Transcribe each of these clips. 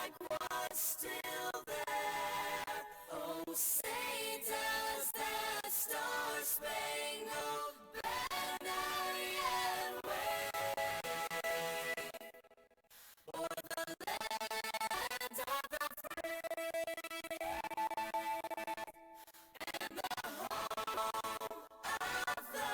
like was still there. Oh, say does that star-spangled banner yet wave o'er the land of the free and the home of the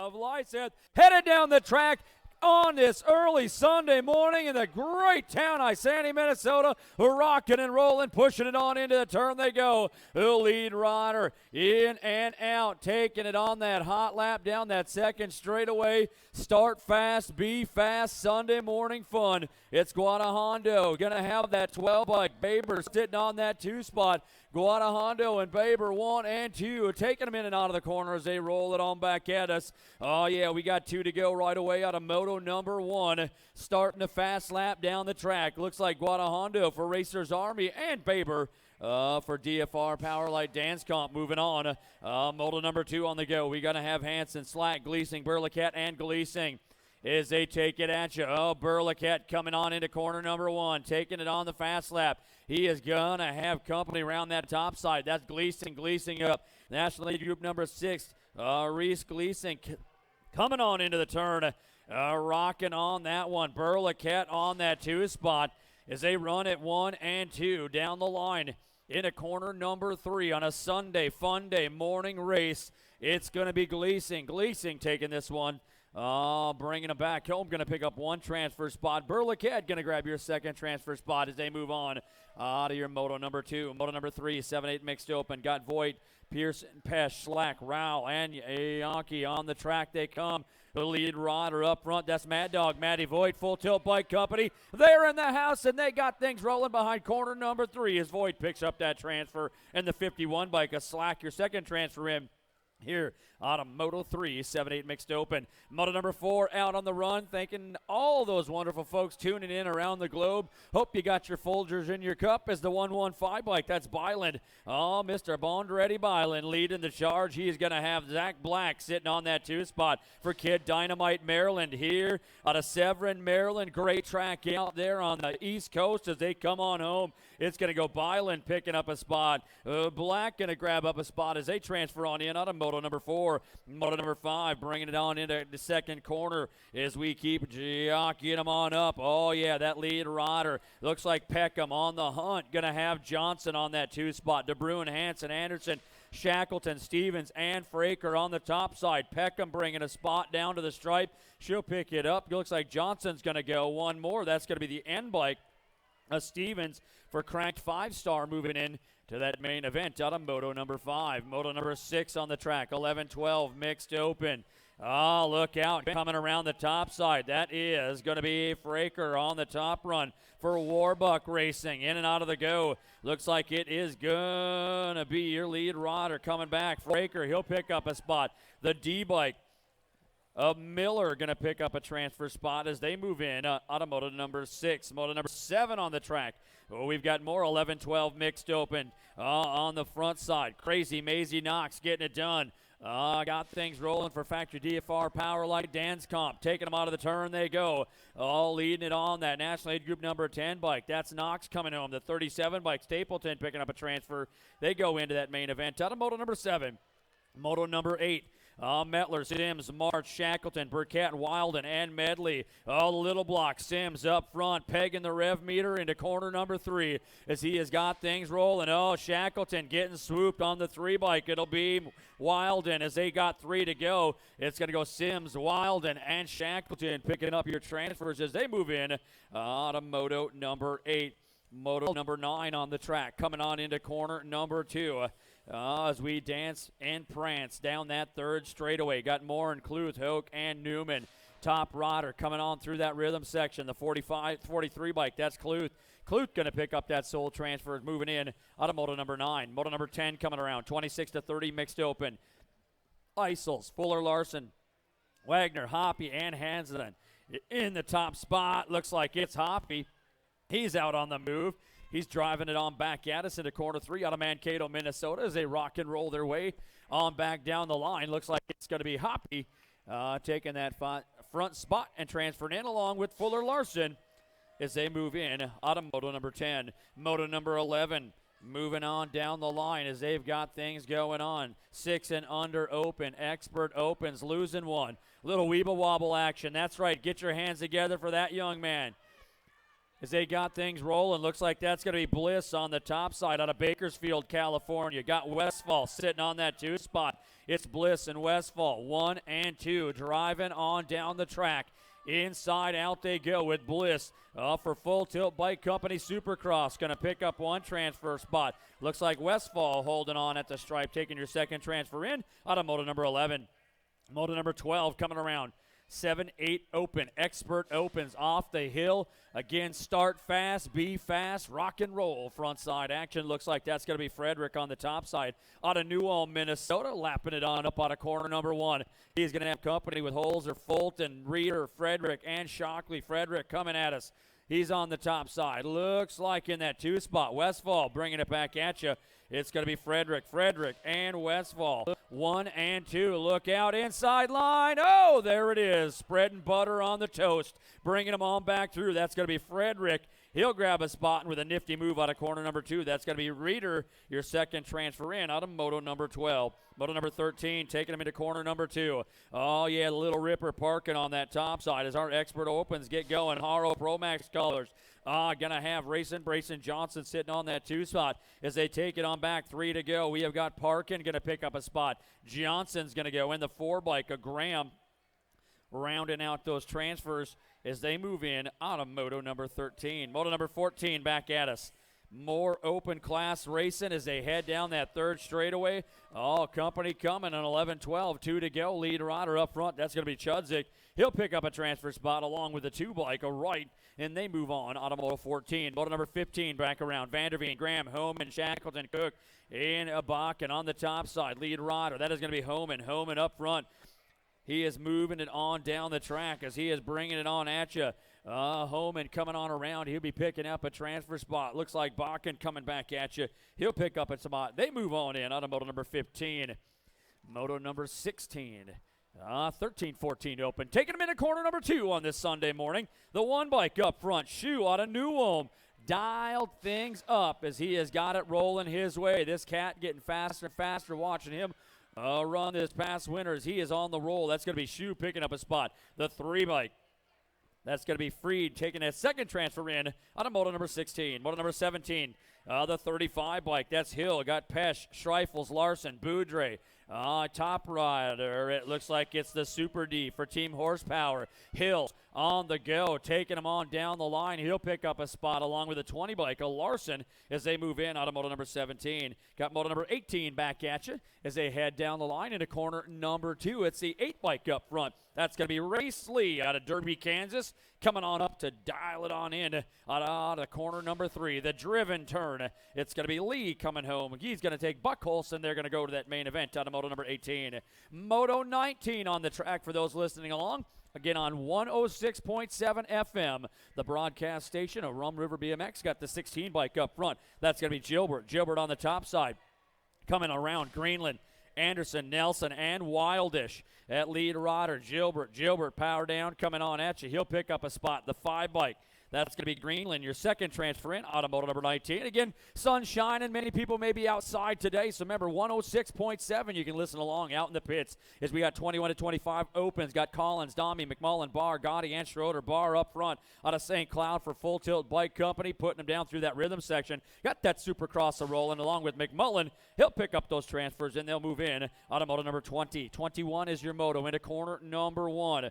of Lyseth, headed down the track on this early Sunday morning in the great town of Isanti, Minnesota. Rocking and rolling, pushing it on into the turn they go. The lead rider in and out, taking it on that hot lap down that second straightaway. Start fast, be fast, Sunday morning fun. It's Guanahondo going to have that 12 bike. Baber sitting on that 2 spot. Guanahondo and Baber 1 and 2, taking them in and out of the corner as they roll it on back at us. Oh, yeah, we got 2 to go right away out of moto number 1. Starting a fast lap down the track. Looks like Guanahondo for Racers Army and Baber for DFR Powerlight Dance Comp. Moving on. Moto number 2 on the go. We're going to have Hanson, Slack, Gleasing, Burlicat, and Gleasing as they take it at you. Oh, Burlicat coming on into corner number 1, taking it on the fast lap. He is going to have company around that top side. That's Gleasing up. National Lead Group number 6, Reese Gleasing coming on into the turn. Rocking on that one. Burlicat on that 2 spot as they run at 1 and 2 down the line into corner number 3 on a Sunday fun day morning race. It's going to be Gleasing taking this one. Bringing him back home, going to pick up 1 transfer spot. Burlicat going to grab your 2nd transfer spot as they move on to your moto number 2. Moto number 3, 7-8 mixed open. Got Voigt, Pearson, Pesh, Slack, Rao, and Yankee on the track they come. The lead rider up front, that's Mad Dog, Matty Voigt, Full Tilt Bike Company. They're in the house, and they got things rolling behind corner number 3 as Voigt picks up that transfer. And the 51 bike, a Slack, your 2nd transfer in. Here out of Moto 3, 7-8 mixed open. Moto number 4 out on the run. Thanking all those wonderful folks tuning in around the globe. Hope you got your Folgers in your cup as the 115 bike. That's Byland. Oh, Mr. Bondretti Byland leading the charge. He is going to have Zach Black sitting on that 2 spot for Kid Dynamite Maryland here out of Severin, Maryland. Great track out there on the East Coast as they come on home. It's going to go Byland picking up a spot. Black going to grab up a spot as they transfer on in out of Moto number 4. Moto number 5 bringing it on into the second corner as we keep jockeying them on up. Oh, yeah, that lead rider. Looks like Peckham on the hunt. Going to have Johnson on that 2 spot. DeBruin, Hanson, Anderson, Shackleton, Stevens, and Fraker on the top side. Peckham bringing a spot down to the stripe. She'll pick it up. Looks like Johnson's going to go one more. That's going to be the end bike. Stevens for cracked 5-star moving in to that main event out of Moto number 5. Moto number 6 on the track, 11-12 mixed open. Oh, look out, coming around the top side. That is going to be Fraker on the top run for Warbuck Racing. In and out of the go. Looks like it is going to be your lead rider coming back. Fraker, he'll pick up a spot. The D-bike of Miller going to pick up a transfer spot as they move in out of Moto number 6. Moto number 7 on the track. Oh, we've got more 11-12 mixed open on the front side. Crazy Maisie Knox getting it done. Got things rolling for Factory DFR Powerlight Dance Comp. Taking them out of the turn they go. All leading it on that National Aid Group number 10 bike. That's Knox coming home. The 37 bike, Stapleton picking up a transfer. They go into that main event out of Moto number 7. Moto number 8. Metler, Sims, March, Shackleton, Burkett, Wilden, and Medley. The little block. Sims up front, pegging the rev meter into corner number 3 as he has got things rolling. Shackleton getting swooped on the 3 bike. It'll be Wilden as they got 3 to go. It's going to go Sims, Wilden, and Shackleton picking up your transfers as they move in out of Moto number 8. Moto number 9 on the track, coming on into corner number 2. As we dance and prance down that 3rd straightaway. Got Morin, Kluth, Hoke, and Newman. Top rider coming on through that rhythm section. The 43 bike, that's Kluth. Kluth going to pick up that sole transfer, moving in out of Moto number 9. Moto number 10 coming around, 26-30 mixed open. Isels, Fuller Larson, Wagner, Hoppy, and Hansen in the top spot. Looks like it's Hoppy. He's out on the move. He's driving it on back at us into corner 3 out of Mankato, Minnesota as they rock and roll their way on back down the line. Looks like it's going to be Hoppy taking that front spot and transferring in along with Fuller Larson as they move in out of Moto number 10. Moto number 11 moving on down the line as they've got things going on. 6 and under open. Expert opens, losing one. Little weeble wobble action. That's right. Get your hands together for that young man. as they got things rolling. Looks like that's going to be Bliss on the top side out of Bakersfield, California. Got Westfall sitting on that 2 spot. It's Bliss and Westfall, 1 and 2, driving on down the track. Inside out they go with Bliss for Full Tilt Bike Company Supercross. Going to pick up 1 transfer spot. Looks like Westfall holding on at the stripe, taking your 2nd transfer in out of moto number 11. Moto number 12 coming around. 7-8 open. Expert opens off the hill. Again, start fast, be fast, rock and roll. Front side action. Looks like that's going to be Frederick on the top side. Out of New Ulm, Minnesota, lapping it on up out of corner number 1. He's going to have company with Holzer, Fulton, Reeder, Frederick, and Shockley. Frederick coming at us. He's on the top side. Looks like in that 2 spot. Westfall bringing it back at you. It's going to be Frederick, and Westfall. 1 and 2. Look out inside line. Oh, there it is. Spreading butter on the toast. Bringing them on back through. That's going to be Frederick. He'll grab a spot and with a nifty move out of corner number 2. That's going to be Reeder, your 2nd transfer in out of moto number 12. Moto number 13 taking him into corner number 2. Oh, yeah, the Little Ripper parking on that top side as our expert opens get going. Haro Pro Max colors. Going to have Brayson Johnson sitting on that 2 spot as they take it on back. 3 to go. We have got Parkin going to pick up a spot. Johnson's going to go in the 4 bike. Graham rounding out those transfers as they move in out of moto number 13. Moto number 14 back at us. More open class racing as they head down that 3rd straightaway. Oh, company coming on 11-12. 2 to go. Lead rider up front. That's going to be Chudzik. He'll pick up a transfer spot along with the 2 bike, a right, and they move on out of moto 14. Moto number 15 back around. Vanderveen, Graham, Homan, Shackleton, Cook, and Bach, and on the top side, lead rider. That is going to be Homan up front. He is moving it on down the track as he is bringing it on at you. Homan coming on around. He'll be picking up a transfer spot. Looks like Bakken coming back at you. He'll pick up a spot. They move on in out of moto number 15. Moto number 16. 13-14 open. Taking him into corner number 2 on this Sunday morning. The 1 bike up front. Shoe out of New Ulm. Dialed things up as he has got it rolling his way. This cat getting faster and faster watching him run this past winter as he is on the roll. That's going to be Shoe picking up a spot. The 3 bike. That's going to be Freed taking that 2nd transfer in out of moto number 16. Moto number 17, the 35 bike. That's Hill. Got Pesh, Schreifels, Larson, Boudre. Top rider. It looks like it's the Super D for Team Horsepower. Hill on the go, taking him on down the line. He'll pick up a spot along with a 20 bike. Larson as they move in out of moto number 17. Got moto number 18 back at you as they head down the line into corner number 2. It's the 8 bike up front. That's going to be Race Lee out of Derby, Kansas, coming on up to dial it on in out of corner number 3. The driven turn. It's going to be Lee coming home. He's going to take Buck Holson. They're going to go to that main event out of moto number 18. Moto 19 on the track for those listening along. Again on 106.7 FM, the broadcast station of Rum River BMX. Got the 16 bike up front. That's going to be Gilbert. Gilbert on the top side. Coming around, Greenland, Anderson, Nelson, and Wildish. At lead rider, Gilbert. Gilbert power down, coming on at you. He'll pick up a spot. The 5 bike. That's going to be Greenland, your 2nd transfer in, automotive number 19. Again, sun shining. Many people may be outside today, so remember, 106.7, you can listen along out in the pits as we got 21 to 25 opens. Got Collins, Domi, McMullen, Barr, Gotti, and Schroeder. Barr up front out of St. Cloud for Full Tilt Bike Company, putting them down through that rhythm section. Got that Supercross rolling along with McMullen. He'll pick up those transfers, and they'll move in automotive number 20. 21 is your moto into corner number 1.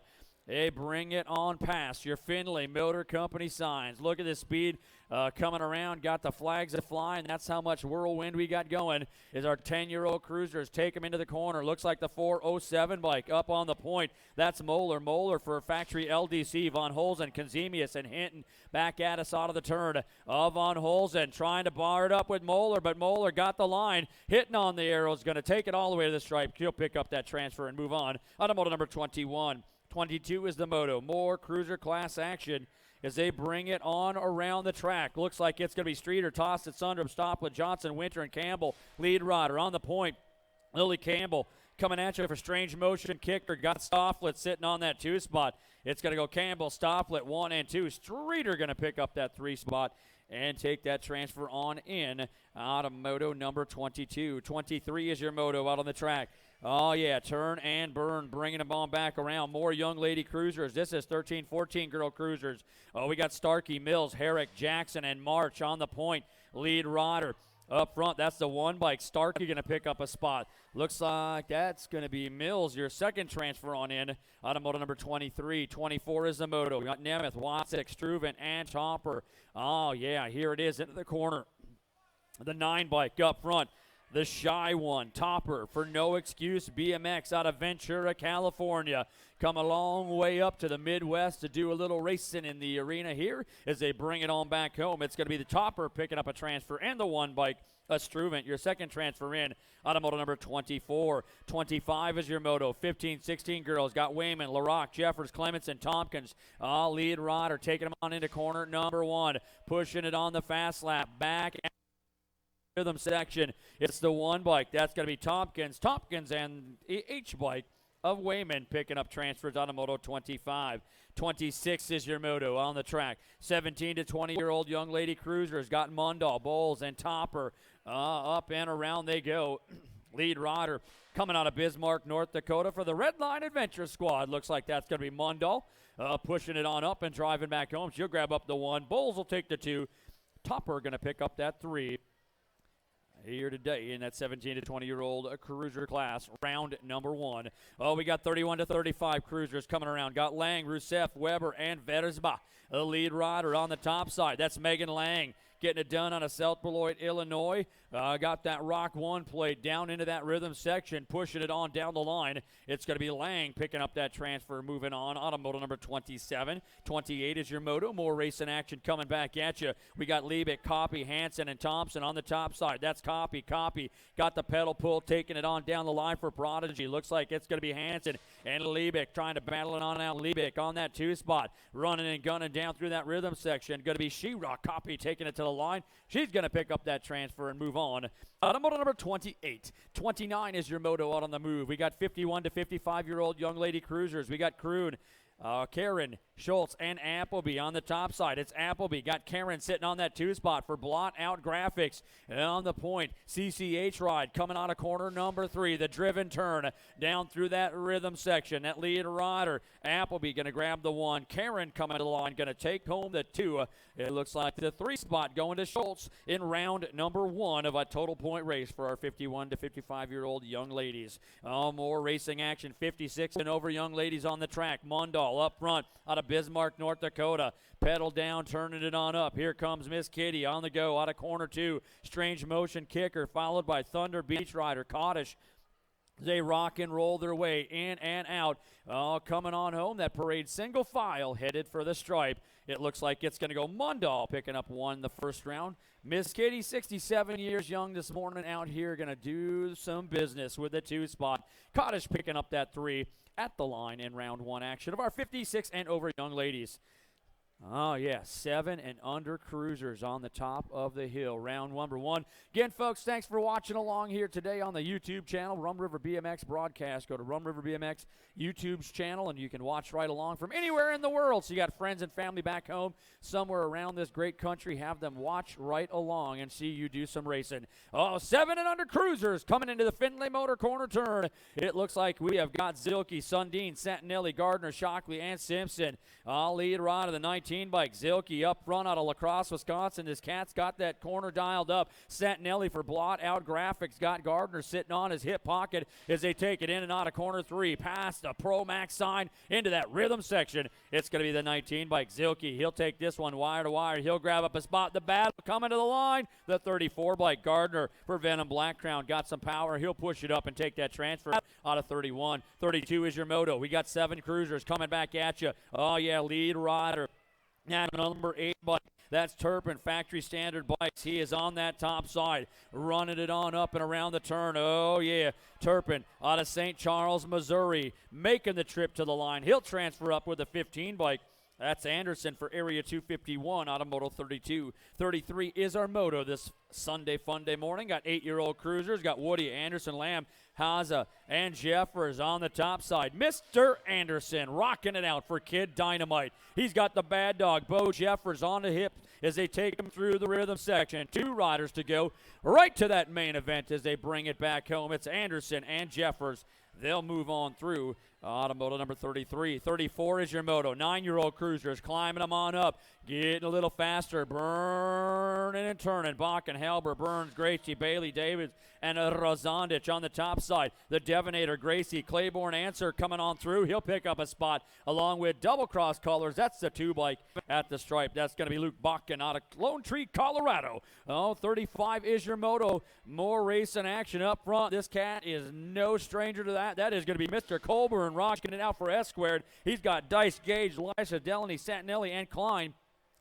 Hey, bring it on past your Finley Motor Company signs. Look at the speed coming around. Got the flags flying. That's how much whirlwind we got going. Is our 10-year-old cruisers take him into the corner. Looks like the 407 bike up on the point. That's Moeller. Moeller for factory LDC. Von Holzen, Konzemius, and Hinton back at us out of the turn. Von Holzen trying to bar it up with Moeller, but Moeller got the line. Hitting on the arrows. Going to take it all the way to the stripe. He'll pick up that transfer and move on. Automotive number 21. 22 is the moto. More cruiser class action as they bring it on around the track. Looks like it's going to be Streeter, tossed at Sundrum, Stoplet, Johnson, Winter, and Campbell. Lead rider on the point. Lily Campbell coming at you for strange motion kicker. Got Stofflet sitting on that 2 spot. It's going to go Campbell, Stofflet, 1 and 2. Streeter going to pick up that 3 spot. and take that transfer on in out of moto number 22. 23 is your moto out on the track. Oh, yeah, turn and burn, bringing them on back around. More young lady cruisers. This is 13, 14 girl cruisers. Oh, we got Starkey, Mills, Herrick, Jackson, and March on the point. Lead rider up front. That's the one bike. Starkey going to pick up a spot. Looks like that's going to be Mills, your second transfer on in out of moto number 23. 24 is the moto. We got Nemeth, Watsick, Struven, and Topper. Oh, yeah, here it is into the corner. The 9 bike up front. The shy one, Topper, for no excuse, BMX out of Ventura, California. Come a long way up to the Midwest to do a little racing in the arena here as they bring it on back home. It's going to be the Topper picking up a transfer and the one bike, a Struvent, your second transfer in out of moto number 24. 25 is your moto. 15, 16 girls. Got Wayman, LaRock, Jeffers, Clements, and Tompkins. Lead rider taking them on into corner number 1. Pushing it on the fast lap. Back rhythm section. It's the one bike. That's going to be Tompkins and H bike of Wayman picking up transfers out of moto 25. 26 is your moto on the track. 17 to 20-year-old young lady cruisers got Mundall, Bowles, and Topper. Up and around they go. Lead rider coming out of Bismarck, North Dakota for the Red Line Adventure Squad. Looks like that's going to be Mundall pushing it on up and driving back home. She'll grab up the 1. Bowles will take the 2. Topper going to pick up that 3. Here today in that 17 to 20-year-old cruiser class, round number 1. Oh, we got 31 to 35 cruisers coming around. Got Lang, Rousseff, Weber, and Vetersbach. The lead rider on the top side. That's Megan Lang getting it done out of South Beloit, Illinois. Got that Rock 1 plate down into that rhythm section, pushing it on down the line. It's going to be Lang picking up that transfer, moving on. Moto number 27. 28 is your moto. More racing action coming back at you. We got Liebig, Copy, Hansen, and Thompson on the top side. That's Copy. Copy got the pedal pull, taking it on down the line for Prodigy. Looks like it's going to be Hansen and Liebig trying to battle it on out. Liebig on that 2 spot, running and gunning down through that rhythm section. Going to be She-Rock. Copy taking it to the line. She's going to pick up that transfer and move on. Moto number 28. 29 is your moto out on the move. We got 51 to 55-year-old young lady cruisers. We got Kroon, Karen, Schultz, and Appleby on the top side. It's Appleby. Got Karen sitting on that 2 spot for Blot Out Graphics. And on the point, CCH ride coming out of corner number 3. The driven turn down through that rhythm section. That lead rider, Appleby, going to grab the 1. Karen coming to the line, going to take home the 2. It looks like the 3 spot going to Schultz in round number 1 of a total point race for our 51 to 55-year-old young ladies. More racing action. 56 and over young ladies on the track. Mundall up front out of Bismarck, North Dakota. Pedal down, turning it on up. Here comes Miss Kitty on the go out of corner 2. Strange Motion Kicker, followed by Thunder Beach Rider. Cottish. They rock and roll their way in and out. Coming on home, that parade single file headed for the stripe. It looks like it's going to go Mundall picking up 1 the first round. Miss Kitty, 67 years young this morning, out here going to do some business with the 2 spot. Cottish picking up that 3 at the line in round 1 action of our 56 and over young ladies. Oh, yeah, 7 and under cruisers on the top of the hill, round number 1. Again, folks, thanks for watching along here today on the YouTube channel, Rum River BMX broadcast. Go to Rum River BMX YouTube's channel, and you can watch right along from anywhere in the world. So you got friends and family back home somewhere around this great country. Have them watch right along and see you do some racing. 7 and under cruisers coming into the Findlay Motor Corner turn. It looks like we have got Zilke, Sundin, Santinelli, Gardner, Shockley, and Simpson. Lead ride of the 19 bike. Zilke up front out of La Crosse, Wisconsin. This cat's got that corner dialed up. Santinelli for Blot Out Graphics. Got Gardner sitting on his hip pocket as they take it in and out of corner 3. Past the Pro Max sign into that rhythm section. It's going to be the 19 bike. Zilke, he'll take this one wire to wire. He'll grab up a spot. The battle coming to the line. The 34 bike. Gardner for Venom Black Crown. Got some power. He'll push it up and take that transfer out of 31. 32 is your moto. We got 7 cruisers coming back at you. Oh, yeah, lead rider. Now number 8 bike. That's Turpin, factory standard bikes. He is on that top side, running it on up and around the turn. Oh, yeah. Turpin out of St. Charles, Missouri, making the trip to the line. He'll transfer up with a 15 bike. That's Anderson for Area 251 out of Moto 32. 33 is our moto this Sunday fun day morning. Got 8-year-old cruisers. Got Woody, Anderson, Lamb, Haza, and Jeffers on the top side. Mr. Anderson rocking it out for Kid Dynamite. He's got the bad dog, Bo Jeffers, on the hip as they take him through the rhythm section. 2 riders to go right to that main event as they bring it back home. It's Anderson and Jeffers. They'll move on through Automoto number 33. 34 is your moto. 9-year-old cruisers climbing them on up. Getting a little faster. Burning and turning. Bach and Halber, Burns, Gracie, Bailey, Davids, and Rozandich on the top side. The Devonator, Gracie, Claiborne, Answer coming on through. He'll pick up a spot along with double cross colors. That's the 2-bike at the stripe. That's going to be Luke Bakken out of Lone Tree, Colorado. 35 is your moto. More racing action up front. This cat is no stranger to that. That is going to be Mr. Colburn rocking it out for S-Squared. He's got Dice, Gage, Lisa, Delaney, Santinelli, and Klein.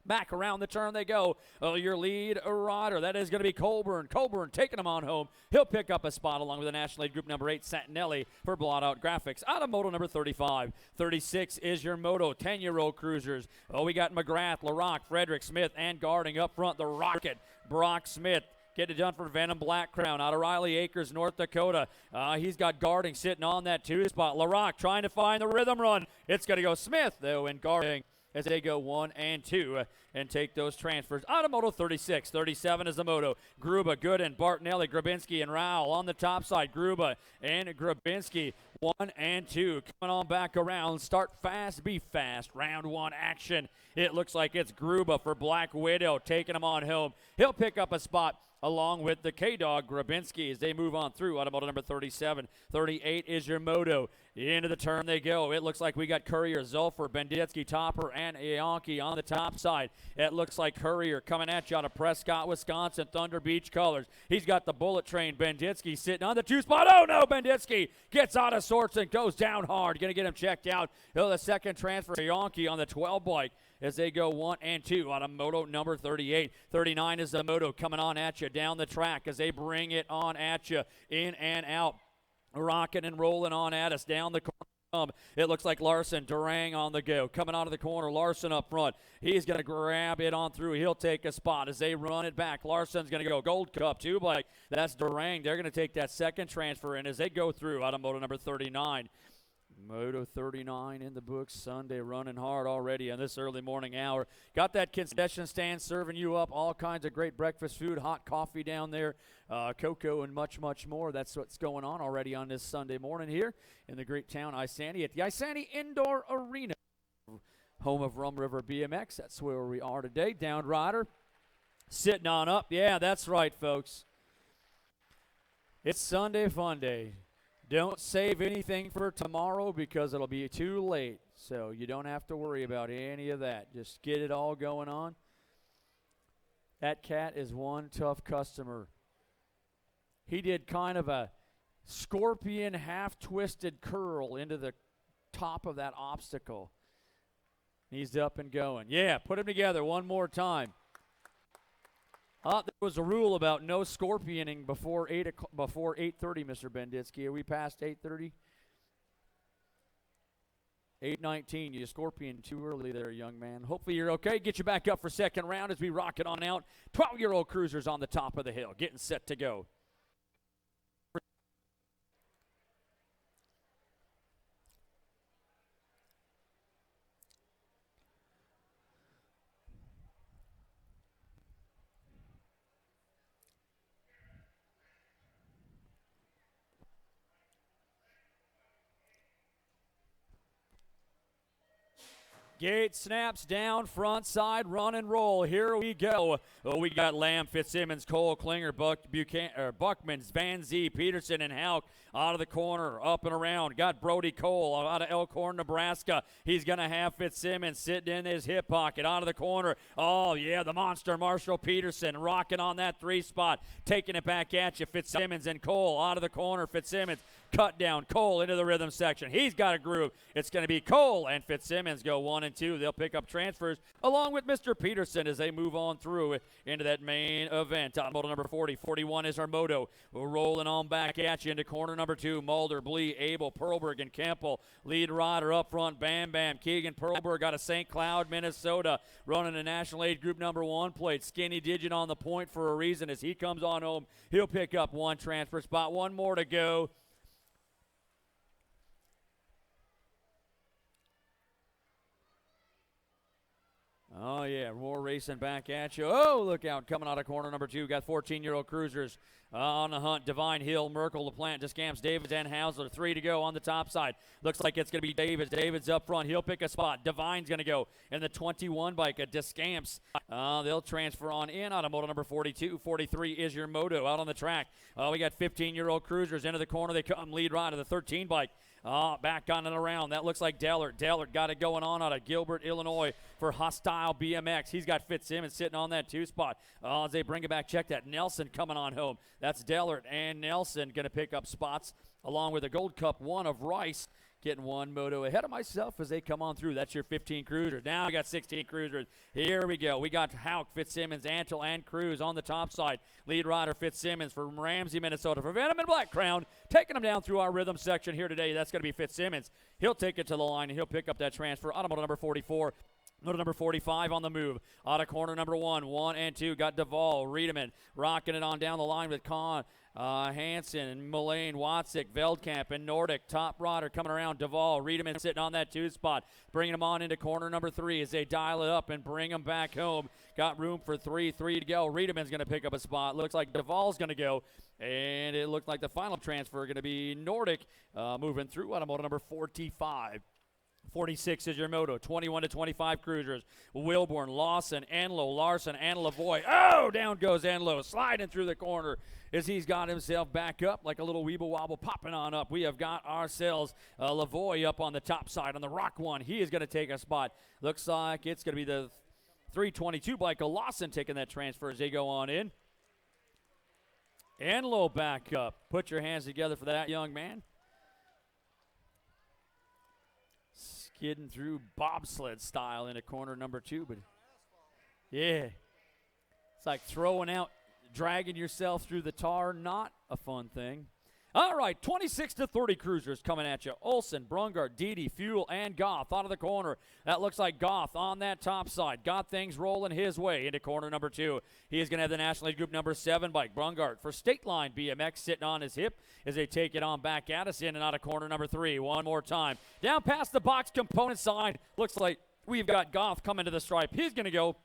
Back around the turn they go. Your lead rider, that is going to be Colburn. Colburn taking him on home. He'll pick up a spot along with the National Lead Group number 8, Santinelli, for Blot Out Graphics. Out of moto number 35. 36 is your moto. 10-year-old cruisers. We got McGrath, LaRock, Frederick Smith, and guarding up front, the Rocket, Brock Smith. Getting it done for Venom Black Crown out of Riley Acres, North Dakota. He's got guarding sitting on that 2 spot. LaRock trying to find the rhythm run. It's going to go Smith, though, in guarding as they go 1 and 2 and take those transfers. Automoto 36. 37 is the moto. Gruba, Gooden, Bartonelli, Grabinski, and Rowell on the top side. Gruba and Grabinski 1 and 2. Coming on back around. Start fast, be fast. Round 1 action. It looks like it's Gruba for Black Widow taking him on home. He'll pick up a spot along with the K-Dog Grabinski as they move on through Automoto number 37. 38 is your moto. Into the turn they go. It looks like we got Courier, Zulfer, Benditsky, Topper, and Yankee on the top side. It looks like Courier coming at you out of Prescott, Wisconsin, Thunder Beach colors. He's got the bullet train. Benditsky sitting on the 2 spot. Oh, no, Benditsky gets out of sorts and goes down hard. Going to get him checked out. The second transfer, Yankee on the 12 bike as they go 1 and 2 out of moto number 38. 39 is the moto coming on at you down the track as they bring it on at you in and out. Rocking and rolling on at us down the corner. It looks like Larson, Durang on the go. Coming out of the corner, Larson up front. He's going to grab it on through. He'll take a spot as they run it back. Larson's going to go Gold Cup, 2-bike. That's Durang. They're going to take that second transfer in as they go through out of moto number 39. Moto 39 in the books Sunday, running hard already on this early morning hour. Got that concession stand serving you up all kinds of great breakfast food, hot coffee down there, cocoa, and much, much more. That's what's going on already on this Sunday morning here in the great town Isani at the Isani Indoor Arena, home of Rum River BMX. That's where we are today. Down rider sitting on up. Yeah, that's right, folks. It's Sunday Fun Day. Don't save anything for tomorrow because it'll be too late. So you don't have to worry about any of that. Just get it all going on. That cat is one tough customer. He did kind of a scorpion half-twisted curl into the top of that obstacle. He's up and going. Yeah, put him together one more time. There was a rule about no scorpioning before 8:30, Mr. Benditsky. Are we past 8:30? 8:19. You scorpion too early there, young man. Hopefully you're okay. Get you back up for second round as we rock it on out. 12-year-old cruisers on the top of the hill, getting set to go. Gate snaps down, front side, run and roll. Here we go. We got Lamb, Fitzsimmons, Cole, Klinger, Buckmans, Van Zee, Peterson, and Hauk out of the corner, up and around. Got Brody Cole out of Elkhorn, Nebraska. He's going to have Fitzsimmons sitting in his hip pocket out of the corner. Oh, yeah, the monster Marshall Peterson rocking on that 3 spot, taking it back at you. Fitzsimmons and Cole out of the corner. Fitzsimmons cut down. Cole into the rhythm section. He's got a groove. It's going to be Cole and Fitzsimmons go 1 and 2. They'll pick up transfers along with Mr. Peterson as they move on through into that main event. Model number 40. 41 is Armodo. We're rolling on back at you into corner number 2. Mulder, Blee, Abel, Perlberg, and Kempel. Lead rider up front, Bam Bam. Keegan Perlberg out of St. Cloud, Minnesota, running a National Age Group number 1 plate. Skinny Digit on the point for a reason. As he comes on home, he'll pick up 1 transfer spot. 1 more to go. Oh, yeah, more racing back at you. Oh, look out, coming out of corner number 2. Got 14-year-old cruisers on the hunt. Divine, Hill, Merkel, LaPlante, Descamps, Davids, and Hausler. 3 to go on the top side. Looks like it's going to be Davids. Davids up front. He'll pick a spot. Divine's going to go in the 21 bike at Descamps. They'll transfer on in. Automoto number 42. 43 is your moto out on the track. We got 15-year-old cruisers into the corner. They come lead right to the 13 bike. Back on and around. That looks like Dellert. Dellert got it going on out of Gilbert, Illinois for Hostile BMX. He's got Fitzsimmons sitting on that 2 spot. As they bring it back, check that. Nelson coming on home. That's Dellert and Nelson going to pick up spots along with a Gold Cup 1 of Rice. Getting 1 moto ahead of myself as they come on through. That's your 15 cruisers. Now we got 16 cruisers. Here we go. We got Hauk, Fitzsimmons, Antle, and Cruz on the top side. Lead rider Fitzsimmons from Ramsey, Minnesota. For Venom and Black Crown, taking them down through our rhythm section here today. That's going to be Fitzsimmons. He'll take it to the line, and he'll pick up that transfer. Automotive number 44. Moto number 45 on the move. Out of corner number 1. 1 and 2 got Duvall, Riedemann rocking it on down the line with Kahn. Hansen and Mullane, Watzik, Veldkamp, and Nordic. Top rider coming around. Duvall, Riedemann sitting on that 2 spot. Bringing them on into corner number 3 as they dial it up and bring them back home. Got room for 3 to go. Riedemann's going to pick up a spot. Looks like Duvall's going to go. And it looked like the final transfer going to be Nordic moving through. Automotive number 45. 46 is your moto. 21 to 25 cruisers. Wilborn, Lawson, Anlo, Larson, and Lavoie. Oh, down goes Anlo, sliding through the corner as he's got himself back up like a little weeble wobble popping on up. We have got ourselves Lavoie up on the top side on the rock 1. He is going to take a spot. Looks like it's going to be the 322 bike of Lawson taking that transfer as they go on in. Anlo back up. Put your hands together for that young man. Skidding through bobsled style into corner number 2, but yeah, it's like throwing out, dragging yourself through the tar. Not a fun thing. All right, 26 to 30 cruisers coming at you. Olsen, Brungard, Dede, Fuel, and Goff out of the corner. That looks like Goff on that top side. Got things rolling his way into corner number 2. He is going to have the National League Group number 7 bike. Brungard for State Line BMX sitting on his hip as they take it on back at us in and out of corner number 3. One more time. Down past the box component side. Looks like we've got Goff coming to the stripe. He's going to go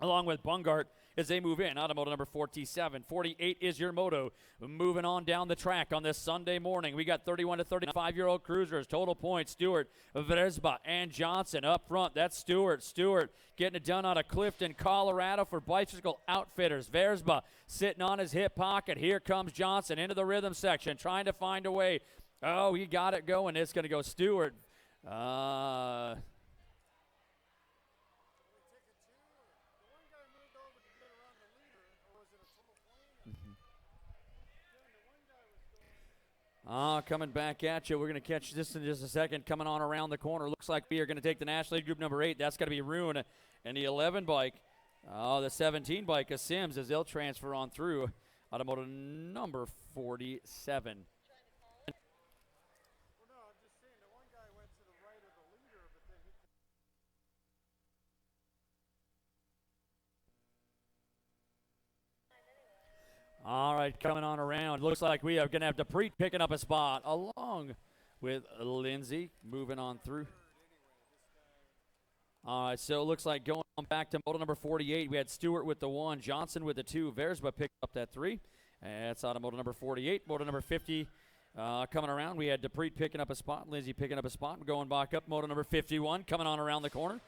along with Brungard as they move in. Automotive number 47. 48 is your moto. Moving on down the track on this Sunday morning. We got 31 to 35-year-old cruisers. Total points, Stewart, Versba, and Johnson up front. That's Stewart. Stewart getting it done out of Clifton, Colorado for Bicycle Outfitters. Versba sitting on his hip pocket. Here comes Johnson into the rhythm section, trying to find a way. Oh, he got it going. It's going to go Stewart. Coming back at you. We're going to catch this in just a second. Coming on around the corner. Looks like we are going to take the National League Group number 8. That's going to be Rune. And the 11 bike, the 17 bike of Sims as they'll transfer on through. Automotive number 47. All right, coming on around. Looks like we are going to have Dupree picking up a spot along with Lindsay moving on through. All right, so it looks like going back to moto number 48. We had Stewart with the 1, Johnson with the 2. Versba picked up that 3. And that's out of moto number 48. Moto number 50 coming around. We had Dupree picking up a spot. Lindsay picking up a spot. Going back up. Moto number 51 coming on around the corner.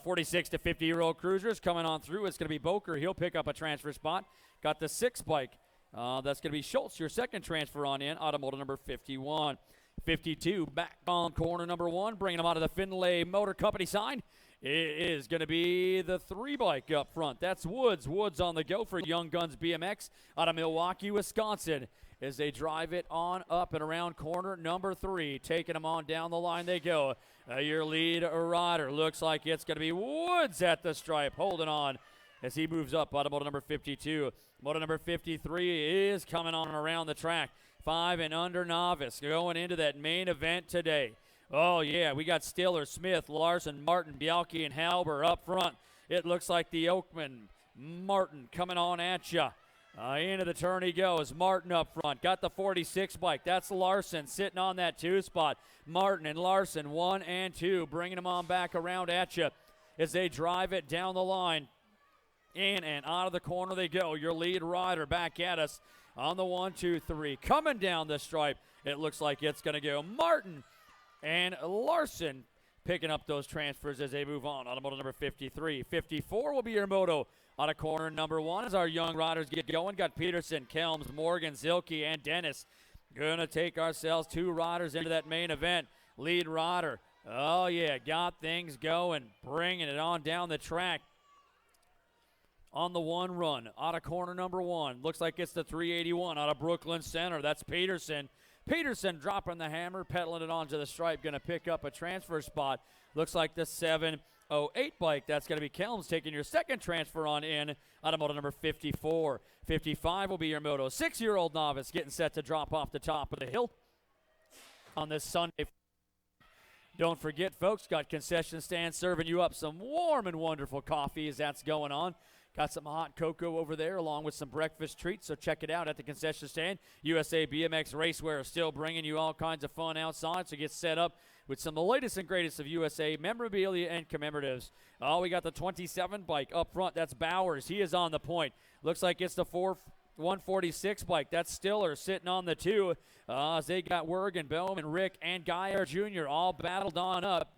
46 to 50-year-old cruisers coming on through. It's going to be Boker. He'll pick up a transfer spot. Got the 6 bike. That's going to be Schultz, your second transfer on in. Automotive number 51. 52 back on corner number 1. Bringing them out of the Finlay Motor Company side. is going to be the 3 bike up front. That's Woods. Woods on the go for Young Guns BMX out of Milwaukee, Wisconsin, as they drive it on up and around corner number 3. Taking them on down the line they go. Your lead rider looks like it's going to be Woods at the stripe, holding on as he moves up out of moto number 52. Moto number 53 is coming on around the track. 5 and under novice going into that main event today. Oh, yeah, we got Stiller, Smith, Larson, Martin, Bialke, and Halber up front. It looks like the Oakman, Martin coming on at you. Into the turn he goes. Martin up front. Got the 46 bike. That's Larson sitting on that 2 spot. Martin and Larson, 1 and 2, bringing them on back around at you as they drive it down the line. In and out of the corner they go. Your lead rider back at us on the 1, 2, 3. Coming down the stripe, it looks like it's going to go Martin and Larson picking up those transfers as they move on. Moto number 53. 54 will be your moto out of corner number 1 as our young riders get going. Got Peterson, Kelms, Morgan, Zilke, and Dennis. Going to take ourselves 2 riders into that main event. Lead rider, oh yeah, got things going, bringing it on down the track. On the 1 run, out of corner number 1. Looks like it's the 381 out of Brooklyn Center. That's Peterson. Peterson dropping the hammer, pedaling it onto the stripe, going to pick up a transfer spot. Looks like the 708 bike. That's going to be Kelms taking your second transfer on in out of moto number 54. 55 will be your moto. 6-year-old novice getting set to drop off the top of the hill on this Sunday. Don't forget, folks, got concession stand serving you up some warm and wonderful coffee as that's going on. Got some hot cocoa over there along with some breakfast treats, so check it out at the concession stand. USA BMX Racewear is still bringing you all kinds of fun outside, so get set up with some of the latest and greatest of USA memorabilia and commemoratives. Oh, we got the 27 bike up front. That's Bowers. He is on the point. Looks like it's the 146 bike. That's Stiller sitting on the 2. As they got Wergen, Bowman, Rick, and Geyer Jr. all battled on up.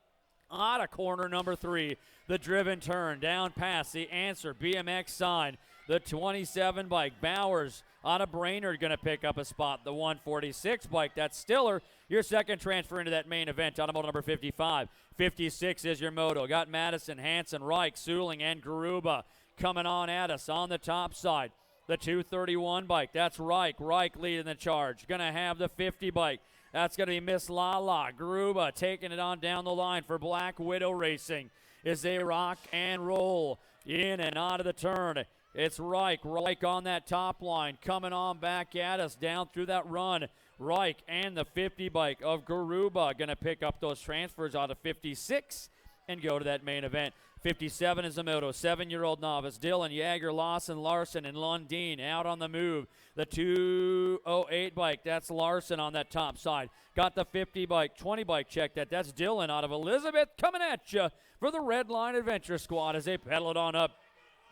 Out of corner number 3, the driven turn down past the Answer BMX sign. The 27 bike, Bowers out of Brainerd, going to pick up a spot. The 146 bike, that's Stiller, your second transfer into that main event out of moto number 55. 56 is your moto. Got Madison, Hansen, Reich, Suling, and Garuba coming on at us on the top side. The 231 bike, that's Reich. Reich leading the charge. Going to have the 50 bike. That's going to be Miss Lala. Garuba taking it on down the line for Black Widow Racing as they rock and roll in and out of the turn. It's Reich. Reich on that top line coming on back at us down through that run. Reich and the 50 bike of Garuba going to pick up those transfers out of 56 and go to that main event. 57 is the moto. 7-year-old novice. Dylan, Yager, Lawson, Larson, and Lundeen out on the move. The 208 bike, that's Larson on that top side. Got the 50 bike, 20 bike check that. That's Dylan out of Elizabeth coming at you for the Red Line Adventure Squad as they pedal it on up.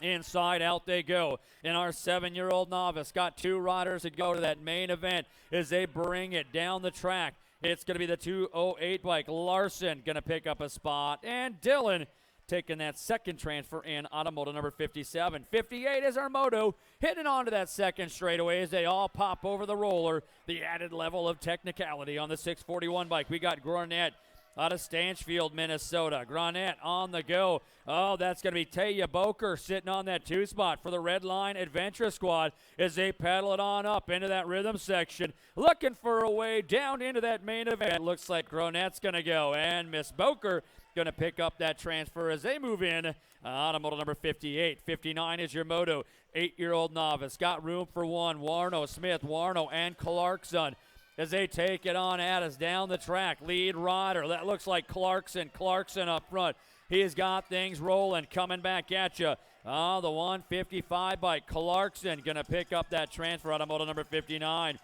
Inside out they go. And our 7-year-old novice got 2 riders to go to that main event as they bring it down the track. It's going to be the 208 bike. Larson going to pick up a spot. And Dylan taking that second transfer in out of moto number 57. 58 is our moto, hitting onto that second straightaway as they all pop over the roller. The added level of technicality on the 641 bike. We got Gornett out of Stanchfield, Minnesota. Gronette on the go. Oh, that's going to be Taya Boker sitting on that 2 spot for the Red Line Adventure Squad as they pedal it on up into that rhythm section. Looking for a way down into that main event. Looks like Gronette's going to go. And Miss Boker going to pick up that transfer as they move in out of moto number 58. 59 is your moto. 8-year-old novice. Got room for 1. Warno, Smith, Warno, and Clarkson as they take it on at us down the track. Lead rider, that looks like Clarkson. Clarkson up front. He's got things rolling, coming back at you. Oh, the 155 bike. Clarkson going to pick up that transfer out of moto number 59.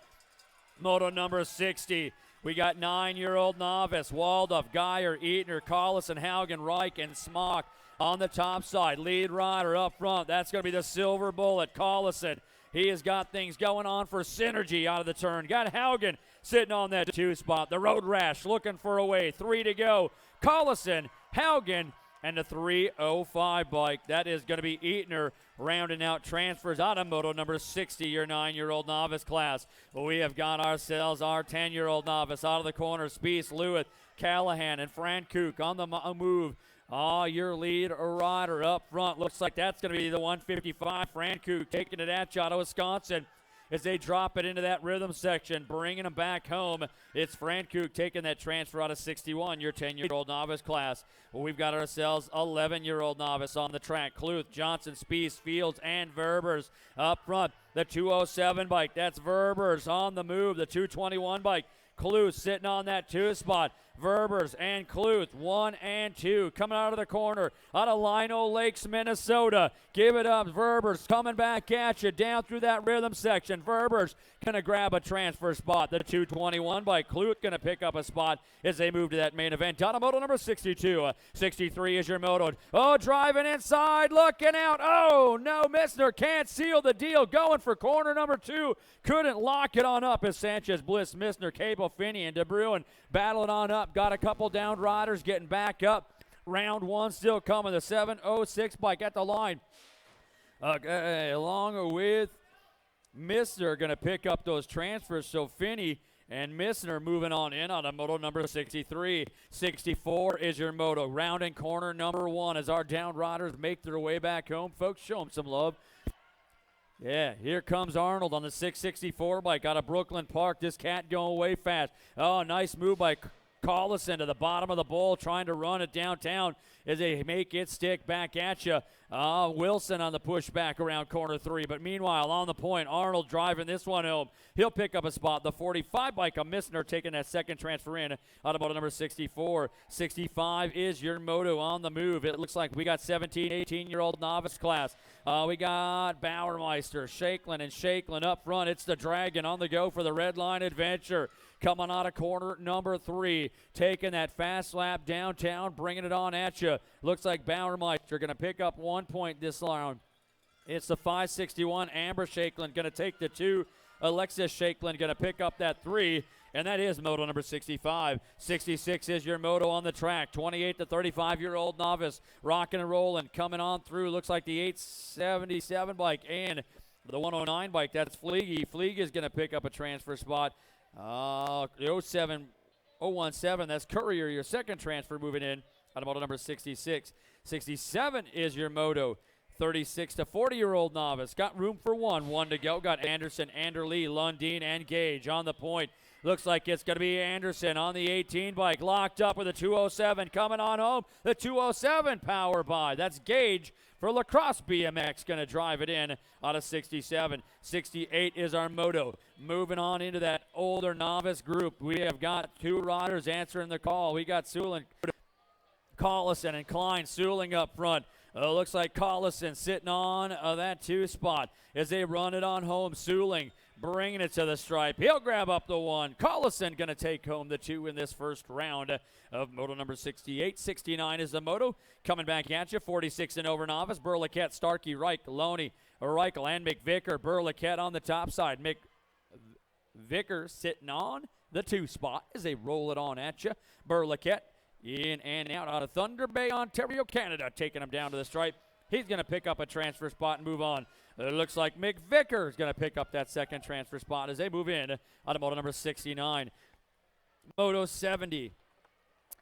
Moto number 60. We got 9-year-old novice. Waldorf, Geyer, Eatner, Collison, Haugen, Reich, and Smock on the top side. Lead rider up front. That's going to be the Silver Bullet, Collison. He has got things going on for synergy out of the turn. Got Haugen sitting on that 2 spot. The Road Rash looking for a way. 3 to go. Collison, Haugen, and the 305 bike. That is going to be Eatner rounding out transfers out of moto number 60, your 9-year-old novice class. We have got ourselves our 10-year-old novice out of the corner. Spieth, Lewitt, Callahan, and Francook on the move. Your lead rider up front. Looks like that's going to be the 155. Francouk taking it at you out of Wisconsin as they drop it into that rhythm section, bringing them back home. It's Francouk taking that transfer out of 61, your 10-year-old novice class. Well, we've got ourselves 11-year-old novice on the track. Cluth, Johnson, Spies, Fields, and Verbers up front. The 207 bike, that's Verbers on the move. The 221 bike, Cluth sitting on that 2 spot. Verbers and Cluth, 1 and 2, coming out of the corner, out of Lino Lakes, Minnesota. Give it up, Verbers coming back at you, down through that rhythm section. Verbers gonna grab a transfer spot. The 221 by Cluth gonna pick up a spot as they move to that main event. Down to moto number 62. 63 is your moto. Oh, driving inside, looking out. Oh, no, Missner can't seal the deal. Going for corner number 2. Couldn't lock it on up as Sanchez, Bliss, Missner, Cable, Finney, and DeBruin battling on up. Got a couple down riders getting back up. Round 1 still coming. The 706 bike at the line. Along with Missner going to pick up those transfers. So Finney and Missner moving on in on a moto number 63. 64 is your moto. Rounding corner number 1 as our down riders make their way back home. Folks, show them some love. Yeah, here comes Arnold on the 664 bike out of Brooklyn Park. This cat going way fast. Oh, nice move by Collison to the bottom of the bowl, trying to run it downtown as they make it stick back at you. Wilson on the push back around corner 3. But meanwhile, on the point, Arnold driving this one home. He'll pick up a spot. The 45 bike of Missner taking that second transfer in out of moto number 64. 65 is your moto on the move. It looks like we got 17, 18-year-old novice class. We got Bauermeister, Shakelin, and Shakelin up front. It's the Dragon on the go for the Red Line Adventure. Coming out of corner number 3, taking that fast lap downtown, bringing it on at you. Looks like Bauermeister going to pick up 1 point this round. It's the 561, Amber Shakelin going to take the 2. Alexis Shakelin going to pick up that 3, and that is moto number 65. 66 is your moto on the track. 28 to 35-year-old novice, rocking and rolling, coming on through. Looks like the 877 bike and the 109 bike. That's Fleege. Fleege is going to pick up a transfer spot. The 017, that's Courier, your second transfer moving in out of moto number 66. 67 is your moto. 36 to 40-year-old novice. Got room for one to go. Got Anderson, Anderlee, Lundeen, and Gage on the point. Looks like it's going to be Anderson on the 18 bike, locked up with a 207 coming on home. The 207 power by. That's Gage for Lacrosse BMX, going to drive it in out of 67. 68 is our moto. Moving on into that older novice group, we have got 2 riders answering the call. We got Sulin, Collison, and Klein. Suling up front. Looks like Collison sitting on that 2 spot as they run it on home. Suling bringing it to the stripe. He'll grab up the 1. Collison going to take home the 2 in this first round of moto number 68. 69 is the moto. Coming back at you, 46 and over novice. Burliquette, Starkey, Reich, Loney, Reichel, and McVicker. Burliquette on the top side. McVicker sitting on the 2 spot as they roll it on at you. Burliquette in and out of Thunder Bay, Ontario, Canada, taking him down to the stripe. He's going to pick up a transfer spot and move on. It looks like McVicker is going to pick up that second transfer spot as they move in out of moto number 69. Moto 70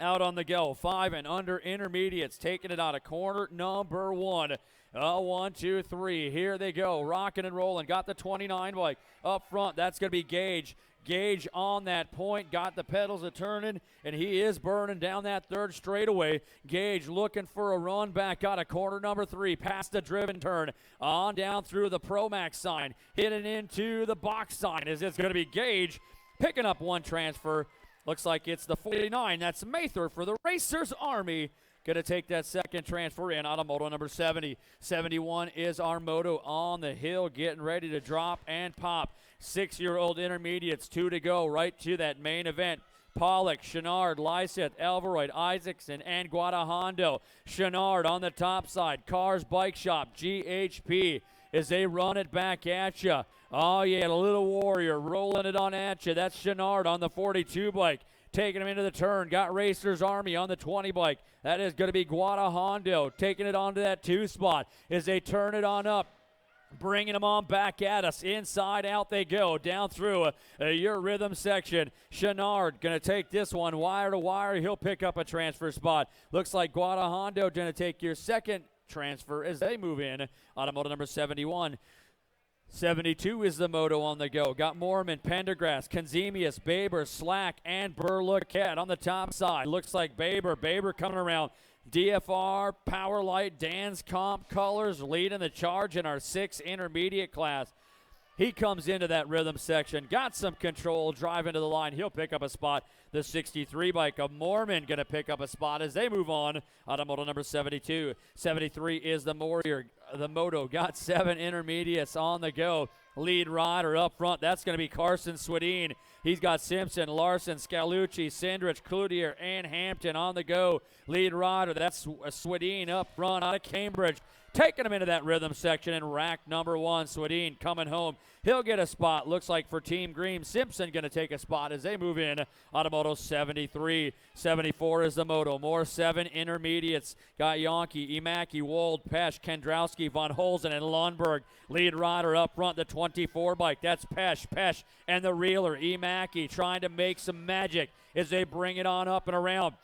out on the go. 5 and under intermediates taking it out of corner number 1. 1, 2, 3. Here they go. Rocking and rolling. Got the 29 bike up front. That's going to be Gage. Gage on that point, got the pedals a turning, and he is burning down that third straightaway. Gage looking for a run back out of corner number 3, past the driven turn, on down through the Pro Max sign, hitting into the box sign as it's going to be Gage picking up 1 transfer. Looks like it's the 49. That's Mather for the Racers Army. Going to take that second transfer in out of moto number 70. 71 is our moto on the hill, getting ready to drop and pop. 6-year-old intermediates, 2 to go, right to that main event. Pollock, Chenard, Lyseth, Elveroyd, Isaacson, and Guadahondo. Chenard on the top side. Cars Bike Shop, GHP, as they run it back at you. Oh, yeah, the little warrior rolling it on at you. That's Chenard on the 42 bike. Taking him into the turn. Got Racers Army on the 20 bike. That is going to be Guadahondo taking it onto that 2 spot as they turn it on up. bringing them on back at us. Inside out they go, down through your rhythm section. Chenard going to take this one wire to wire. He'll pick up a transfer spot. Looks like Guadahondo going to take your second transfer as they move in on moto number 71. 72 is the moto on the go. Got Mormon, Pendergrass, Conzemius, Baber, Slack, and Burloquette on the top side. Looks like Baber coming around. DFR, Powerlight, Dan's Comp Colors leading the charge in our 6 intermediate class. He comes into that rhythm section, got some control, driving to the line. He'll pick up a spot. The 63 bike of Mormon going to pick up a spot as they move on of moto number 72. 73 is the Warrior. The moto got 7 intermediates on the go. Lead rider up front, that's going to be Carson Swedin. He's got Simpson, Larson, Scalucci, Sindrich, Cloutier, and Hampton on the go. Lead rider, that's Swedin up front out of Cambridge. Taking him into that rhythm section in rack number 1. Swedin coming home. He'll get a spot. Looks like for Team Green, Simpson going to take a spot as they move in on moto 73. 74 is the moto. More 7 intermediates. Got Yonke, Imaki, Wold, Pesch, Kendrowski, Von Holzen, and Lundberg. Lead rider up front, the 24 bike. That's Pesch, and the reeler, Imaki, trying to make some magic as they bring it on up and around.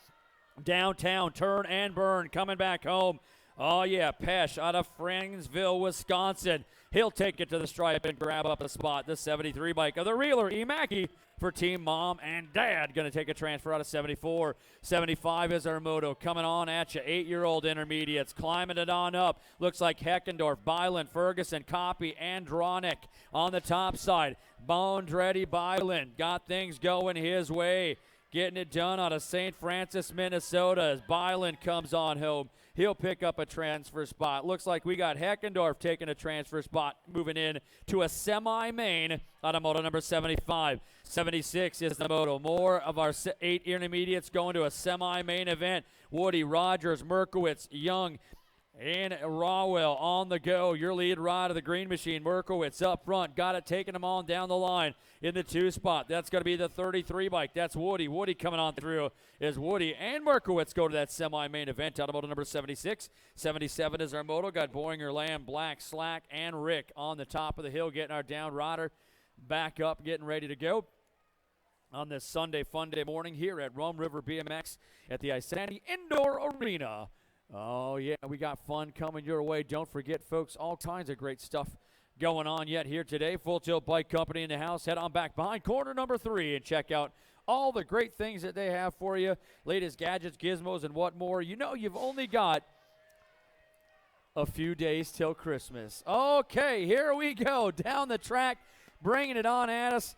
Downtown, turn and burn, coming back home. Oh, yeah, Pesch out of Frangsville, Wisconsin. He'll take it to the stripe and grab up a spot. The 73 bike of the reeler, Imaki, for Team Mom and Dad. Going to take a transfer out of 74. 75 is our moto. Coming on at you, 8-year-old intermediates. Climbing it on up. Looks like Heckendorf, Byland, Ferguson, Copy, and Dronick on the top side. Bones ready, Byland. Got things going his way. Getting it done out of St. Francis, Minnesota as Byland comes on home. He'll pick up a transfer spot. Looks like we got Heckendorf taking a transfer spot, moving in to a semi-main out of moto number 75. 76 is the moto. More of our 8 intermediates going to a semi-main event. Woody, Rogers, Merkowitz, Young, and Rawell on the go. Your lead rider, the Green Machine, Merkowitz up front. Got it, taking them on down the line in the 2 spot. That's going to be the 33 bike. That's Woody. Woody coming on through is Woody and Merkowitz go to that semi-main event out of moto number 76. 77 is our moto. Got Boehringer, Lamb, Black, Slack, and Rick on the top of the hill, getting our down rider back up, getting ready to go on this Sunday fun day morning here at Rum River BMX at the Isani Indoor Arena. Oh, yeah, we got fun coming your way. Don't forget, folks, all kinds of great stuff going on yet here today. Full Tilt Bike Company in the house. Head on back behind corner number 3 and check out all the great things that they have for you. Latest gadgets, gizmos, and what more. You know you've only got a few days till Christmas. Okay, here we go. Down the track, bringing it on at us.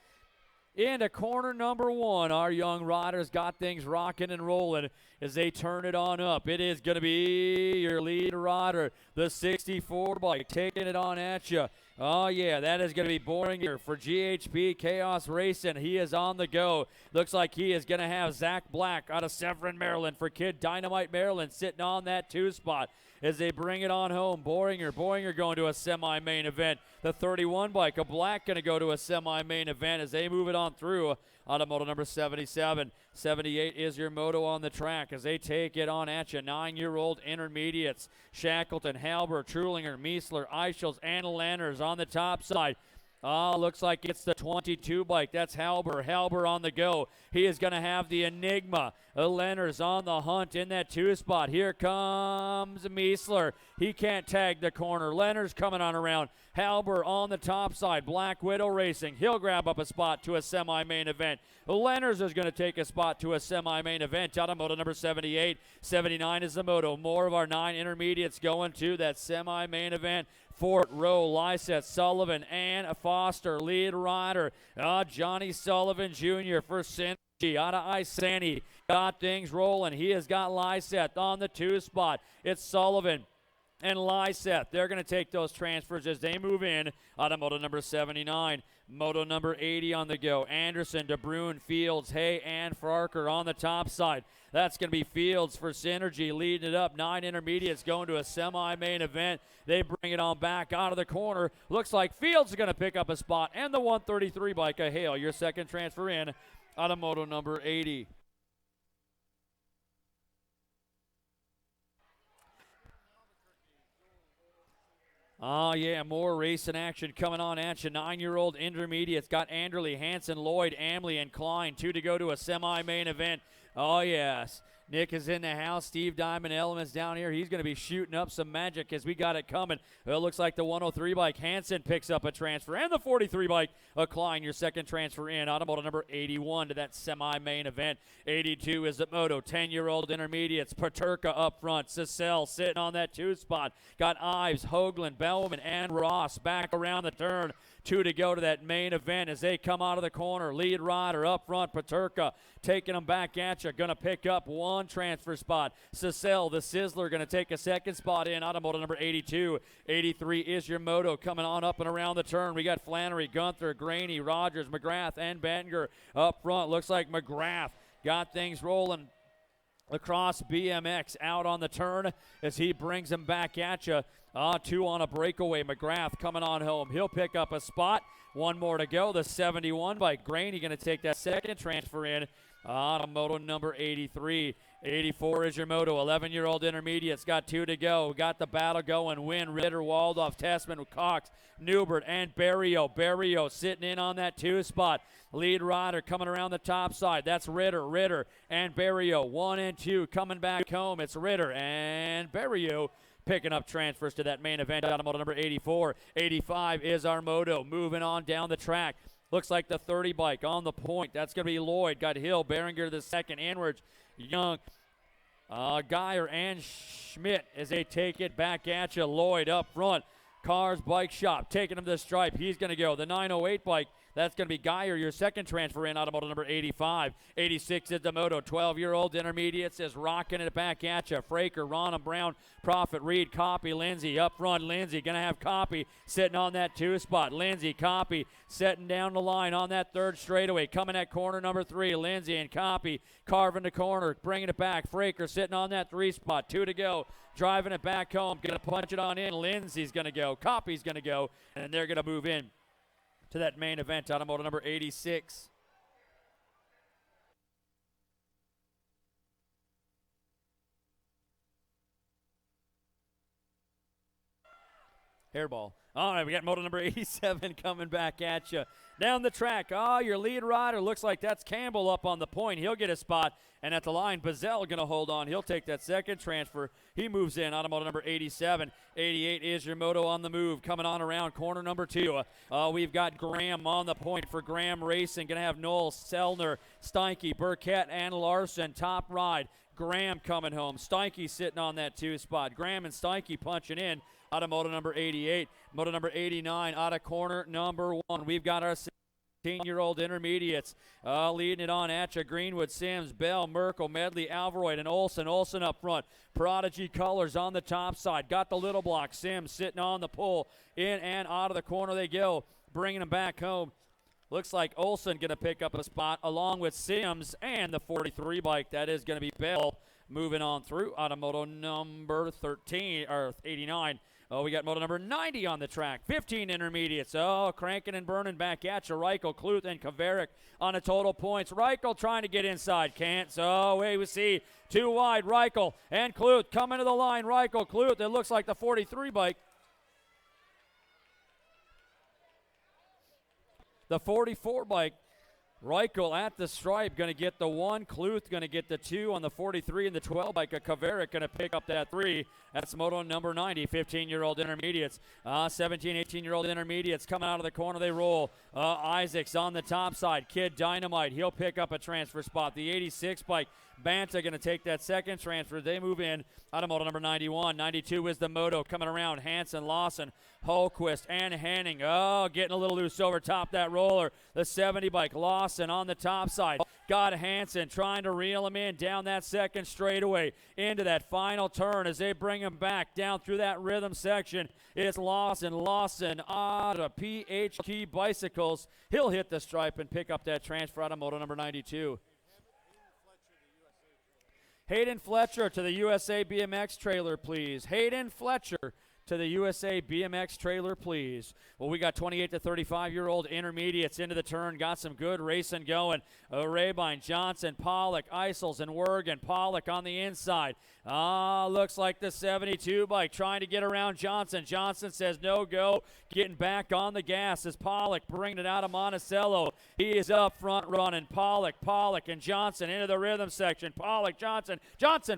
Into corner number 1, our young riders got things rocking and rolling as they turn it on up. It is going to be your lead rider, the 64 bike, taking it on at you. Oh, yeah, that is going to be Boehringer for GHP Chaos Racing. He is on the go. Looks like he is going to have Zach Black out of Severin, Maryland for Kid Dynamite Maryland sitting on that 2 spot as they bring it on home. Boehringer going to a semi-main event. The 31 bike of Black going to go to a semi-main event as they move it on through out of moto number 77. 78 is your moto on the track as they take it on at you. 9-year-old intermediates. Shackleton, Halber, Trulinger, Meisler, Eichels, and Lanners on the top side. Looks like it's the 22 bike. That's Halber. Halber on the go. He is going to have the Enigma. Lenners on the hunt in that 2 spot. Here comes Meisler. He can't tag the corner. Lenners coming on around. Halber on the top side. Black Widow Racing. He'll grab up a spot to a semi-main event. Lenners is going to take a spot to a semi-main event out of moto number 78. 79 is the moto. More of our 9 intermediates going to that semi-main event. Fort, Rowe, Lysett, Sullivan, and Foster, lead rider. Johnny Sullivan Jr. for Synergy out of Isani. Got things rolling. He has got Lysett on the 2 spot. It's Sullivan and Lysett. They're going to take those transfers as they move in out of moto number 79. Moto number 80 on the go. Anderson, DeBruyne, Fields, Hay, and Farker on the top side. That's going to be Fields for Synergy leading it up. 9 intermediates going to a semi-main event. They bring it on back out of the corner. Looks like Fields is going to pick up a spot. And the 133 bike of Hale, your second transfer in out of moto number 80. Oh, yeah, more racing action coming on at you. 9-year-old intermediates got Anderley, Hanson, Lloyd, Amley, and Klein. 2 to go to a semi-main event. Oh, yes. Nick is in the house. Steve Diamond Elements down here. He's going to be shooting up some magic as we got it coming. Well, it looks like the 103 bike. Hanson picks up a transfer. And the 43 bike, Klein, your second transfer in. Automotive number 81 to that semi-main event. 82 is the moto. 10-year-old intermediates. Paterka up front. Cecil sitting on that 2 spot. Got Ives, Hoagland, Bellman, and Ross back around the turn. 2 to go to that main event as they come out of the corner. Lead rider up front, Paterka, taking them back at you. Going to pick up 1 transfer spot. Cecil, the Sizzler, going to take a second spot in. Automotive number 82. 83 is your moto coming on up and around the turn. We got Flannery, Gunther, Graney, Rogers, McGrath, and Banger up front. Looks like McGrath got things rolling across BMX out on the turn as he brings them back at you. 2 on a breakaway. McGrath coming on home. He'll pick up a spot. 1 more to go. The 71 bike. Graney going to take that second transfer in. Moto number 83. 84 is your moto. 11-year-old intermediates got 2 to go. Got the battle going. Wynn, Ritter, Waldorf, Tessman, Cox, Newbert, and Barrio. Barrio sitting in on that 2 spot. Lead rider coming around the top side. That's Ritter, and Barrio. 1 and 2 coming back home. It's Ritter and Barrio picking up transfers to that main event. Automotive number 84. 85 is our moto. Moving on down the track. Looks like the 30 bike on the point. That's going to be Lloyd. Got Hill, Behringer the second, Anward, Young, Geyer, and Schmidt as they take it back at you. Lloyd up front. Cars Bike Shop taking him to the stripe. He's going to go. The 908 bike. That's going to be Geyer, your second transfer in. Automotive number 85. 86 is the moto. 12-year-old intermediates is rocking it back at you. Fraker, Ronham, Brown, Profit, Reed, Copy, Lindsay. Up front, Lindsay going to have Copy sitting on that 2 spot. Lindsay, Copy setting down the line on that 3rd straightaway. Coming at corner number 3. Lindsay and Copy carving the corner, bringing it back. Fraker sitting on that 3 spot. 2 to go. Driving it back home. Going to punch it on in. Lindsay's going to go. Copy's going to go. And they're going to move in to that main event. Automotive number 86. Hairball. All right, we got moto number 87 coming back at you. Down the track, your lead rider looks like that's Campbell up on the point. He'll get a spot. And at the line, Bazell going to hold on. He'll take that second transfer. He moves in. Automotive number 87. 88 is your moto on the move. Coming on around corner number 2. We've got Graham on the point for Graham Racing. Going to have Noel, Selner, Steinke, Burkett, and Larson. Top ride. Graham coming home. Steinke sitting on that 2 spot. Graham and Steinke punching in. Automotive number 88. Moto number 89 out of corner number 1. We've got our 16-year-old intermediates leading it on at you. Greenwood, Sims, Bell, Merkel, Medley, Alvaroyd, and Olsen. Olsen up front. Prodigy Colors on the top side. Got the little block. Sims sitting on the pole. In and out of the corner they go. Bringing them back home. Looks like Olsen going to pick up a spot along with Sims and the 43 bike. That is going to be Bell moving on through. Automoto number 13 or 89. We got moto number 90 on the track. 15 intermediates. Cranking and burning back at you. Reichel, Kluth, and Kaverick on the total points. Reichel trying to get inside. Can't. So we see 2 wide. Reichel and Kluth coming to the line. Reichel, Kluth. It looks like the 43 bike. The 44 bike. Reichel at the stripe, going to get the 1. Kluth going to get the 2 on the 43, and the 12 bike. Kaverick going to pick up that 3. That's moto number 90, 15-year-old intermediates. 17, 18-year-old intermediates coming out of the corner. They roll. Isaacs on the top side. Kid Dynamite. He'll pick up a transfer spot. The 86 bike. Banta going to take that second transfer. They move in. Automotive number 91. 92 is the moto coming around. Hanson, Lawson, Holquist, and Henning. Getting a little loose over top that roller. The 70 bike. Lawson on the top side. Got Hanson trying to reel him in down that second straightaway into that final turn as they bring him back down through that rhythm section. It's Lawson out of PHT Bicycles. He'll hit the stripe and pick up that transfer. Automotive number 92. Hayden Fletcher to the USA BMX trailer, please. Hayden Fletcher to the USA BMX trailer, please. Well, we got 28 to 35-year-old intermediates into the turn. Got some good racing going. Rabine, Johnson, Pollock, Isles, and Wergen. Pollock on the inside. Looks like the 72 bike trying to get around Johnson. Johnson says no go. Getting back on the gas is Pollock bringing it out of Monticello. He is up front running. Pollock, and Johnson into the rhythm section. Pollock, Johnson,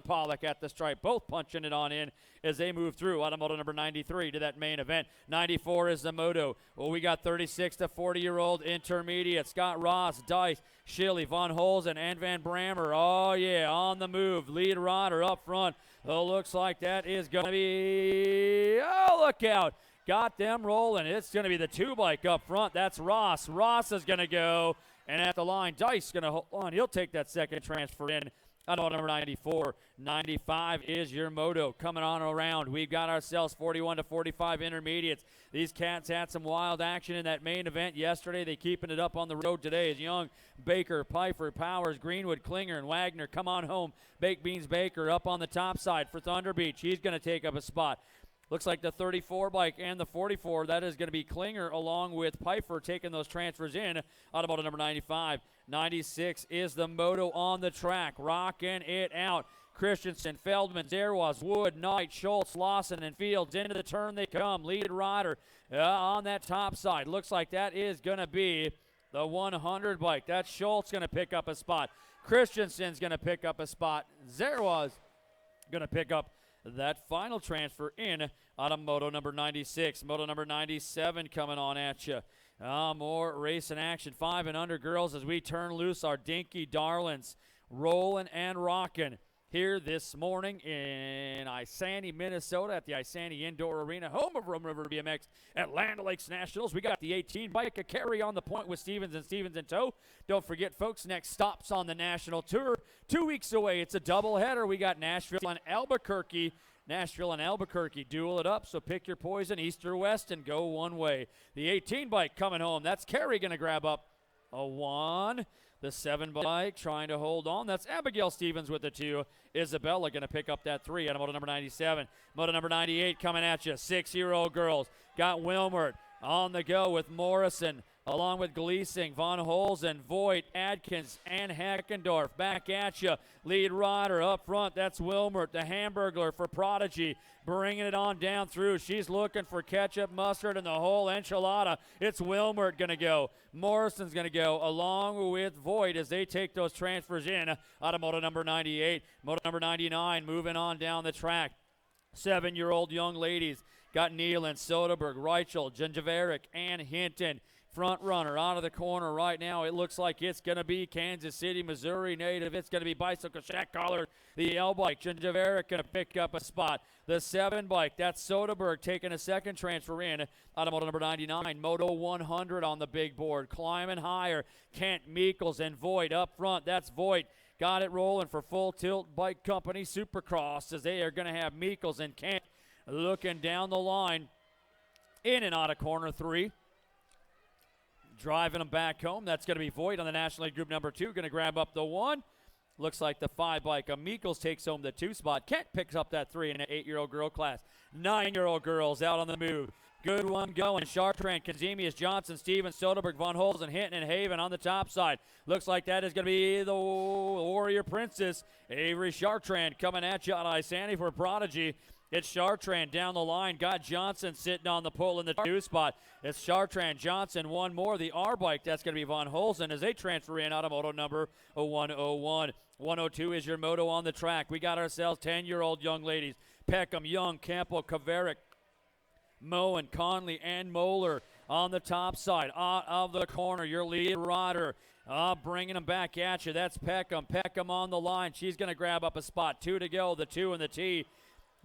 Pollock at the stripe. Both punching it on in as they move through. Automoto number 93 to that main event. 94 is the moto. Well, we got 36 to 40-year-old intermediate. Scott Ross, Dice, Shilly, Von Holzen, and Van Brammer. Oh, yeah, on the move. Lead rider up front. Oh, looks like that is going to be, oh, look out. Got them rolling. It's going to be the 2-bike up front. That's Ross. Ross is going to go. And at the line, Dice going to hold on. He'll take that second transfer in. Auto number 94. 95 is your moto coming on around. We've got ourselves 41 to 45 intermediates. These cats had some wild action in that main event yesterday. They keeping it up on the road today as Young, Baker, Pfeiffer, Powers, Greenwood, Klinger, and Wagner come on home. Baked Beans Baker up on the top side for Thunder Beach. He's going to take up a spot. Looks like the 34 bike and the 44, that is going to be Klinger along with Pfeiffer taking those transfers in. Automoto number 95. 96 is the moto on the track, rocking it out. Christensen, Feldman, Zerwas, Wood, Knight, Schultz, Lawson, and Fields. Into the turn they come. Lead rider on that top side. Looks like that is going to be the 100 bike. That's Schultz going to pick up a spot. Christensen's going to pick up a spot. Zerwas going to pick up that final transfer in out of moto number 96. Moto number 97 coming on at you. More racing action. 5 and under girls as we turn loose our dinky darlings. Rolling and rocking here this morning in Isanti, Minnesota at the Isanti Indoor Arena, home of Rum River BMX at Land Lakes Nationals. We got the 18 bike, a carry on the point with Stevens in tow. Don't forget, folks, next stops on the national tour. 2 weeks away, it's a doubleheader. We got Nashville and Albuquerque. Duel it up, so pick your poison, east or west, and go one way. The 18 bike coming home. That's Kerry going to grab up a 1. The 7 bike trying to hold on. That's Abigail Stevens with the 2. Isabella going to pick up that 3 out of moto number 97. Moto number 98 coming at you. 6-year-old girls. Got Wilmert on the go with Morrison, along with Gleasing, Von Holzen, Voigt, Adkins, and Heckendorf. Back at you. Lead rider up front. That's Wilmert, the Hamburglar for Prodigy. Bringing it on down through. She's looking for ketchup, mustard, and the whole enchilada. It's Wilmert going to go. Morrison's going to go along with Voigt as they take those transfers in out of moto number 98. Moto number 99 moving on down the track. 7-year-old young ladies. Got Nealon, Soderberg, Reichel, Gingeverik, and Hinton. Front runner out of the corner right now. It looks like it's going to be Kansas City, Missouri native. It's going to be Bicycle Shack Collar. The L bike, Gingeverik going to pick up a spot. The 7 bike, that's Soderberg taking a second transfer in out of moto number 99. Moto 100 on the big board. Climbing higher. Kent, Meekles, and Voigt up front. That's Voigt. Got it rolling for Full Tilt Bike Company Supercross as they are going to have Meekles and Kent looking down the line in and out of corner 3. Driving them back home. That's going to be Voigt on the National League Group number 2. Going to grab up the 1. Looks like the 5 bike of Meekles takes home the 2 spot. Kent picks up that 3 in an 8-year-old girl class. 9-year-old girls out on the move. Good one going. Chartrand, Kazemius, Johnson, Stevens, Soderberg, Von Holzen, Hinton, and Haven on the top side. Looks like that is going to be the Warrior Princess. Avery Chartrand coming at you on Isanti for Prodigy. It's Chartrand down the line. Got Johnson sitting on the pole in the 2 spot. It's Chartrand, Johnson, 1 more. The R bike, that's going to be Von Holzen as they transfer in out of moto number 101. 102 is your moto on the track. We got ourselves 10-year-old young ladies. Peckham, Young, Campbell, Kaverick, Moen, Conley, and Moeller on the top side. Out of the corner, your lead rider. Bringing them back at you. That's Peckham. Peckham on the line. She's going to grab up a spot. 2 to go. The 2 and the T.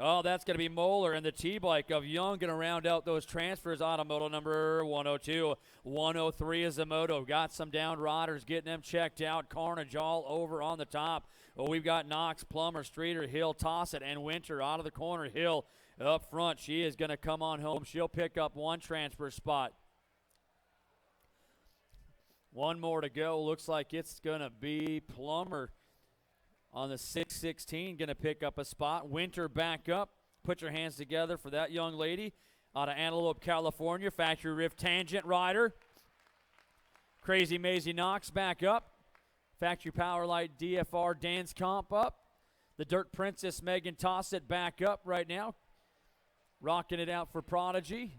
Oh, that's going to be Moeller, and the T-bike of Young going to round out those transfers on a moto number 102. 103 is the moto. Got some down riders getting them checked out. Carnage all over on the top. Well, we've got Knox, Plummer, Streeter, Hill, Tossett, and Winter out of the corner. Hill up front. She is going to come on home. She'll pick up 1 transfer spot. 1 more to go. Looks like it's going to be Plummer on the 616, going to pick up a spot. Winter back up. Put your hands together for that young lady out of Antelope, California. Factory Rift Tangent rider. Crazy Maisie Knox back up. Factory Power Light DFR Dance Comp up. The Dirt Princess, Megan Tossett, back up right now. Rocking it out for Prodigy.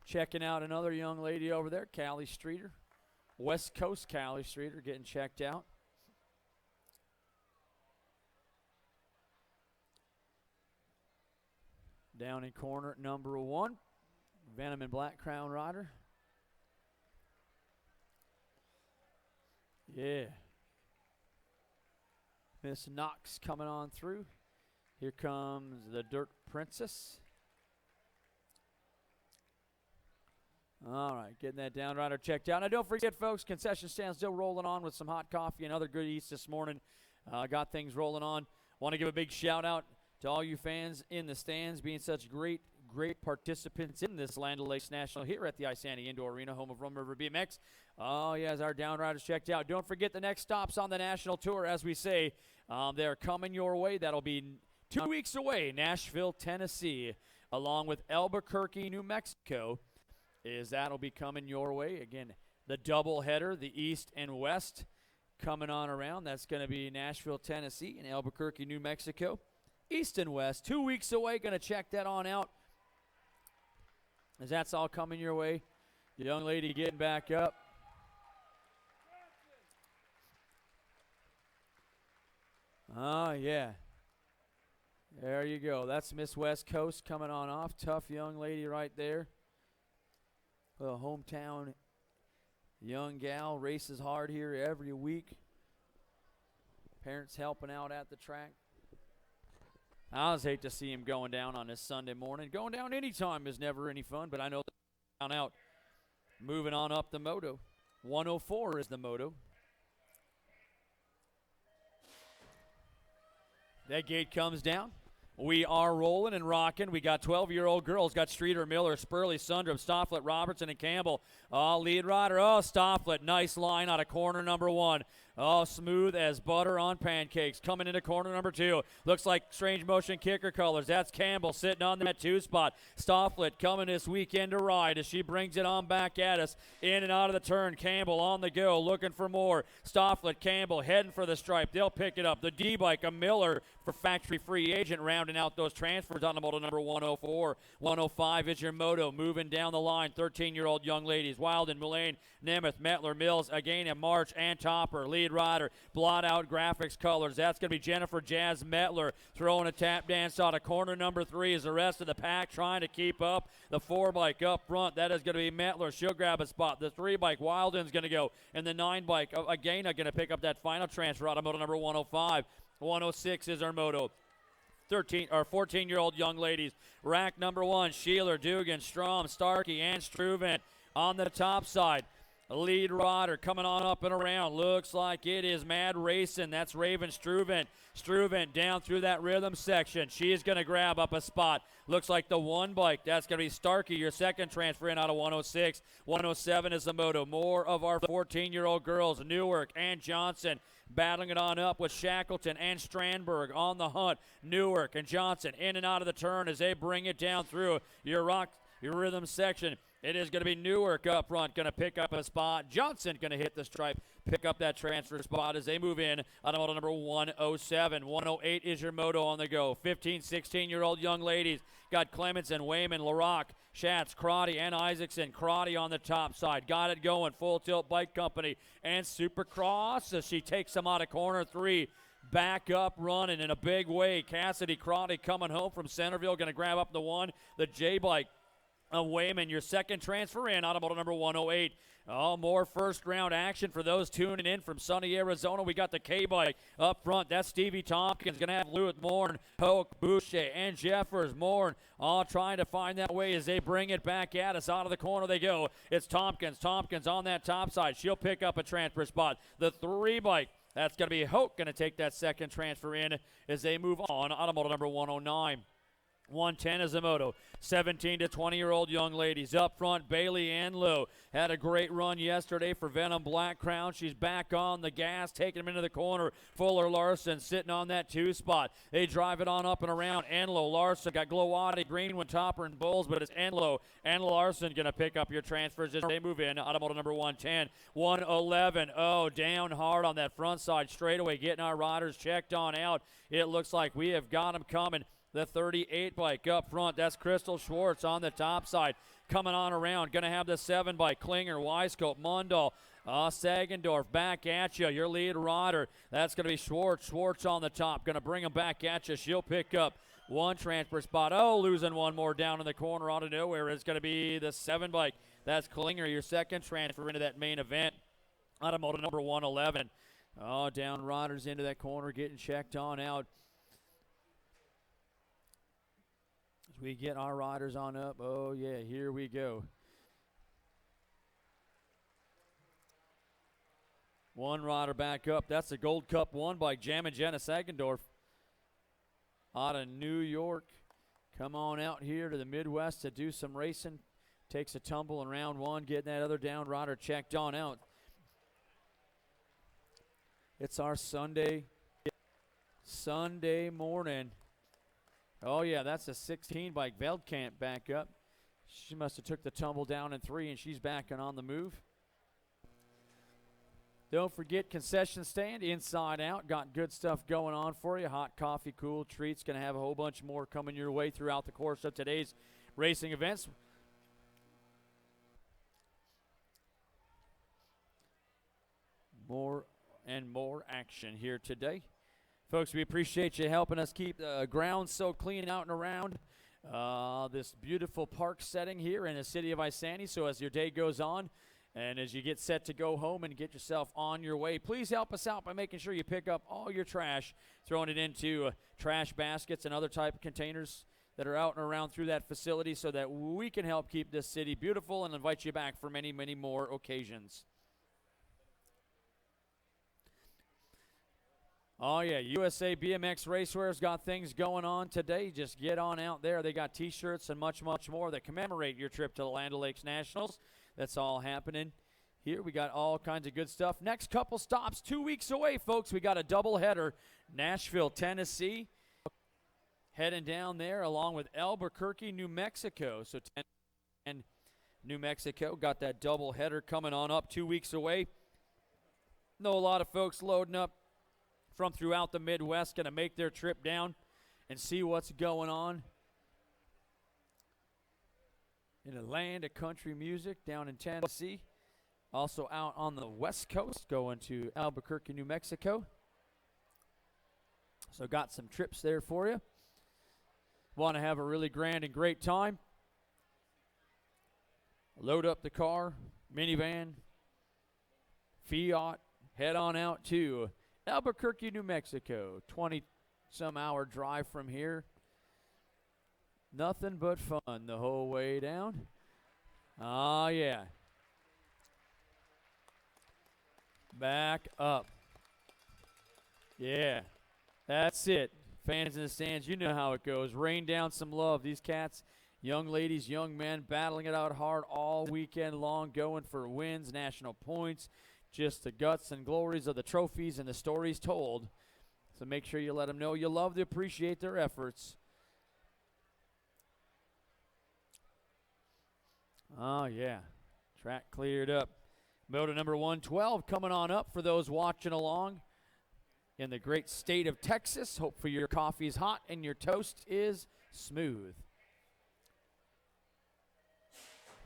Checking out another young lady over there, Callie Streeter. West Coast Callie Streeter getting checked out. Down in corner number 1, Venom and Black Crown Rider. Yeah. Miss Knox coming on through. Here comes the Dirt Princess. All right, getting that down rider checked out. Now, don't forget, folks, concession stand still rolling on with some hot coffee and other goodies this morning. Got things rolling on. Want to give a big shout-out to all you fans in the stands being such great participants in this Land O'Lakes National here at the Isani Indoor Arena, home of Rum River BMX. Oh, yeah, as our down riders checked out. Don't forget the next stops on the national tour, as we say. They're coming your way. That'll be 2 weeks away, Nashville, Tennessee, along with Albuquerque, New Mexico. That'll be coming your way. Again, the double header, the East and West coming on around. That's going to be Nashville, Tennessee, and Albuquerque, New Mexico. East and West, 2 weeks away. Going to check that on out, as that's all coming your way. The young lady getting back up. Oh, yeah. There you go. That's Miss West Coast coming on off. Tough young lady right there. A hometown young gal, races hard here every week. Parents helping out at the track. I always hate to see him going down on this Sunday morning. Going down anytime is never any fun, but I know down out. Moving on up the moto. 104 is the moto. That gate comes down. We are rolling and rocking. We got 12-year-old girls. Got Streeter, Miller, Spurley, Sundrum, Stofflet, Robertson, and Campbell. Oh, lead rider. Oh, Stofflet. Nice line out of corner number 1. Oh, smooth as butter on pancakes. Coming into corner number 2. Looks like strange motion kicker colors. That's Campbell sitting on that 2 spot. Stofflet coming this weekend to ride as she brings it on back at us. In and out of the turn. Campbell on the go, looking for more. Stofflet, Campbell heading for the stripe. They'll pick it up. The D-bike, a Miller for factory free agent, rounding out those transfers on the moto number 104. 105 is your moto. Moving down the line, 13-year-old young ladies. Wilden, Mullane, Nemeth, Metler, Mills, again in March, and Topper. Lead rider, blot out graphics colors. That's going to be Jennifer Jazz Metler throwing a tap dance out of corner number 3 as the rest of the pack trying to keep up. The 4-bike up front, that is going to be Metler. She'll grab a spot. The 3-bike, Wilden's going to go. And the 9-bike, again, going to pick up that final transfer out of moto number 105. 106 is our moto. 14-year-old young ladies. Rack number 1, Sheeler, Dugan, Strom, Starkey, and Struven on the top side. Lead rider coming on up and around. Looks like it is Mad Racing. That's Raven Struven. Struven down through that rhythm section. She is going to grab up a spot. Looks like the 1-bike. That's going to be Starkey, your second transfer in out of 106. 107 is the moto. More of our 14-year-old girls, Newark and Johnson, battling it on up with Shackleton and Strandberg on the hunt. Newark and Johnson in and out of the turn as they bring it down through your rhythm section. It is going to be Newark up front, going to pick up a spot. Johnson going to hit the stripe, pick up that transfer spot as they move in on moto number 107. 108 is your moto on the go. 15, 16-year-old young ladies. Got Clemenson, Wayman, LaRock, Schatz, Crotty, and Isaacson. Crotty on the top side. Got it going. Full Tilt Bike Company and Supercross as she takes them out of corner 3. Back up running in a big way. Cassidy Crotty coming home from Centerville. Going to grab up the 1. The J-Bike. Wayman, your second transfer in, automotive number 108. Oh, more first-round action for those tuning in from sunny Arizona. We got the K-Bike up front. That's Stevie Tompkins. Going to have Lewitt, Morn, Hoke, Boucher, and Jeffers. Morn all trying to find that way as they bring it back at us. Out of the corner they go. It's Tompkins. Tompkins on that top side. She'll pick up a transfer spot. The 3-bike. That's going to be Hoke going to take that second transfer in as they move on. Automotive number 109. 110 is a moto. 17 to 20-year-old young ladies. Up front, Bailey Anlow had a great run yesterday for Venom Black Crown. She's back on the gas, taking them into the corner. Fuller Larson sitting on that 2 spot. They drive it on up and around. Anlow, Larson got Glowati, Greenwood, Topper, and Bulls, but it's Anlow. Anlow Larson going to pick up your transfers as they move in. Automotive number 110. 111. Oh, down hard on that front side straightaway, getting our riders checked on out. It looks like we have got them coming. The 38 bike up front, that's Crystal Schwartz on the top side. Coming on around, going to have the 7 bike, Klinger, Weiscope, Mundal, Sagendorf back at you. Your lead rider, that's going to be Schwartz. Schwartz on the top, going to bring him back at you. She'll pick up 1 transfer spot. Oh, losing 1 more down in the corner out of nowhere. It's going to be the 7 bike. That's Klinger, your second transfer into that main event. Automotive number 111. Oh, down riders into that corner, getting checked on out. We get our riders on up. Oh, yeah, here we go. 1 rider back up. That's the Gold Cup won by Jam and Jenna Sagendorf out of New York. Come on out here to the Midwest to do some racing. Takes a tumble in round 1, getting that other down rider checked on out. It's our Sunday morning. Oh, yeah, that's a 16 bike. Veldkamp back up. She must have took the tumble down in 3, and she's back and on the move. Don't forget concession stand, inside out. Got good stuff going on for you. Hot coffee, cool treats. Going to have a whole bunch more coming your way throughout the course of today's racing events. More and more action here today. Folks, we appreciate you helping us keep the ground so clean out and around this beautiful park setting here in the city of Isanti. So as your day goes on and as you get set to go home and get yourself on your way, please help us out by making sure you pick up all your trash, throwing it into trash baskets and other type of containers that are out and around through that facility so that we can help keep this city beautiful and invite you back for many, many more occasions. Oh, yeah, USA BMX Racewear's got things going on today. Just get on out there. They got T-shirts and much, much more that commemorate your trip to the Land O'Lakes Nationals. That's all happening here. We got all kinds of good stuff. Next couple stops 2 weeks away, folks. We got a doubleheader, Nashville, Tennessee, heading down there along with Albuquerque, New Mexico. So and New Mexico got that doubleheader coming on up 2 weeks away. Know a lot of folks loading up from throughout the Midwest, going to make their trip down and see what's going on in the land of country music down in Tennessee. Also out on the West Coast, going to Albuquerque, New Mexico. So got some trips there for you. Want to have a really grand and great time. Load up the car, minivan, Fiat, head on out to Albuquerque, New Mexico, 20-some hour drive from here. Nothing but fun the whole way down. Oh, yeah. Back up. Yeah, that's it. Fans in the stands, you know how it goes. Rain down some love. These cats, young ladies, young men, battling it out hard all weekend long, going for wins, national points. Just the guts and glories of the trophies and the stories told. So make sure you let them know you love to appreciate their efforts. Oh, yeah. Track cleared up. Moto number 112 coming on up for those watching along in the great state of Texas. Hopefully your coffee is hot and your toast is smooth.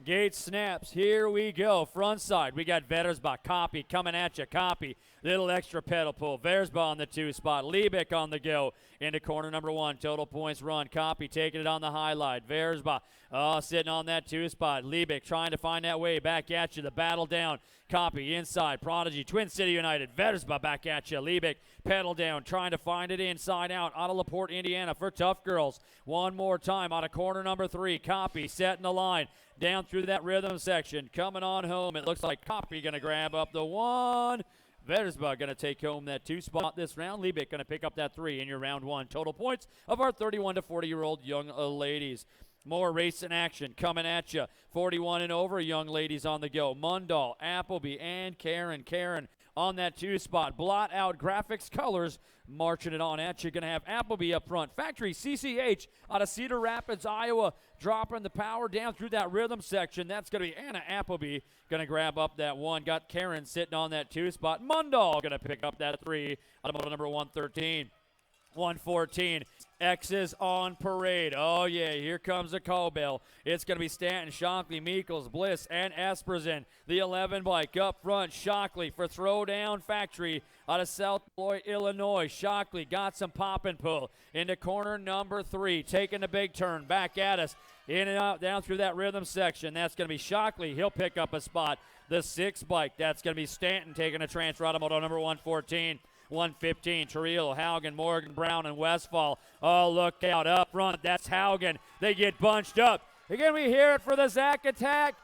Gate snaps. Here we go. Front side. We got Vetersbach. Copy coming at you. Copy. Little extra pedal pull. Versba on the 2 spot. Liebeck on the go. Into corner number 1. Total points run. Copy taking it on the highlight. Versba sitting on that 2 spot. Liebeck trying to find that way back at you. The battle down. Copy inside. Prodigy. Twin City United. Versba back at you. Liebeck pedal down. Trying to find it inside out. Out of LaPorte, Indiana for Tough Girls. One more time out of corner number 3. Copy setting the line. Down through that rhythm section. Coming on home. It looks like Copy going to grab up the 1. Versba going to take home that 2 spot this round. Liebig going to pick up that 3 in your round 1. Total points of our 31 to 40-year-old young ladies. More racing action coming at you. 41 and over, young ladies on the go. Mundahl, Appleby, and Karen. Karen on that 2 spot. Blot out graphics colors, marching it on at you. Going to have Appleby up front. Factory CCH out of Cedar Rapids, Iowa, dropping the power down through that rhythm section. That's going to be Anna Appleby going to grab up that 1. Got Karen sitting on that 2 spot. Mundahl going to pick up that 3 out of moto number 113. 114. X's on parade. Oh, yeah, here comes the call bell. It's going to be Stanton, Shockley, Meekles, Bliss, and Espersen. The 11 bike up front. Shockley for Throwdown Factory out of South Beloit, Illinois. Shockley got some pop and pull into corner number 3. Taking the big turn back at us. In and out, down through that rhythm section. That's going to be Shockley. He'll pick up a spot. The 6 bike, that's going to be Stanton taking a transfer out of moto number 114. 115, Terrell, Haugen, Morgan, Brown, and Westfall. Oh, look out up front. That's Haugen. They get bunched up. Again, we hear it for the Zach attack.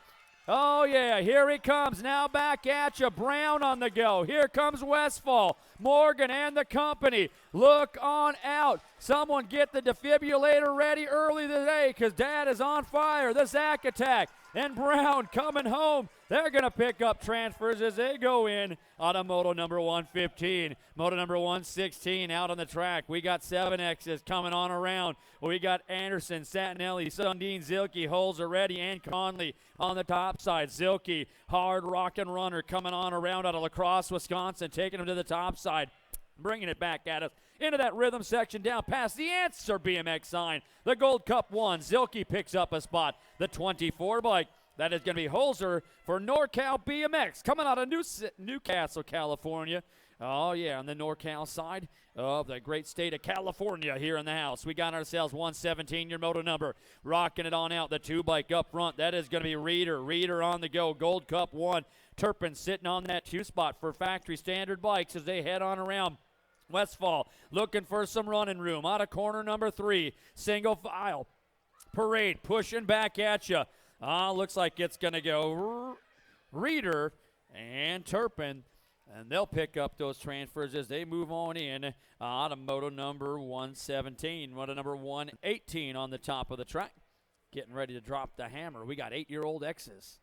Oh, yeah, here he comes. Now back at you. Brown on the go. Here comes Westfall. Morgan and the company. Look on out. Someone get the defibrillator ready early today because Dad is on fire. The Zach attack. And Brown coming home. They're going to pick up transfers as they go in on a moto number 115. Moto number 116 out on the track. We got 7Xs coming on around. We got Anderson, Satinelli, Sundin, Zilke, Holzer, Reddy, and Conley on the top side. Zilke, hard rockin' runner coming on around out of La Crosse, Wisconsin, taking him to the top side. Bringing it back at us into that rhythm section down past the Answer BMX sign. The Gold Cup 1. Zilke picks up a spot. The 24 bike. That is going to be Holzer for NorCal BMX coming out of Newcastle, California. Oh, yeah, on the NorCal side of the great state of California here in the house. We got ourselves 117, your moto number. Rocking it on out. The 2 bike up front. That is going to be Reeder. Reeder on the go. Gold Cup 1. Turpin sitting on that 2 spot for factory standard bikes as they head on around. Westfall looking for some running room out of corner number 3. Single file. Parade pushing back at you. Looks like it's going to go Reeder and Turpin, and they'll pick up those transfers as they move on in out of moto number 117. Moto number 118 on the top of the track. Getting ready to drop the hammer. We got 8-year-old X's.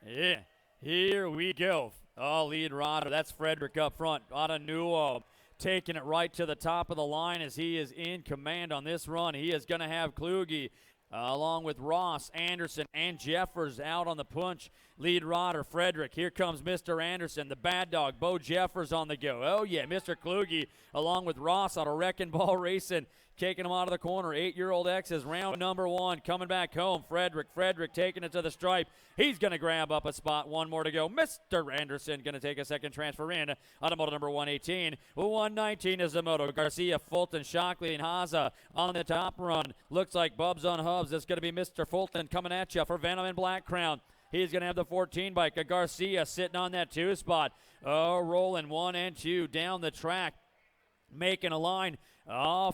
Yeah, here we go. Oh, lead rider, that's Frederick up front out of Newell. Taking it right to the top of the line as he is in command on this run. He is going to have Kluge along with Ross, Anderson, and Jeffers out on the punch. Lead rider, Frederick. Here comes Mr. Anderson, the bad dog, Bo Jeffers on the go. Oh, yeah, Mr. Kluge along with Ross out of Wrecking Ball Racing. Taking him out of the corner. 8-year-old X is round number 1. Coming back home. Frederick taking it to the stripe. He's going to grab up a spot. 1 more to go. Mr. Anderson going to take a second transfer in out of moto number 118. 119 is the moto. Garcia, Fulton, Shockley, and Haza on the top run. Looks like Bubs on Hubs. It's going to be Mr. Fulton coming at you for Venom and Black Crown. He's going to have the 14 bike. Garcia sitting on that 2 spot. Oh, rolling 1 and 2 down the track. Making a line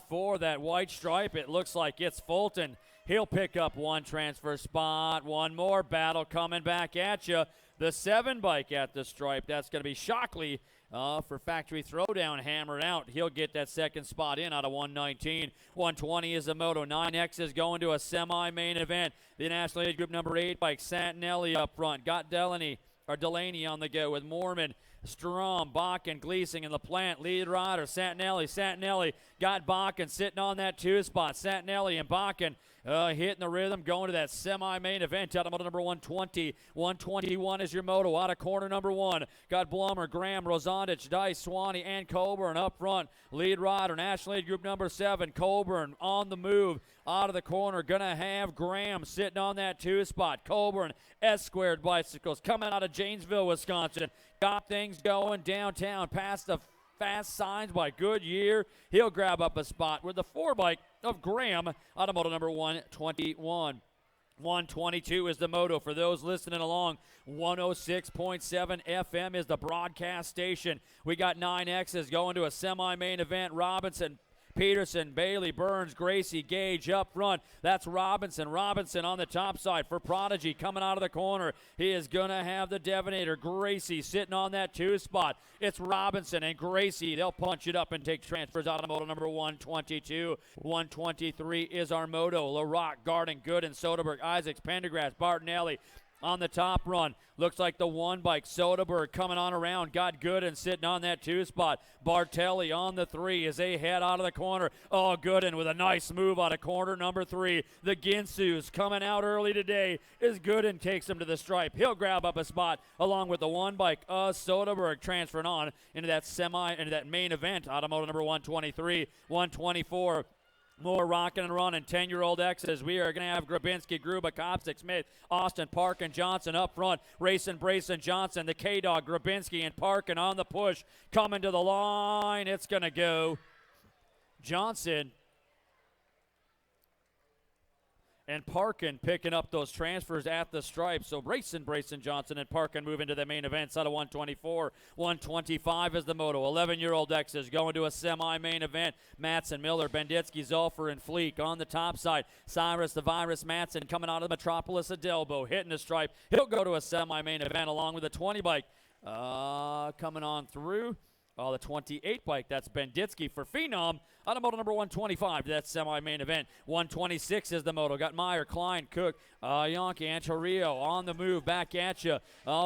for that white stripe. It looks like it's Fulton. He'll pick up 1 transfer spot. 1 more battle coming back at you. The 7 bike at the stripe. That's going to be Shockley for Factory Throwdown, hammered out. He'll get that second spot in out of 119. 120 is the moto. 9X is going to a semi-main event. The National Age Group number 8 bike. Santinelli up front. Got Delaney on the go with Mormon, Strom, Bakken, Gleasing, and LaPlante. Lead rider, Santinelli got Bakken sitting on that 2 spot. Santinelli and Bakken hitting the rhythm, going to that semi-main event out of moto number 120. 121 is your moto out of corner number 1. Got Blummer, Graham, Rosandich, Dice, Swanee, and Coburn up front. Lead rider, National Lead Group number 7. Coburn on the move out of the corner. Gonna have Graham sitting on that 2 spot. Coburn, S-Squared Bicycles coming out of Janesville, Wisconsin. Got things going downtown past the fast signs by Goodyear. He'll grab up a spot with the 4 bike of Graham out of moto number 121. 122 is the moto for those listening along. 106.7 FM is the broadcast station. We got 9Xs going to a semi-main event. Robinson Peterson, Bailey, Burns, Gracie, Gage up front. That's Robinson. Robinson on the top side for Prodigy coming out of the corner. He is going to have the Devonator. Gracie sitting on that 2 spot. It's Robinson and Gracie. They'll punch it up and take transfers out of moto number 122. 123 is our moto. LaRock, Garden, Good, and Soderberg. Isaacs, Pendergrass, Bartonelli. On the top run, looks like the 1 bike. Soderberg coming on around, got Good and sitting on that 2 spot. Bartelli on the 3 as they head out of the corner. Oh, Gooden with a nice move out of corner number 3. The Ginsus coming out early today as Gooden takes him to the stripe. He'll grab up a spot along with the 1 bike. Soderberg transferring on into that main event. Automotive number 123, 124. More rocking and running, 10-year-old X's. We are going to have Grabinski, Gruba, Kopsik, Smith, Austin, Park, and Johnson up front. Racing, Brayson, Johnson, the K-Dog, Grabinski, and Parkin on the push. Coming to the line. It's going to go Johnson and Parkin picking up those transfers at the stripe. So Brayson, Johnson, and Parkin move into the main events out of 124. 125 is the moto. 11-year-old X is going to a semi-main event. Matson, Miller, Benditsky, Zolfer, and Fleek on the top side. Cyrus, the Virus, Matson coming out of the Metropolis of Delbo, hitting the stripe. He'll go to a semi-main event along with a 20 bike coming on through. The 28 bike, that's Benditsky for Phenom. On moto number 125, that's semi-main event. 126 is the moto. Got Meyer, Klein, Cook, Yonke, Anchorio on the move back at you.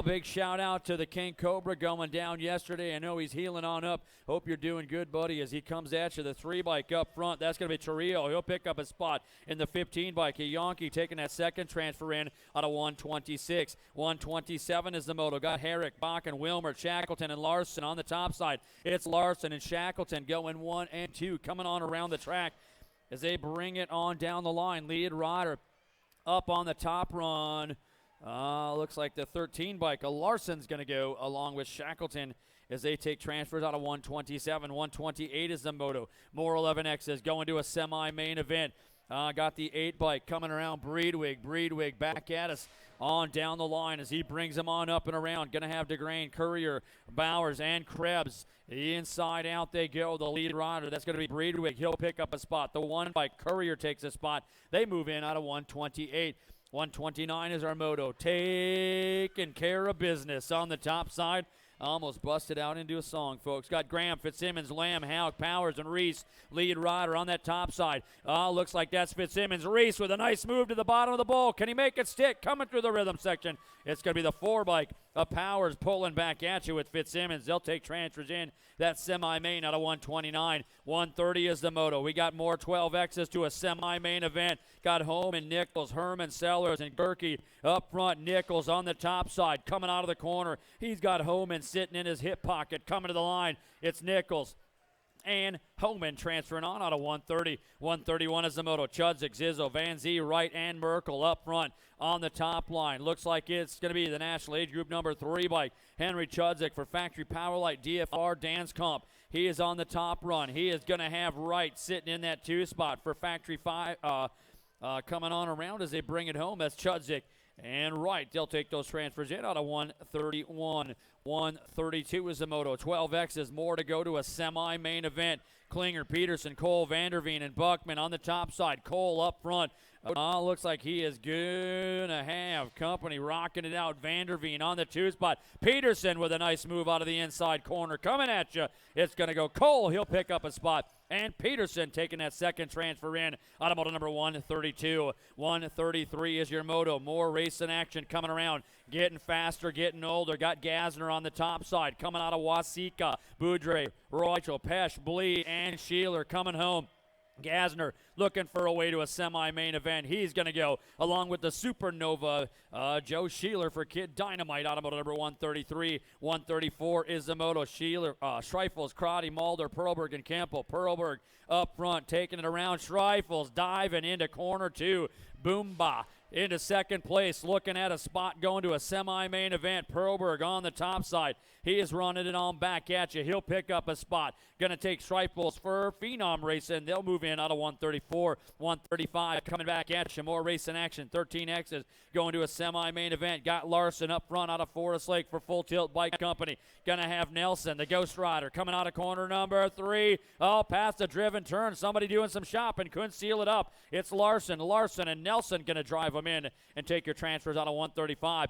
Big shout out to the King Cobra going down yesterday. I know he's healing on up. Hope you're doing good, buddy, as he comes at you. The 3 bike up front, that's going to be Torrio. He'll pick up a spot in the 15 bike. Yonke taking that second transfer in out of 126. 127 is the moto. Got Herrick, Bach, and Wilmer, Shackleton, and Larson on the top side. It's Larson and Shackleton going 1 and 2. Coming on around the track as they bring it on down the line. Lead rider up on the top run. Looks like the 13 bike. Larson's going to go along with Shackleton as they take transfers out of 127. 128 is the moto. More 11X is going to a semi-main event. Got the 8 bike coming around. Breedwig back at us on down the line as he brings them on up and around. Going to have DeGrain, Courier, Bowers, and Krebs. Inside out they go. The lead rider, that's going to be Breedwig. He'll pick up a spot. The 1 bike, Courier takes a spot. They move in out of 128. 129 is our moto. Taking care of business on the top side. Almost busted out into a song, folks. Got Graham, Fitzsimmons, Lamb, Houck, Powers, and Reese. Lead rider on that top side. Looks like that's Fitzsimmons. Reese with a nice move to the bottom of the bowl. Can he make it stick? Coming through the rhythm section. It's going to be the 4 bike of Powers pulling back at you with Fitzsimmons. They'll take transfers in. That semi-main out of 129. 130 is the moto. We got more 12Xs to a semi-main event. Got Holman, Nichols, Herman, Sellers, and Gerke up front. Nichols on the top side coming out of the corner. He's got Holman sitting in his hip pocket coming to the line. It's Nichols and Homan transferring on out of 130. 131 is the moto. Chudzik, Zizzo, Van Zee, Wright, and Merkel up front on the top line. Looks like it's going to be the National Age Group number 3 bike. Henry Chudzik for Factory Powerlight DFR Dance Comp. He is on the top run. He is going to have Wright sitting in that 2 spot for Factory 5 coming on around as they bring it home. That's Chudzik and Wright. They'll take those transfers in out of 131. 132 is the moto. 12X is more to go to a semi-main event. Klinger, Peterson, Cole, Vanderveen, and Buckman on the top side. Cole up front. Looks like he is going to have company rocking it out. Vanderveen on the 2 spot. Peterson with a nice move out of the inside corner. Coming at you. It's going to go Cole. He'll pick up a spot. And Peterson taking that second transfer in out of moto number 132. 133 is your moto. More racing action coming around. Getting faster, getting older. Got Gasner on the top side. Coming out of Wasika. Boudre, Roychel, Pesh, Blee, and Sheeler coming home. Gasner looking for a way to a semi-main event. He's going to go along with the Supernova, Joe Sheeler for Kid Dynamite. Automotive number 133. 134 is the moto. Sheeler, Schreifels, Crotty, Mulder, Perlberg, and Campbell. Perlberg up front, taking it around. Schreifels diving into corner 2. Boomba into second place, looking at a spot going to a semi-main event. Perlberg on the top side. He is running it on back at you. He'll pick up a spot. Going to take stripe bulls for Phenom Racing. They'll move in out of 134, 135. Coming back at you. More racing action. 13X's going to a semi-main event. Got Larson up front out of Forest Lake for Full Tilt Bike Company. Going to have Nelson, the Ghost Rider, coming out of corner number 3. Oh, past a driven turn. Somebody doing some shopping. Couldn't seal it up. It's Larson. Larson and Nelson going to drive them in and take your transfers out of 135.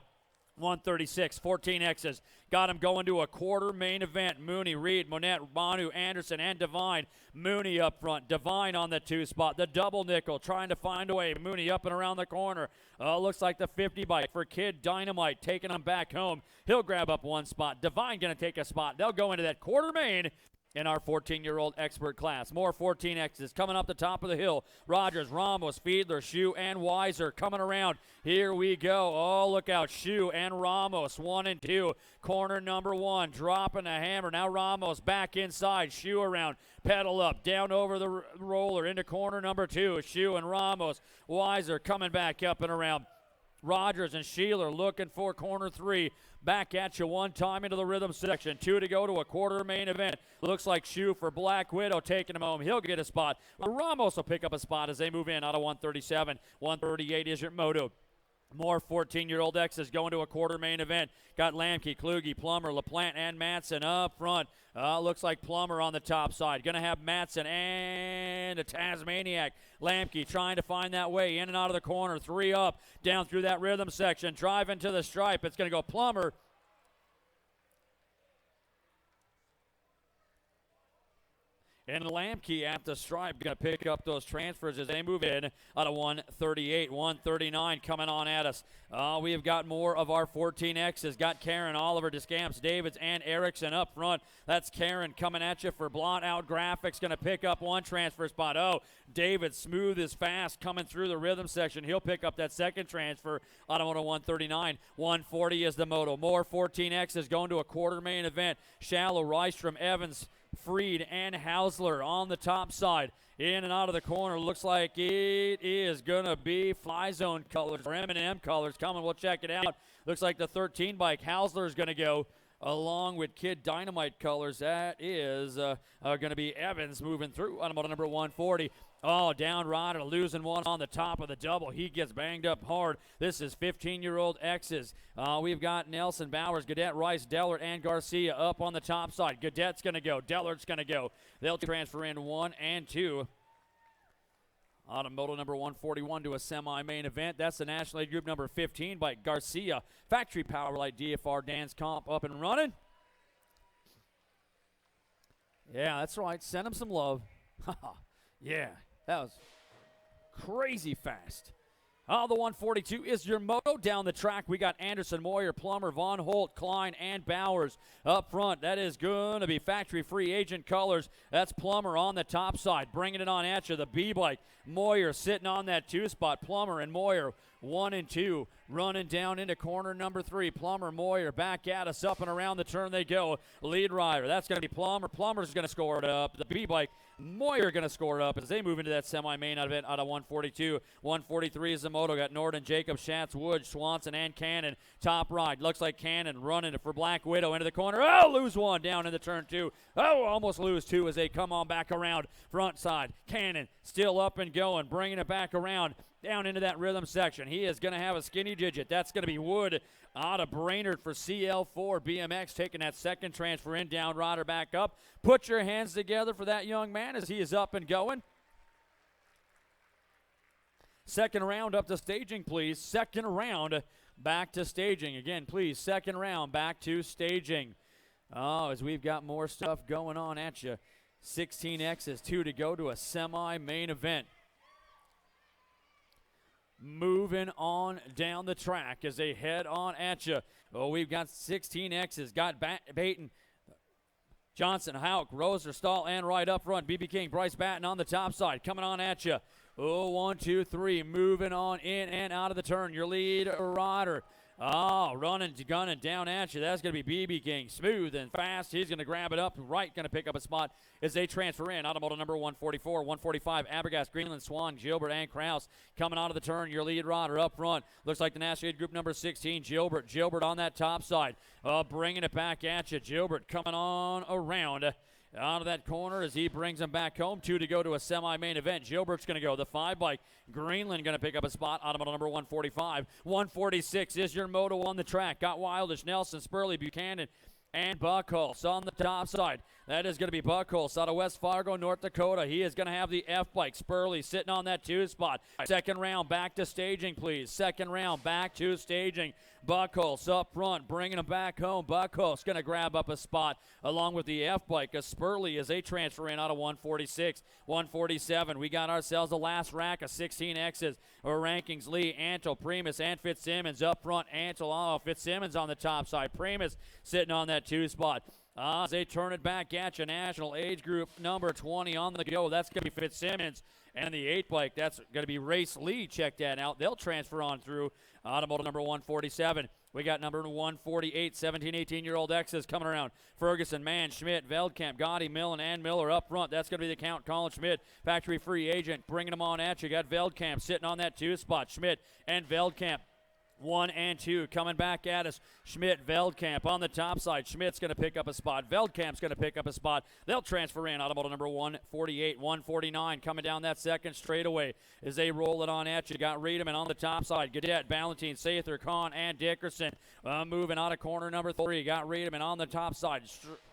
136, 14X's. Got him going to a quarter main event. Mooney, Reed, Monette, Manu, Anderson, and Devine. Mooney up front. Devine on the 2 spot. The double nickel trying to find a way. Mooney up and around the corner. Looks like the 50 bike for Kid Dynamite taking him back home. He'll grab up 1 spot. Devine going to take a spot. They'll go into that quarter main in our 14-year-old expert class. More 14X's coming up the top of the hill. Rogers, Ramos, Fiedler, Shoe, and Weiser coming around. Here we go. Oh, look out. Shoe and Ramos, 1 and 2. Corner number 1, dropping the hammer. Now Ramos back inside. Shoe around. Pedal up, down over the roller into corner number 2. Shoe and Ramos. Weiser coming back up and around. Rogers and Sheeler looking for corner 3. Back at you one time into the rhythm section. 2 to go to a quarter main event. Looks like Shoe for Black Widow taking him home. He'll get a spot. Ramos will pick up a spot as they move in out of 137. 138 is your moto. More 14-year-old X's going to a quarter main event. Got Lamke, Kluge, Plummer, LaPlante, and Matson up front. Looks like Plummer on the top side. Going to have Matson and a Tasmaniac. Lamke trying to find that way in and out of the corner. 3 up, down through that rhythm section. Driving to the stripe. It's going to go Plummer. And Lamke at the stripe going to pick up those transfers as they move in out of 138, 139 coming on at us. We have got more of our 14Xs. Got Karen, Oliver, Descamps, Davids, and Erickson up front. That's Karen coming at you for Blot Out Graphics. Going to pick up 1 transfer spot. Oh, David, smooth as fast coming through the rhythm section. He'll pick up that second transfer out of 139. 140 is the moto. More 14Xs going to a quarter main event. Shallow, Rystrom, Evans, Freed, and Hausler on the top side. In and out of the corner. Looks like it is going to be Fly Zone colors or M&M colors coming. We'll check it out. Looks like the 13 bike. Hausler is going to go along with Kid Dynamite colors. That is going to be Evans moving through on moto number 140. Oh, down rider, losing 1 on the top of the double. He gets banged up hard. This is 15-year-old X's. We've got Nelson, Bowers, Gadet, Rice, Dellert, and Garcia up on the top side. Gadet's going to go. Dellert's going to go. They'll transfer in 1 and 2. Out of moto number 141 to a semi-main event. That's the National League Group number 15 by Garcia. Factory Power Light DFR Dance Comp up and running. Yeah, that's right. Send him some love. Yeah, that was crazy fast. The 142 is your moto. Down the track, we got Anderson, Moyer, Plummer, Von Holt, Klein, and Bowers up front. That is going to be factory free agent colors. That's Plummer on the top side, bringing it on at you. The B-bike, Moyer sitting on that 2 spot. Plummer and Moyer, 1 and 2, running down into corner number 3. Plummer, Moyer, back at us, up and around the turn they go. Lead rider, that's going to be Plummer. Plummer's going to score it up. The B-bike, Moyer going to score up as they move into that semi-main event out of 142. 143 is the moto. Got Norden, Jacob, Schatz, Wood, Swanson, and Cannon. Top ride. Looks like Cannon running for Black Widow into the corner. Oh, lose 1 down in the turn 2. Oh, almost lose 2 as they come on back around front side. Cannon still up and going, bringing it back around down into that rhythm section. He is going to have a skinny digit. That's going to be Wood out of Brainerd for CL4 BMX, taking that second transfer in, down rider back up. Put your hands together for that young man as he is up and going. Second round up to staging, please. Second round back to staging. Again, please, second round back to staging. Oh, as we've got more stuff going on at you. 16X's, 2 to go to a semi-main event. Moving on down the track as they head on at you. Oh, we've got 16X's. Got Baton, Johnson, Hauk, Roser, Stahl, and right up front. BB King, Bryce Batten on the top side. Coming on at you. Oh, 1, 2, 3. Moving on in and out of the turn. Your lead rider. Oh, running, gunning down at you. That's going to be BB King. Smooth and fast. He's going to grab it up. Right, going to pick up a spot as they transfer in. Automotive number 144, 145, Abergast, Greenland, Swan, Gilbert, and Kraus coming out of the turn. Your lead rider up front. Looks like the National Group number 16, Gilbert. Gilbert on that top side. Bringing it back at you. Gilbert coming on around. Out of that corner as he brings him back home. 2 to go to a semi-main event. Gilbert's going to go. The 5 bike. Greenland going to pick up a spot. Automotive number 145. 146 is your moto on the track. Got Wildish, Nelson, Spurley, Buchanan, and Buckholz on the top side. That is going to be Buckholz out of West Fargo, North Dakota. He is going to have the F bike. Spurley sitting on that 2 spot. Second round, back to staging, please. Second round, back to staging. Buckholz up front, bringing him back home. Buckholz going to grab up a spot along with the F bike. Spurley as they transfer in out of 146. 147. We got ourselves the last rack of 16 X's. Our rankings: Lee, Antle, Primus, and Fitzsimmons up front. Antle, Fitzsimmons on the top side. Primus sitting on that 2 spot. As they turn it back at you, National Age Group number 20 on the go. That's going to be Fitzsimmons. And the 8 bike, that's going to be Race Lee. Check that out. They'll transfer on through. Automotive number 147. We got number 148, 17, 18-year-old X's coming around. Ferguson, Mann, Schmidt, Veldkamp, Gotti, Millen, and Miller up front. That's going to be the count. Colin Schmidt, factory free agent, bringing them on at you. Got Veldkamp sitting on that 2 spot. Schmidt and Veldkamp. 1 and 2 coming back at us. Schmidt, Veldkamp on the top side. Schmidt's going to pick up a spot. Veldkamp's going to pick up a spot. They'll transfer in. Automotive number 148, 149 coming down that second straightaway as they roll it on at you. Got Riedemann on the top side. Gadet, Ballantine, Sather, Kahn, and Dickerson moving out of corner number 3. Got Riedemann on the top side.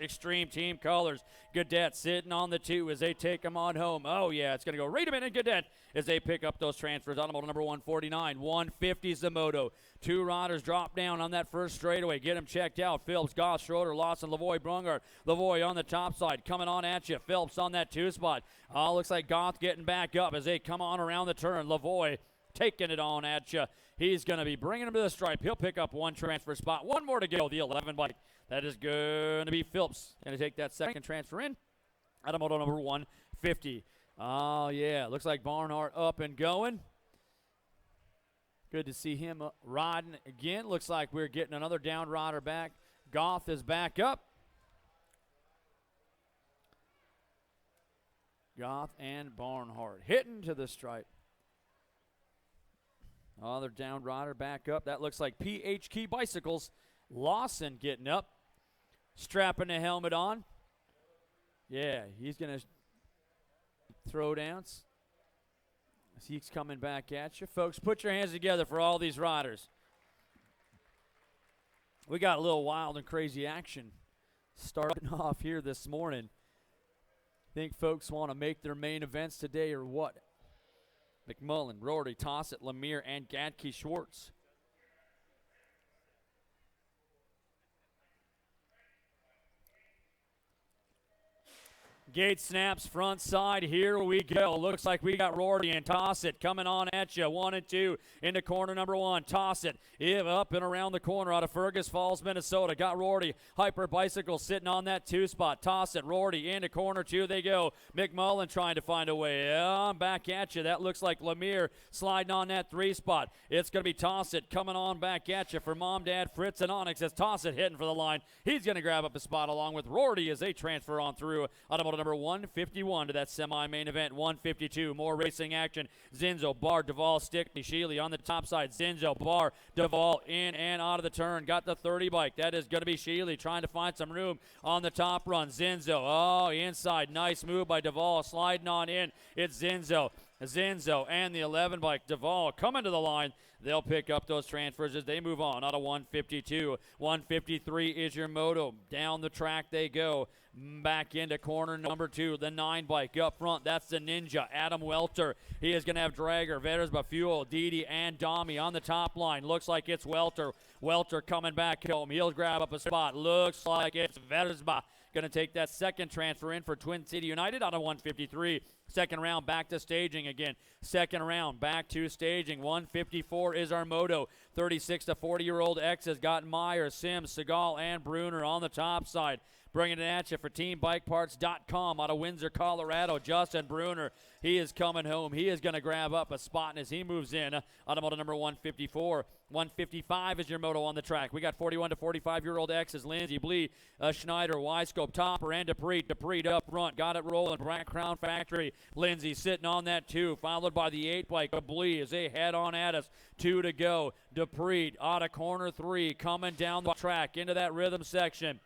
Extreme team colors. Gadet sitting on the 2 as they take them on home. Oh, yeah, it's going to go Riedemann and Gadet as they pick up those transfers. Automotive number 149, 150's the moto. 2 riders drop down on that first straightaway. Get them checked out. Phillips, Goss, Schroeder, Lawson, Lavoie, Brungard. Lavoie on the top side coming on at you. Phillips on that 2 spot. Looks like Goth getting back up as they come on around the turn. Lavoie taking it on at you. He's going to be bringing him to the stripe. He'll pick up 1 transfer spot. 1 more to go. The 11 bike. That is going to be Phillips. Going to take that second transfer in. Automotive number 150. Oh, yeah. Looks like Barnhart up and going. Good to see him riding again. Looks like we're getting another down rider back. Goff is back up. Goff and Barnhart hitting to the stripe. Other down rider back up. That looks like PH Key Bicycles. Lawson getting up. Strapping the helmet on. Yeah, he's going to throw downs. He's coming back at you. Folks, put your hands together for all these riders. We got a little wild and crazy action starting off here this morning. Think folks want to make their main events today or what? McMullen, Rorty, Tossett, Lemire, and Gadke Schwartz. Gate snaps front side. Here we go. Looks like we got Rorty and Tossett coming on at you. 1 and 2 into corner number 1. Tossett up and around the corner out of Fergus Falls, Minnesota. Got Rorty. Hyper Bicycle sitting on that 2 spot. Tossett, Rorty into corner 2. They go. McMullen trying to find a way. Back at you. That looks like Lemire sliding on that 3 spot. It's going to be Tossett coming on back at you for Mom, Dad, Fritz, and Onyx. As Tossett hitting for the line. He's going to grab up a spot along with Rorty as they transfer on through. Automotive number 151 to that semi-main event. 152, more racing action. Zinzo, Barr, Duvall, Stickney, Sheely on the top side. Zinzo, Barr, Duvall in and out of the turn. Got the 30 bike. That is going to be Sheely trying to find some room on the top run. Zinzo, inside. Nice move by Duvall, sliding on in. It's Zinzo. Zinzo and the 11 bike. Duvall coming to the line. They'll pick up those transfers as they move on out of 152. 153 is your moto. Down the track they go. Back into corner number 2. The 9 bike up front. That's the Ninja. Adam Welter. He is going to have Drager, Vetersba, Fuel, Didi, and Domi on the top line. Looks like it's Welter. Welter coming back home. He'll grab up a spot. Looks like it's Vetersba. Going to take that second transfer in for Twin City United out of 153. Second round back to staging again. Second round back to staging. 154 is our moto. 36 to 40-year-old X has got Meyer, Sims, Segal, and Bruner on the top side. Bringing it at you for TeamBikeParts.com out of Windsor, Colorado. Justin Bruner, he is coming home. He is going to grab up a spot as he moves in. Automoto number 154. 155 is your moto on the track. We got 41 to 45-year-old X's, Lindsay Blee, Schneider, Wyscope, Topper, and Dupree up front. Got it rolling. Black Crown Factory. Lindsay sitting on that 2, followed by the 8 bike of Blee as they head on at us. 2 to go. Dupree out of corner 3, coming down the track into that rhythm section.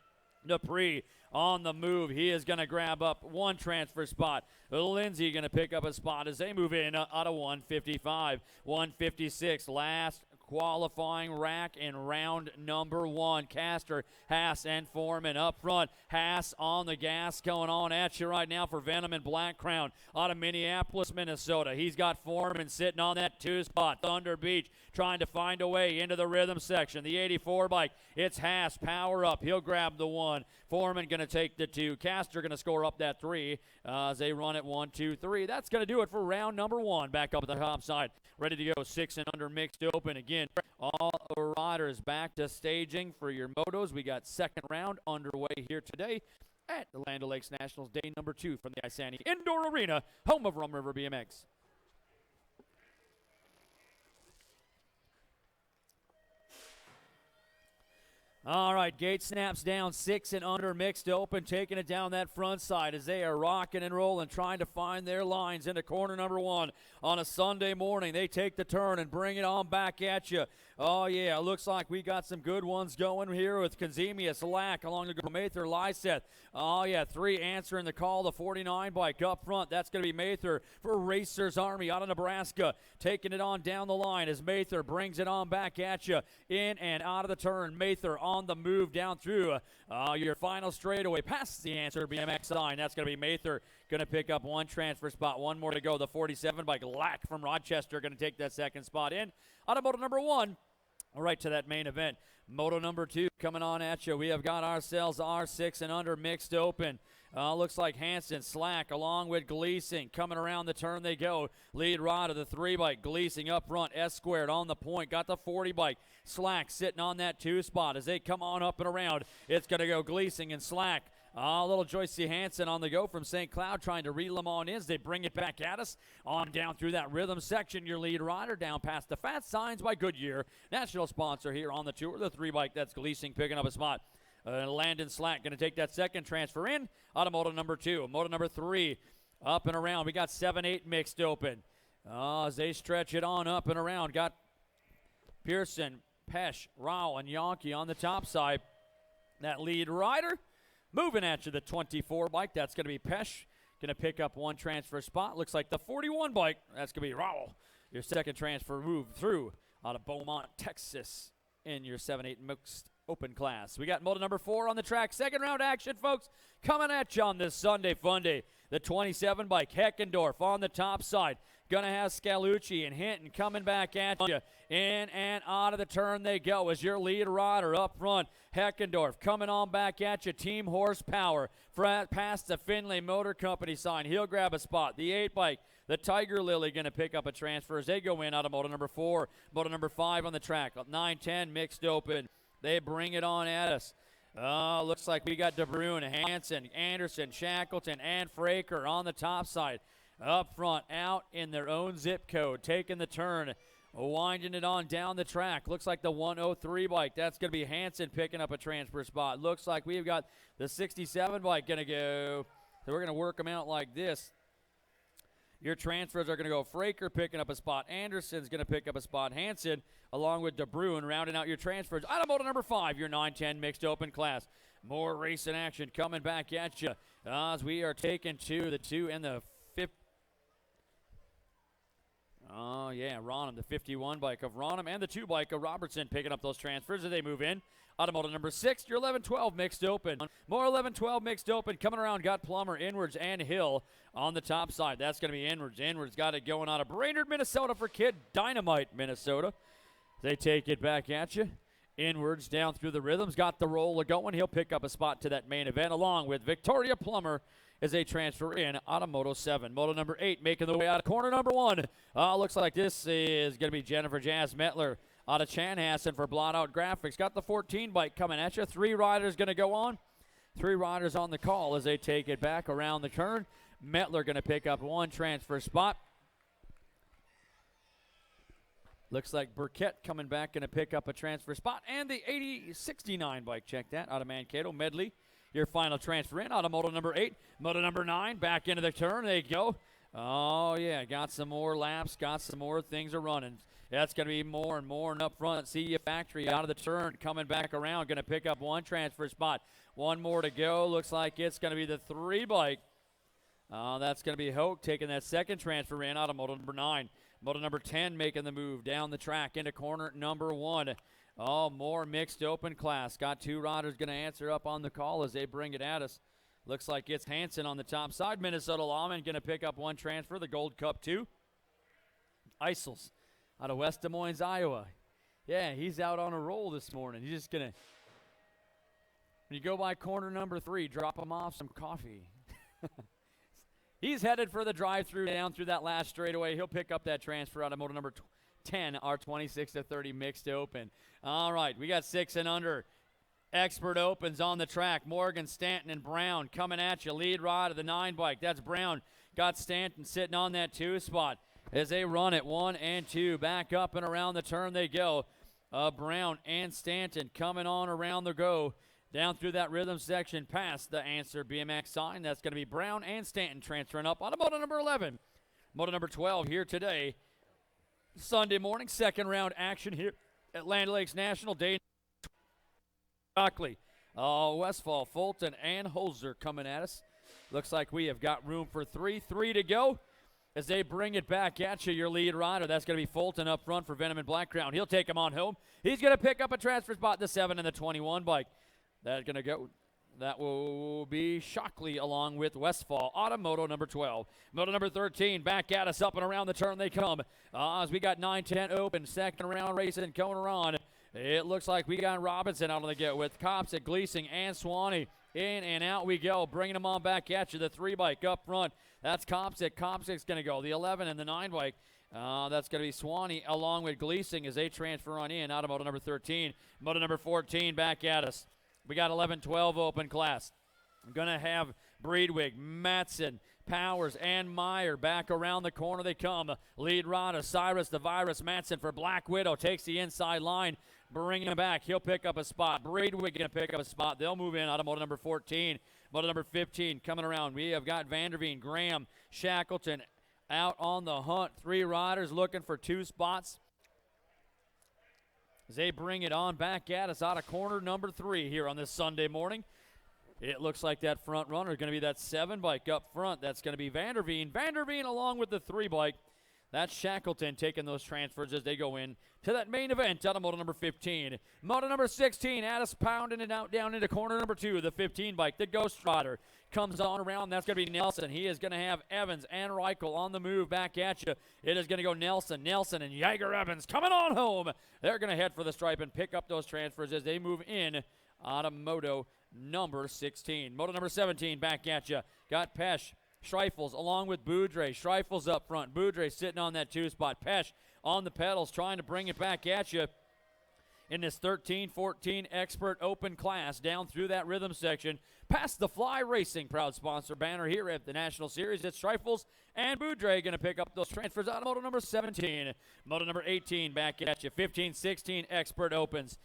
Dupree on the move. He is going to grab up 1 transfer spot. Lindsay going to pick up a spot as they move in out of 155. 156, last qualifying rack in round number 1. Caster, Haas, and Foreman up front. Haas on the gas going on at you right now for Venom and Black Crown out of Minneapolis, Minnesota. He's got Foreman sitting on that 2 spot. Thunder Beach trying to find a way into the rhythm section. The 84 bike, it's Haas, power up. He'll grab the 1. Foreman going to take the 2. Caster going to score up that 3 as they run it 1, 2, 3. That's going to do it for round number 1. Back up at the top side. Ready to go. 6 and under mixed open. Again, all riders back to staging for your motos. We got second round underway here today at the Land O'Lakes Nationals, day number 2 from the Isani Indoor Arena, home of Rum River BMX. All right, gate snaps down, 6 and under mixed open, taking it down that front side as they are rocking and rolling, trying to find their lines into corner number 1 on a Sunday morning. They take the turn and bring it on back at you. Oh, yeah, it looks like we got some good ones going here with Conzemius, Lack, along the Mather, Lyseth. Oh, yeah, 3 answering the call, the 49 bike up front. That's going to be Mather for Racers Army out of Nebraska. Taking it on down the line as Mather brings it on back at you. In and out of the turn, Mather on the move down through your final straightaway. Past the answer BMX line. That's going to be Mather going to pick up 1 transfer spot. 1 more to go. The 47 bike, Lack from Rochester, going to take that second spot in. Automoto number 1. Right to that main event. Moto number 2 coming on at you. We have got ourselves our 6 and under mixed open. Looks like Hansen, Slack, along with Gleason. Coming around the turn they go. Lead rod of the 3 bike. Gleason up front. S squared on the point. Got the 40 bike. Slack sitting on that 2 spot. As they come on up and around, it's going to go Gleason and Slack. Little Joyce C. Hansen on the go from St. Cloud, trying to reel them on in as they bring it back at us. On down through that rhythm section, your lead rider down past the Fat Signs by Goodyear. National sponsor here on the tour. The 3 bike, that's Gleason picking up a spot. Landon Slack going to take that second transfer in. Automoto number 2. Moto number 3 up and around. We got 7-8 mixed open. As they stretch it on up and around. Got Pearson, Pesh, Rao, and Yonke on the top side. That lead rider moving at you, the 24 bike. That's going to be Pesh. Going to pick up 1 transfer spot. Looks like the 41 bike. That's going to be Rao. Your second transfer move through out of Beaumont, Texas in your 7-8 mixed open class. We got moto number 4 on the track. Second round action, folks, coming at you on this Sunday fun day. The 27 bike, Heckendorf on the top side. Gonna have Scalucci and Hinton coming back at you. In and out of the turn they go as your lead rider up front. Heckendorf coming on back at you. Team Horsepower past the Finlay Motor Company sign. He'll grab a spot. The 8 bike, the Tiger Lily, going to pick up a transfer as they go in out of moto number 4. Moto number 5 on the track. 9-10 mixed open. They bring it on at us. Looks like we got DeBruyne, Hansen, Anderson, Shackleton, and Fraker on the top side. Up front, out in their own zip code, taking the turn, winding it on down the track. Looks like the 103 bike. That's going to be Hansen picking up a transfer spot. Looks like we've got the 67 bike going to go. So we're going to work them out like this. Your transfers are going to go Fraker picking up a spot. Anderson's going to pick up a spot. Hansen, along with DeBruyne, rounding out your transfers. Automoto number 5, your 9-10 mixed open class. More racing action coming back at you as we are taking the 2 and the 5. Oh, yeah, Ronham, the 51 bike of Ronham, and the 2 bike of Robertson picking up those transfers as they move in. Automotive number 6, your 11-12 mixed open. More 11-12 mixed open coming around. Got Plummer, Inwards, and Hill on the top side. That's going to be Inwards. Inwards got it going out of Brainerd, Minnesota for Kid Dynamite, Minnesota. They take it back at you. Inwards down through the rhythms. Got the roller going. He'll pick up a spot to that main event along with Victoria Plummer as they transfer in out of Moto 7. Moto number 8 making the way out of corner number 1. Looks like this is going to be Jennifer Jazz Metler out of Chanhassen for Blot Out Graphics. Got the 14 bike coming at you. 3 riders going to go on. Three riders on the call as they take it back around the turn. Metler going to pick up one transfer spot. Looks like Burkett coming back, going to pick up a transfer spot. And the 8069 bike, check that, out of Mankato. Medley, your final transfer in out of moto number 8. Moto number 9, back into the turn. There you go. Oh, yeah, got some more laps, got some more things are running. That's going to be more and more and up front. See you Factory out of the turn, coming back around, going to pick up one transfer spot. One more to go. Looks like it's going to be the 3 bike. That's going to be Hoke taking that second transfer in out of moto number 9. Moto number 10 making the move down the track into corner number 1. Oh, more mixed open class. Got 2 riders going to answer up on the call as they bring it at us. Looks like it's Hansen on the top side. Minnesota Lawman going to pick up one transfer, the Gold Cup 2. Isels out of West Des Moines, Iowa. Yeah, he's out on a roll this morning. He's just going to, when you go by corner number 3, drop him off some coffee. He's headed for the drive-through down through that last straightaway. He'll pick up that transfer out of moto number 10, our 26-30 mixed open. All right, we got 6 and under. Expert opens on the track. Morgan, Stanton, and Brown coming at you. Lead ride of the 9 bike. That's Brown. Got Stanton sitting on that 2 spot as they run it 1 and 2. Back up and around the turn they go. Brown and Stanton coming on around the go. Down through that rhythm section past the Answer BMX sign. That's going to be Brown and Stanton transferring up on moto number 11. Moto number 12 here today. Sunday morning, second round action here at Land Lakes National. Day Shockley, Westfall, Fulton, and Holzer coming at us. Looks like we have got room for 3 to go as they bring it back at you. Your lead rider, that's going to be Fulton up front for Venom and Black Crown. He'll take him on home. He's going to pick up a transfer spot, the 7 and the 21 bike. That's going to go. That will be Shockley along with Westfall. Automoto number 12. Moto number 13 back at us up and around the turn they come. As we got 9-10 open. Second round racing going on. It looks like we got Robinson out on the get with Cops at Gleasing and Swanee. In and out we go. Bringing them on back at you. The 3 bike up front. That's Copsick. Copsick's going to go. The 11 and the 9 bike. That's going to be Swanee along with Gleasing as they transfer on in. Automoto number 13. Moto number 14 back at us. We got 11-12 open class. I'm going to have Breedwig, Matson, Powers, and Meyer back around the corner they come. Lead rider, Cyrus the Virus, Matson for Black Widow. Takes the inside line, bringing him back. He'll pick up a spot. Breedwig going to pick up a spot. They'll move in out of moto number 14. Moto number 15 coming around. We have got Vanderveen, Graham, Shackleton out on the hunt. 3 riders looking for 2 spots. As they bring it on back at us out of corner number 3 here on this Sunday morning. It looks like that front runner is going to be that 7 bike up front. That's going to be Vanderveen. Vanderveen along with the 3 bike. That's Shackleton taking those transfers as they go in to that main event out of moto number 15. Moto number 16, Addis pounding it out down into corner number 2. The 15 bike, the Ghost Rider, comes on around. That's going to be Nelson. He is going to have Evans and Reichel on the move back at you. It is going to go Nelson, and Jaeger Evans coming on home. They're going to head for the stripe and pick up those transfers as they move in out of moto number 16. Moto number 17 back at you. Got Pesh, Schreifels along with Boudre. Schreifels up front. Boudre sitting on that 2 spot. Pesh on the pedals trying to bring it back at you in this 13-14 expert open class down through that rhythm section. Past the Fly Racing, proud sponsor banner here at the National Series. It's Schreifels and Boudre going to pick up those transfers out of moto number 17. Moto number 18 back at you. 15-16 expert opens.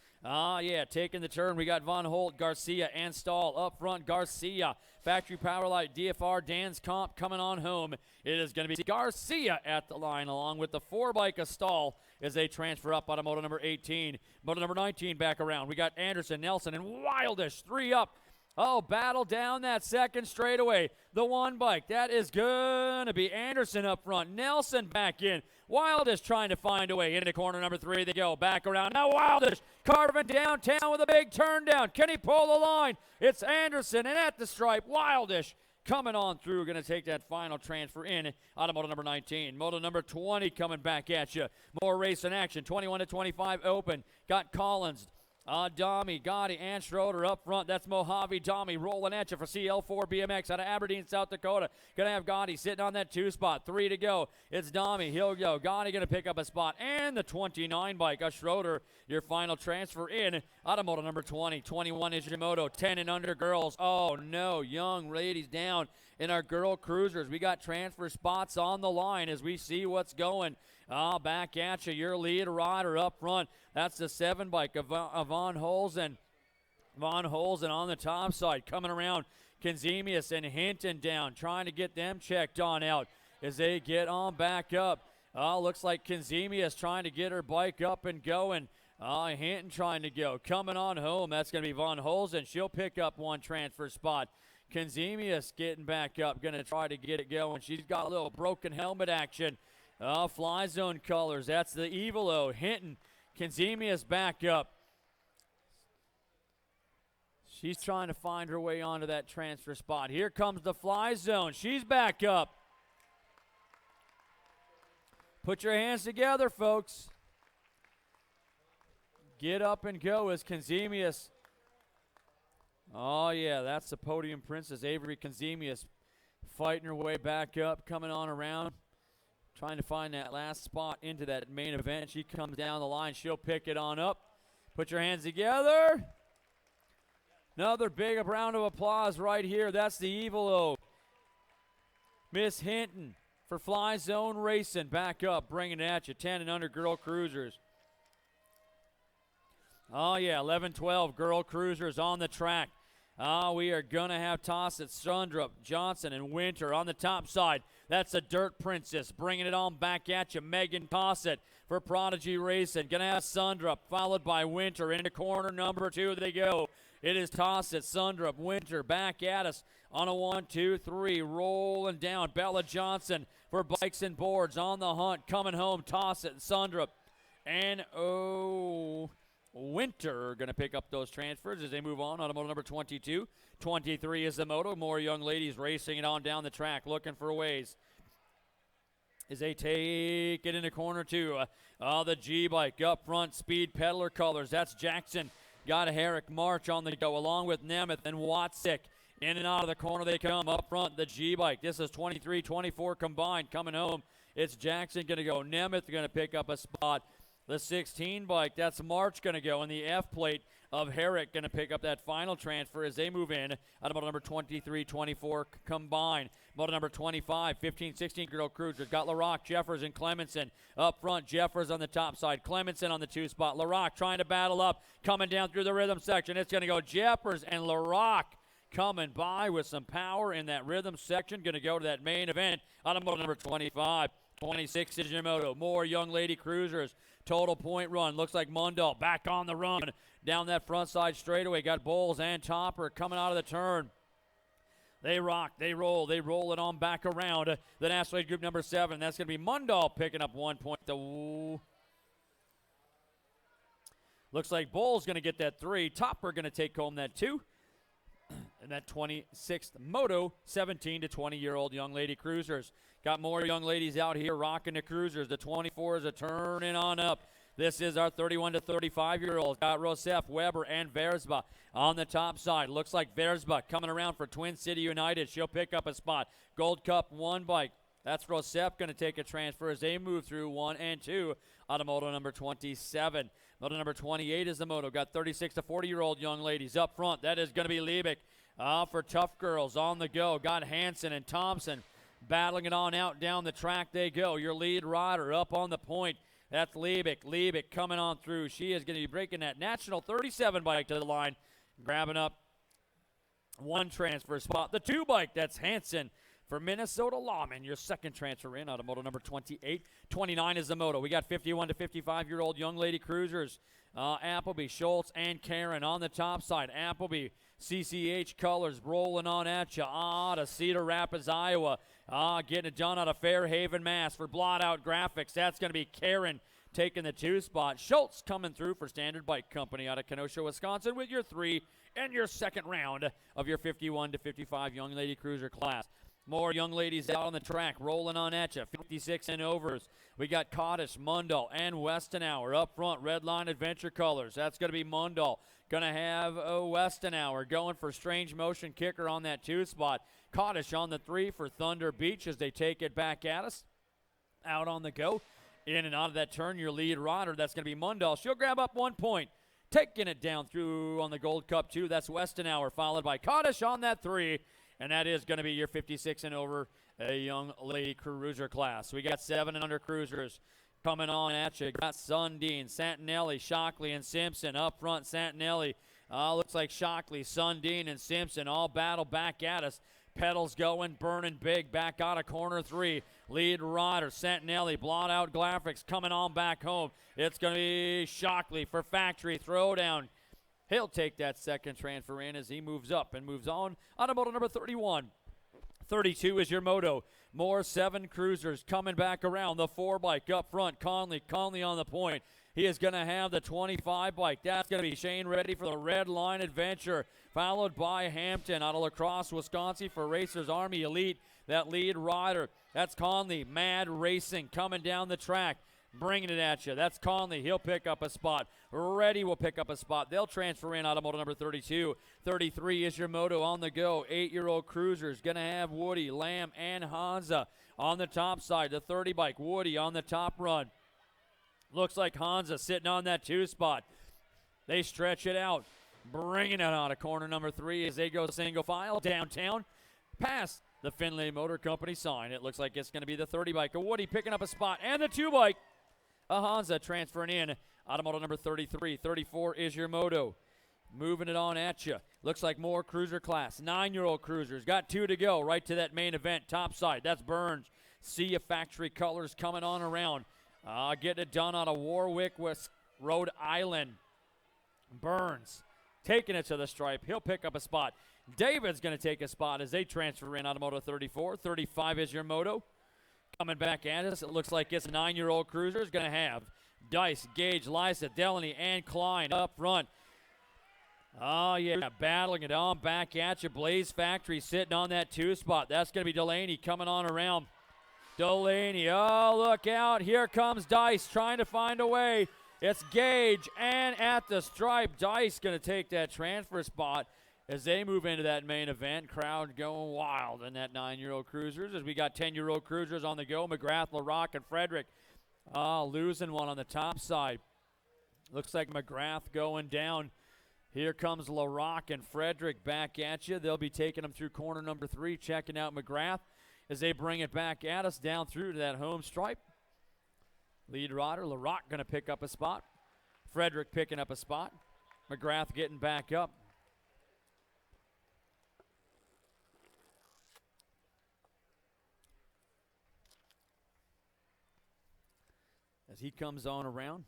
Taking the turn. We got Von Holt, Garcia, and Stahl up front. Garcia, Factory Powerlight, DFR, Dan's Comp coming on home. It is going to be Garcia at the line along with the 4 bike of Stahl as they transfer up out of moto number 18. Moto number 19 back around. We got Anderson, Nelson, and Wildish 3 up. Battle down that second straightaway. The 1 bike, that is going to be Anderson up front. Nelson back in. Wildish trying to find a way. Into corner number 3 they go. Back around. Now Wildish carving downtown with a big turn down. Can he pull the line? It's Anderson, and at the stripe, Wildish coming on through. Going to take that final transfer in out of moto number 19. Moto number 20 coming back at you. More race in action. 21-25 open. Got Collins, Dami, Gotti, and Schroeder up front. That's Mojave Dami rolling at you for CL4 BMX out of Aberdeen, South Dakota. Going to have Gotti sitting on that 2 spot. 3 to go. It's Dami. He'll go. Gotti going to pick up a spot. And the 29 bike of Schroeder, your final transfer in out of moto number 20. 21 is your moto. 10 and under girls. Oh, no. Young ladies down in our girl cruisers. We got transfer spots on the line as we see what's going. Back at you, your lead rider up front. That's the 7 bike of Von Holzen. Von Holzen on the top side, coming around. Kenzemius and Hinton down, trying to get them checked on out as they get on back up. Looks like Kenzemius trying to get her bike up and going. Hinton trying to go. Coming on home, that's going to be Von Holzen. She'll pick up 1 transfer spot. Kenzemius getting back up, going to try to get it going. She's got a little broken helmet action. Fly zone colors. That's the Evilo. Hinton. Kenzemius back up. She's trying to find her way onto that transfer spot. Here comes the fly zone. She's back up. Put your hands together, folks. Get up and go as Kenzemius. Oh, yeah, that's the podium princess, Avery Kenzemius, fighting her way back up, coming on around. Trying to find that last spot into that main event. She comes down the line. She'll pick it on up. Put your hands together. Another big round of applause right here. That's the Evilo. Miss Hinton for Fly Zone Racing. Back up, bringing it at you. 10 and under girl cruisers. Oh, yeah, 11-12 girl cruisers on the track. We are going to have toss at Sundrup, Johnson, and Winter on the top side. That's a Dirt Princess bringing it on back at you. Megan Tossett for Prodigy Racing. Going to have Sundrup followed by Winter. Into corner number 2 they go. It is Tossett, Sundrup, Winter back at us on a 1, 2, 3. Rolling down. Bella Johnson for Bikes and Boards on the hunt. Coming home, Tossett, Sundrup, and Winter going to pick up those transfers as they move on to moto number 22. 23 is the moto. More young ladies racing it on down the track, looking for ways as they take it into corner 2. The G-Bike up front, Speed Peddler colors. That's Jackson. Got a Herrick March on the go, along with Nemeth and Watsick. In and out of the corner they come. Up front, the G-Bike. This is 23-24 combined. Coming home, it's Jackson going to go. Nemeth going to pick up a spot. The 16 bike, that's March going to go, and the F plate of Herrick going to pick up that final transfer as they move in out of moto number 23-24 combined. Moto number 25, 15-16 girl cruisers. Got LaRock, Jeffers, and Clemenson up front. Jeffers on the top side. Clemenson on the 2 spot. LaRock trying to battle up, coming down through the rhythm section. It's going to go Jeffers and LaRock coming by with some power in that rhythm section. Going to go to that main event out of moto number 25. 26 is your moto. More young lady cruisers. Total point run. Looks like Mundell back on the run. Down that front side straightaway. Got Bowles and Topper coming out of the turn. They rock. They roll it on back around. The National Lead Group number 7. That's going to be Mundell picking up 1 point. Looks like Bowles going to get that 3. Topper going to take home that 2. And that 26th moto, 17 to 20-year-old young lady cruisers. Got more young ladies out here rocking the cruisers. The 24s are turning on up. This is our 31 to 35-year-olds. Got Rosef, Weber, and Versba on the top side. Looks like Versba coming around for Twin City United. She'll pick up a spot. Gold Cup 1 bike. That's Rosef going to take a transfer as they move through 1 and 2 out of moto number 27. Moto number 28 is the moto. Got 36 to 40-year-old young ladies up front. That is going to be Liebig. For Tough Girls on the go. Got Hanson and Thompson battling it on out down the track they go. Your lead rider up on the point. That's Liebig. Liebig coming on through. She is going to be breaking that National 37 bike to the line. Grabbing up 1 transfer spot. The 2 bike, that's Hanson for Minnesota Lawman. Your second transfer in out of moto number 28. 29 is the moto. We got 51 to 55-year-old young lady cruisers. Appleby, Schultz, and Karen on the top side. Appleby, CCH colors rolling on at you. To Cedar Rapids, Iowa. Getting it done out of Fairhaven, Mass. For Blot Out Graphics, that's going to be Karen taking the 2 spot. Schultz coming through for Standard Bike Company out of Kenosha, Wisconsin with your 3 and your second round of your 51 to 55 young lady cruiser class. More young ladies out on the track, rolling on at you. 56 and overs. We got Cottish, Mundall, and Westenauer up front. Red Line Adventure colors. That's going to be Mundall. Going to have Westenauer going for strange motion kicker on that 2 spot. Cottish on the 3 for Thunder Beach as they take it back at us. Out on the go. In and out of that turn, your lead rider. That's going to be Mundall. She'll grab up 1 point. Taking it down through on the Gold Cup 2. That's Westenauer, followed by Cottish on that 3. And that is going to be your 56 and over a young lady cruiser class. We got 7 and under cruisers coming on at you. Got Sundin, Santinelli, Shockley, and Simpson up front. Santinelli looks like Shockley, Sundin, and Simpson all battle back at us. Pedals going, burning big, back out of corner 3. Lead rider, Santinelli, blot out graphics coming on back home. It's going to be Shockley for factory throwdown. He'll take that second transfer in as he moves up and moves on. Automoto number 31. 32 is your moto. More 7 cruisers coming back around. The 4 bike up front. Conley on the point. He is going to have the 25 bike. That's going to be Shane ready for the Red Line Adventure. Followed by Hampton out of La Crosse, Wisconsin for Racers Army Elite. That lead rider. That's Conley. Mad Racing coming down the track. Bringing it at you. That's Conley. He'll pick up a spot. Reddy will pick up a spot. They'll transfer in automoto number 32. 33 is your moto on the go. 8-year-old cruisers. Going to have Woody, Lamb, and Hansa on the top side. The 30 bike. Woody on the top run. Looks like Hansa sitting on that 2 spot. They stretch it out. Bringing it out of corner number 3 as they go single file downtown. Past the Finlay Motor Company sign. It looks like it's going to be the 30 bike. A Woody picking up a spot. And the 2 bike. A Hansa transferring in. Automoto number 33. 34 is your moto. Moving it on at you. Looks like more cruiser class. 9-year-old cruisers. Got 2 to go. Right to that main event. Top side. That's Burns. See ya factory colors coming on around. Getting it done out of Warwick, Rhode Island. Burns taking it to the stripe. He'll pick up a spot. David's going to take a spot as they transfer in Automoto 34. 35 is your moto. Coming back at us, it looks like it's 9-year-old cruisers. Going to have Dice, Gage, Lysa, Delaney, and Klein up front. Oh, yeah, battling it on back at you. Blaze Factory sitting on that 2 spot. That's going to be Delaney coming on around. Delaney, oh, look out. Here comes Dice trying to find a way. It's Gage, and at the stripe, Dice going to take that transfer spot as they move into that main event. Crowd going wild in that 9-year-old cruisers as we got 10-year-old cruisers on the go. McGrath, LaRock, and Frederick losing one on the top side. Looks like McGrath going down. Here comes LaRock and Frederick back at you. They'll be taking them through corner number 3, checking out McGrath as they bring it back at us down through to that home stripe. Lead rider, LaRock going to pick up a spot. Frederick picking up a spot. McGrath getting back up. As he comes on around.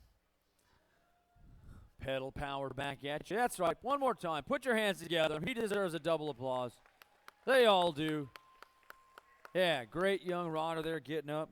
Pedal power back at you. That's right. One more time. Put your hands together. He deserves a double applause. They all do. Yeah, great young rider there getting up.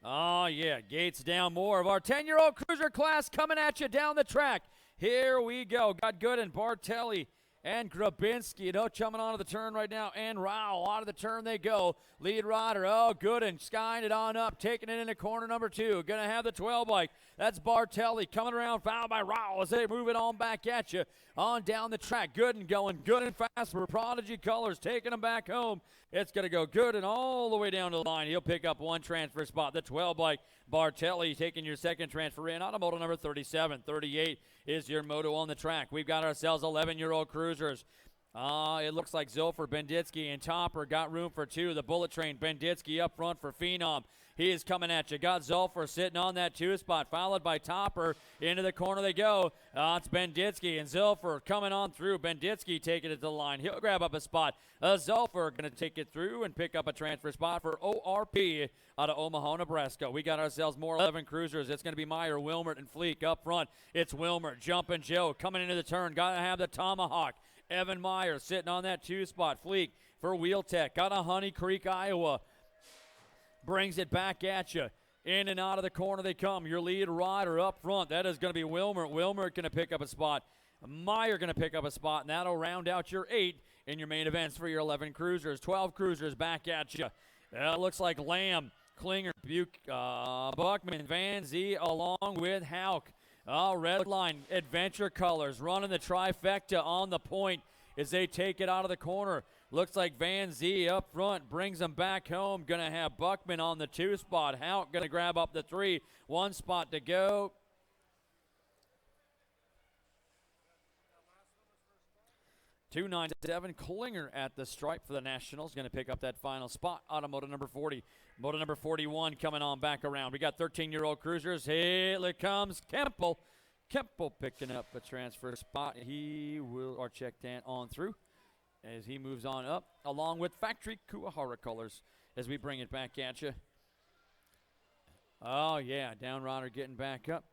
Oh, yeah, gates down. More of our 10-year-old cruiser class coming at you down the track. Here we go. Got good and Bartelli and Grabinski, coming onto the turn right now. And Rao, out of the turn they go. Lead rider, good and skying it on up, taking it into corner number 2. Going to have the 12 bike. That's Bartelli coming around, fouled by Rao as they move it on back at you. On down the track, good and going, good and fast for Prodigy Colors, taking them back home. It's going to go good and all the way down to the line. He'll pick up 1 transfer spot. The 12 bike, Bartelli taking your second transfer in. Automoto number 37. 38 is your moto on the track. We've got ourselves 11-year-old cruisers. It looks like Zilfer, Benditsky, and Topper got room for 2. The Bullet Train, Benditsky up front for Phenom. He is coming at you. Got Zolfer sitting on that 2 spot, followed by Topper. Into the corner they go. It's Benditsky and Zolfer coming on through. Benditsky taking it to the line. He'll grab up a spot. Zolfer going to take it through and pick up a transfer spot for ORP out of Omaha, Nebraska. We got ourselves more 11 cruisers. It's going to be Meyer, Wilmert, and Fleek up front. It's Wilmert, Jumpin' Joe coming into the turn. Got to have the Tomahawk. Evan Meyer sitting on that 2 spot. Fleek for Wheel Tech. Got a Honey Creek, Iowa. Brings it back at you. In and out of the corner they come. Your lead rider up front. That is going to be Wilmert. Wilmert going to pick up a spot. Meyer going to pick up a spot, and that'll round out your 8 in your main events for your 11 cruisers. 12 cruisers back at you. It looks like Lamb, Klinger, Buckman, Van Zee, along with Hauk. Red line, Adventure Colors, running the trifecta on the point as they take it out of the corner. Looks like Van Zee up front brings them back home. Going to have Buckman on the 2 spot. Hauk going to grab up the 3. 1 spot to go. $2.97. Klinger at the stripe for the Nationals. Going to pick up that final spot. Automotive number 40. Moto number 41 coming on back around. We got 13-year-old cruisers. Here comes Kemple. Kemple picking up a transfer spot. He will, or check that on through as he moves on up, along with Factory Kuwahara Colors as we bring it back at you. Oh, yeah, Down Rider getting back up.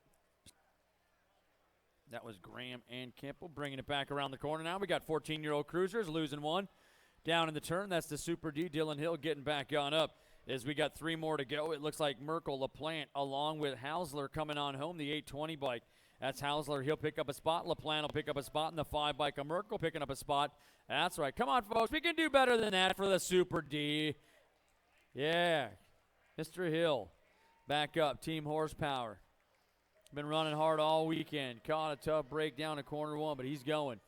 That was Graham and Kemple bringing it back around the corner. Now we got 14-year-old cruisers losing 1. Down in the turn, that's the Super D. Dylan Hill getting back on up as we got 3 more to go. It looks like Merkel LaPlante along with Hausler coming on home, the 820 bike. That's Hausler. He'll pick up a spot. LaPlante will pick up a spot in the 5 bike of Merkel picking up a spot. That's right. Come on, folks. We can do better than that for the Super D. Yeah. Mr. Hill back up. Team Horsepower. Been running hard all weekend. Caught a tough break down in corner 1, but he's going.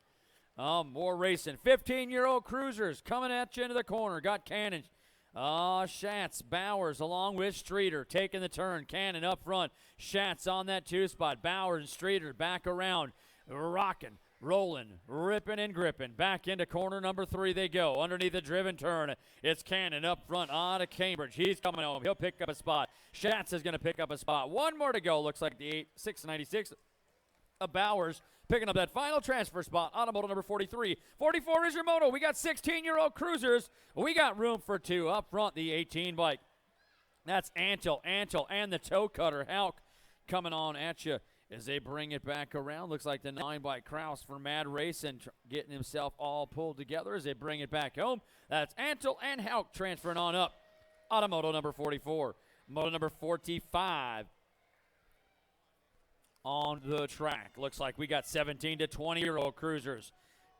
More racing. 15-year-old cruisers coming at you into the corner. Got Cannon. Schatz, Bowers along with Streeter taking the turn. Cannon up front. Schatz on that 2 spot. Bowers and Streeter back around. Rocking, rolling, ripping and gripping. Back into corner number 3 they go. Underneath the driven turn, it's Cannon up front on to Cambridge. He's coming home. He'll pick up a spot. Schatz is going to pick up a spot. 1 more to go. Looks like the 696 of Bowers picking up that final transfer spot. Automotive number 43. 44 is your moto. We got 16-year-old cruisers. We got room for 2. Up front, the 18 bike. That's Antle, and the toe cutter, Hauk, coming on at you as they bring it back around. Looks like the 9 bike Kraus for Mad Racing getting himself all pulled together as they bring it back home. That's Antle and Hauk transferring on up. Automoto number 44. Moto number 45 on the track. Looks like we got 17 to 20-year-old cruisers.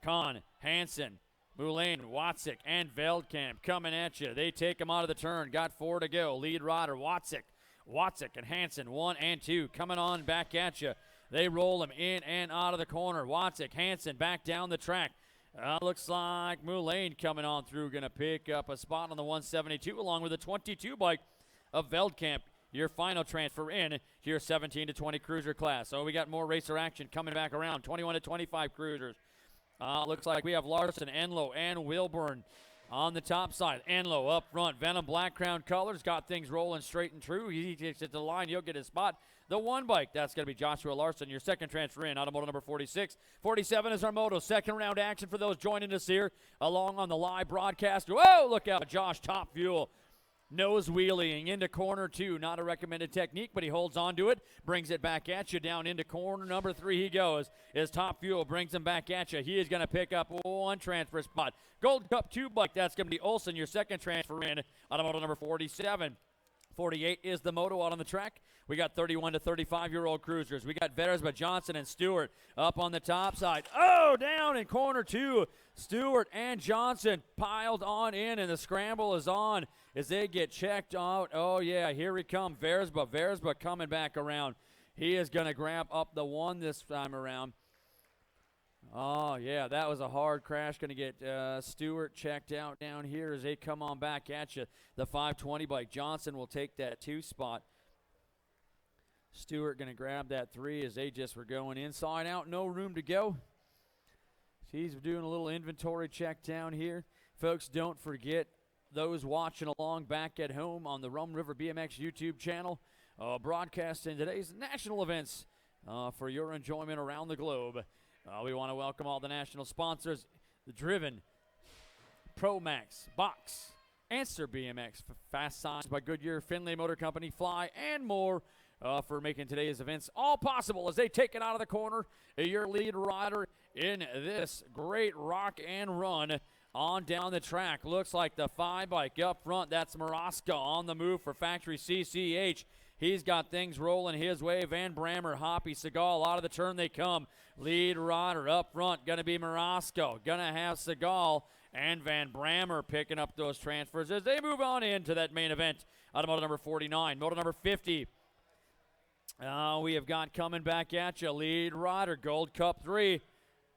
Kahn, Hansen, Moulin, Watzik, and Veldkamp coming at you. They take them out of the turn. Got 4 to go. Lead rider, Watzik and Hansen, 1 and 2, coming on back at you. They roll them in and out of the corner. Watzik, Hansen back down the track. Looks like Moulin coming on through, going to pick up a spot on the 172 along with the 22 bike of Veldkamp. Your final transfer in to your 17 to 20 cruiser class. So we got more racer action coming back around. 21 to 25 cruisers. Looks like we have Larson, Enlow, and Wilburn on the top side. Enlow up front. Venom Black Crown Colors got things rolling straight and true. He takes it to the line. He'll get his spot. The 1 bike, that's going to be Joshua Larson. Your second transfer in, automotive number 46. 47 is our moto. Second round action for those joining us here along on the live broadcast. Whoa, look out. Josh Top Fuel. Nose wheeling into corner 2. Not a recommended technique, but he holds on to it. Brings it back at you. Down into corner number 3 he goes. His Top Fuel brings him back at you. He is going to pick up 1 transfer spot. Gold Cup 2 bike. That's going to be Olson, your second transfer in. Automoto number 47. 48 is the moto out on the track. We got 31 to 35-year-old cruisers. We got Veresma, Johnson, and Stewart up on the top side. Oh, down in corner 2. Stewart and Johnson piled on in, and the scramble is on as they get checked out. Oh, yeah, here he comes, Veresma. Veresma coming back around. He is going to grab up the 1 this time around. Oh, yeah, that was a hard crash. Going to get Stewart checked out down here as they come on back at you. The 520 bike. Johnson will take that 2 spot. Stewart going to grab that 3 as they just were going inside out. No room to go. He's doing a little inventory check down here. Folks, don't forget those watching along back at home on the Rum River BMX YouTube channel, broadcasting today's national events for your enjoyment around the globe. We want to welcome all the national sponsors, the Driven, ProMax, Box, Answer BMX, Fast Signs by Goodyear, Finlay Motor Company, Fly, and more for making today's events all possible as they take it out of the corner. Your lead rider in this great rock and run on down the track. Looks like the 5 bike up front. That's Maraska on the move for Factory CCH. He's got things rolling his way. Van Brammer, Hoppy, Seagal, out of the turn they come. Lead rider up front, going to be Marasco. Going to have Seagal and Van Brammer picking up those transfers as they move on into that main event out of moto number 49. Moto number 50. We have got coming back at you, lead rider, Gold Cup 3.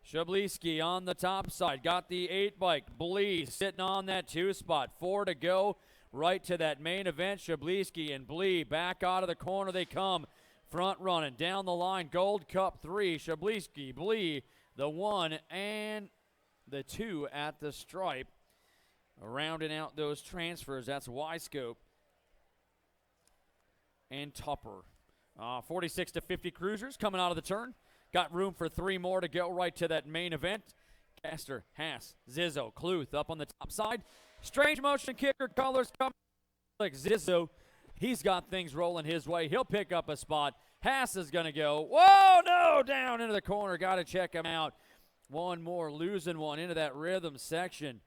Shablisky on the top side. Got the 8 bike. Blee sitting on that 2 spot. 4 to go. Right to that main event. Shablisky and Blee back out of the corner they come. Front running down the line. Gold Cup 3. Shablisky, Blee, the 1 and the 2 at the stripe. Rounding out those transfers. That's Y-Scope and Tupper. 46 to 50 cruisers coming out of the turn. Got room for 3 more to go right to that main event. Caster, Haas, Zizzo, Kluth up on the top side. Strange motion kicker colors coming like Zizzo. He's got things rolling his way. He'll pick up a spot. Haas is going to go. Whoa, no, down into the corner. Got to check him out. One more, losing one into that rhythm section.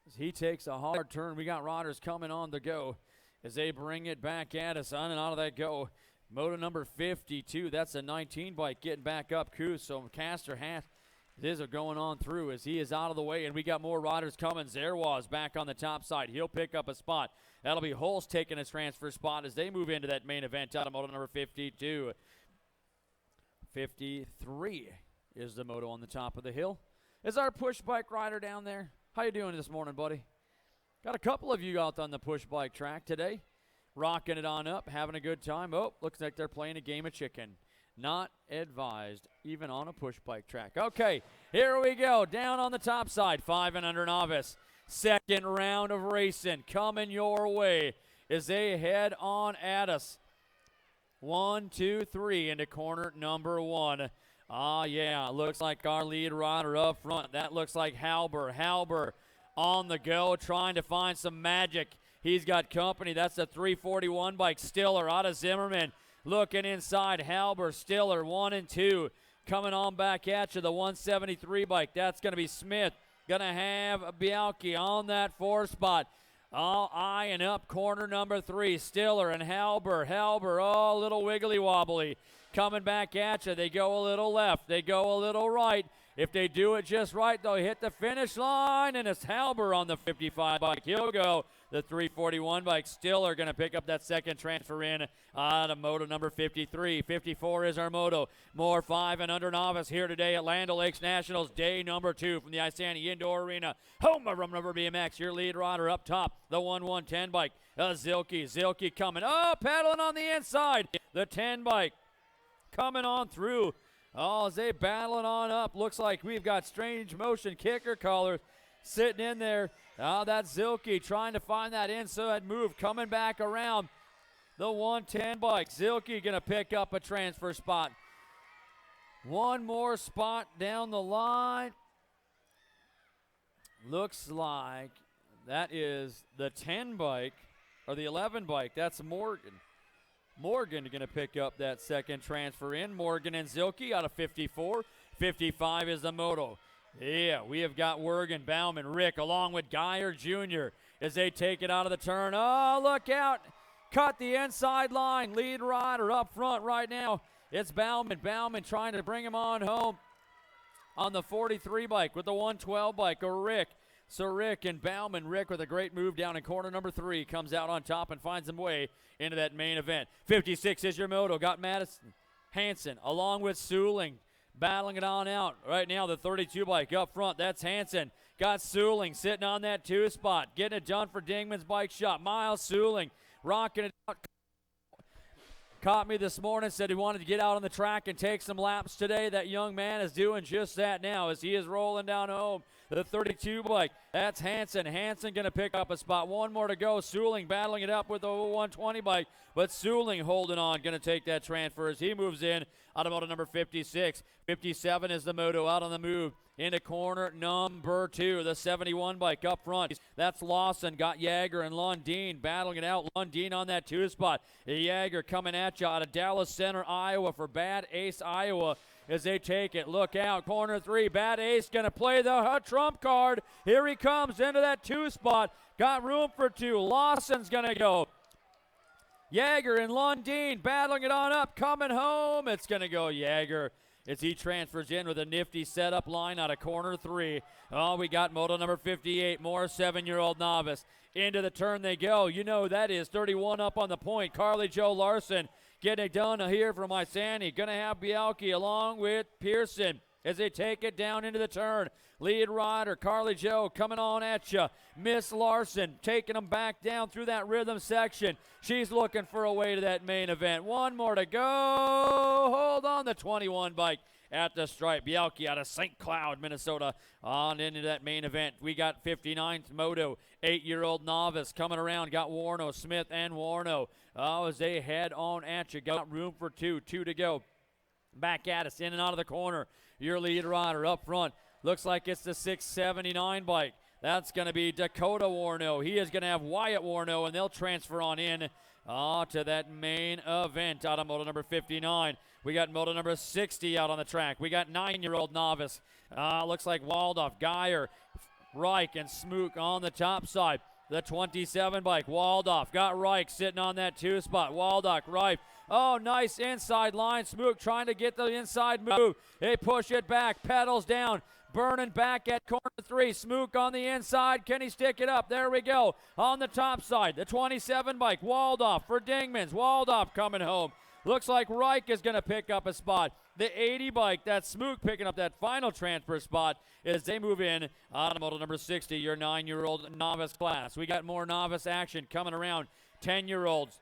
As he takes a hard turn, we got riders coming on the go as they bring it back at us on and out of that go. Moto number 52, that's a 19 bike getting back up. Coos, so Caster, Haas, Zizzo going on through as he is out of the way, and we got more riders coming. Zerwaz back on the top side. He'll pick up a spot. That'll be Holst taking a transfer spot as they move into that main event out of moto number 52. 53 is the moto on the top of the hill. Is our push bike rider down there? How you doing this morning, buddy? Got a couple of you out on the push bike track today. Rocking it on up, having a good time. Oh, looks like they're playing a game of chicken. Not advised, even on a push bike track. Okay, here we go. Down on the top side, 5 and under novice. Second round of racing coming your way as they head on at us. 1, 2, 3 into corner number 1. Yeah, looks like our lead rider up front. That looks like Halber. Halber on the go, trying to find some magic. He's got company. That's the 341 bike. Stiller out of Zimmerman. Looking inside. Halber, Stiller, 1 and 2. Coming on back at you. The 173 bike. That's going to be Smith. Going to have Bialki on that 4 spot. All eyeing up corner number 3. Stiller and Halber. Halber, a little wiggly wobbly. Coming back at you. They go a little left. They go a little right. If they do it just right, they'll hit the finish line, and it's Halber on the 55 bike. He'll go. The 341 bike still are going to pick up that second transfer in out of moto number 53. 54 is our moto. More 5 and under novice here today at Land O'Lakes Nationals, day number 2 from the Isani Indoor Arena. Home of Rubber BMX, your lead rider up top, the 110 bike. Zilke coming. Paddling on the inside. The 10 bike coming on through. As they battling on up. Looks like we've got strange motion kicker collars sitting in there. That's Zilke trying to find that inside move, coming back around the 110 bike. Zilke going to pick up a transfer spot. One more spot down the line. Looks like that is the 10 bike, or the 11 bike. That's Morgan. Morgan going to pick up that second transfer in. Morgan and Zilke out of 54. 55 is the moto. Yeah, we have got Wergen, Bauman, Rick, along with Geyer Jr. as they take it out of the turn. Look out. Cut the inside line. Lead rider up front right now. It's Bauman. Bauman trying to bring him on home on the 43 bike with the 112 bike. Rick. So Rick and Bauman. Rick with a great move down in corner number 3. Comes out on top and finds him way into that main event. 56 is your moto. Got Madison Hansen along with Suling. Battling it on out. Right now, the 32 bike up front. That's Hansen. Got Suling sitting on that 2 spot. Getting it done for Dingman's Bike Shop. Miles Suling rocking it out. Caught me this morning, said he wanted to get out on the track and take some laps today. That young man is doing just that now as he is rolling down home. The 32 bike. That's Hansen. Hansen going to pick up a spot. One more to go. Suling battling it up with the 120 bike. But Suling holding on. Going to take that transfer as he moves in out of moto number 56. 57 is the moto out on the move. Into corner number 2. The 71 bike up front. That's Lawson. Got Yager and Lundeen battling it out. Lundeen on that 2 spot. Yager coming at you out of Dallas Center, Iowa for Bad Ace, Iowa. As they take it. Look out. Corner 3. Bad Ace going to play the trump card. Here he comes into that 2 spot. Got room for 2. Lawson's going to go. Yeager and Lundeen battling it on up, coming home. It's going to go Yeager as he transfers in with a nifty setup line out of corner 3. Oh, we got moto number 58, more 7-year-old novice. Into the turn they go. You know that is 31 up on the point. Carly Jo Larson getting it done here from Isani. Going to have Bialke along with Pearson as they take it down into the turn. Lead rider, Carly Jo, coming on at you. Miss Larson taking them back down through that rhythm section. She's looking for a way to that main event. One more to go. Hold on, the 21 bike at the stripe. Bialke out of St. Cloud, Minnesota, on into that main event. We got 59th Moto, 8-year-old novice coming around. Got Warno, Smith, and Warno. Oh, as they head on at you. Got room for 2 to go. Back at us, in and out of the corner. Your lead rider up front. Looks like it's the 679 bike. That's going to be Dakota Warno. He is going to have Wyatt Warno, and they'll transfer on in to that main event out of moto number 59. We got moto number 60 out on the track. We got 9-year-old novice. Looks like Waldorf, Geyer, Reich, and Smook on the top side. The 27 bike, Waldorf, got Reich sitting on that 2 spot. Waldorf, Reich. Oh, nice inside line. Smook trying to get the inside move. They push it back, pedals down. Burning back at corner 3. Smook on the inside. Can he stick it up? There we go. On the top side, the 27 bike, Waldorf for Dingmans. Waldorf coming home. Looks like Reich is going to pick up a spot. The 80 bike, that's Smook picking up that final transfer spot as they move in on moto number 60, your 9-year-old novice class. We got more novice action coming around. 10-year-olds,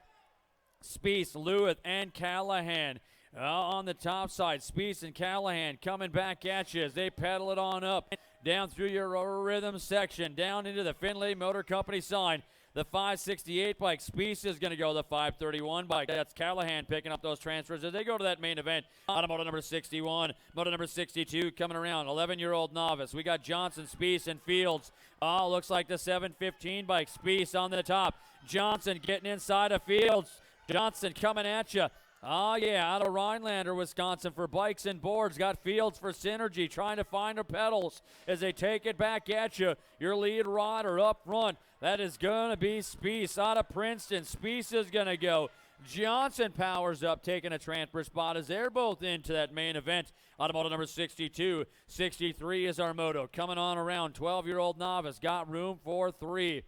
Spieth, Lewitt, and Callahan. On the top side, Spieth and Callahan coming back at you as they pedal it on up, down through your rhythm section, down into the Findlay Motor Company sign. The 568 bike, Spieth is going to go the 531 bike. That's Callahan picking up those transfers as they go to that main event on moto number 61. Moto number 62 coming around, 11-year-old novice. We got Johnson, Spieth, and Fields. Oh, looks like the 715 bike, Spieth on the top. Johnson getting inside of Fields. Johnson coming at you. Oh, yeah, out of Rhinelander, Wisconsin for bikes and boards. Got Fields for Synergy, trying to find her pedals as they take it back at you. Your lead rider up front, that is going to be Spieth out of Princeton. Spieth is going to go. Johnson powers up, taking a transfer spot as they're both into that main event. Automoto number 62. 63 is our moto. Coming on around, 12-year-old novice. Got room for 3.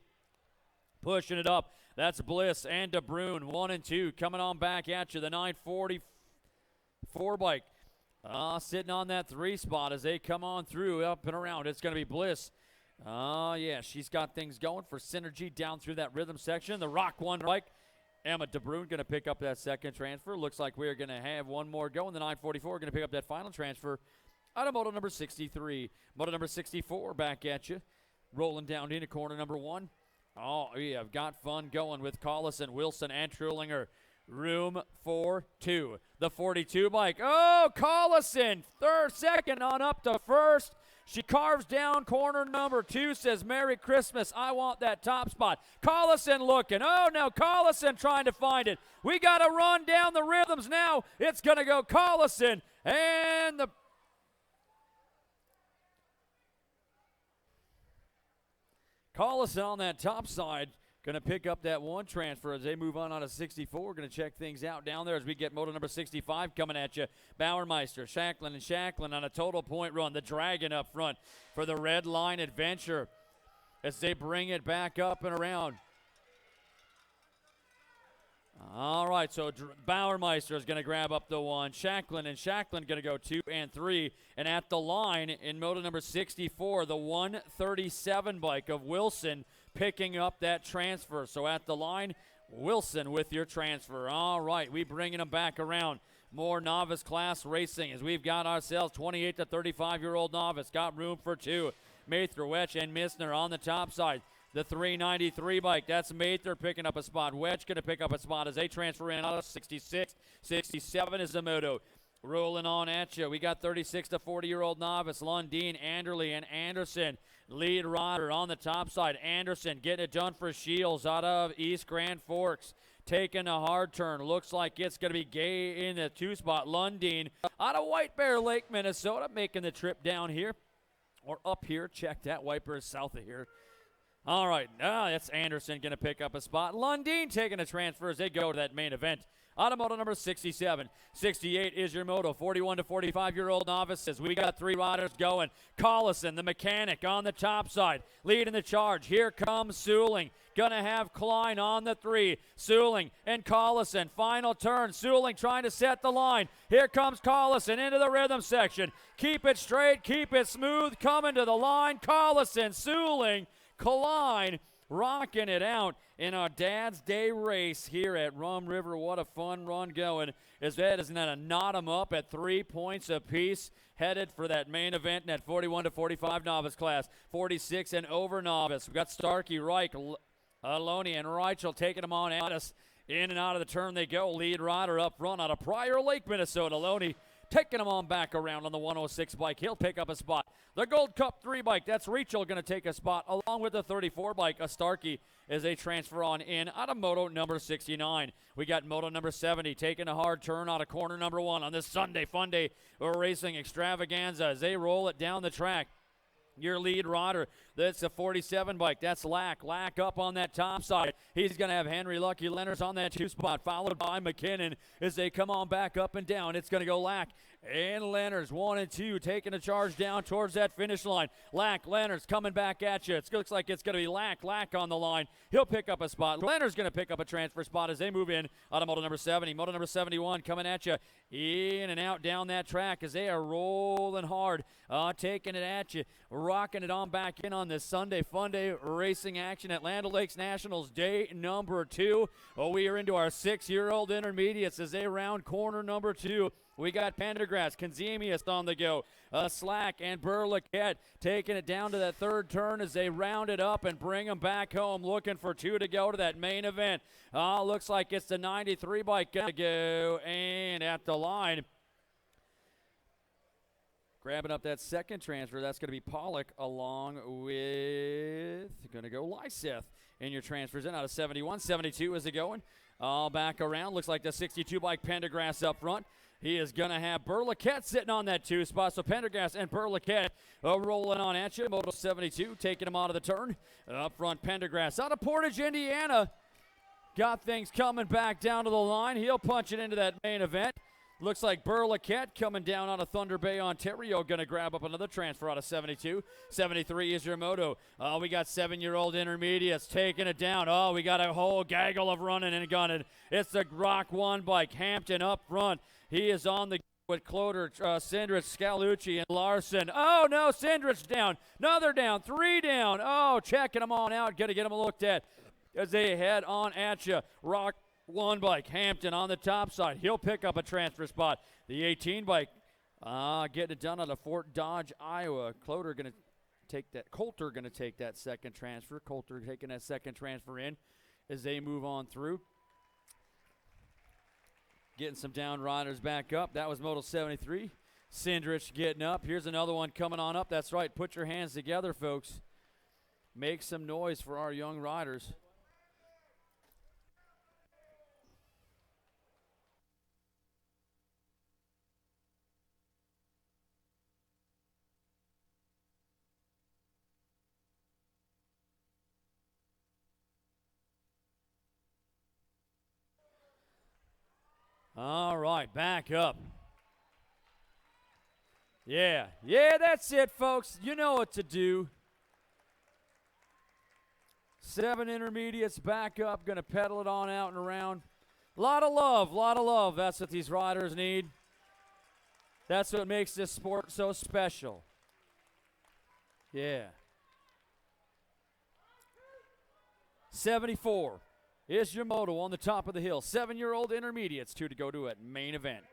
Pushing it up. That's Bliss and DeBrune, 1 and 2, coming on back at you. The 944 bike sitting on that 3 spot as they come on through, up and around. It's going to be Bliss. Yeah, she's got things going for Synergy down through that rhythm section. The Rock 1 bike, Emma DeBrune going to pick up that second transfer. Looks like we're going to have one more going. The 944 going to pick up that final transfer out of moto number 63. Moto number 64 back at you, rolling down into corner number 1. Oh, yeah, I've got fun going with Collison, Wilson, and Trulinger. Room for 2. The 42 bike. Oh, Collison, second on up to first. She carves down corner number 2, says, Merry Christmas, I want that top spot. Collison looking. Oh, now Collison trying to find it. We got to run down the rhythms now. It's going to go Collison, and the Collison on that top side, going to pick up that 1 transfer as they move on out of 64. Going to check things out down there as we get moto number 65 coming at you. Bauermeister, Shacklin on a total point run. The Dragon up front for the Red Line Adventure as they bring it back up and around. All right, so Bauermeister is going to grab up the 1. Shacklin going to go 2 and 3. And at the line in moto number 64, the 137 bike of Wilson picking up that transfer. So at the line, Wilson with your transfer. All right, we bringing them back around. More novice class racing as we've got ourselves 28 to 35-year-old novice. Got room for 2. Mather, Wetch, and Missner on the top side. The 393 bike, that's Mather picking up a spot. Wedge going to pick up a spot as they transfer in out of 66. 67 is the moto. Rolling on at you. We got 36 to 40-year-old novice. Lundeen, Anderley, and Anderson. Lead rider on the top side. Anderson getting it done for Shields out of East Grand Forks. Taking a hard turn. Looks like it's going to be Gay in the 2 spot. Lundeen out of White Bear Lake, Minnesota, making the trip down here. Or up here. Check that. White Bear is south of here. All right, now that's Anderson going to pick up a spot. Lundeen taking a transfer as they go to that main event. Automoto number 67. 68 is your moto. 41 to 45-year-old novices. We got three riders going. Collison, the mechanic, on the top side, leading the charge. Here comes Suling. Gonna have Klein on the 3. Suling and Collison. Final turn. Suling trying to set the line. Here comes Collison into the rhythm section. Keep it straight. Keep it smooth. Coming to the line. Collison, Suling, Klein rocking it out in our Dad's Day race here at Rum River. What a fun run going. As that is going to knot them up at 3 points apiece, headed for that main event in that 41 to 45 novice class. 46 and over novice. We've got Starkey, Reich, Aloni, and Reichel taking them on at us. In and out of the turn they go. Lead rider up front out of Prior Lake, Minnesota. Aloni taking them on back around on the 106 bike. He'll pick up a spot. The Gold Cup 3 bike, that's Reichel going to take a spot, along with the 34 bike. A Starkey as they transfer on in out of moto number 69. We got moto number 70 taking a hard turn out of corner number 1 on this Sunday Fun Day Racing Extravaganza as they roll it down the track. Your lead rider, that's a 47 bike. That's Lack. Lack up on that top side. He's going to have Henry Lucky Leonard's on that 2 spot, followed by McKinnon as they come on back up and down. It's going to go Lack and Leonard's 1 and 2 taking a charge down towards that finish line. Lack, Leonard's coming back at you. It looks like it's going to be Lack on the line. He'll pick up a spot. Leonard's going to pick up a transfer spot as they move in out of moto number 70. Moto number 71 coming at you in and out down that track as they are rolling hard, taking it at you, rocking it on back in on this Sunday Fun Day racing action at Land O'Lakes Nationals day number 2. We are into our 6-year-old intermediates as they round corner number 2. We got Pendergrass, Kanzemius on the go. Slack and Burliquette taking it down to that third turn as they round it up and bring them back home, looking for 2 to go to that main event. Looks like it's the 93 bike gonna go, and at the line, grabbing up that second transfer, that's going to be Pollock along with, going to go Lyseth in your transfers in out of 71. 72 is it going. All back around. Looks like the 62 bike Pendergrass up front. He is going to have Burliquette sitting on that 2 spot. So Pendergrass and Burliquette rolling on at you. Moto 72 taking him out of the turn. Up front, Pendergrass out of Portage, Indiana. Got things coming back down to the line. He'll punch it into that main event. Looks like Burliquette coming down out of Thunder Bay, Ontario, going to grab up another transfer out of 72. 73 is your moto. We got 7-year-old intermediates taking it down. We got a whole gaggle of running and gunning. It's the Rock 1 bike. Hampton up front. He is on the with Cloder, Sindrich, Scalucci, and Larson. Oh, no, Sindrich down. Another down. 3 down. Checking them on out. Got to get them looked at as they head on at you. Rock 1 bike, Hampton on the top side. He'll pick up a transfer spot. The 18 bike, getting it done out of Fort Dodge, Iowa. Coulter going to take that second transfer. Coulter taking that second transfer in as they move on through. Getting some down riders back up. That was Moto 73. Sindrich getting up. Here's another one coming on up. That's right. Put your hands together, folks. Make some noise for our young riders. All right, back up. Yeah, that's it, folks. You know what to do. 7 intermediates back up, going to pedal it on out and around. A lot of love. That's what these riders need. That's what makes this sport so special. Yeah. 74 is your moto on the top of the hill. 7-year-old intermediates, 2 to go to it. Main event.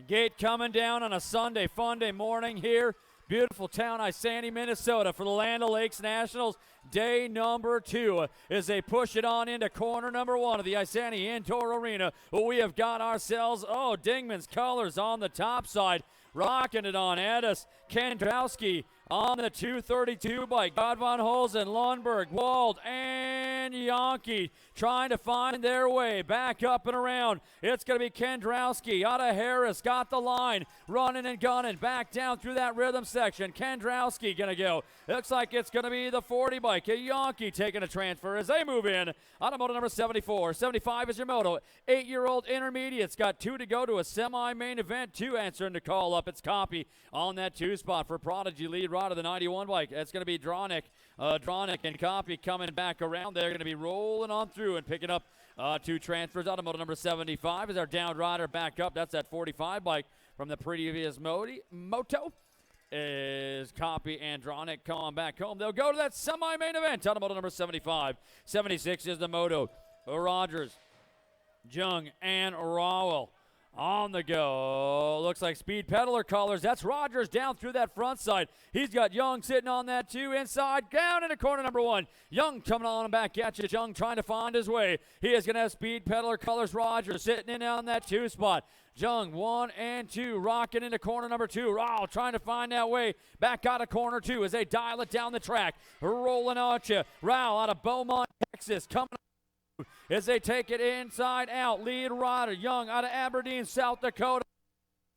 Gate coming down on a Sunday Fun Day morning here. Beautiful town, Isani, Minnesota, for the Land O'Lakes Nationals. Day number 2 as they push it on into corner number 1 of the Isani Indoor Arena. We have got ourselves, Dingman's colors on the top side. Rocking it on at us. Kendrowski On the 232 bike, God von Holzen, Lundberg, Wald, and Yankee trying to find their way back up and around. It's going to be Kendrowski out of Harris, got the line, running and gunning, back down through that rhythm section. Kendrowski going to go. Looks like it's going to be the 40 bike. A Yankee taking a transfer as they move in. Automoto number 74. 75 is your moto. 8-year-old intermediates got 2 to go to a semi-main event. 2 answering the call up. It's Copy on that 2 spot for Prodigy lead rider, the 91 bike. That's going to be Dronick. Dronick and Copy coming back around. They're going to be rolling on through and picking up 2 transfers. Automoto number 75 is our down rider back up. That's that 45 bike from the previous moto. Is Copy and Dronick coming back home. They'll go to that semi-main event. Automoto number 75. 76 is the moto. Rogers, Jung, and Rowell on the go. Looks like Speed Peddler colors. That's Rogers down through that front side. He's got Young sitting on that 2 inside, down into corner number 1. Young coming on back at you. Young trying to find his way. He is going to have Speed Peddler colors. Rogers sitting in on that 2 spot. Jung 1 and 2 rocking into corner number 2. Rowell trying to find that way back out of corner 2 as they dial it down the track. Rolling at you. Rowell out of Beaumont, Texas, coming as they take it inside out. Lead rider Young out of Aberdeen, South Dakota.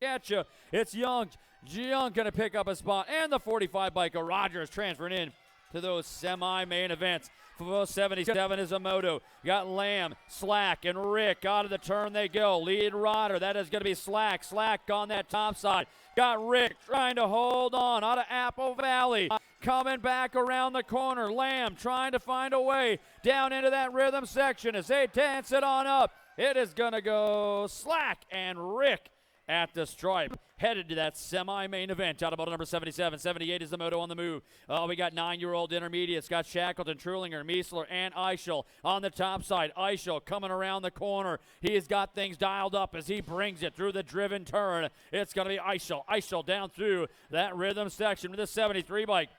Get you. It's Young. Young going to pick up a spot. And the 45 bike of Rogers transferring in to those semi-main events. For 77 is a moto. Got Lamb, Slack, and Rick out of the turn they go. Lead rider, that is going to be Slack. Slack on that top side. Got Rick trying to hold on out of Apple Valley. Coming back around the corner. Lamb trying to find a way down into that rhythm section as they dance it on up. It is going to go Slack and Rick at the stripe. Headed to that semi-main event. Automoto number 77. 78 is the moto on the move. We got 9-year-old intermediates. Got Shackleton, Trulinger, Miesler, and Eichel on the top side. Eichel coming around the corner. He has got things dialed up as he brings it through the driven turn. It's going to be Eichel. Eichel down through that rhythm section with the 73 bike.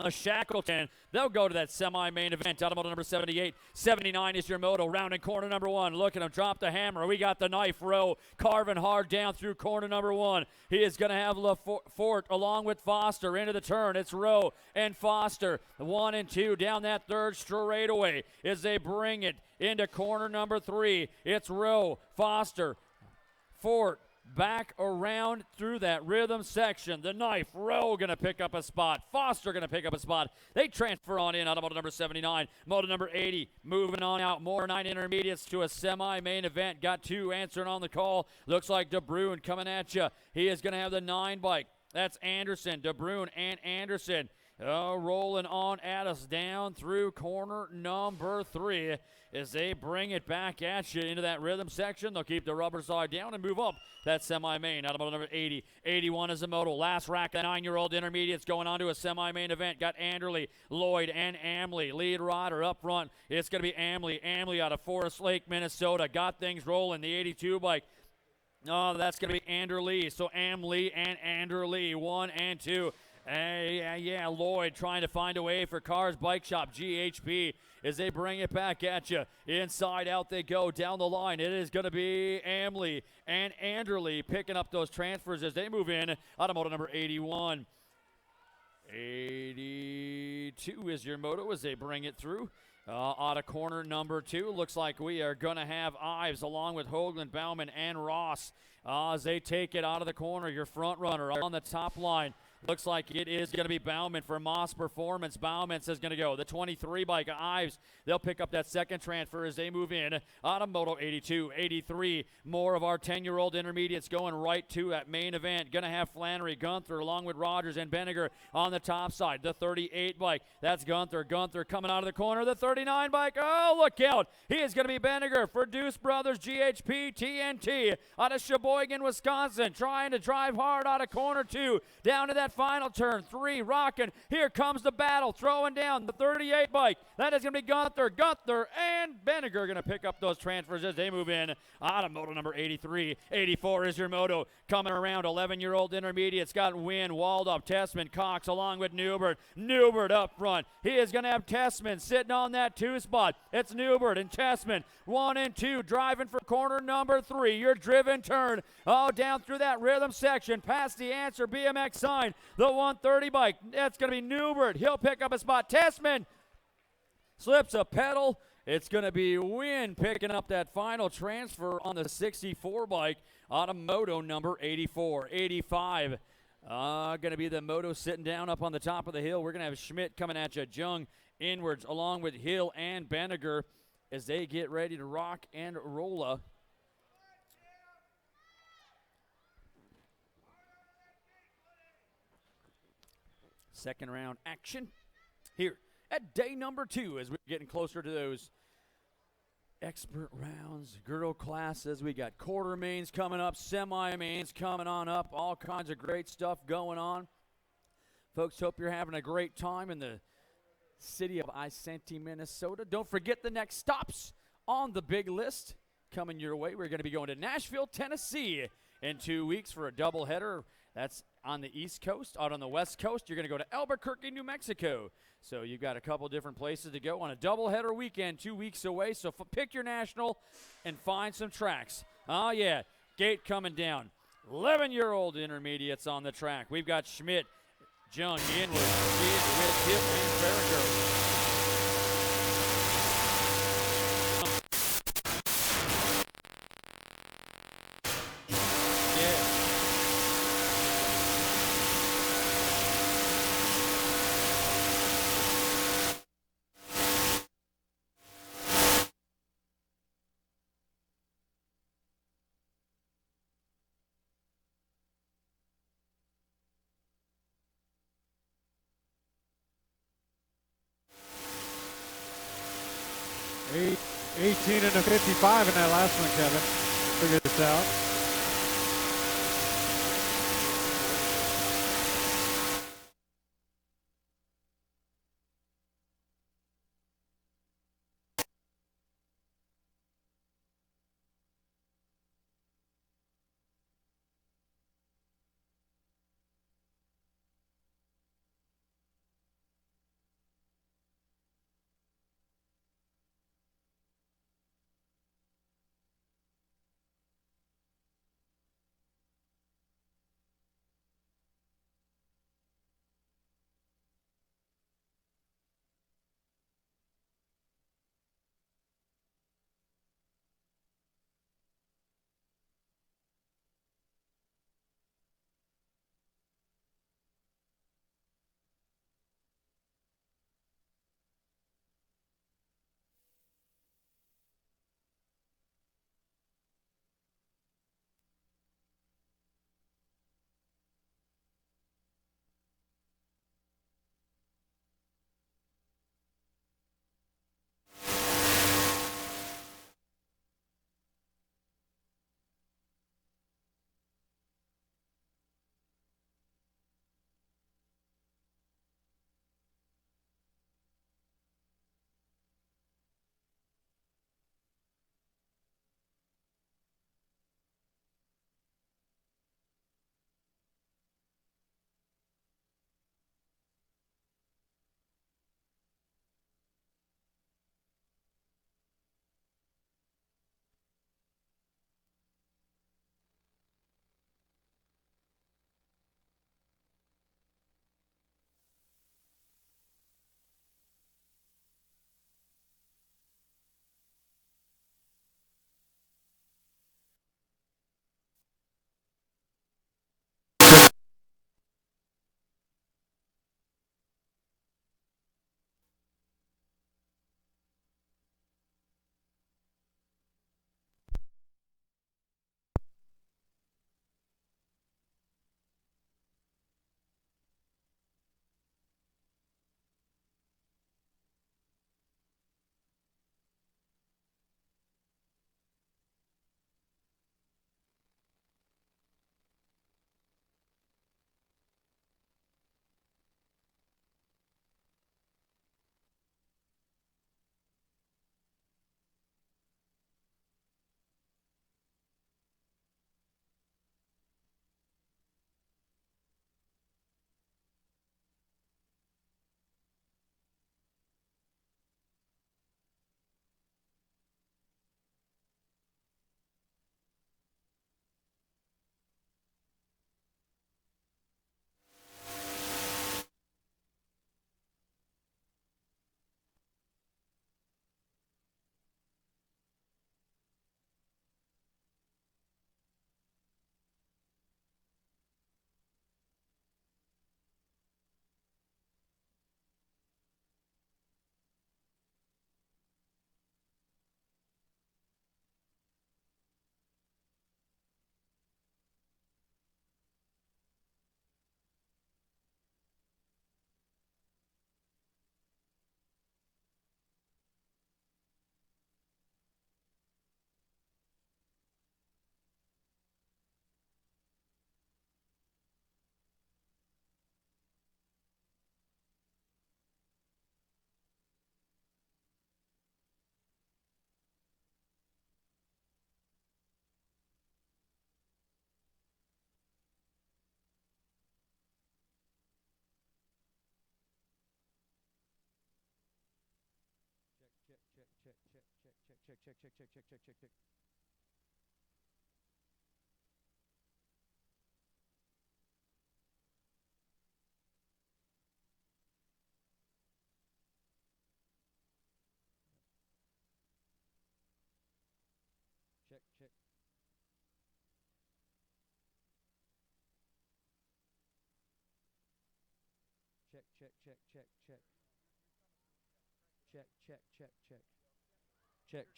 Shackleton, they'll go to that semi-main event. Automoto number 78. 79 is your moto. Rounding corner number 1. Look at him drop the hammer. We got the knife row carving hard down through corner number 1. He is going to have Lafort along with Foster into the turn. It's Rowe and Foster. 1 and 2 down that third straightaway as they bring it into corner number 3. It's Rowe, Foster, Fort. Back around through that rhythm section. The knife Rowe going to pick up a spot. Foster going to pick up a spot. They transfer on in. Automoto number 79. Moto number 80. Moving on out. More 9 intermediates to a semi-main event. Got 2 answering on the call. Looks like DeBruyne coming at you. He is going to have the 9 bike. That's Anderson, DeBruyne, and Anderson. Rolling on at us down through corner number 3 as they bring it back at you into that rhythm section. They'll keep the rubber side down and move up that semi-main. Automoto number 80. 81 is the moto. Last rack, the 9-year-old intermediates going on to a semi-main event. Got Anderley, Lloyd, and Amley. Lead rider up front. It's going to be Amley. Amley out of Forest Lake, Minnesota. Got things rolling. The 82 bike. Oh, that's going to be Anderley. So Amley and Anderley, 1 and 2. Lloyd trying to find a way for Cars Bike Shop, GHP, as they bring it back at you. Inside out they go down the line. It is going to be Amley and Anderley picking up those transfers as they move in. Automoto number 81. 82 is your moto as they bring it through. Out of corner number 2. Looks like we are going to have Ives along with Hoagland, Bauman, and Ross as they take it out of the corner. Your front runner on the top line. Looks like it is going to be Bauman for Moss Performance. Bauman is going to go. The 23 bike of Ives, they'll pick up that second transfer as they move in. Automoto 82, 83. More of our 10-year-old intermediates going right to that main event. Going to have Flannery, Gunther, along with Rogers and Benniger on the top side. The 38 bike, that's Gunther. Gunther coming out of the corner. The 39 bike, oh, look out. He is going to be Benniger for Deuce Brothers GHP TNT out of Sheboygan, Wisconsin. Trying to drive hard out of corner 2. Down to that final turn. 3 rocking. Here comes the battle. Throwing down the 38 bike. That is going to be Gunther. Gunther and Benniger going to pick up those transfers as they move in. Automoto number 83. 84 is your moto. Coming around. 11-year-old intermediates. Got Wynn, Waldop, Tessman, Cox along with Newbert. Newbert up front. He is going to have Tessman sitting on that 2 spot. It's Newbert and Tessman. 1 and 2 driving for corner number 3. Your driven turn. Oh, down through that rhythm section. Past the answer BMX sign. The 130 bike, that's going to be Newbert. He'll pick up a spot. Tessman slips a pedal. It's going to be Wynn picking up that final transfer on the 64 bike out of Moto number 84. 85. Going to be the Moto sitting down up on the top of the hill. We're going to have Schmidt coming at you. Jung inwards along with Hill and Benniger as they get ready to rock and roll. Second round action here at day number 2 as we're getting closer to those expert rounds, girl classes. We got quarter mains coming up, semi mains coming on up, all kinds of great stuff going on. Folks, hope you're having a great time in the city of Isanti, Minnesota. Don't forget the next stops on the big list coming your way. We're going to be going to Nashville, Tennessee in 2 weeks for a doubleheader. That's on the East Coast. Out on the West Coast, you're going to go to Albuquerque, New Mexico. So you've got a couple different places to go on a doubleheader weekend 2 weeks away. So pick your national and find some tracks. Oh, yeah, gate coming down. 11-year-old intermediates on the track. We've got Schmidt, Jung, inward, with Hill and Farragut. Yeah. 18 and a 55 in that last one, Kevin. Figure this out.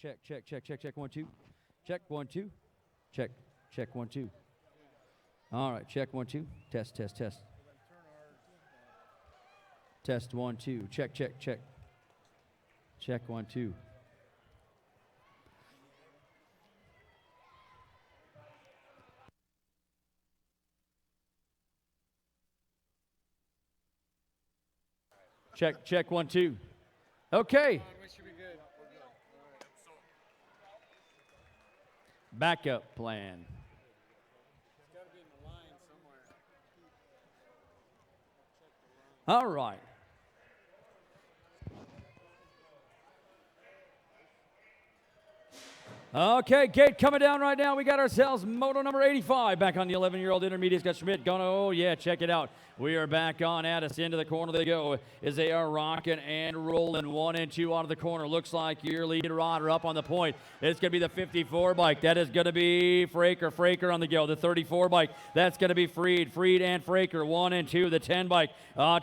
check. Check. Check. 1, 2. Check 1, 2. Check 1, 2. All right, check 1, 2. Test. Test 1, 2. Check. Check 1, 2. Check 1, 2. Okay. Backup plan. All right. Okay, gate coming down right now. We got ourselves moto number 85 back on the 11-year-old intermediate. Got Schmidt going. Oh, yeah, check it out. We are back on at us. Into the corner they go as they are rocking and rolling. 1 and 2 out of the corner. Looks like your lead rider up on the point. It's going to be the 54 bike. That is going to be Fraker on the go. The 34 bike, that's going to be Freed and Fraker. 1 and 2. The 10 bike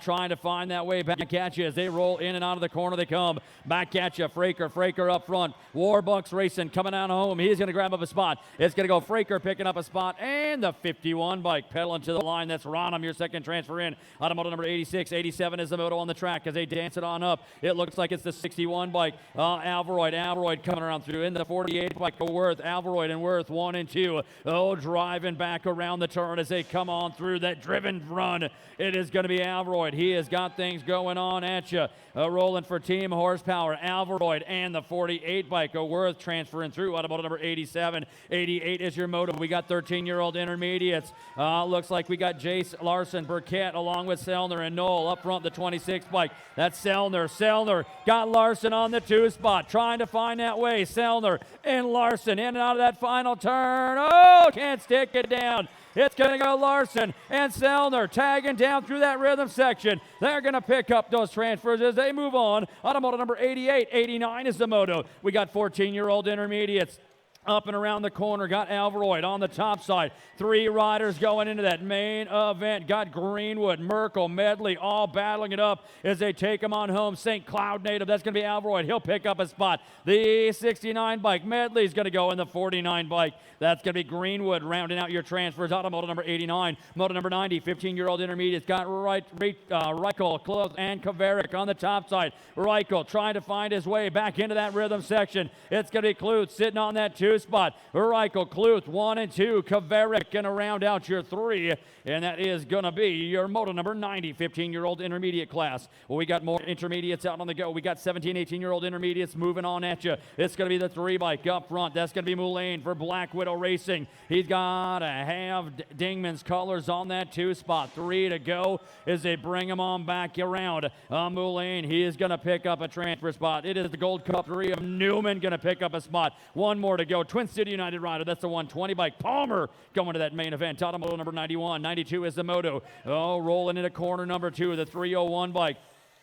trying to find that way back at you as they roll in and out of the corner. They come back at you. Fraker up front. Warbucks Racing coming out home. He's going to grab up a spot. It's going to go Fraker picking up a spot, and the 51 bike pedaling to the line. That's Ronham, your second transfer in. Automoto number 86. 87 is the moto on the track as they dance it on up. It looks like it's the 61 bike. Alvaroid coming around through. In the 48 bike, Alvaroid and Worth 1 and 2. Oh, driving back around the turn as they come on through that driven run. It is going to be Alvaroid. He has got things going on at you. Rolling for team horsepower. Alvaroid and the 48 bike. Worth transferring through. Automoto number 87. 88 is your moto. We got 13-year-old intermediates. Looks like we got Jace Larson, Burkett, along with Sellner and Knoll up front, the 26 bike. That's Sellner. Sellner got Larson on the 2 spot, trying to find that way. Sellner and Larson in and out of that final turn. Oh, can't stick it down. It's going to go Larson and Sellner tagging down through that rhythm section. They're going to pick up those transfers as they move on. Automoto number 88. 89 is the moto. We got 14-year-old intermediates. Up and around the corner, got Alvaroid on the top side. 3 riders going into that main event. Got Greenwood, Merkel, Medley all battling it up as they take them on home. St. Cloud native, that's going to be Alvaroid. He'll pick up a spot. The 69 bike, Medley's going to go in the 49 bike. That's going to be Greenwood rounding out your transfers. Automoto number 89. Moto number 90, 15-year-old intermediates. Got Reichel, Close, and Kaverick on the top side. Reichel trying to find his way back into that rhythm section. It's going to be Kluth sitting on that 2 spot. Reichel, Kluth, 1 and 2. Kaverick going to round out your 3. And that is going to be your moto number 90, 15-year-old intermediate class. Well, we got more intermediates out on the go. We got 17, 18-year-old intermediates moving on at you. It's going to be the 3 bike up front. That's going to be Moulin for Black Widow Racing. He's got to have Dingman's colors on that 2 spot. 3 to go as they bring him on back around. Moulin, he is going to pick up a transfer spot. It is the Gold Cup 3 of Newman going to pick up a spot. 1 more to go. Twin City United rider. That's the 120 bike. Palmer going to that main event. Automoto number 91. 92 is the moto. Oh, rolling into corner number 2. The 301 bike.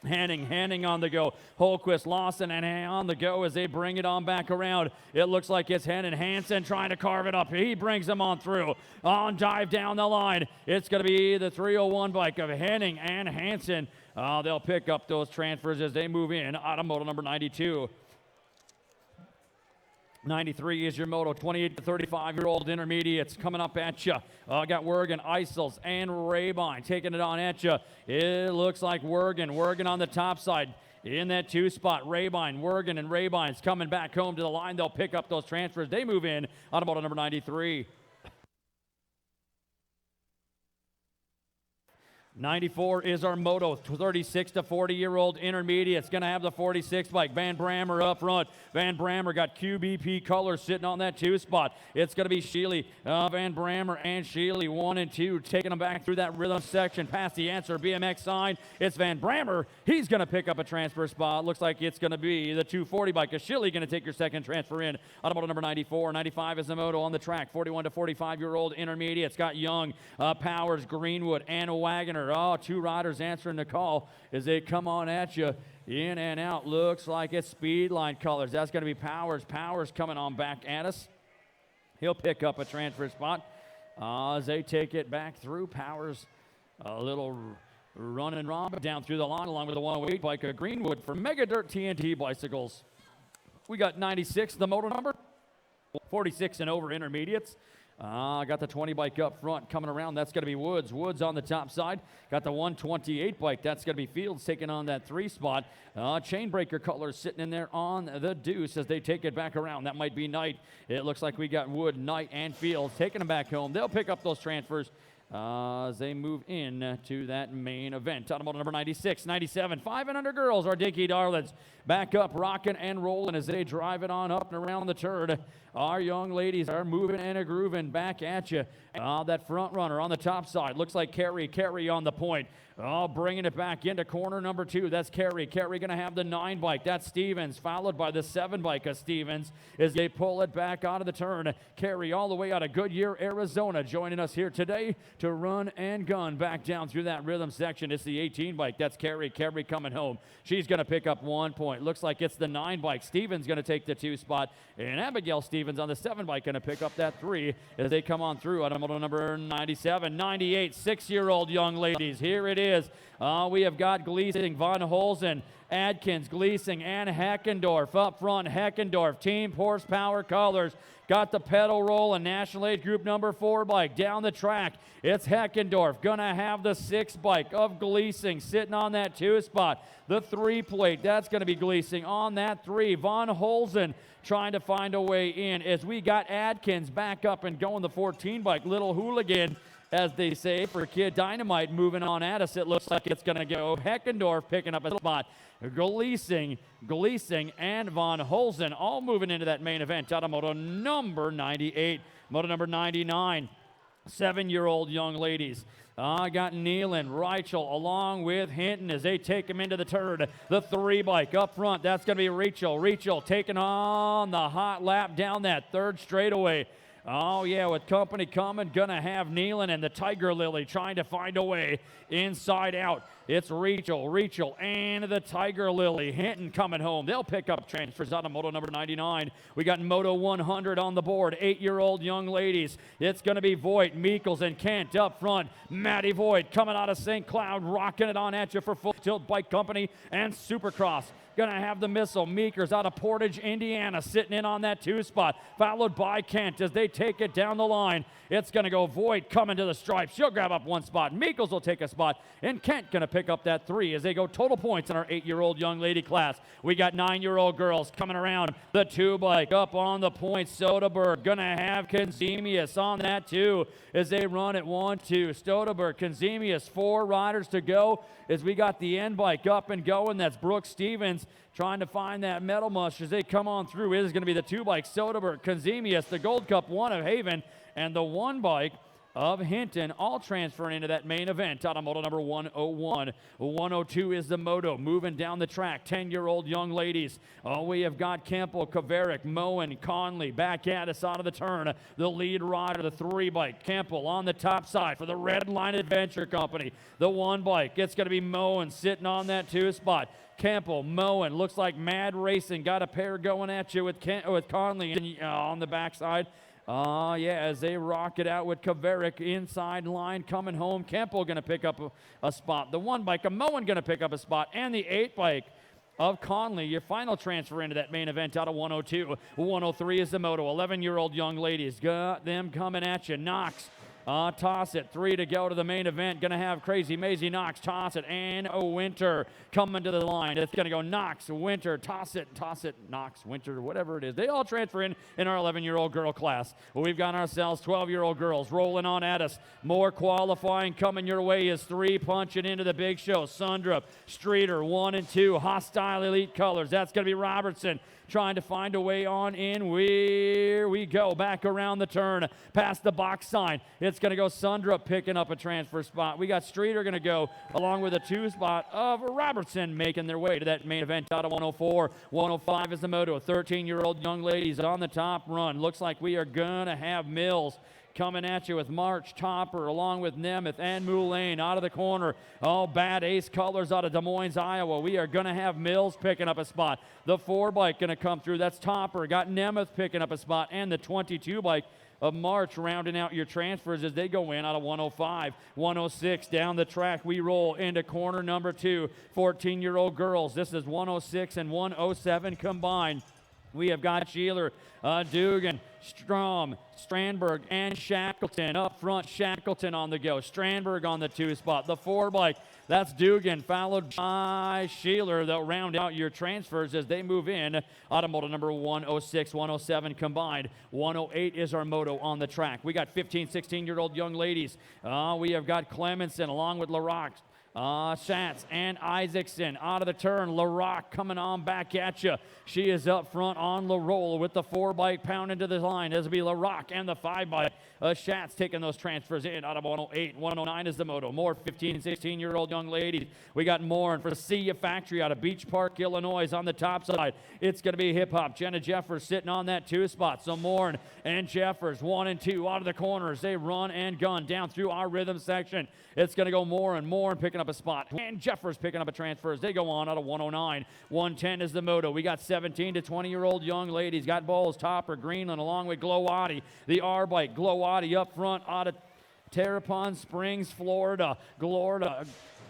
Hanning on the go. Holquist, Lawson, and on the go as they bring it on back around. It looks like it's Henning. Hansen trying to carve it up. He brings them on through. On dive down the line. It's going to be the 301 bike of Henning and Hansen. They'll pick up those transfers as they move in. Automoto number 92. 93 is your moto. 28 to 35-year-old intermediates coming up at you. Got Wergen, Isels, and Rabine taking it on at you. It looks like Wergen on the top side. In that 2 spot, Wergen and Rabine's coming back home to the line. They'll pick up those transfers. They move in. Automoto number 93. 94 is our moto, 36 to 40-year-old intermediates. Going to have the 46 bike. Van Brammer up front. Van Brammer got QBP colors sitting on that 2 spot. It's going to be Sheely, Van Brammer and Sheely, 1 and 2, taking them back through that rhythm section. Past the answer BMX sign. It's Van Brammer. He's going to pick up a transfer spot. Looks like it's going to be the 240 bike. Is Sheely going to take your second transfer in? Automoto number 94. 95 is the moto on the track. 41 to 45-year-old intermediates. Got Young, Powers, Greenwood, and Wagoner. Oh, 2 riders answering the call as they come on at you. In and out. Looks like it's Speedline colors. That's going to be Powers. Powers coming on back at us. He'll pick up a transfer spot as they take it back through. Powers, a little run and romp down through the line along with the 108 bike of Greenwood for Mega Dirt TNT bicycles. We got 96, the motor number. 46 and over intermediates. Got the 20 bike up front coming around. That's going to be Woods. Woods on the top side. Got the 128 bike. That's going to be Fields taking on that 3 spot. Chainbreaker colors sitting in there on the deuce as they take it back around. That might be Knight. It looks like we got Wood, Knight, and Fields taking them back home. They'll pick up those transfers as they move in to that main event. Automotive number 96, 97, 5 and under girls, our Dinky Darlings back up, rocking and rolling as they drive it on up and around the turn. Our young ladies are moving and grooving back at you. That front runner on the top side looks like Carey on the point. Bringing it back into corner number 2. That's Carey. Carey going to have the 9 bike. That's Stevens, followed by the 7 bike of Stevens as they pull it back out of the turn. Carey all the way out of Goodyear, Arizona, joining us here today to run and gun back down through that rhythm section. It's the 18 bike. That's Carey. Carey coming home. She's going to pick up 1 point. Looks like it's the 9 bike. Stevens going to take the 2 spot. And Abigail Stevens on the 7 bike going to pick up that 3 as they come on through. Automotive number 97, 98, 6-year-old young ladies. Here it is. We have got Gleasing, Von Holzen, Adkins, Gleasing, and Heckendorf. Up front, Heckendorf, team horsepower colors. Got the pedal roll and National Age Group number 4 bike down the track. It's Heckendorf. Gonna have the 6 bike of Gleasing sitting on that 2 spot. The 3 plate, that's gonna be Gleasing on that 3. Von Holzen trying to find a way in as we got Adkins back up and going the 14 bike. Little hooligan, as they say, for Kid Dynamite moving on at us. It looks like it's going to go Heckendorf picking up a spot. Gleasing, and Von Holzen all moving into that main event. Automoto number 98. Moto number 99. 7-year-old young ladies. I got Nealon, Reichel, along with Hinton as they take him into the turn. The 3 bike up front, that's going to be Rachel. Rachel taking on the hot lap down that 3rd straightaway. Oh, yeah, with company coming, gonna have Nealon and the Tiger Lily trying to find a way inside out. It's Rachel, and the Tiger Lily. Hinton coming home. They'll pick up transfers out of Moto number 99. We got Moto 100 on the board. 8-year-old young ladies. It's going to be Voigt, Meekles, and Kent up front. Maddie Voigt coming out of St. Cloud, rocking it on at you for Full Tilt Bike Company and Supercross. Gonna have the Missile Meekers out of Portage, Indiana, sitting in on that 2 spot, followed by Kent as they take it down the line. It's gonna go Voigt coming to the stripes. She'll grab up 1 spot. Meekles will take a spot, and Kent gonna pick up that 3 as they go total points in our 8-year-old young lady class. We got 9-year-old girls coming around. The 2 bike up on the point. Soderberg gonna have Kenzemius on that 2 as they run at 1-2. Soderberg, Kenzemius, 4 riders to go as we got the N bike up and going. That's Brooke Stevens trying to find that metal mush as they come on through. It is going to be the 2 bike, Soderberg, Kenzemius, the Gold Cup 1 of Haven, and the 1 bike of Hinton, all transferring into that main event. Automoto number 101. 102 is the moto, moving down the track. 10-year-old young ladies. Oh, we have got Campbell, Kaverick, Moen, Conley back at us out of the turn. The lead rider, the 3 bike, Campbell on the top side for the Red Line Adventure Company. The 1 bike, it's going to be Moen sitting on that 2 spot. Campbell, Moen, looks like Mad Racing got a pair going at you with Conley on the backside. Yeah, as they rock it out with Kaverick inside line coming home. Campbell going to pick up a spot. The 1 bike of Moen going to pick up a spot. And the 8 bike of Conley, your final transfer into that main event out of 102. 103 is the moto. 11-year-old young ladies. Got them coming at you. Knox Toss it. 3 to go to the main event. Going to have Crazy Maisie Knox, toss it, and Winter coming to the line. It's going to go Knox, Winter, toss it, Knox, Winter, whatever it is. They all transfer in our 11-year-old girl class. Well, we've got ourselves 12-year-old girls rolling on at us. More qualifying coming your way is 3 punching into the big show. Sundrup, Streeter, 1 and 2. Hostile Elite Colors. That's going to be Robertson trying to find a way on in. Here we go. Back around the turn. Past the box sign. It's going to go Sundrup picking up a transfer spot. We got Streeter going to go along with a 2 spot of Robertson making their way to that main event out of 104. 105 is the moto. 13-year-old young ladies on the top run. Looks like we are going to have Mills coming at you with March, Topper, along with Nemeth and Moulin out of the corner. Oh, bad Ace Colors out of Des Moines, Iowa. We are going to have Mills picking up a spot. The 4 bike going to come through. That's Topper. Got Nemeth picking up a spot. And the 22 bike of March rounding out your transfers as they go in out of 105. 106 down the track. We roll into corner number 2. 14-year-old girls. This is 106 and 107 combined. We have got Sheeler, Dugan, Strom, Strandberg, and Shackleton. Up front, Shackleton on the go. Strandberg on the 2 spot. The 4 bike, that's Dugan, followed by Sheeler. They'll round out your transfers as they move in. Automoto number 106, 107 combined. 108 is our moto on the track. We got 15, 16-year-old young ladies. We have got Clemenson along with LaRock. Schatz and Isaacson out of the turn. LaRock coming on back at you. She is up front on the roll with the 4 bike pounding to the line. This will be LaRock and the 5 bike. Schatz taking those transfers in out of 108. 109 is the moto. More 15 and 16-year-old young ladies. We got Morin for Sia Factory out of Beach Park, Illinois on the top side. It's going to be hip hop. Jenna Jeffers sitting on that 2 spot. So Morin and Jeffers 1 and 2 out of the corners. They run and gun down through our rhythm section. It's going to go Morin picking up a spot. And Jeffers picking up a transfer as they go on out of 109. 110 is the moto. We got 17 to 20-year-old young ladies. Got Bowles, Topper, Greenland along with Glowati. The R bike, Glowati up front out of Terrapin Springs, Florida.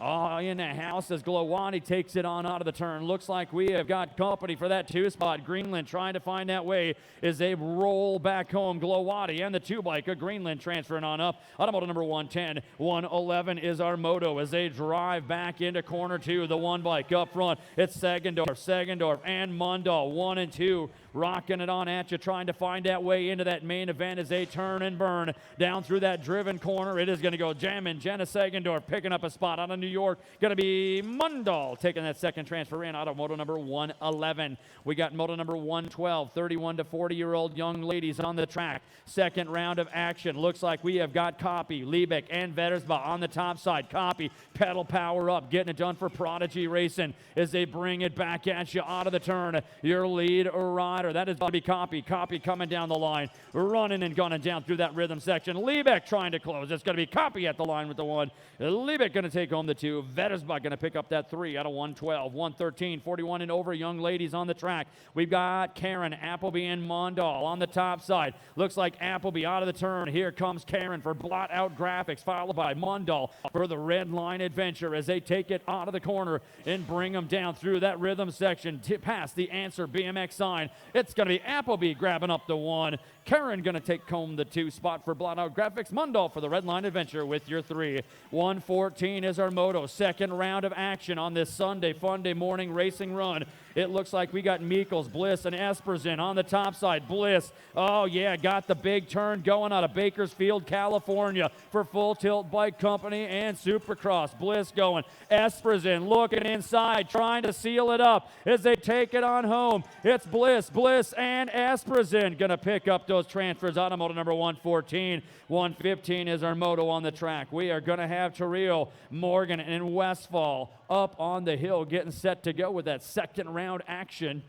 In the house as Glowani takes it on out of the turn. Looks like we have got company for that 2 spot. Greenland trying to find that way as they roll back home. Glowati and the 2 bike of Greenland transferring on up. Automoto number 110. 111 is our moto as they drive back into corner 2. The 1 bike up front. It's Segendorf and Mundal. 1 and 2 rocking it on at you, trying to find that way into that main event as they turn and burn down through that driven corner. It is going to go jamming. Jenna Segendorf picking up a spot out of New York. Going to be Mundal taking that second transfer in out of moto number 111. We got moto number 112, 31 to 40-year-old young ladies on the track. Second round of action. Looks like we have got Copy, Liebeck, and Vettersbach on the top side. Copy, pedal power up, getting it done for Prodigy Racing as they bring it back at you out of the turn. Your lead rider, that is going to be Copy. Copy coming down the line, running and gunning down through that rhythm section. Liebeck trying to close. It's going to be Copy at the line with the 1. Liebeck going to take home the 2. Vettersbach going to pick up that 3 out of 112. 113, 41 and over young ladies on the track. We've got Karen, Appleby, and Mondal on the top side. Looks like Appleby out of the turn. Here comes Karen for Blot Out Graphics, followed by Mondal for the Red Line Adventure as they take it out of the corner and bring them down through that rhythm section past the Answer BMX sign. It's going to be Appleby grabbing up the 1. Karen going to take home the 2 spot for Blot Out Graphics. Mundal for the Red Line Adventure with your 3. 114 is our moto. Second round of action on this Sunday fun day morning racing run. It looks like we got Meekles, Bliss, and Esperson on the top side. Bliss, oh yeah, got the big turn going out of Bakersfield, California for Full Tilt Bike Company and Supercross. Bliss going. Esperson looking inside, trying to seal it up as they take it on home. It's Bliss, and Esperson going to pick up those transfers. Automoto number 114. 115 is our moto on the track. We are going to have Terrell, Morgan, and Westfall up on the hill getting set to go with that second round action.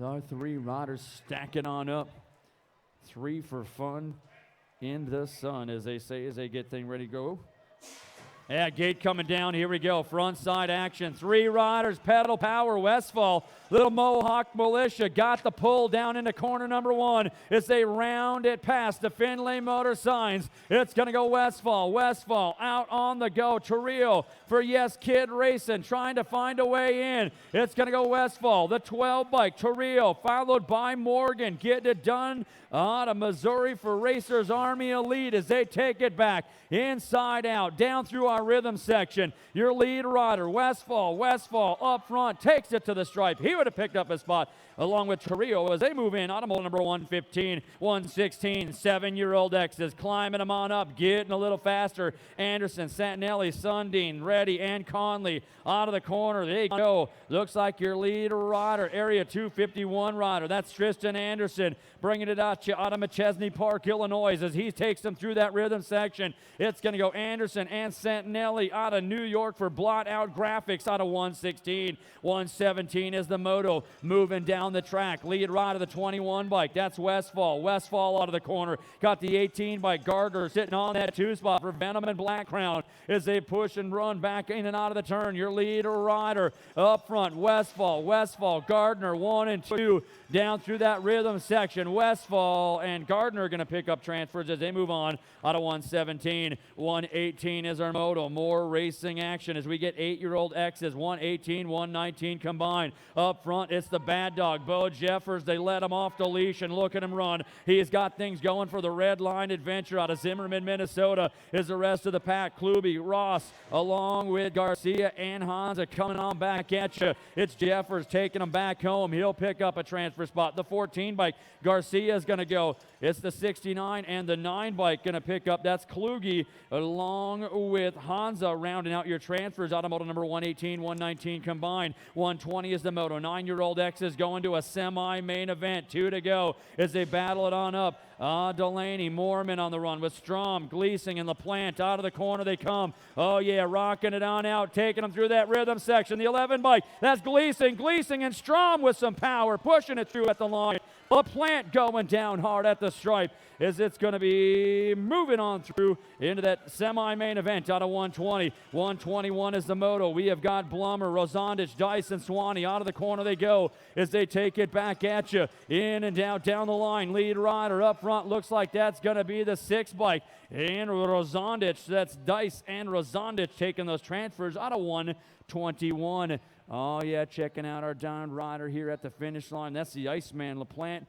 Our 3 riders stacking on up. 3 for fun in the sun, as they say, as they get things ready to go. Yeah, gate coming down. Here we go. Front side action. 3 riders, pedal power. Westfall, Little Mohawk Militia got the pull down into corner number 1 as they round it past the Finlay Motor signs. It's going to go Westfall. Westfall out on the go. Terrell for Yes Kid Racing trying to find a way in. It's going to go Westfall. The 12 bike. Terrell followed by Morgan getting it done out of Missouri for Racers Army Elite as they take it back inside out down through our rhythm section. Your lead rider, Westfall up front, takes it to the stripe. He would have picked up a spot along with Torrio as they move in. Automobile number 115, 116, 7-year-old X is climbing them on up, getting a little faster. Anderson, Santinelli, Sundin, Reddy, and Conley out of the corner. They go. Looks like your lead rider, area 251 rider. That's Tristan Anderson bringing it out of McChesney Park, Illinois, as he takes them through that rhythm section. It's going to go Anderson and Santinelli out of New York for Blot Out Graphics out of 116. 117 is the moto moving down the track. Lead rider, the 21 bike. That's Westfall. Westfall out of the corner. Got the 18 bike. Gardner sitting on that 2 spot for Venom and Black Crown as they push and run back in and out of the turn. Your lead rider up front, Westfall, Gardner 1 and 2 down through that rhythm section. Westfall and Gardner are going to pick up transfers as they move on out of 117. 118 is our moto. More racing action as we get 8-year-old X's. 118, 119 combined. Up front, it's the bad dog, Bo Jeffers. They let him off the leash and look at him run. He has got things going for the Red Line Adventure out of Zimmerman, Minnesota. Is the rest of the pack. Kluby, Ross, along with Garcia and Hansa coming on back at you. It's Jeffers taking him back home. He'll pick up a transfer spot. The 14 bike, Garcia is going to go. It's the 69 and the 9 bike going to pick up. That's Kluge along with Hansa rounding out your transfers. Automotive number 118, 119 combined. 120 is the moto. 9-year-old X is going to a semi-main event. 2 to go as they battle it on up. Delaney, Moorman on the run with Strom, Gleason, and LaPlante. Out of the corner they come. Oh, yeah, rocking it on out, taking them through that rhythm section. The 11 bike, that's Gleason and Strom with some power, pushing it through at the line. LaPlante going down hard at the stripe as it's going to be moving on through into that semi-main event out of 120. 121 is the moto. We have got Blummer, Rosandich, Dyson, Swanee. Out of the corner they go as they take it back at you. In and down the line. Lead rider up front. Looks like that's going to be the 6 bike. And Rosandich, that's Dice and Rosandich taking those transfers out of 121. Oh, yeah, checking out our down rider here at the finish line. That's the Iceman. LaPlante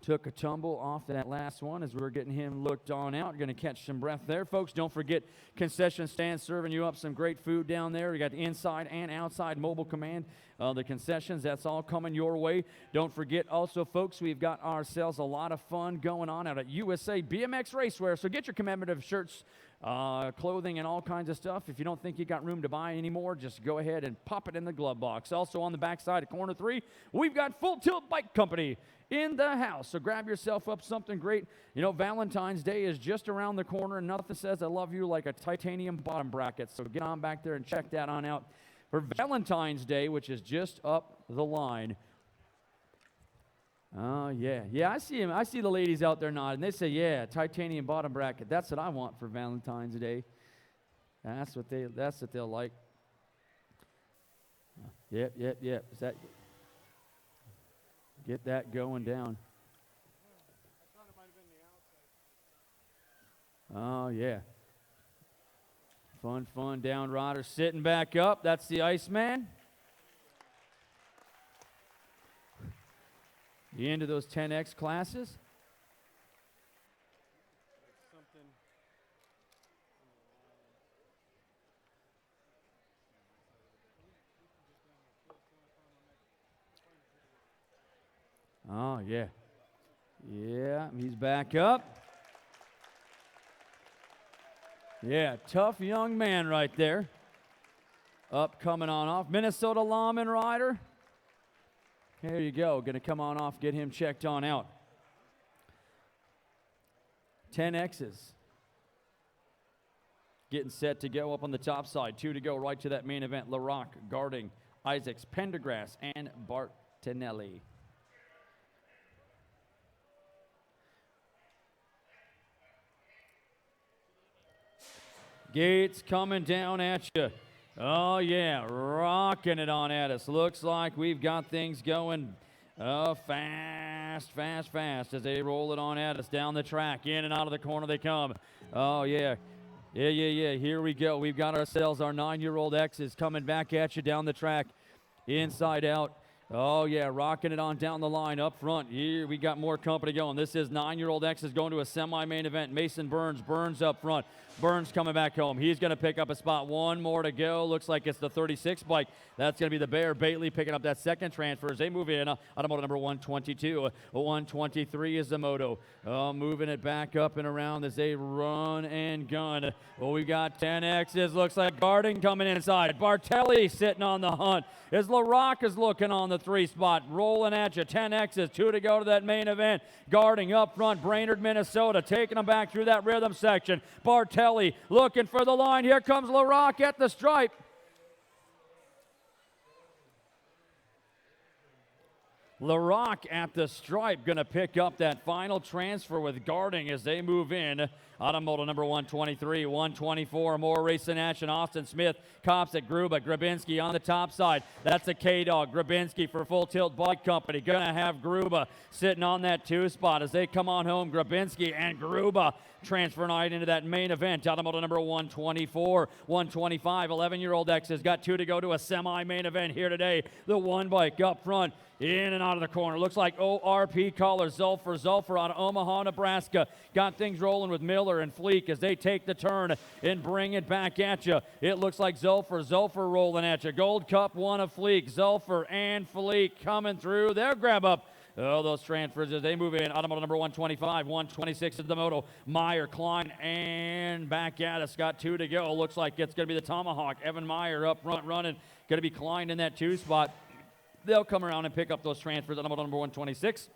took a tumble off that last one as we're getting him looked on out. Going to catch some breath there, folks. Don't forget concession stand serving you up some great food down there. We got the inside and outside mobile command. The concessions, that's all coming your way. Don't forget also, folks, we've got ourselves a lot of fun going on out at USA BMX Racewear. So get your commemorative shirts, clothing, and all kinds of stuff. If you don't think you got room to buy anymore, just go ahead and pop it in the glove box. Also on the backside of corner 3, we've got Full Tilt Bike Company in the house. So grab yourself up something great. You know, Valentine's Day is just around the corner, and nothing says I love you like a titanium bottom bracket. So get on back there and check that on out for Valentine's Day, which is just up the line. Oh, yeah. Yeah, I see him. I see the ladies out there nodding. They say, yeah, titanium bottom bracket. That's what I want for Valentine's Day. That's what they'll like. Yep. Is that, get that going down. Oh, yeah. Fun down rider sitting back up. That's the Iceman. The end of those 10X classes. Oh, yeah. Yeah, he's back up. Yeah, tough young man right there. Up, coming on off. Minnesota Lawman rider. There you go. Going to come on off, get him checked on out. 10Xs. Getting set to go up on the top side. 2 to go right to that main event. LaRock, Garding, Isaacs, Pendergrass, and Bartinelli. Gates coming down at you. Oh, yeah, rocking it on at us. Looks like we've got things going fast as they roll it on at us down the track. In and out of the corner they come. Oh, yeah. Yeah. Here we go. We've got ourselves our 9-year-old X's coming back at you down the track. Inside out. Oh, yeah, rocking it on down the line up front. Here we got more company going. This is 9-year-old X is going to a semi-main event. Mason Burns. Burns up front. Burns coming back home. He's going to pick up a spot. One more to go. Looks like it's the 36 bike. That's going to be the Bear. Bailey picking up that second transfer as they move in. Automoto number 122. 123 is the moto. Moving it back up and around as they run and gun. Well, we got 10Xs. Looks like Garden coming inside. Bartelli sitting on the hunt. As LaRock is looking on the 3 spot. Rolling at you. 10Xs. 2 to go to that main event. Guarding up front. Brainerd, Minnesota. Taking them back through that rhythm section. Bartelli looking for the line. Here comes LaRock at the stripe. LaRock at the stripe going to pick up that final transfer with Garding as they move in. Automoto number 123, 124, more racing action. Austin Smith cops at Gruba. Grabinski on the top side. That's a K-Dog. Grabinski for Full Tilt Bike Company. Going to have Gruba sitting on that 2 spot as they come on home. Grabinski and Gruba transfer night into that main event. Automoto number 124, 125. 11-year-old X has got 2 to go to a semi-main event here today. The 1 bike up front. In and out of the corner. Looks like ORP caller Zulfer. Zulfer out of Omaha, Nebraska. Got things rolling with Miller and Fleek as they take the turn and bring it back at you. It looks like Zulfer. Zulfer rolling at you. Gold Cup 1 of Fleek. Zulfer and Fleek coming through. Their grab up. Oh, those transfers as they move in. Automoto number 125, 126 is the moto. Meyer, Klein, and back at us. Got 2 to go. Looks like it's going to be the Tomahawk. Evan Meyer up front running. Going to be Klein in that 2 spot. They'll come around and pick up those transfers. Automoto number 126,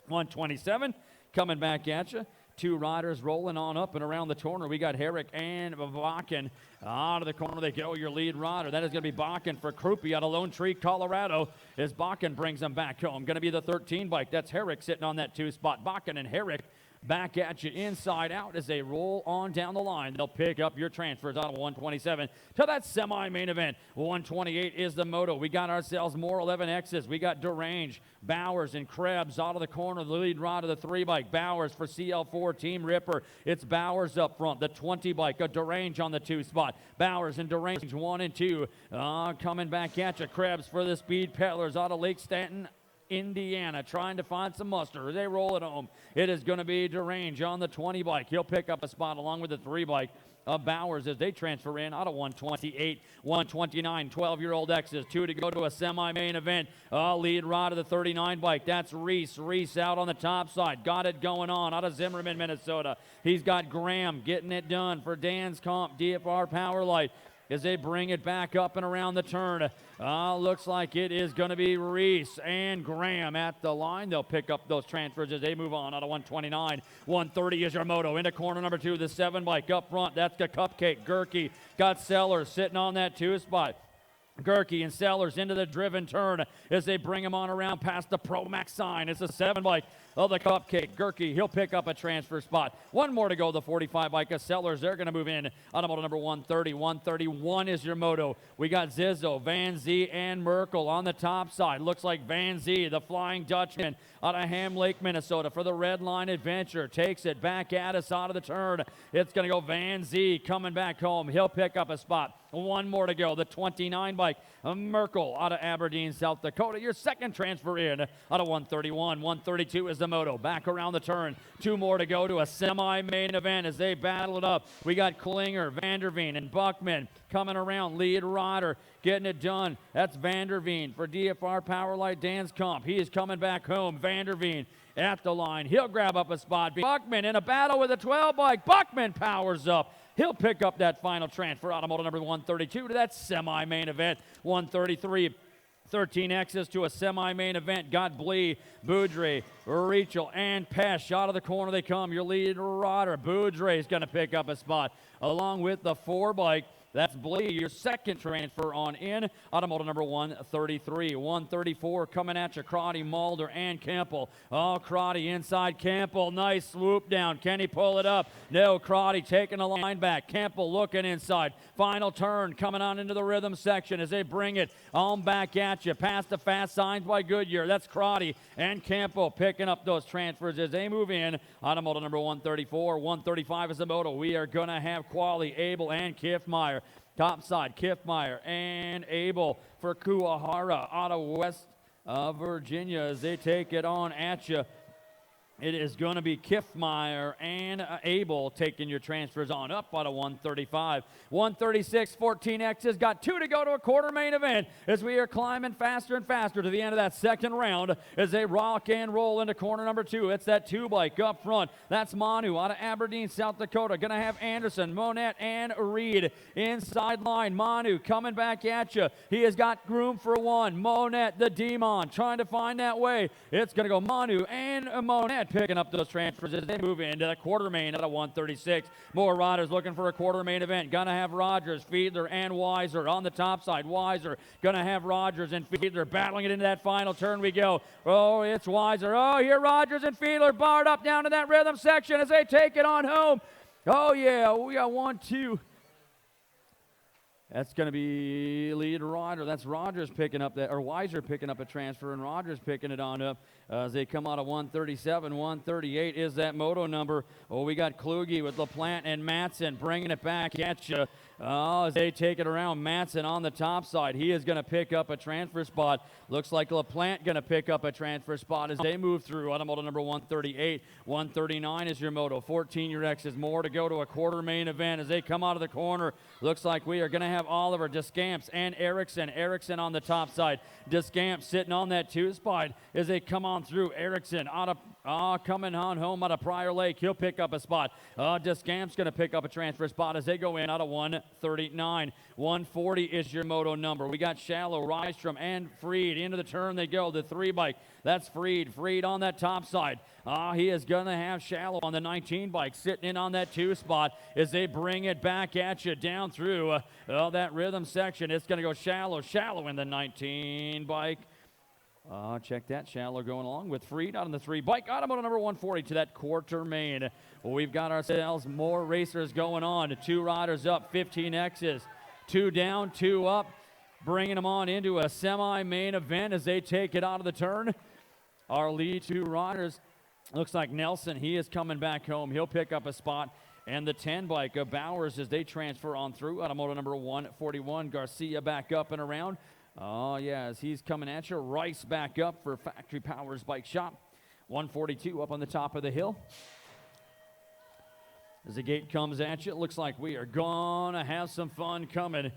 127 coming back at you. 2 riders rolling on up and around the corner. We got Herrick and Bakken. Out of the corner they go, your lead rider. That is going to be Bakken for Krupe out of Lone Tree, Colorado, as Bakken brings them back home. Going to be the 13 bike. That's Herrick sitting on that 2 spot. Bakken and Herrick back at you inside out as they roll on down the line. They'll pick up your transfers out of 127 to that semi-main event. 128 is the moto. We got ourselves more 11Xs. We got Derange, Bowers, and Krebs out of the corner. The lead rod of the 3 bike. Bowers for CL4 Team Ripper. It's Bowers up front. The 20 bike. A Derange on the 2 spot. Bowers and Derange 1 and 2. Coming back at you. Krebs for the Speed Peddlers out of Lake Stanton, Indiana, trying to find some muster. They roll it home. It is going to be Derange on the 20 bike. He'll pick up a spot along with the 3 bike of Bowers as they transfer in out of 128, 129, 12-year-old X's. 2 to go to a semi-main event. Lead rod of the 39 bike. That's Reese. Reese out on the top side. Got it going on out of Zimmerman, Minnesota. He's got Graham getting it done for Dan's Comp, DFR Powerlight, as they bring it back up and around the turn. Looks like it is going to be Reese and Graham at the line. They'll pick up those transfers as they move on out of 129. 130 is your moto. Into corner number 2, the 7 bike up front. That's the Cupcake. Gerke got Sellers sitting on that 2 spot. Gerke and Sellers into the driven turn as they bring him on around past the Pro Max sign. It's a 7 bike of the Cupcake. Gerke, he'll pick up a transfer spot. 1 more to go, the 45 bike of Sellers. They're going to move in. Automoto number 130. 131 is your moto. We got Zizzo, Van Zee, and Merkel on the top side. Looks like Van Zee, the Flying Dutchman, out of Ham Lake, Minnesota, for the Red Line Adventure. Takes it back at us out of the turn. It's going to go Van Zee coming back home. He'll pick up a spot. 1 more to go, the 29 bike. Merkel out of Aberdeen, South Dakota. Your second transfer in out of 131. 132 is the moto. Back around the turn. 2 more to go to a semi-main event as they battle it up. We got Klinger, Vanderveen, and Buckman coming around. Lead rider getting it done. That's Vanderveen for DFR Powerlight Dan's Comp. He is coming back home. Vanderveen at the line. He'll grab up a spot. Buckman in a battle with a 12 bike. Buckman powers up. He'll pick up that final transfer. Automoto number 132 to that semi-main event. 133. 13Xs to a semi-main event. Got Blee, Boudre, Rachel, and Pesh. Out of the corner they come. Your lead rider, Boudre, is going to pick up a spot along with the 4 bike. That's Blee, your second transfer on in. Automoto number 133. 134 coming at you. Crotty, Mulder, and Campbell. Oh, Crotty inside Campbell. Nice swoop down. Can he pull it up? No, Crotty taking the line back. Campbell looking inside. Final turn coming on into the rhythm section as they bring it on back at you. Past the fast signs by Goodyear. That's Crotty and Campbell picking up those transfers as they move in. Automoto number 134. 135 is the moto. We are going to have Quali, Abel, and Kiffmeyer. Top side, Kiffmeyer and Abel for Kuahara out of West Virginia, as they take it on at you. It is going to be Kiffmeyer and Abel taking your transfers on up out of 135. 136, 14X's got 2 to go to a quarter main event as we are climbing faster and faster to the end of that second round as they rock and roll into corner number 2. It's that 2 bike up front. That's Manu out of Aberdeen, South Dakota. Going to have Anderson, Monette, and Reed inside line. Manu coming back at you. He has got room for 1. Monette, the demon, trying to find that way. It's going to go Manu and Monette picking up those transfers as they move into the quarter main at a 136. More riders looking for a quarter main event. Gonna have Rogers, Fiedler, and Weiser on the top side. Weiser gonna have Rogers and Fiedler battling it into that final turn we go. Oh, it's Weiser. Oh, here Rogers and Fiedler barred up down to that rhythm section as they take it on home. Oh, yeah, we got 1, 2. That's going to be lead rider. That's Rogers picking up that, or Weiser picking up a transfer, and Rogers picking it on up as they come out of 137. 138 is that moto number. Oh, we got Kluge with LaPlante and Matson bringing it back at you. Oh, as they take it around, Matson on the top side. He is going to pick up a transfer spot. Looks like LaPlante going to pick up a transfer spot as they move through. Automoto number 138. 139 is your moto. 14 your X is more to go to a quarter main event as they come out of the corner. Looks like we are going to have Oliver, Descamps, and Erickson. Erickson on the top side. Descamps sitting on that 2 spot as they come on through. Erickson out of coming on home out of Prior Lake. He'll pick up a spot. Descamps going to pick up a transfer spot as they go in out of 139. 140 is your moto number. We got Shallow, Rystrom, and Freed. Into the turn they go. The 3 bike. That's Freed. Freed on that top side. He is going to have Shallow on the 19 bike sitting in on that 2 spot as they bring it back at you down through that rhythm section. It's going to go Shallow. Shallow in the 19 bike. Check that. Shallow going along with Freed out on the 3 bike. Automoto number 140 to that quarter main. Well, we've got ourselves more racers going on. 2 riders up, 15 X's. 2 down, 2 up. Bringing them on into a semi-main event as they take it out of the turn. Our lead 2 riders. Looks like Nelson, he is coming back home. He'll pick up a spot. And the 10 bike of Bowers as they transfer on through. Automoto number 141. Garcia back up and around. Oh, yeah, as he's coming at you. Rice back up for Factory Powers Bike Shop. 142 up on the top of the hill. As the gate comes at you, it looks like we are going to have some fun coming.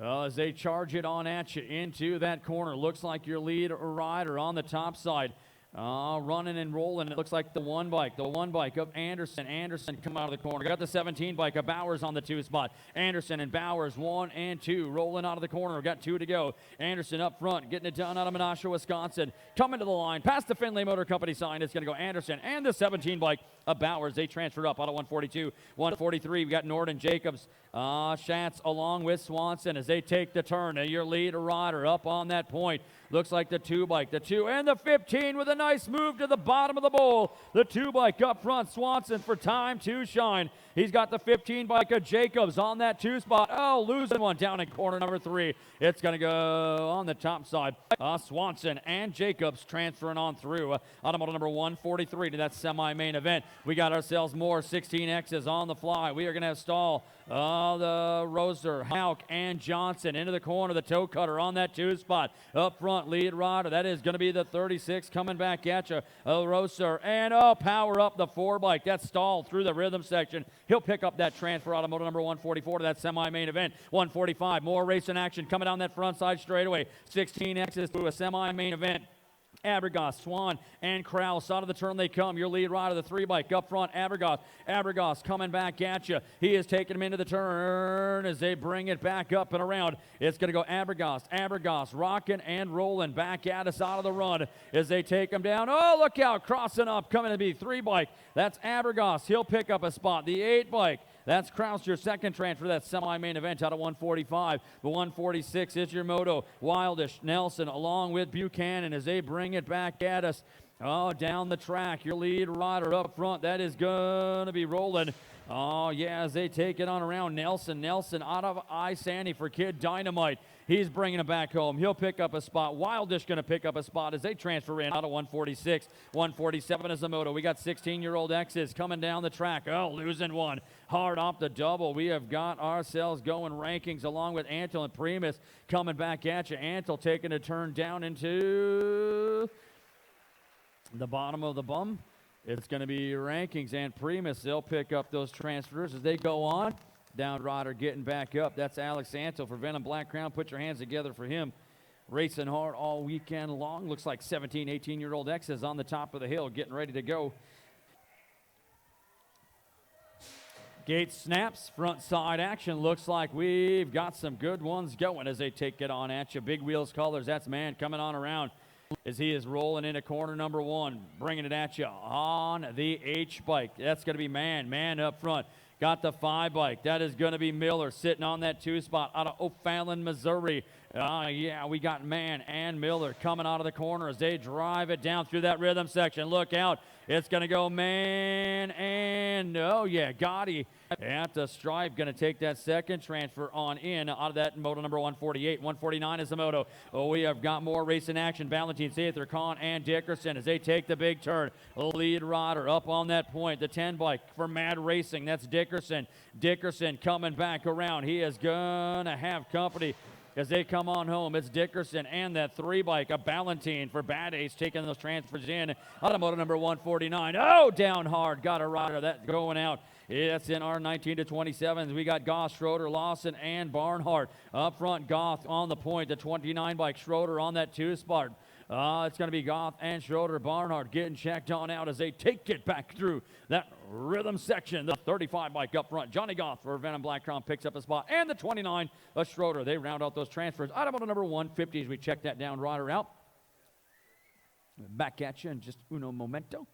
As they charge it on at you into that corner. Looks like your lead rider on the top side. Running and rolling. It looks like the 1 bike. The 1 bike of Anderson. Anderson come out of the corner. Got the 17 bike of Bowers on the 2 spot. Anderson and Bowers 1 and 2 rolling out of the corner. Got 2 to go. Anderson up front getting it done out of Menasha, Wisconsin. Coming to the line past the Findlay Motor Company sign. It's going to go Anderson and the 17 bike of Bowers. They transferred up out of 142. 143 we got Norden Jacobs. Schatz along with Swanson as they take the turn. Your lead rider up on that point. Looks like the 2 bike, the 2 and the 15 with a nice move to the bottom of the bowl. The 2 bike up front, Swanson for time to shine. He's got the 15 bike of Jacobs on that 2 spot. Oh, losing one down in corner number 3. It's going to go on the top side. Swanson and Jacobs transferring on through. Automoto number 143 to that semi-main event. We got ourselves more 16Xs on the fly. We are going to have Stahl, the Roser, Hauk, and Johnson into the corner. The toe cutter on that 2 spot. Up front, lead rider. That is going to be the 36 coming back at you. Roser, and power up the 4 bike. That's Stahl through the rhythm section. He'll pick up that transfer. Automoto number 144 to that semi-main event. 145, more racing action coming down that front side straightaway. 16Xs to a semi-main event. Abergos, Swan, and Kraus out of the turn they come. Your lead rider, the 3 bike up front. Abergos coming back at you. He is taking him into the turn as they bring it back up and around. It's going to go Abergos rocking and rolling back at us out of the run as they take him down. Oh, look out, crossing up, coming to be 3 bike. That's Abergos. He'll pick up a spot. The 8 bike. That's Kraus, your second transfer. That semi-main event out of 145. The 146 is your moto. Wildish, Nelson, along with Buchanan as they bring it back at us. Down the track. Your lead rider up front. That is going to be rolling. Oh, yeah, as they take it on around Nelson. Nelson out of I-Sandy for Kid Dynamite. He's bringing it back home. He'll pick up a spot. Wildish going to pick up a spot as they transfer in out of 146. 147 is the moto. We got 16-year-old X's coming down the track. Oh, losing one. Hard off the double. We have got ourselves going rankings along with Antle and Primus coming back at you. Antle taking a turn down into the bottom of the bum. It's going to be rankings and Primus. They'll pick up those transfers as they go on. Down Rodder getting back up. That's Alex Antle for Venom Black Crown. Put your hands together for him. Racing hard all weekend long. Looks like 17, 18-year-old X is on the top of the hill getting ready to go. Gate snaps, front side action. Looks like we've got some good ones going as they take it on at you. Big Wheels Colors, that's Man coming on around as he is rolling into corner number one, bringing it at you on the H bike. That's going to be Man up front. Got the 5 bike. That is going to be Miller sitting on that 2 spot out of O'Fallon, Missouri. Yeah, we got Man and Miller coming out of the corner as they drive it down through that rhythm section. Look out. It's going to go Man and, oh yeah, Gotti at the stripe. Going to take that second transfer on in out of that moto number 148. 149 is the moto. Oh, we have got more racing action. Valentine, Sather, Kahn, and Dickerson as they take the big turn. Lead Rodder up on that point. The 10 bike for Mad Racing. That's Dickerson. Dickerson coming back around. He is going to have company as they come on home. It's Dickerson and that 3 bike, a Ballantine for Bad Ace, taking those transfers in. Automotive number 149. Oh, down hard. Got a rider. That going out. That's in our 19 to 27s. We got Goss, Schroeder, Lawson, and Barnhart. Up front, Goth on the point. The 29 bike, Schroeder on that 2 spot. It's going to be Goth and Schroeder. Barnhart getting checked on out as they take it back through that rhythm section. The 35 bike up front. Johnny Goth for Venom Black Crown picks up a spot. And the 29, Schroeder. They round out those transfers. Automotive number 150 as we check that down, rider out. Back at you in just uno momento.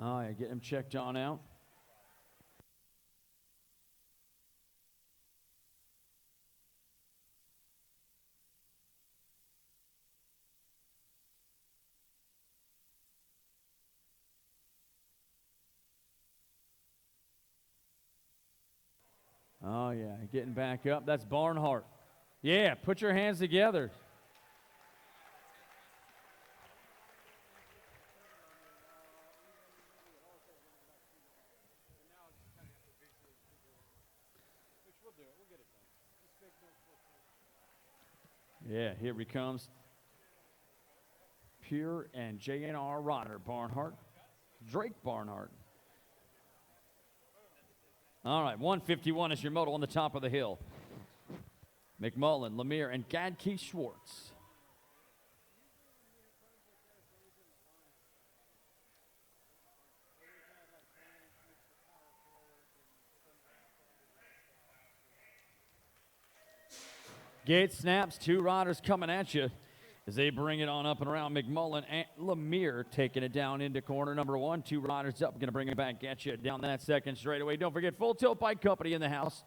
Oh, yeah, get him checked on out. Oh, yeah, getting back up. That's Barnhart. Yeah, put your hands together. Yeah, here he comes. Pure and JNR Rodder. Barnhart. Drake Barnhart. All right, 151 is your moto on the top of the hill. McMullen, Lemire, and Gadke Schwartz. Gate snaps, 2 riders coming at you as they bring it on up and around. McMullen and Lemire taking it down into corner number 1. 2 riders up, going to bring it back at you down that second straightaway. Don't forget, Full Tilt Bike Company in the house,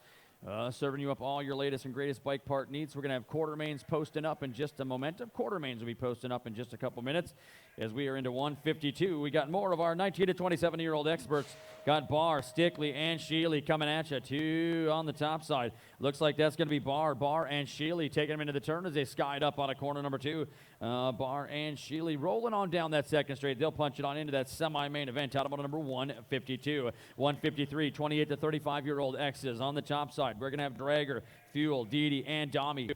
serving you up all your latest and greatest bike part needs. We're going to have Quartermains posting up in just a moment. Quartermains will be posting up in just a couple minutes. as we are into 152. We got more of our 19 to 27-year-old experts. Got Barr, Stickley, and Sheely coming at you. Two on the top side. Looks like that's going to be Barr, and Sheely taking them into the turn as they skied up on a corner number 2. Barr and Sheely rolling on down that second straight. They'll punch it on into that semi-main event. Out of number 152. 153, 28 to 35-year-old X's on the top side. We're going to have Drager, Fuel, Didi, and Domi.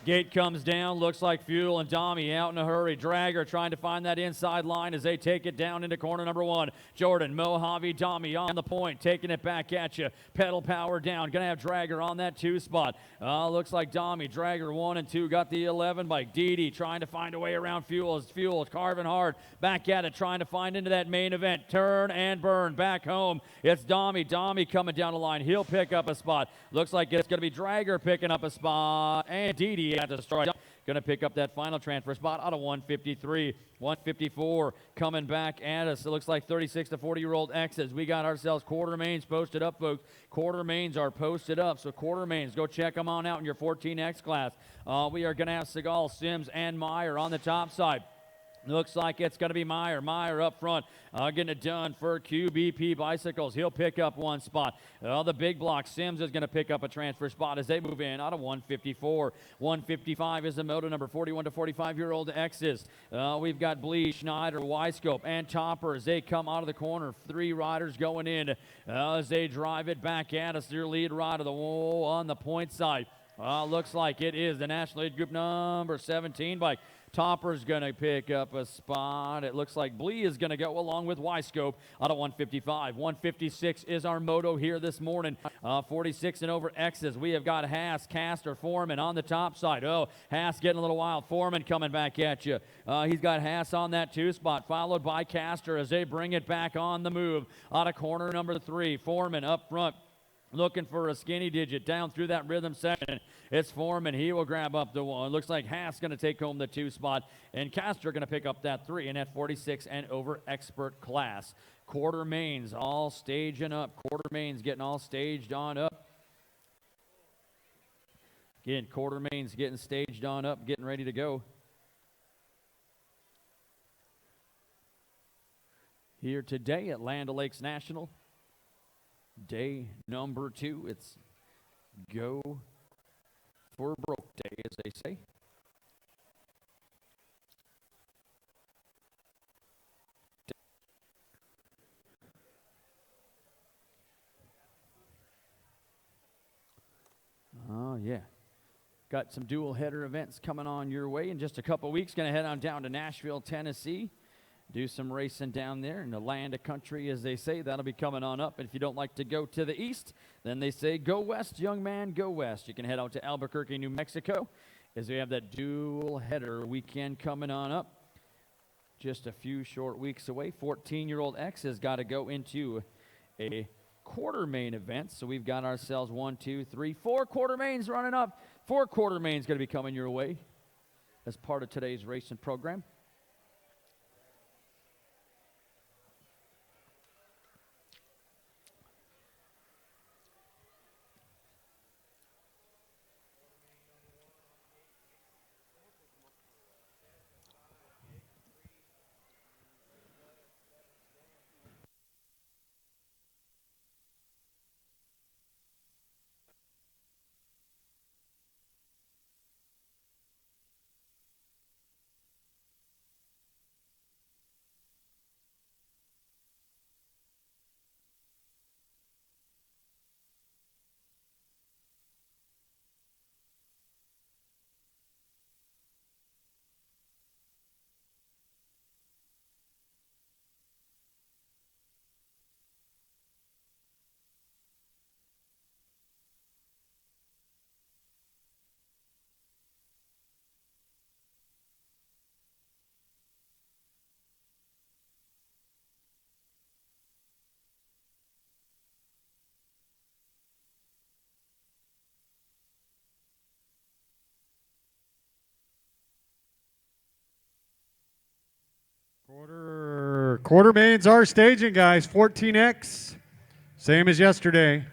Gate comes down, looks like Fuel and Domi out in a hurry. Drager trying to find that inside line as they take it down into corner number 1. Jordan, Mojave, Domi on the point, taking it back at you. Pedal power down, gonna have Drager on that 2 spot. Looks like Domi, Drager 1 and 2, got the 11 bike. Didi trying to find a way around Fuel as Fuel is carving hard. Back at it, trying to find into that main event. Turn and burn, back home. It's Domi coming down the line. He'll pick up a spot. Looks like it's gonna be Drager picking up a spot, and Didi at the strike. Going to pick up that final transfer spot out of 153. 154 coming back at us. It looks like 36 to 40-year-old X's. We got ourselves quarter mains posted up, folks. Quarter mains are posted up, so quarter mains, go check them on out in your 14X class. We are going to have Segal, Sims, and Meyer on the top side. Looks like it's going to be Meyer. Meyer up front, getting it done for QBP Bicycles. He'll pick up 1 spot. The big block, Sims is going to pick up a transfer spot as they move in out of 154. 155 is the moto number 41 to 45-year-old X's. We've got Blee, Schneider, Weiscope, and Topper as they come out of the corner. 3 riders going in as they drive it back at us. Their lead rider on the point side. Looks like it is the National Lead Group number 17 bike. Topper's going to pick up a spot. It looks like Blee is going to go along with Weiscope out of 155. 156 is our moto here this morning. 46 and over X's. We have got Haas, Caster, Foreman on the top side. Haas getting a little wild. Foreman coming back at you. He's got Haas on that 2 spot, followed by Caster as they bring it back on the move. Out of corner number 3, Foreman up front. Looking for a skinny digit down through that rhythm section. It's Foreman. He will grab up the 1. Looks like Haas going to take home the 2 spot. And Castor going to pick up that 3 in that 46 and over expert class. Quarter mains all staging up. Quarter mains getting all staged on up. Again, quarter mains getting staged on up, getting ready to go. Here today at Land O'Lakes National. Day number 2, it's go for broke day, as they say. Oh, yeah. Got some dual header events coming on your way in just a couple weeks. Going to head on down to Nashville, Tennessee. Do some racing down there in the land of country, as they say. That'll be coming on up. And if you don't like to go to the east, then they say go west, young man, go west. You can head out to Albuquerque, New Mexico, as we have that dual header weekend coming on up. Just a few short weeks away. 14-year-old X has got to go into a quarter main event. So we've got ourselves 1, 2, 3, 4 quarter mains running up. 4 quarter mains going to be coming your way as part of today's racing program. Quarter mains are staging, guys. 14X, same as yesterday.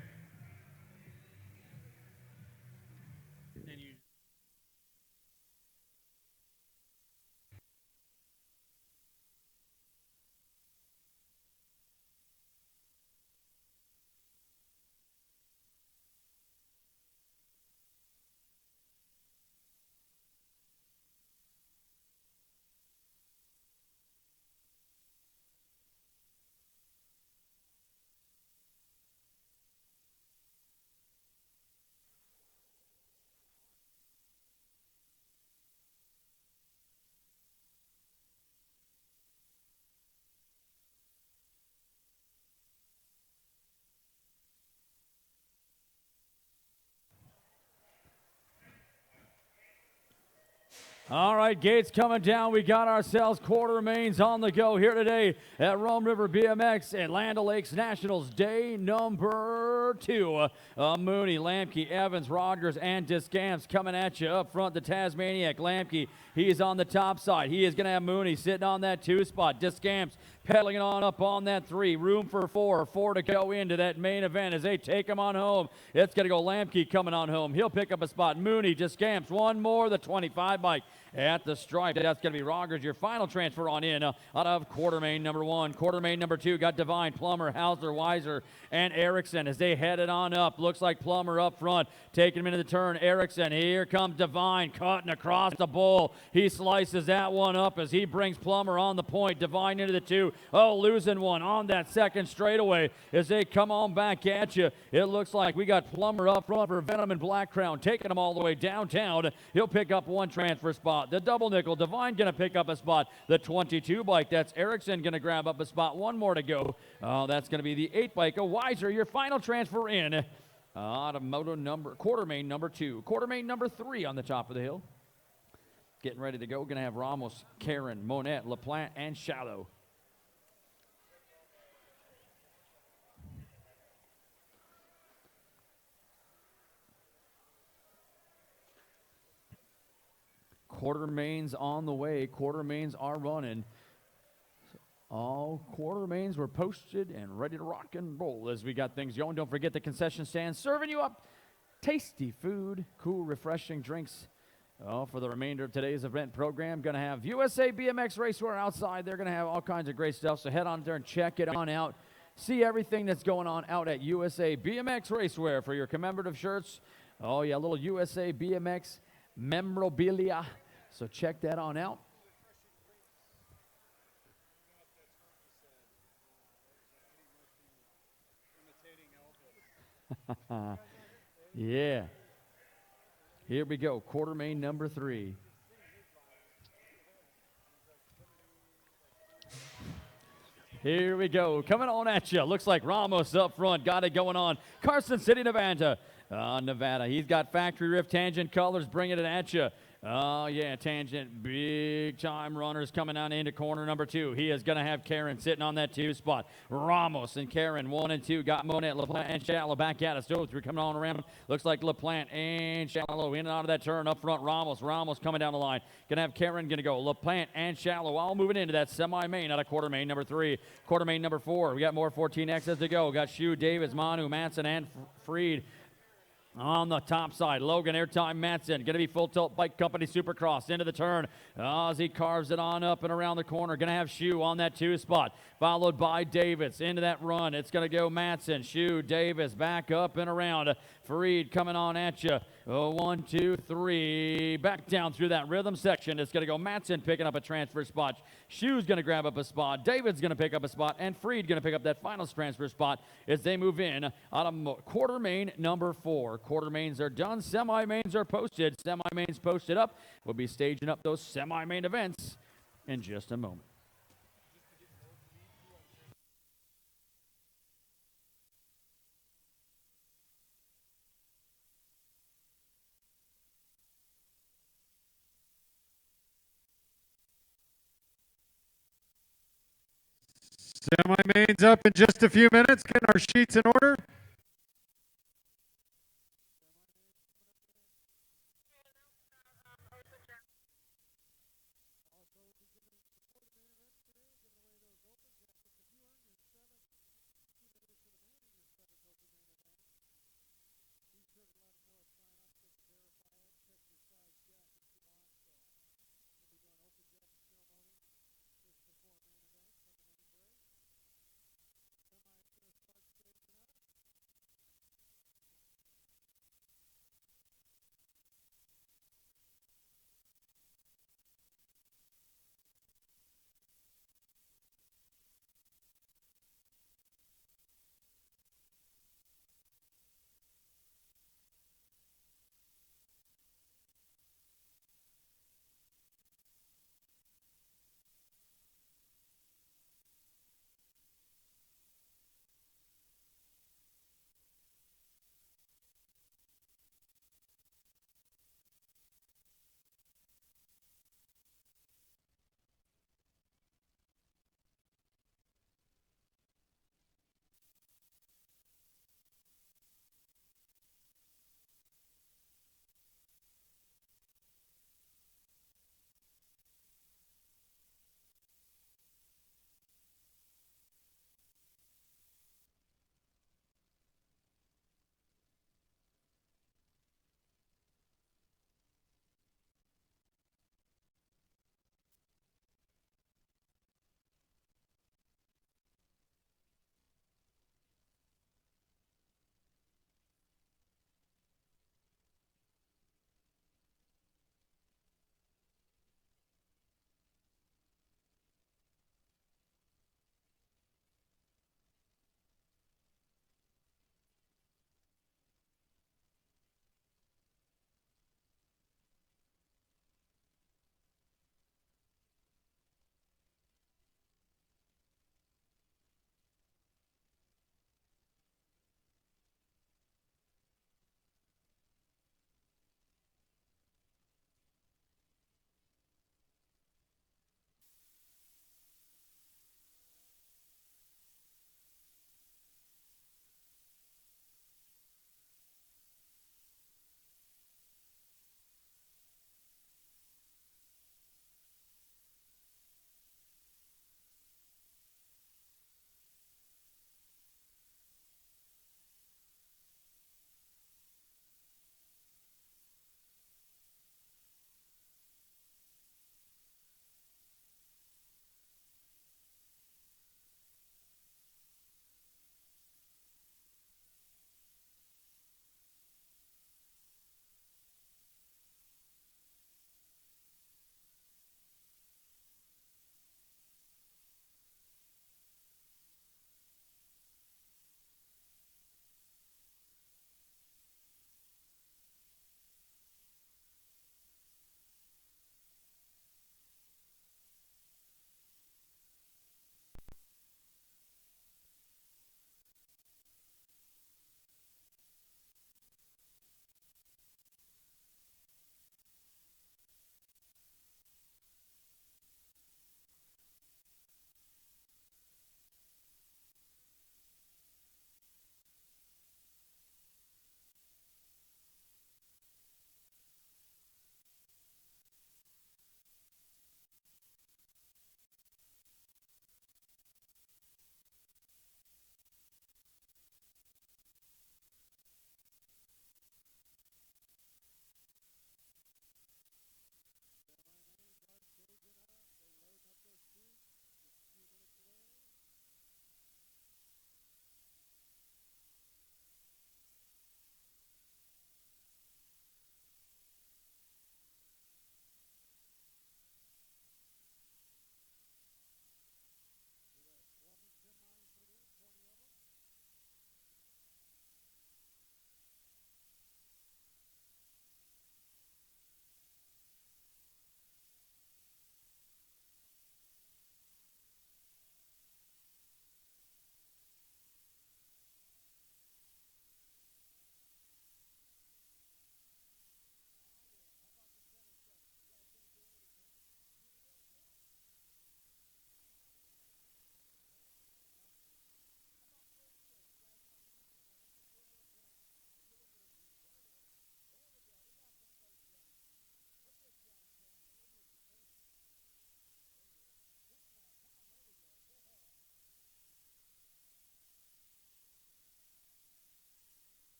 All right, gates coming down. We got ourselves quarter mains on the go here today at Rome River BMX and Land O'Lakes Nationals day number 2. Mooney, Lamke, Evans, Rogers, and Discamps coming at you up front. The Tasmaniac, Lamke, he's on the top side. He is going to have Mooney sitting on that 2 spot. Discamps pedaling it on up on that 3. Room for 4. 4 to go into that main event as they take him on home. It's going to go Lamke coming on home. He'll pick up a spot. Mooney, Discamps, one more. The 25 bike at the stripe. That's going to be Rogers. Your final transfer on in out of quarter main number 1. Quarter main number 2 got Devine, Plummer, Hauser, Weiser, and Erickson as they headed on up. Looks like Plummer up front, taking him into the turn. Erickson, here comes Devine, cutting across the bowl. He slices that one up as he brings Plummer on the point. Devine into the 2. Oh, losing one on that second straightaway as they come on back at you. It looks like we got Plummer up front for Venom and Black Crown, taking them all the way downtown. He'll pick up one transfer spot. The double nickel, Devine going to pick up a spot. The 22 bike, that's Erickson going to grab up a spot. One more to go. That's going to be the 8 bike. Weiser, your final transfer in out of quarter main number 2. Quarter main number 3 on the top of the hill. Getting ready to go. Going to have Ramos, Karen, Monette, LaPlante, and Shallow. Quarter mains on the way. Quarter mains are running. All quarter mains were posted and ready to rock and roll as we got things going. Don't forget the concession stand serving you up tasty food, cool, refreshing drinks. For the remainder of today's event program, going to have USA BMX Racewear outside. They're going to have all kinds of great stuff, so head on there and check it on out. See everything that's going on out at USA BMX Racewear for your commemorative shirts. Oh, yeah, a little USA BMX memorabilia. So check that on out. Yeah. Here we go. Quarter main number 3. Here we go. Coming on at you. Looks like Ramos up front. Got it going on. Carson City, Nevada. Nevada. He's got factory rift tangent colors bringing it at you. Oh, yeah, tangent, big time runners coming down into corner number 2. He is going to have Karen sitting on that 2 spot. Ramos and Karen, 1 and 2, got Monette, LaPlante, and Shallow back at us. Those 3 coming on around. Looks like LaPlante and Shallow in and out of that turn up front. Ramos coming down the line. Going to have Karen going to go. LaPlante and Shallow all moving into that semi-main out of quarter main number 3. Quarter main number 4. We got more 14Xs to go. Got Shu, Davis, Manu, Manson, and Freed. On the top side, Logan, Airtime, Matson, going to be Full Tilt Bike Company Supercross into the turn. As he carves it on up and around the corner, going to have Shu on that 2 spot, followed by Davis into that run. It's going to go Matson, Shu, Davis, back up and around. Fareed coming on at you. 1, 2, 3. Back down through that rhythm section. It's going to go Matson picking up a transfer spot. Shu's going to grab up a spot. David's going to pick up a spot. And Freed going to pick up that final transfer spot as they move in out of quarter main number 4. Quarter mains are done. Semi-mains are posted. Semi-mains posted up. We'll be staging up those semi-main events in just a moment. Semi-mains up in just a few minutes. Getting our sheets in order.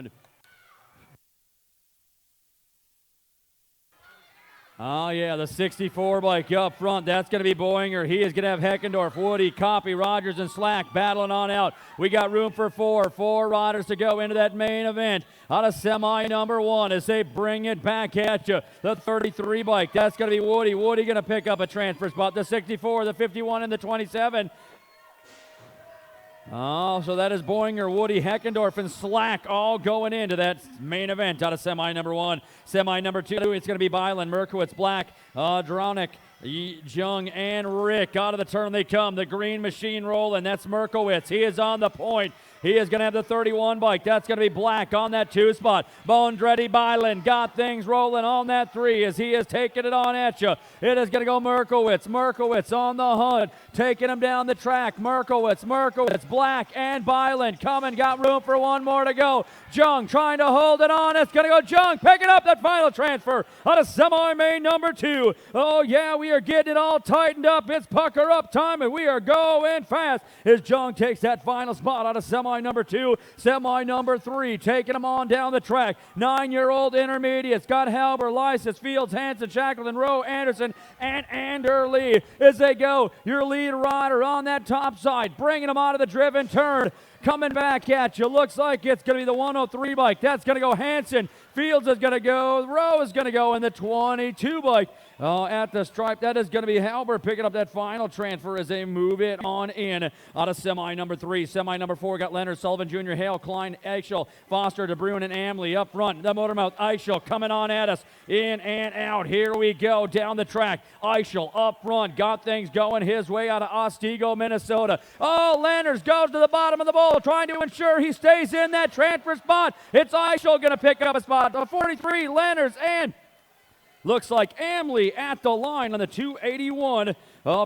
1. Oh, yeah, the 64 bike up front. That's going to be Boinger. He is going to have Heckendorf, Woody, Copy, Rogers, and Slack battling on out. We got room for 4 riders to go into that main event. Out of semi number 1 as they bring it back at you. The 33 bike, that's going to be Woody. Woody going to pick up a transfer spot. The 64, the 51, and the 27. Oh, so that is Boinger, Woody, Heckendorf, and Slack all going into that main event out of semi number 1. Semi number 2, it's going to be Byland, Merkowitz, Black, Dronick, Jung, and Rick. Out of the turn they come. The green machine rolling. That's Merkowitz. He is on the point. He is going to have the 31 bike. That's going to be Black on that 2 spot. Bondretti Byland got things rolling on that 3 as he is taking it on at you. It is going to go Merkowitz. Merkowitz on the hunt, taking him down the track. Merkowitz, Black, and Byland coming. Got room for 1 more to go. Jung trying to hold it on. It's going to go Jung picking up that final transfer out of semi-main number 2. Oh, yeah, we are getting it all tightened up. It's pucker up time, and we are going fast as Jung takes that final spot out of semi number 2, semi number 3, taking them on down the track. 9-year-old intermediates got Halber, Lysis, Fields, Hanson, Shackleton, Rowe, Anderson, and Anderlee as they go. Your lead rider on that top side, bringing them out of the driven turn. Coming back at you. Looks like it's going to be the 103 bike. That's going to go Hanson. Fields is going to go. Rowe is going to go in the 22 bike. At the stripe, that is going to be Halber picking up that final transfer as they move it on in out of semi number 3. Semi number 4 got Leonard, Sullivan Jr., Hale, Klein, Eichel, Foster, DeBruin, and Amley up front. The Motormouth, Eichel coming on at us. In and out. Here we go down the track. Eichel up front. Got things going his way out of Otsego, Minnesota. Oh, Leonard goes to the bottom of the bowl trying to ensure he stays in that transfer spot. It's Eichel going to pick up a spot. The 43, Leonard, and looks like Amley at the line on the 281,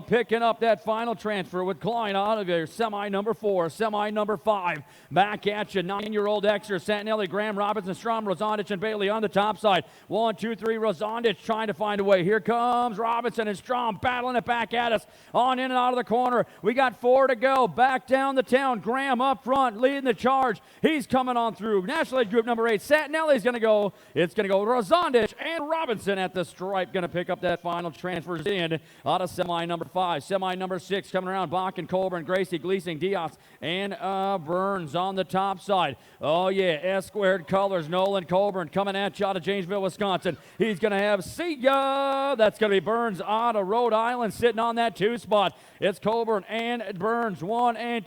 picking up that final transfer with Klein out of there. Semi number 4, semi number 5. Back at you, 9-year-old Exeter, Santinelli, Graham, Robinson, Strom, Rosandich, and Bailey on the top side. 1, 2, 3, Rosandich trying to find a way. Here comes Robinson and Strom battling it back at us. On in and out of the corner. We got 4 to go. Back down the town. Graham up front leading the charge. He's coming on through. National League Group number 8. Santinelli's going to go. It's going to go Rosandich and Robinson at the stripe. Going to pick up that final transfers in out of semi number 5. Semi number 6 coming around. Bach and Colburn, Gracie, Gleasing, Diaz, and Burns on the top side. Oh, yeah, S-squared colors. Nolan Colburn coming at you out of Janesville, Wisconsin. He's going to have see ya. That's going to be Burns out of Rhode Island sitting on that 2 spot. It's Colburn and Burns, 1 and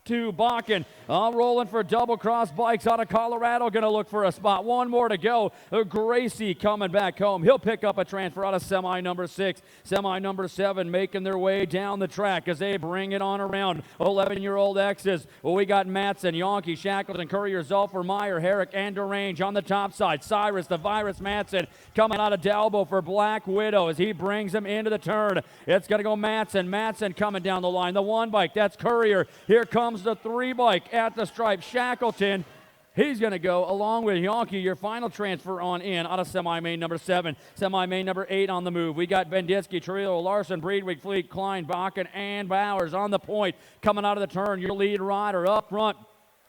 2. Bakken rolling for double cross bikes out of Colorado, going to look for a spot. 1 more to go. Gracie coming back home. He'll pick up a transfer out of semi number 6. Semi number 7 making their way down the track as they bring it on around. 11-year-old X's. Well, we got Matson, Yonke, Shackleton, Courier, Zulfer, Meyer, Herrick, and DeRange on the top side. Cyrus, the Virus Matson coming out of Dalbo for Black Widow as he brings him into the turn. It's going to go Matson. Matson coming down the line. The 1 bike, that's Courier. Here comes the 3 bike at the stripe. Shackleton, he's going to go along with Yonke. Your final transfer on in out of semi-main number 7. Semi-main number 8 on the move. We got Benditsky, Trillo, Larson, Breedwig, Fleet, Klein, Bakken, and Bowers on the point. Coming out of the turn, your lead rider up front.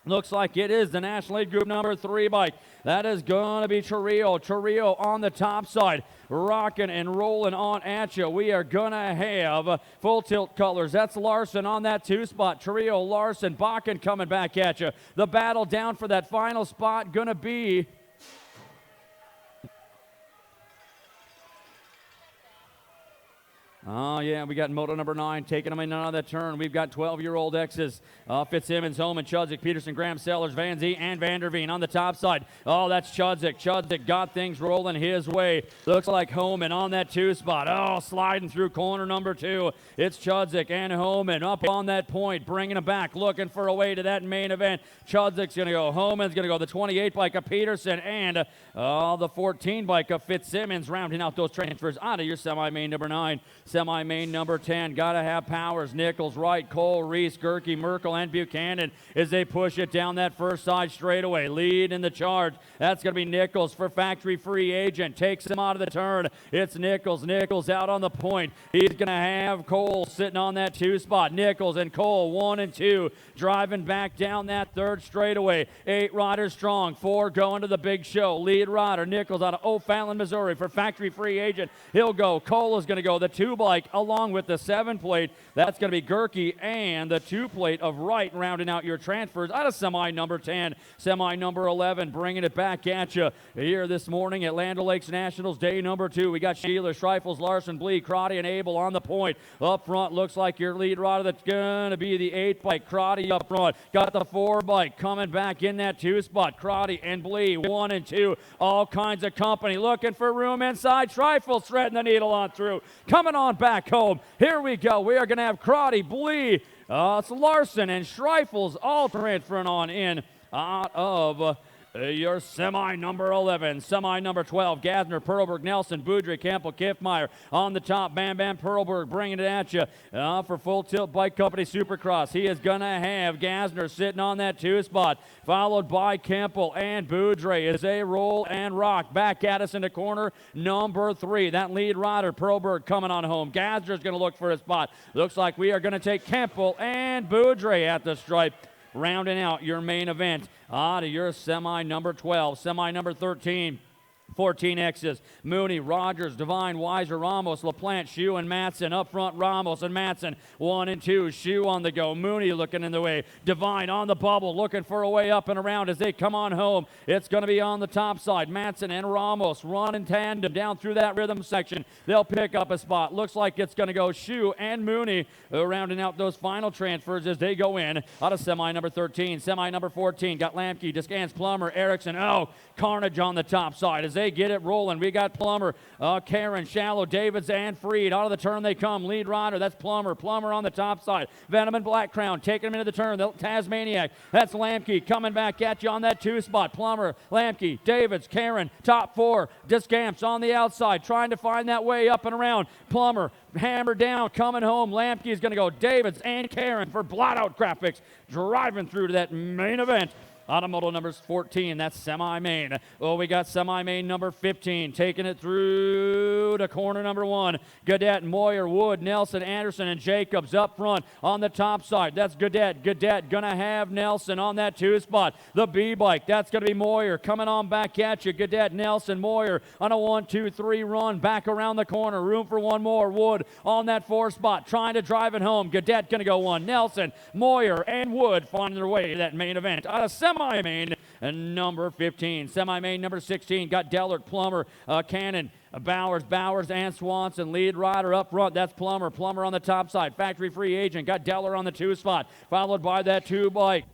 Looks like it is the National League Group number 3 bike. That is going to be Trillo. Trillo on the top side. Rocking and rolling on at you. We are going to have full tilt colors. That's Larson on that 2 spot. Trillo, Larson, Bakken coming back at you. The battle down for that final spot going to be oh, yeah, we got moto number 9 taking them in on that turn. We've got 12-year-old X's. Fitzsimmons, Holman, Chudzik, Peterson, Graham, Sellers, Van Zee, and Vanderveen on the top side. Oh, that's Chudzik. Chudzik got things rolling his way. Looks like Holman on that 2 spot. Oh, sliding through corner number 2. It's Chudzik and Holman up on that point, bringing him back, looking for a way to that main event. Chudzik's going to go. Holman's going to go. The 28 bike of Peterson and the 14 bike of Fitzsimmons rounding out those transfers out of your semi-main number 9. semi-main number 10. Got to have Powers, Nichols, Wright, Cole, Reese, Gerke, Merkel, and Buchanan as they push it down that first side straightaway. Lead in the charge. That's going to be Nichols for factory free agent. Takes him out of the turn. It's Nichols. Nichols out on the point. He's going to have Cole sitting on that 2 spot. Nichols and Cole, 1 and 2, driving back down that third straightaway. 8 riders strong, 4 going to the big show. Lead rider, Nichols out of O'Fallon, Missouri for factory free agent. He'll go. Cole is going to go. The 2 bike along with the 7 plate. That's going to be Gerke and the 2 plate of Wright rounding out your transfers out of semi number 10. Semi number 11 bringing it back at you here this morning at Land O'Lakes Nationals day number 2. We got Sheila, Schreifels, Larson, Blee, Crotty, and Abel on the point. Up front looks like your lead rider. That's going to be the 8 bike. Crotty up front. Got the 4 bike coming back in that 2 spot. Crotty and Blee, 1 and 2. All kinds of company looking for room inside. Schreifels threading the needle on through. Coming on back home. Here we go. We are going to have Crotty, Blee, it's Larson, and Schreifels all transferring on in out of your semi number 11, semi number 12, Gasner, Perlberg, Nelson, Boudry, Campbell, Kiffmeyer on the top. Bam Bam Perlberg bringing it at you for Full Tilt Bike Company Supercross. He is going to have Gasner sitting on that 2 spot, followed by Campbell and Boudry as they roll and rock back at us into corner number 3. That lead rider, Perlberg, coming on home. Gasner's going to look for a spot. Looks like we are going to take Campbell and Boudry at the stripe, rounding out your main event out of your semi number 12, semi number 13. 14 X's, Mooney, Rogers, Devine, Weiser, Ramos, LaPlante, Shue, and Matson. Up front, Ramos and Matson, 1 and 2. Shue on the go. Mooney looking in the way. Devine on the bubble, looking for a way up and around as they come on home. It's going to be on the top side. Matson and Ramos run in tandem down through that rhythm section. They'll pick up a spot. Looks like it's going to go Shue and Mooney rounding out those final transfers as they go in out of semi number 13. Semi number 14, got Lamke, Descans, Plummer, Erickson. Oh, carnage on the top side as they get it rolling. We got Plummer, Karen, Shallow, Davids, and Freed. Out of the turn they come. Lead rider, that's Plummer. Plummer on the top side. Venom and Black Crown taking him into the turn. The Tasmaniac, that's Lamke coming back at you on that 2 spot. Plummer, Lamke, Davids, Karen, top 4. Discamps on the outside, trying to find that way up and around. Plummer, hammer down, coming home. Lamke is going to go. Davids and Karen for Blot Out Graphics, driving through to that main event. Automotive number 14, that's semi-main. Oh, we got semi-main number 15, taking it through to corner number 1. Gaudette, Moyer, Wood, Nelson, Anderson, and Jacobs up front on the top side. That's Gaudette. Gaudette gonna have Nelson on that 2 spot. The B-bike, that's gonna be Moyer coming on back at you. Gaudette, Nelson, Moyer on a 1, 2, 3 run back around the corner. Room for one more. Wood on that 4 spot, trying to drive it home. Gaudette gonna go 1. Nelson, Moyer, and Wood finding their way to that main event. Out of semi-main number 15. Semi-main number 16 got Dellert, Plummer, Cannon, Bowers, and Swanson. Lead rider up front, that's Plummer. Plummer on the top side. Factory free agent got Deller on the 2 spot, followed by that 2 bike.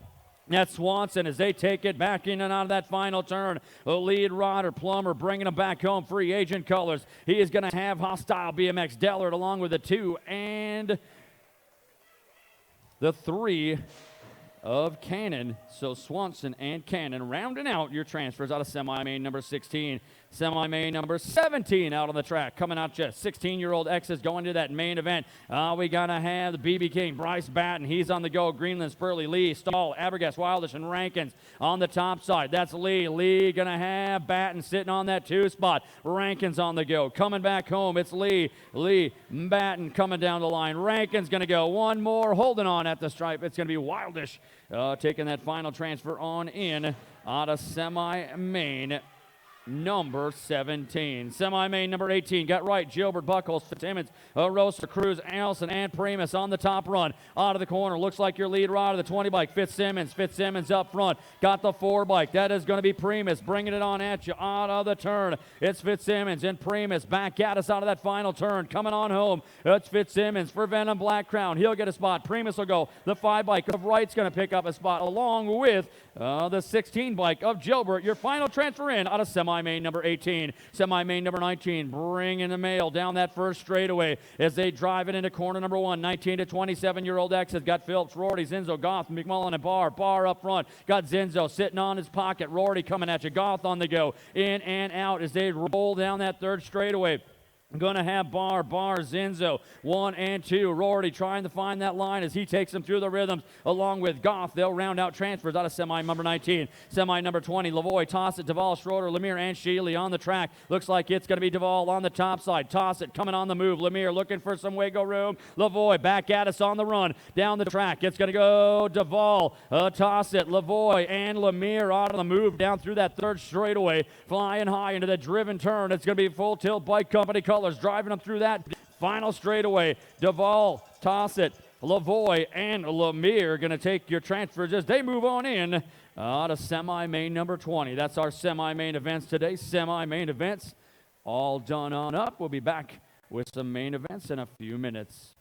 That's Swanson as they take it back in and out of that final turn. The lead rider, Plummer, bringing him back home. Free agent colors. He is going to have Hostile BMX Dellert along with the 2 and the 3 of Cannon. So Swanson and Cannon rounding out your transfers out of semi-main number 16. Semi-main number 17 out on the track. Coming out just 16-year-old X's going to that main event. We got to have the BB King, Bryce Batten. He's on the go. Greenland, Spurley, Lee, Stahl, Abergast, Wildish, and Rankins on the top side. That's Lee. Lee going to have Batten sitting on that 2 spot. Rankins on the go. Coming back home, it's Lee. Lee, Batten coming down the line. Rankins going to go. One more holding on at the stripe. It's going to be Wildish taking that final transfer on in out of semi-main number 17. Semi-main number 18 got Wright, Gilbert, Buckles, Fitzsimmons, Rosa, Cruz, Allison, and Primus on the top run. Out of the corner, looks like your lead rider, the 20 bike, Fitzsimmons. Fitzsimmons up front, got the 4 bike. That is going to be Primus, bringing it on at you out of the turn. It's Fitzsimmons and Primus back at us out of that final turn. Coming on home, it's Fitzsimmons for Venom Black Crown. He'll get a spot. Primus will go. The 5 bike of Wright's going to pick up a spot along with the 16 bike of Gilbert. Your final transfer in out of semi-main number 18. Semi-main number 19 bringing the mail down that first straightaway as they drive it into corner number 1. 19 to 27-year-old X has got Phillips, Rorty, Zinzo, Goth, McMullen, and Barr. Barr up front. Got Zinzo sitting on his pocket. Rorty coming at you. Goth on the go. In and out as they roll down that third straightaway. Going to have Bar, Zinzo, 1 and 2. Rorty trying to find that line as he takes them through the rhythms along with Goff. They'll round out transfers out of semi number 19. Semi number 20, Lavoie, toss it, Duvall, Schroeder, Lemire, and Sheely on the track. Looks like it's going to be Duvall on the top side. Toss it, coming on the move. Lemire looking for some wiggle room. Lavoie back at us on the run. Down the track, it's going to go Duvall. Toss it, Lavoie and Lemire on the move down through that third straightaway. Flying high into the driven turn. It's going to be Full Tilt Bike Company colors driving them through that final straightaway. Duvall, toss it. Lavoie and Lemire going to take your transfers as they move on in to semi-main number 20. That's our semi-main events today. Semi-main events all done on up. We'll be back with some main events in a few minutes.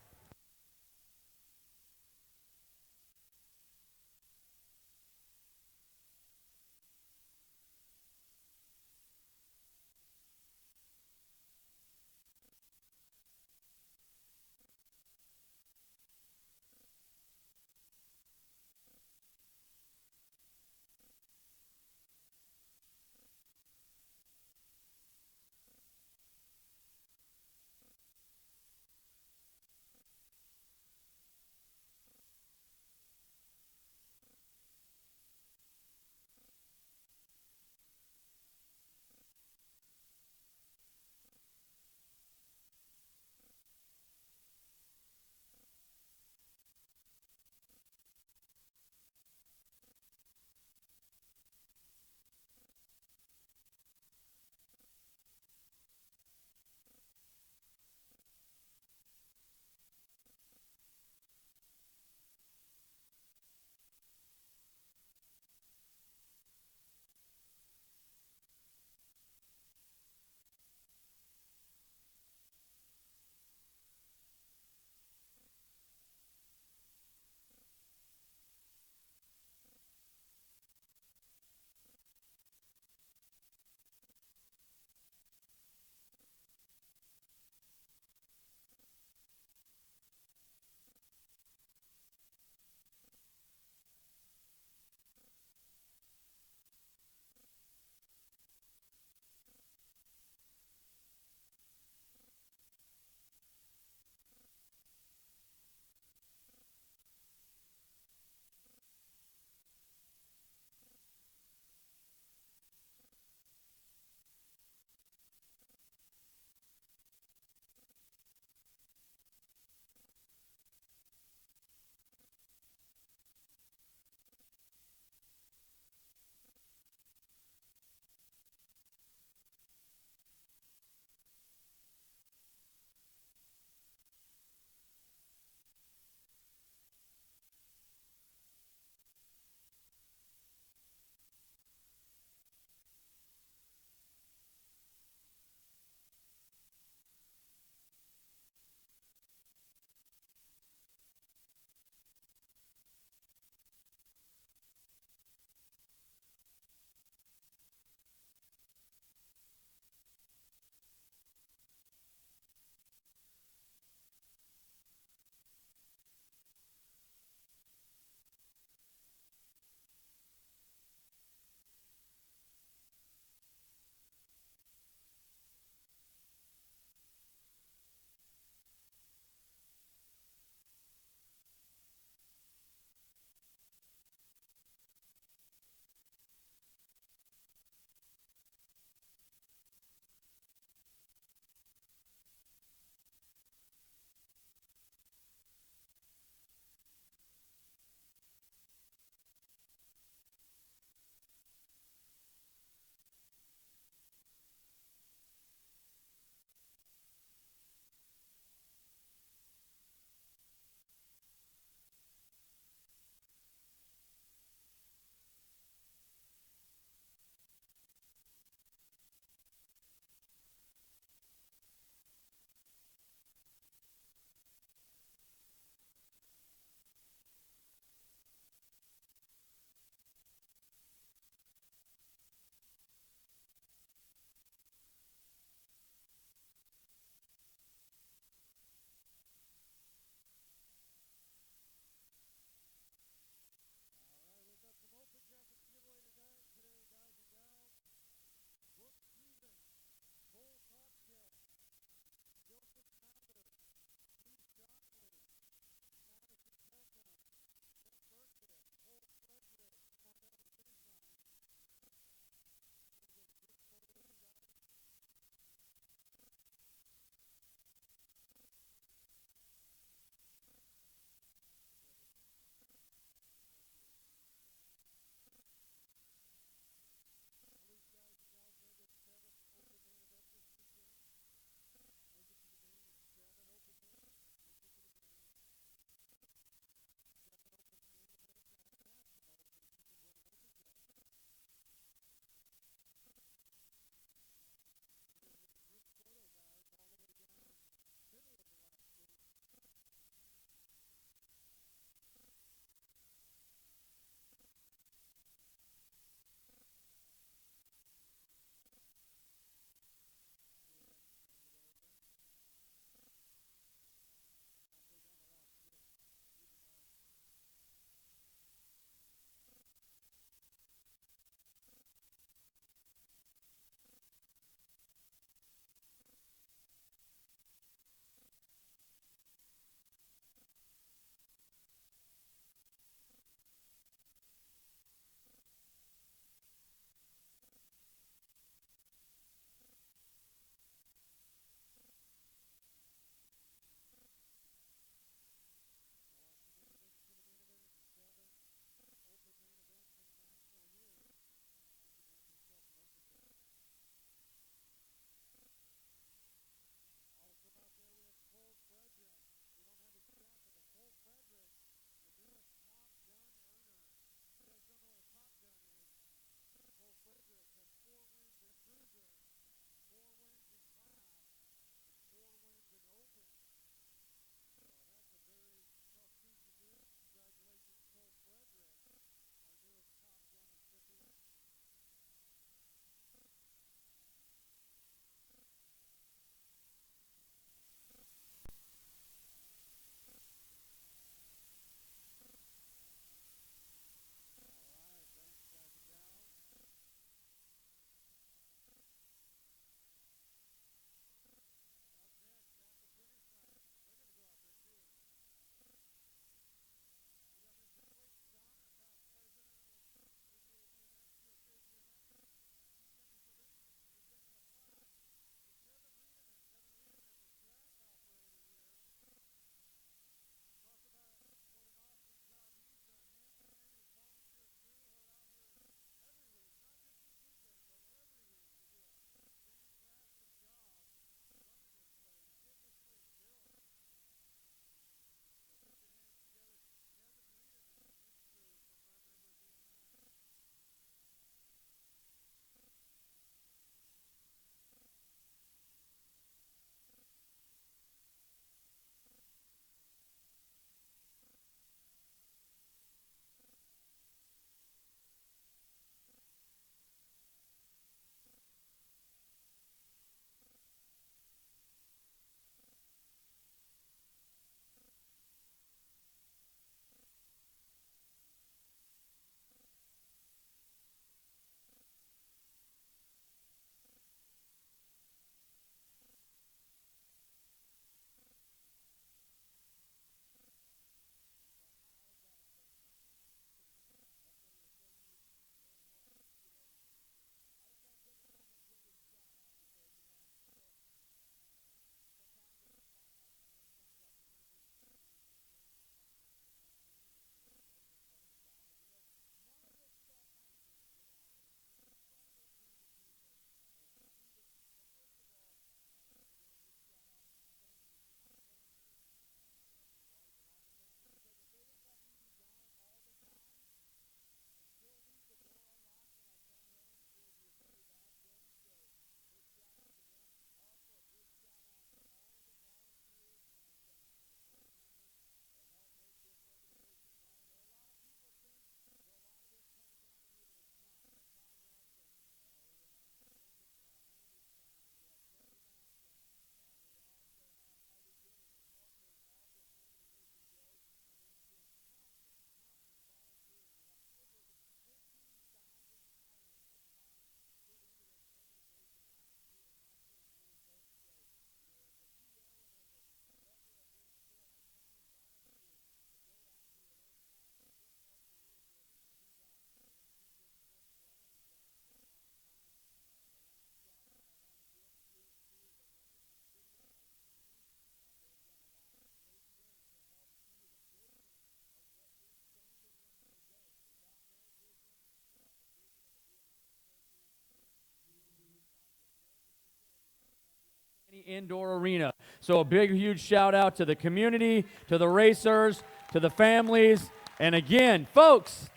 indoor arena. So a big, huge shout out to the community, to the racers, to the families. And again, folks,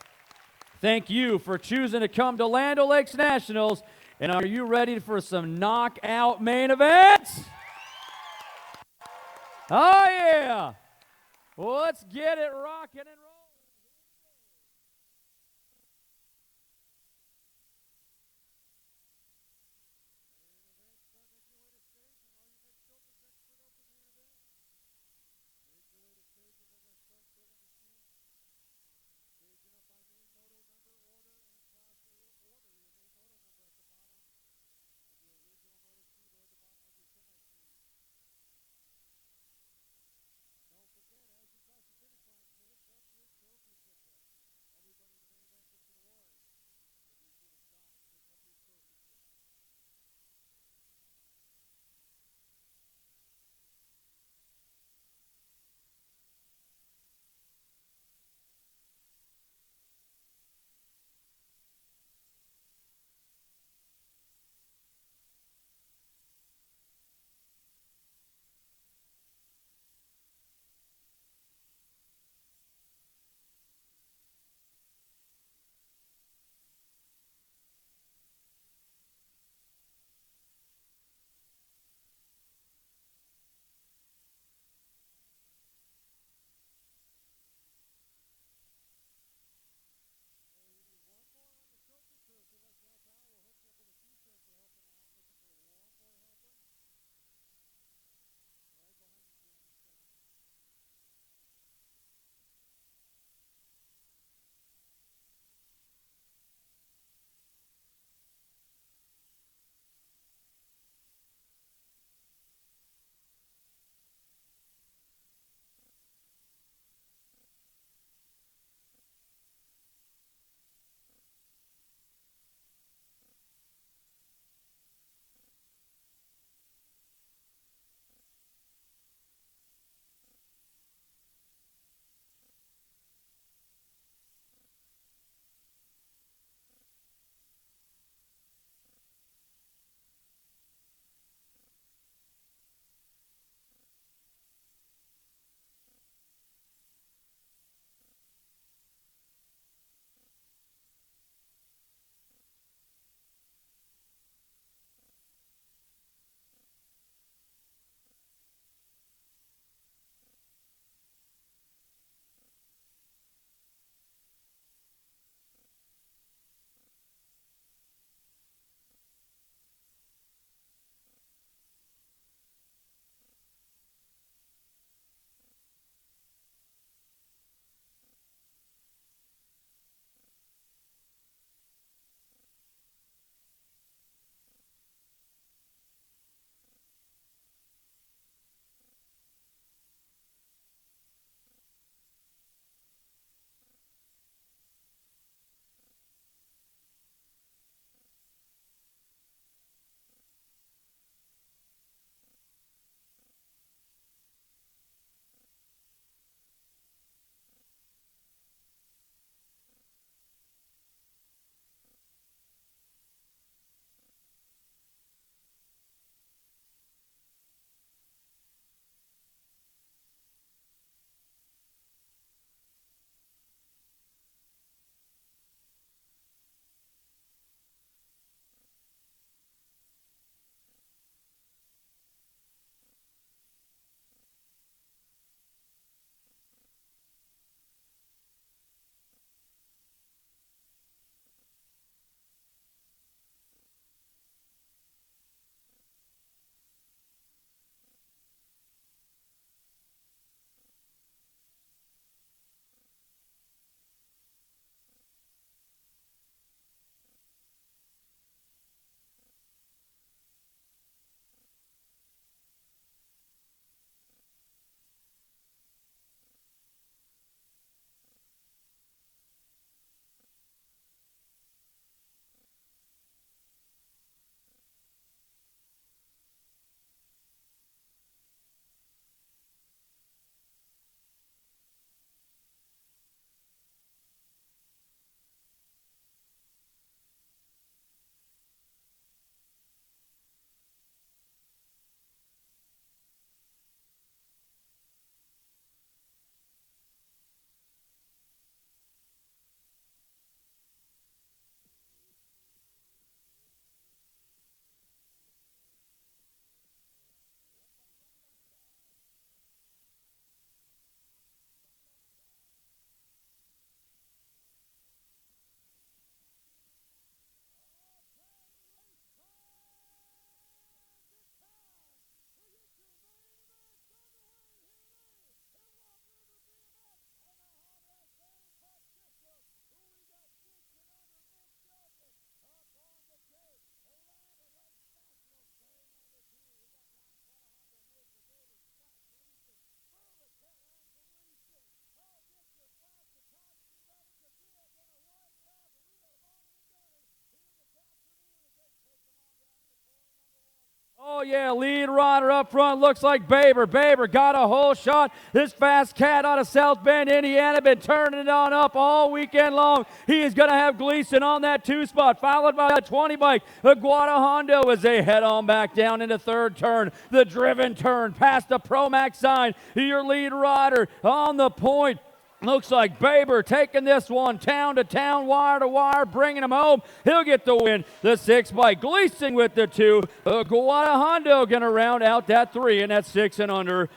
thank you for choosing to come to Land O'Lakes Nationals. And are you ready for some knockout main events? Oh, yeah. Well, let's get it rocking and rolling. yeah, lead rider up front looks like Baber. Baber got a whole shot. This fast cat out of South Bend, Indiana, been turning it on up all weekend long. He is going to have Gleason on that 2 spot, followed by the 20 bike. Aguada Hondo as they head on back down into third turn. The driven turn past the Pro Max sign. Your lead rider on the point. Looks like Baber taking this one town to town, wire to wire, bringing him home. He'll get the win. The 6 by Gleason with the 2. Aguada Hondo going to round out that 3 in that 6 and under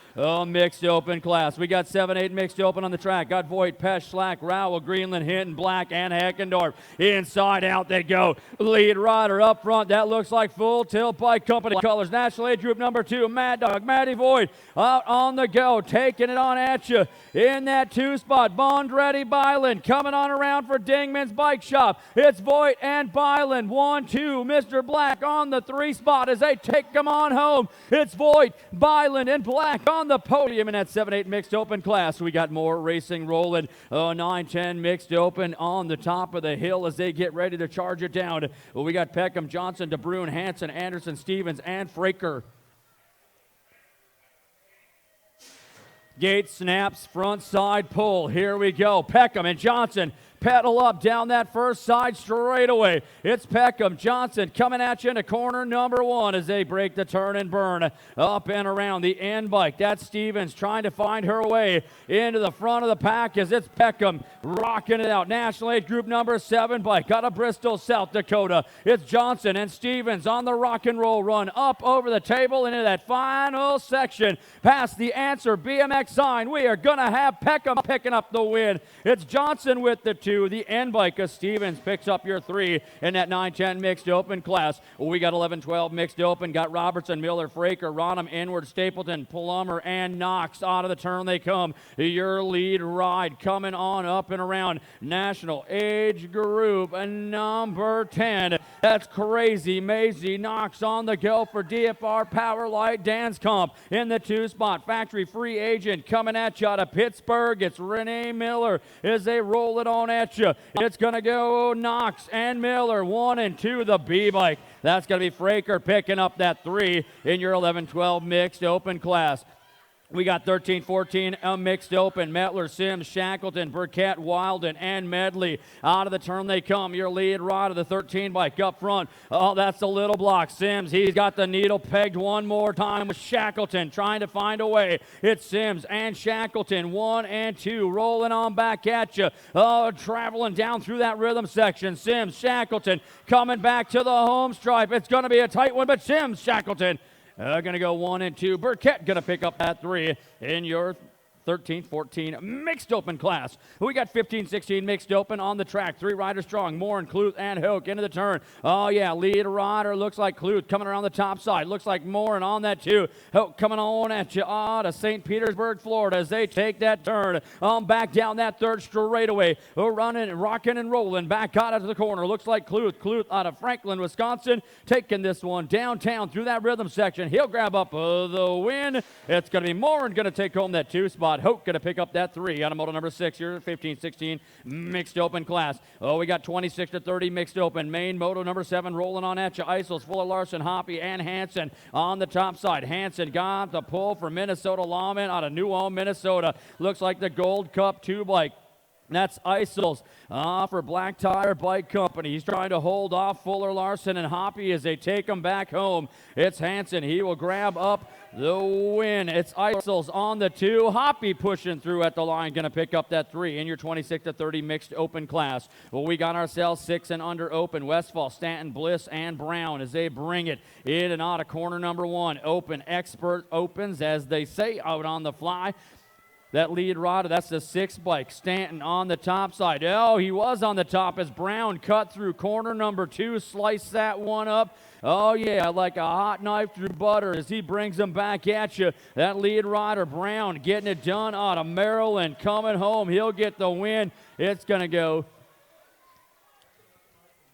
mixed open class. We got 7-8 mixed open on the track. Got Voigt, Pesch, Schlack, Rowell, Greenland, Hinton, Black, and Heckendorf. Inside out they go. Lead rider up front. That looks like Full Tilt Bike Company colors. National Age Group number 2, Mad Dog, Matty Voigt out on the go, taking it on at you in that 2 spot. Bondretti Byland coming on around for Dingman's Bike Shop. It's Voigt and Byland. 1-2. Mr. Black on the 3 spot as they take them on home. It's Voigt, Byland, and Black on the podium in that 7-8 mixed open class. We got more racing rolling. 9-10 mixed open on the top of the hill as they get ready to charge it down. We got Peckham, Johnson, DeBruyne, Hansen, Anderson, Stevens, and Fraker. Gate snaps, front side pull. Here we go. Peckham and Johnson pedal up down that first side straightaway. It's Peckham, Johnson coming at you into corner number 1 as they break the turn and burn up and around the end bike. That's Stevens trying to find her way into the front of the pack as it's Peckham rocking it out. National Age Group number 7 bike out of Bristol, South Dakota. It's Johnson and Stevens on the rock and roll run up over the table into that final section. Past the Answer BMX sign, we are going to have Peckham picking up the win. It's Johnson with the 2. The end bike of Stevens picks up your 3 in that 9-10 mixed open class. We got 11-12 mixed open. Got Robertson, Miller, Fraker, Ronham, Inward, Stapleton, Plummer, and Knox. Out of the turn they come. Your lead ride coming on up and around. National Age Group number 10. That's Crazy Maisie. Knox on the go for DFR Powerlight Dance Comp in the 2 spot. Factory Free Agent coming at you out of Pittsburgh. It's Renee Miller as they roll it on at you. It's going to go Knox and Miller, 1 and 2, the B-bike. That's going to be Fraker picking up that 3 in your 11-12 mixed open class. We got 13-14 mixed open. Metler, Sims, Shackleton, Burkett, Wilden, and Medley. Out of the turn they come. Your lead rod of the 13 bike up front. Oh, that's a little block. Sims, he's got the needle pegged one more time with Shackleton trying to find a way. It's Sims and Shackleton, 1 and 2, rolling on back at you. Oh, traveling down through that rhythm section. Sims, Shackleton coming back to the home stripe. It's going to be a tight one, but Sims, Shackleton going to go 1 and 2. Burkett going to pick up that 3 in your 13-14 mixed open class. We got 15-16 mixed open on the track. 3 riders strong. Moore and Cluth and Hoke into the turn. Oh, yeah, lead rider looks like Cluth coming around the top side. Looks like Moore and on that 2. Hoke coming on at you to St. Petersburg, Florida as they take that turn. Back down that third straightaway. Running, rocking, and rolling back out of the corner. Looks like Cluth. Cluth out of Franklin, Wisconsin, taking this one downtown through that rhythm section. He'll grab up the win. It's going to be Moore and going to take home that 2 spot. Hoke going to pick up that 3 out of moto number 6 here, 15-16 mixed open class. Oh, we got 26-30 mixed open. Main moto number 7 rolling on at you. Isles, Fuller, Larson, Hoppy, and Hansen on the top side. Hansen got the pull for Minnesota Lawman out of New Ulm, Minnesota. Looks like the Gold Cup 2 bike. That's Isles for Black Tire Bike Company. He's trying to hold off Fuller, Larson, and Hoppy as they take him back home. It's Hansen. He will grab up the win. It's Isles on the 2. Hoppy pushing through at the line. Going to pick up that 3 in your 26-30 mixed open class. Well, we got ourselves 6 and under open. Westfall, Stanton, Bliss, and Brown as they bring it in and out of corner number 1. Open. Expert opens, as they say, out on the fly. That lead rider, that's the 6 bike. Stanton on the top side. Oh, he was on the top as Brown cut through corner number 2, sliced that one up. Oh, yeah, like a hot knife through butter as he brings them back at you. That lead rider, Brown, getting it done out of Maryland, coming home. He'll get the win. It's going to go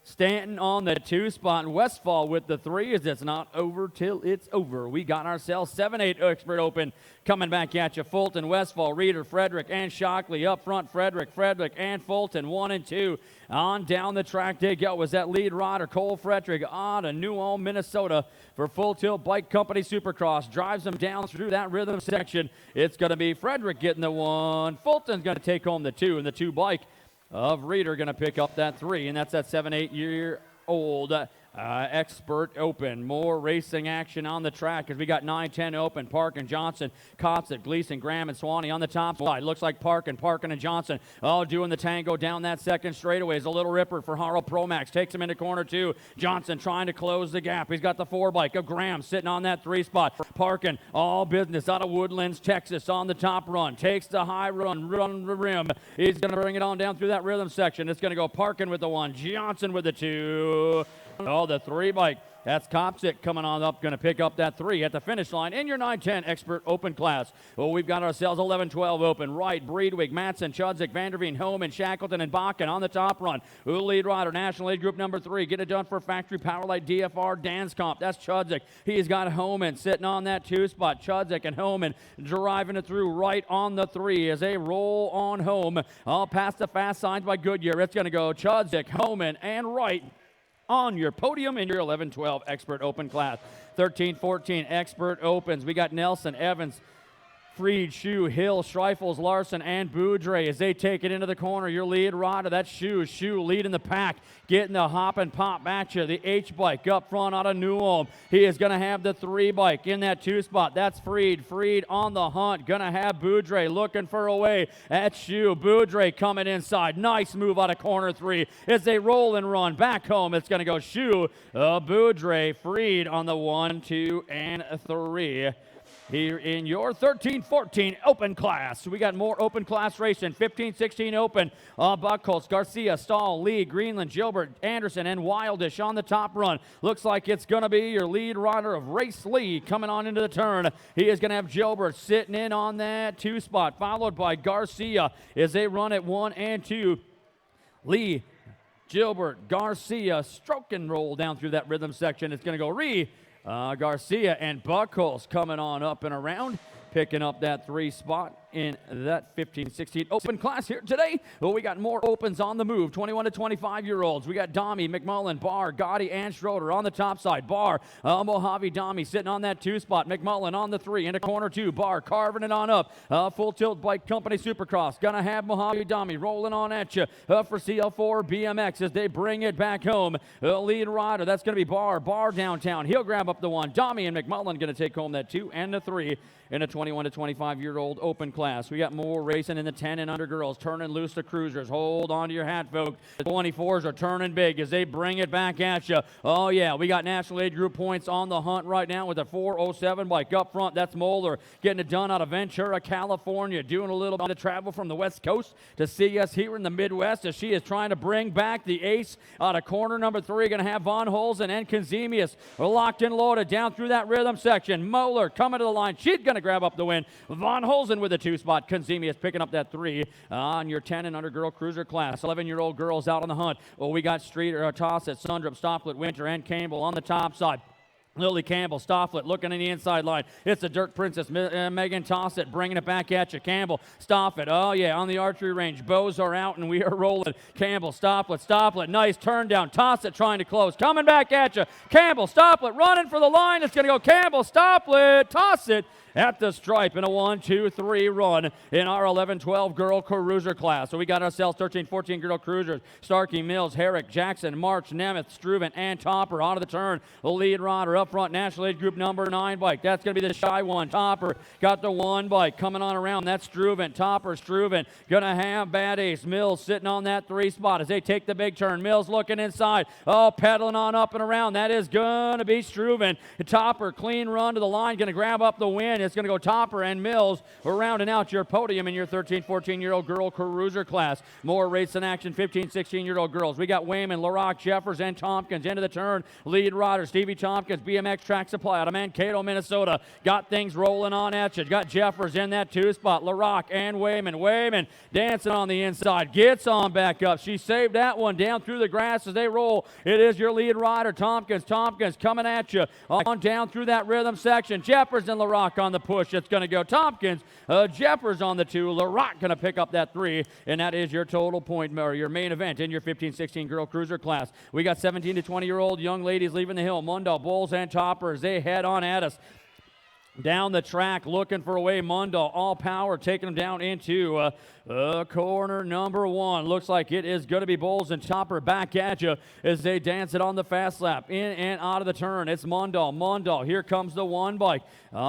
Stanton on the 2 spot. Westfall with the 3 as it's not over till it's over. We got ourselves 7-8 Expert Open coming back at you. Fulton, Westfall, Reeder, Frederick, and Shockley. Up front, Frederick, and Fulton, 1 and 2. On down the track they go. Was that lead rider, Cole Frederick, on to New Ulm, Minnesota for Full Tilt Bike Company Supercross. Drives them down through that rhythm section. It's going to be Frederick getting the 1. Fulton's going to take home the 2, and the 2 bike of Reeder going to pick up that 3, and that's that 7-8-year-old Expert Open. More racing action on the track as we got 9-10 Open. Park and Johnson, Copsett, Gleason, Graham, and Swanee on the top side. Looks like Parkin and Johnson all doing the tango down that second straightaway. Is a little ripper for Harl Promax. Takes him into corner 2. Johnson trying to close the gap. He's got the 4 bike of Graham sitting on that 3 spot. Parkin, all business out of Woodlands, Texas on the top run. Takes the high run the rim. He's going to bring it on down through that rhythm section. It's going to go Parkin with the 1, Johnson with the 2. Oh, the 3 bike. That's Copsick coming on up, going to pick up that 3 at the finish line in your 9-10 Expert Open class. Well, we've got ourselves 11-12 Open. Wright, Breedwig, Matson, Chudzik, Vanderveen, Homan, Shackleton, and Bakken on the top run. Who lead rider, National Aid Group number 3. Get it done for Factory Powerlight DFR Danscomp. That's Chudzik. He's got Homan sitting on that 2 spot. Chudzik and Homan driving it through right on the 3 as they roll on home. All past the fast signs by Goodyear. It's going to go Chudzik, Homan, and Wright on your podium in your 11-12 Expert Open class. 13-14 Expert Opens. We got Nelson, Evans, Freed, Shu, Hill, Schreifels, Larson, and Boudre as they take it into the corner. Your lead rider, that's Shu. Shu leading the pack, getting the hop and pop at you. The H bike up front out of New Ulm. He is going to have the 3 bike in that 2 spot. That's Freed. Freed on the hunt. Going to have Boudre looking for a way at Shu. Boudre coming inside. Nice move out of corner 3 as they roll and run back home. It's going to go Shu, Boudre, Freed on the 1, 2, and 3. Here in your 13-14 Open class. We got more Open class racing. 15-16 Open. Buckholz, Garcia, Stahl, Lee, Greenland, Gilbert, Anderson, and Wildish on the top run. Looks like it's going to be your lead rider of Race Lee coming on into the turn. He is going to have Gilbert sitting in on that 2 spot, followed by Garcia as they run at 1 and 2. Lee, Gilbert, Garcia, stroke and roll down through that rhythm section. It's going to go Garcia and Buckholz coming on up and around, picking up that 3 spot in that 15-16 Open class here today. Well, we got more Opens on the move. 21 to 25-year-olds. We got Domi, McMullen, Barr, Gotti, and Schroeder on the top side. Barr, Mojave Domi sitting on that 2 spot. McMullen on the 3 into corner 2. Barr carving it on up. Full Tilt Bike Company Supercross. Gonna have Mojave Domi rolling on at you for CL4 BMX as they bring it back home. Lead rider, that's gonna be Barr. Barr downtown. He'll grab up the 1. Domi and McMullen gonna take home that 2 and the 3 in a 21 to 25-year-old Open class. We got more racing in the 10 and under girls, turning loose the cruisers. Hold on to your hat, folks. The 24s are turning big as they bring it back at you. Oh, yeah, we got National Aid Group points on the hunt right now with a 407 bike up front. That's Moeller getting it done out of Ventura, California, doing a little bit of travel from the West Coast to see us here in the Midwest as she is trying to bring back the ace out of corner number 3. Going to have Von Holzen and Kazemius locked and loaded down through that rhythm section. Moeller coming to the line. She's going to grab up the win. Von Holzen with a 2 spot. Kazemius picking up that 3 on your 10 and under girl cruiser class. 11-year-old girls out on the hunt. Well, we got Streeter, Tossett, Sundrup, Stofflet, Winter, and Campbell on the top side. Lily Campbell, Stofflet looking in the inside line. It's the Dirt Princess, Megan Tossett bringing it back at you. Campbell, Stofflet, oh yeah, on the archery range. Bows are out and we are rolling. Campbell, Stofflet, nice turn down. Tossett trying to close, coming back at you. Campbell, Stofflet running for the line. It's going to go Campbell, Stofflet, Tossett at the stripe in a 1-2-3 run in our 11-12 girl cruiser class. So we got ourselves 13-14 girl cruisers. Starkey, Mills, Herrick, Jackson, March, Nemeth, Struven, and Topper out of the turn. The lead rider up front, National Aid Group number 9 bike. That's going to be the shy one. Topper got the 1 bike coming on around. That's Struven. Topper, Struven. Going to have Bad Ace. Mills sitting on that 3 spot as they take the big turn. Mills looking inside. Oh, pedaling on up and around. That is going to be Struven. Topper, clean run to the line. Going to grab up the win. It's going to go Topper and Mills rounding out your podium in your 13, 14-year-old girl cruiser class. More racing action, 15, 16-year-old girls. We got Wayman, LaRock, Jeffers, and Tompkins into the turn. Lead rider Stevie Tompkins, BMX Track Supply out of Mankato, Minnesota. Got things rolling on at you. Got Jeffers in that 2 spot. LaRock and Wayman. Wayman dancing on the inside. Gets on back up. She saved that one down through the grass as they roll. It is your lead rider, Tompkins. Tompkins coming at you on down through that rhythm section. Jeffers and LaRock on the push. It's going to go Tompkins. Jeffers on the 2. LaRock going to pick up that 3. And that is your total point, or your main event in your 15-16 girl cruiser class. We got 17 to 20-year-old young ladies leaving the hill. Mundell, Bulls, and Toppers. They head on at us. Down the track, looking for a way. Mundell, all power, taking them down into corner number 1. Looks like it is going to be Bulls and Topper back at you as they dance it on the fast lap. In and out of the turn, it's Mundell. Mundell, here comes the 1 bike.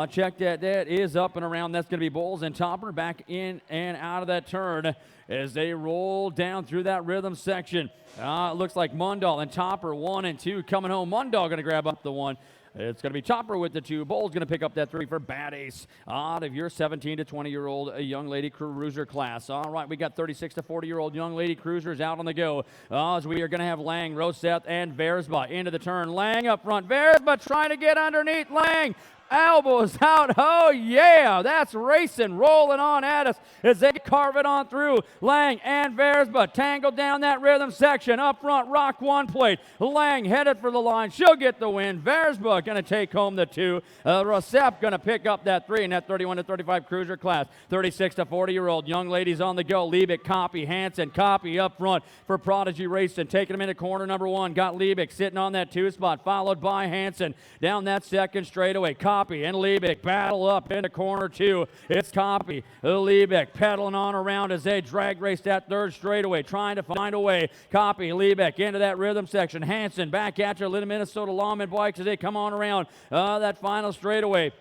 Check that. That is up and around. That's going to be Bulls and Topper back in and out of that turn as they roll down through that rhythm section. It looks like Mundell and Topper 1 and 2 coming home. Mundell going to grab up the 1. It's going to be Topper with the 2. Bulls going to pick up that 3 for Bad Ace out of your 17 to 20-year-old young lady cruiser class. All right, we got 36 to 40-year-old young lady cruisers out on the go. As we are going to have Lang, Roseth, and Versba into the turn. Lang up front. Versba trying to get underneath Lang. Elbows out. Oh, yeah. That's racing, rolling on at us as they carve it on through. Lang and Versba tangled down that rhythm section. Up front, Rock 1 plate. Lang headed for the line. She'll get the win. Versba going to take home the 2. Rosep going to pick up that 3 in that 31 to 35 cruiser class. 36 to 40-year-old young ladies on the go. Liebig, Copy, Hansen, Copy up front for Prodigy Racing. Taking them into corner number 1. Got Liebig sitting on that 2 spot, followed by Hansen. Down that second straightaway. Copy and Liebig battle up into corner 2. It's Copy. Liebig pedaling on around as they drag race that 3rd straightaway, trying to find a way. Copy, Liebig into that rhythm section. Hansen back at you. Little Minnesota Lawman bikes as they come on around that final straightaway.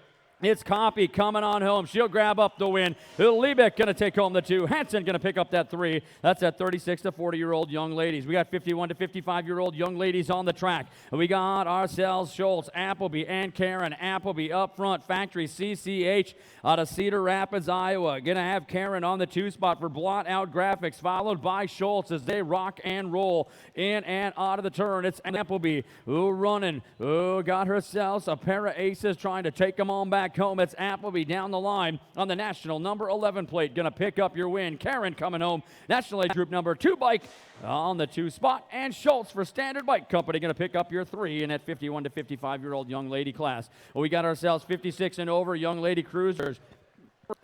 It's Copy coming on home. She'll grab up the win. Liebig going to take home the 2. Hansen going to pick up that 3. That's at 36 to 40-year-old young ladies. We got 51 to 55-year-old young ladies on the track. We got ourselves Schultz, Appleby, and Karen. Appleby up front. Factory CCH out of Cedar Rapids, Iowa. Going to have Karen on the 2 spot for Blot Out Graphics, followed by Schultz as they rock and roll in and out of the turn. It's Appleby running. Got herself a pair of aces trying to take them on back home. It's Appleby down the line on the national number 11 plate. Going to pick up your win. Karen coming home. National Age Group number 2 bike on the 2 spot. And Schultz for Standard Bike Company going to pick up your 3 in that 51 to 55-year-old young lady class. We got ourselves 56 and over young lady cruisers.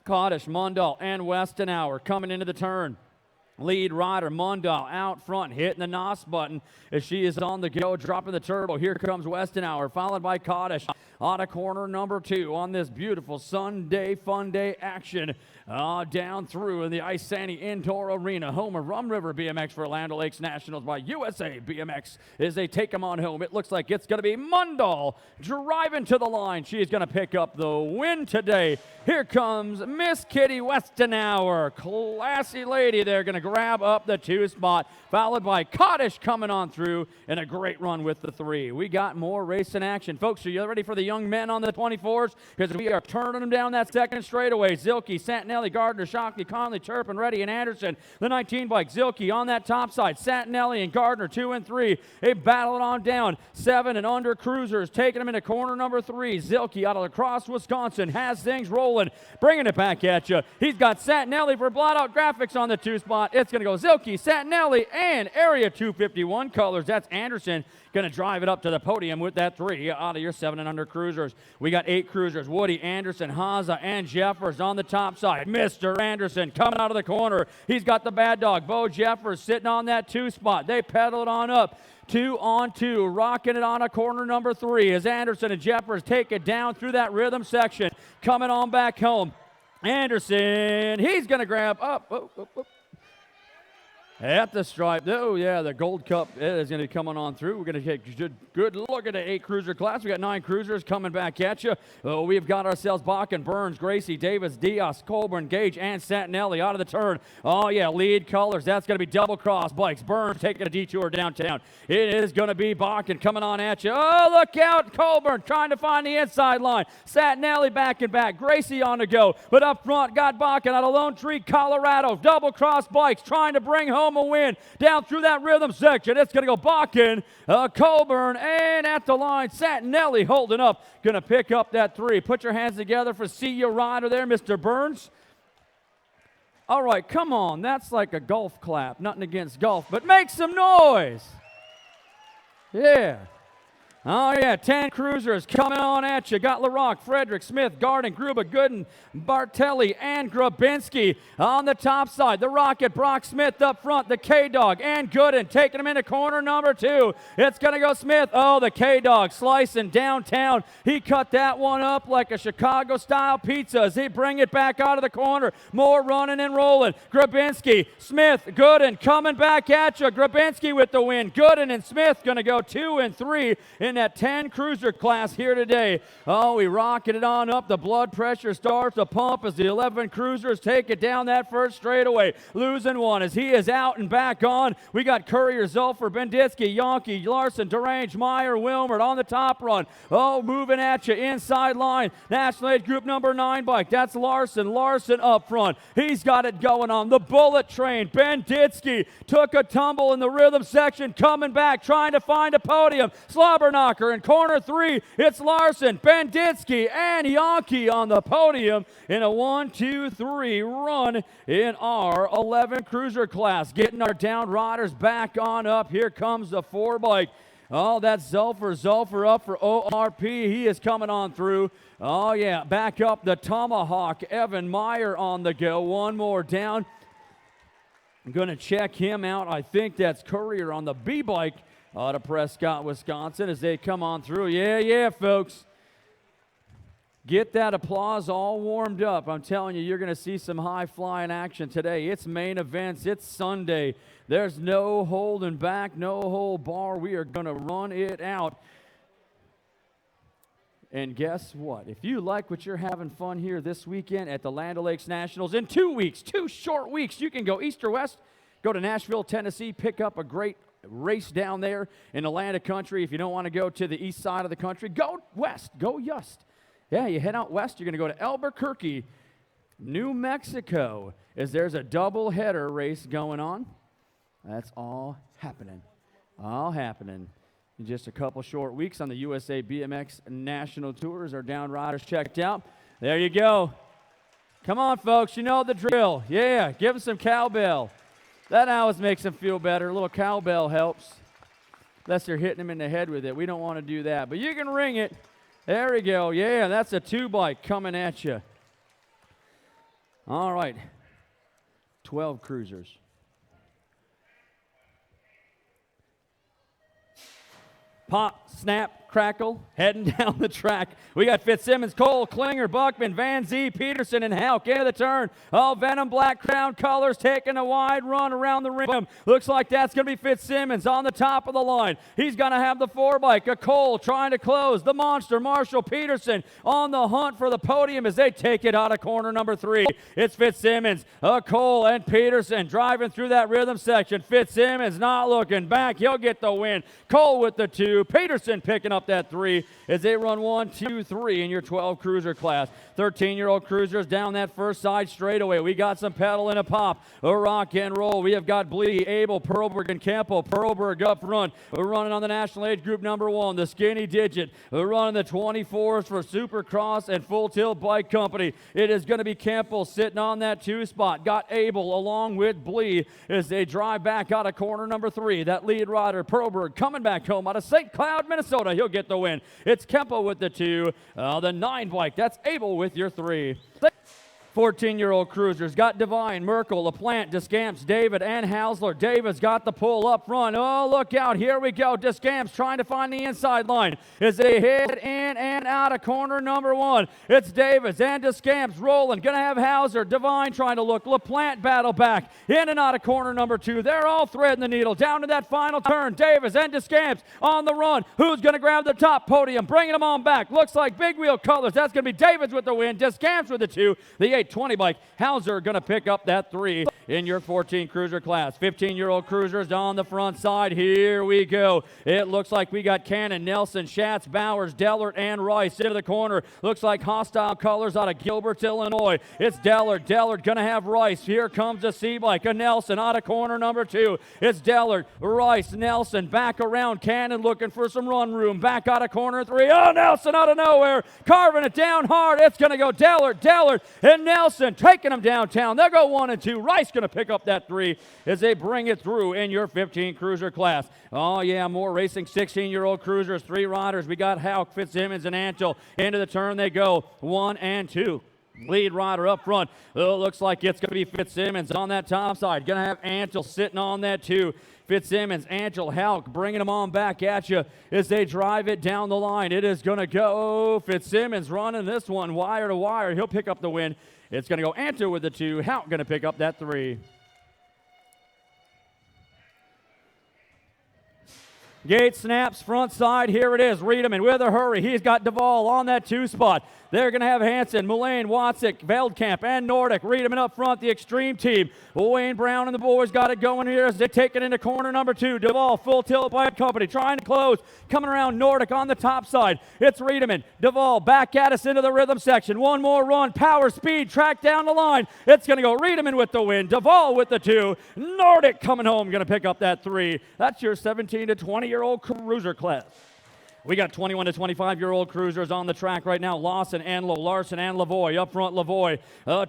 Cottish, Mundell, and Westenauer coming into the turn. Lead rider Mundell out front, hitting the NOS button as she is on the go, dropping the turbo. Here comes Westenauer, followed by Cottish on a corner number 2 on this beautiful Sunday fun day action down through in the Isani Indoor Arena, home of Rum River BMX for Land O'Lakes Nationals by USA BMX as they take them on home. It looks like it's going to be Mundell driving to the line. She is going to pick up the win today. Here comes Miss Kitty Westenauer, classy lady. They're going to grab up the 2 spot, followed by Cottish coming on through and a great run with the 3. We got more racing action. Folks, are you ready for the young men on the 24s? Because we are turning them down that second straightaway. Zilke, Santinelli, Gardner, Shockley, Conley, Turpin, Reddy, and Anderson. The 19 bike, Zilke on that top side. Santinelli and Gardner, 2 and 3. They battled on down. 7 and under cruisers, taking them into corner number 3. Zilke out of La Crosse, Wisconsin, has things rolling, bringing it back at you. He's got Santinelli for Blot Out Graphics on the 2 spot. It's going to go Zilke, Santinelli, and Area 251 colors. That's Anderson going to drive it up to the podium with that 3 out of your 7 and under cruisers. We got 8 cruisers. Woody, Anderson, Haza, and Jeffers on the top side. Mr. Anderson coming out of the corner. He's got the bad dog, Bo Jeffers, sitting on that 2 spot. They pedal it on up. 2 on 2, rocking it on a corner number 3 as Anderson and Jeffers take it down through that rhythm section. Coming on back home. Anderson, he's going to grab up. At the stripe. Oh, yeah, the Gold Cup is going to be coming on through. We're going to take a good look at the 8-cruiser class. We got 9 cruisers coming back at you. We've got ourselves Bakken, Burns, Gracie, Davis, Diaz, Colburn, Gage, and Santinelli out of the turn. Oh, yeah, lead colors. That's going to be double cross bikes. Burns taking a detour downtown. It is going to be Bakken coming on at you. Oh, look out. Colburn trying to find the inside line. Santinelli back and back. Gracie on the go. But up front, got Bakken out of Lone Tree, Colorado. Double cross bikes trying to bring home a win down through that rhythm section. It's going to go Bakken, Colburn, and at the line, Santinelli holding up. Going to pick up that 3. Put your hands together for See You Rider there, Mr. Burns. All right, come on. That's like a golf clap. Nothing against golf, but make some noise. Yeah. Oh, yeah, 10 cruisers coming on at you. Got LaRock, Frederick, Smith, Garden, Gruba, Gooden, Bartelli, and Grabinski on the top side. The Rocket, Brock Smith up front. The K-Dog and Gooden taking him into corner number 2. It's going to go Smith. Oh, the K-Dog slicing downtown. He cut that one up like a Chicago-style pizza as he bring it back out of the corner. More running and rolling. Grabinski, Smith, Gooden coming back at you. Grabinski with the win. Gooden and Smith going to go 2 and 3 in that 10 cruiser class here today. Oh, we rocking it on up. The blood pressure starts to pump as the 11 cruisers take it down that first straightaway. Losing one as he is out and back on. We got Courier, Zulfer, Benditsky, Yonke, Larson, Derange, Meyer, Wilmert on the top run. Oh, moving at you inside line. National Age Group number 9 bike. That's Larson. Larson up front. He's got it going on. The Bullet Train. Benditsky took a tumble in the rhythm section, coming back, trying to find a podium. Slobberknocker in corner 3. It's Larson, Benditsky, and Yonke on the podium in a 1-2-3 run in our 11 cruiser class. Getting our down riders back on up. Here comes the 4 bike. Oh, that's Zulfer. Zulfer up for ORP. He is coming on through. Oh, yeah. Back up the Tomahawk. Evan Meyer on the go. One more down. I'm going to check him out. I think that's Courier on the B bike out of Prescott, Wisconsin, as they come on through. Yeah, folks. Get that applause all warmed up. I'm telling you, you're going to see some high-flying action today. It's main events. It's Sunday. There's no holding back, no hold bar. We are going to run it out. And guess what? If you like what you're having fun here this weekend at the Land O'Lakes Nationals, in 2 weeks, 2 short weeks, you can go east or west, go to Nashville, Tennessee, pick up a great race down there in the land of country. If you don't want to go to the east side of the country, go west, go Yust. Yeah, you head out west, you're going to go to Albuquerque, New Mexico, as there's a double-header race going on. That's all happening. All happening. In just a couple short weeks on the USA BMX National Tours. Our down riders checked out. There you go. Come on, folks. You know the drill. Yeah, give them some cowbell. That always makes them feel better. A little cowbell helps. Unless you're hitting them in the head with it. We don't want to do that. But you can ring it. There we go. Yeah, that's a 2 bike coming at you. All right. 12 cruisers. Pop, snap, crackle, heading down the track. We got Fitzsimmons, Cole, Klinger, Buckman, Van Zee, Peterson, and Houck into the turn. Oh, Venom Black Crown colors taking a wide run around the rim. Looks like that's going to be Fitzsimmons on the top of the line. He's going to have the 4 bike. A Cole trying to close. The monster, Marshall Peterson, on the hunt for the podium as they take it out of corner number 3. It's Fitzsimmons, Cole, and Peterson driving through that rhythm section. Fitzsimmons not looking back. He'll get the win. Cole with the 2. Peterson picking up that 3 as they run 1, 2, 3 in your 12 cruiser class. 13-year-old cruisers down that first side straightaway. We got some pedal and a pop, a rock and roll. We have got Blee, Abel, Perlberg, and Campbell. Perlberg up front. We're running on the National Age Group number 1, the Skinny Digit. We're running the 24s for Supercross and Full Tilt Bike Company. It is going to be Campbell sitting on that 2 spot. Got Abel along with Blee as they drive back out of corner number 3. That lead rider, Perlberg, coming back home out of St. Cloud, Minnesota. He'll get the win. It's Kempo with the 2. The 9 bike. That's Abel with your 3. 14-year-old cruisers. Got Devine, Merkel, LaPlante, Descamps, David, and Hausler. David's got the pull up front. Oh, look out. Here we go. Descamps trying to find the inside line as they hit in and out of corner number 1. It's Davis and Descamps rolling. Going to have Hauser. Devine trying to look. LaPlante battle back. In and out of corner number 2. They're all threading the needle. Down to that final turn. Davis and Descamps on the run. Who's going to grab the top podium? Bringing them on back. Looks like Big Wheel Colors. That's going to be Davis with the win. Descamps with the 2. The 820 bike. Hauser going to pick up that 3 in your 14 cruiser class. 15-year-old cruisers on the front side. Here we go. It looks like we got Cannon, Nelson, Schatz, Bowers, Dellert, and Rice into the corner. Looks like Hostile Colors out of Gilbert, Illinois. It's Dellert. Dellert going to have Rice. Here comes a C-bike. A Nelson out of corner number 2. It's Dellert, Rice, Nelson. Back around. Cannon looking for some run room. Back out of corner 3. Oh, Nelson out of nowhere. Carving it down hard. It's going to go Dellert, and Nelson taking them downtown. They'll go 1 and 2. Rice going to pick up that 3 as they bring it through in your 15 cruiser class. Oh, yeah, more racing 16-year-old cruisers. 3 riders. We got Houck, Fitzsimmons, and Antle. Into the turn they go. 1 and 2. Lead rider up front. Oh, looks like it's going to be Fitzsimmons on that top side. Going to have Antle sitting on that 2. Fitzsimmons, Antle, Houck bringing them on back at you as they drive it down the line. It is going to go Fitzsimmons running this one wire to wire. He'll pick up the win. It's going to go Antle with the 2. Houck going to pick up that 3. Gate snaps, front side. Here it is. Riedemann with a hurry. He's got Duvall on that 2 spot. They're going to have Hansen, Mullane, Watzik, Veldkamp, and Nordic. Riedemann up front, the Extreme team. Wayne Brown and the boys got it going here as they take it into corner number 2. Duvall, full tilt by company, trying to close. Coming around Nordic on the top side. It's Riedemann. Duvall back at us into the rhythm section. One more run. Power, speed, track down the line. It's going to go Riedemann with the win. Duvall with the 2. Nordic coming home, going to pick up that 3. That's your 17 to 20-year-old cruiser class. We got 21 to 25-year-old cruisers on the track right now. Lawson, Anlo, Larson, and Lavoie. Up front, Lavoie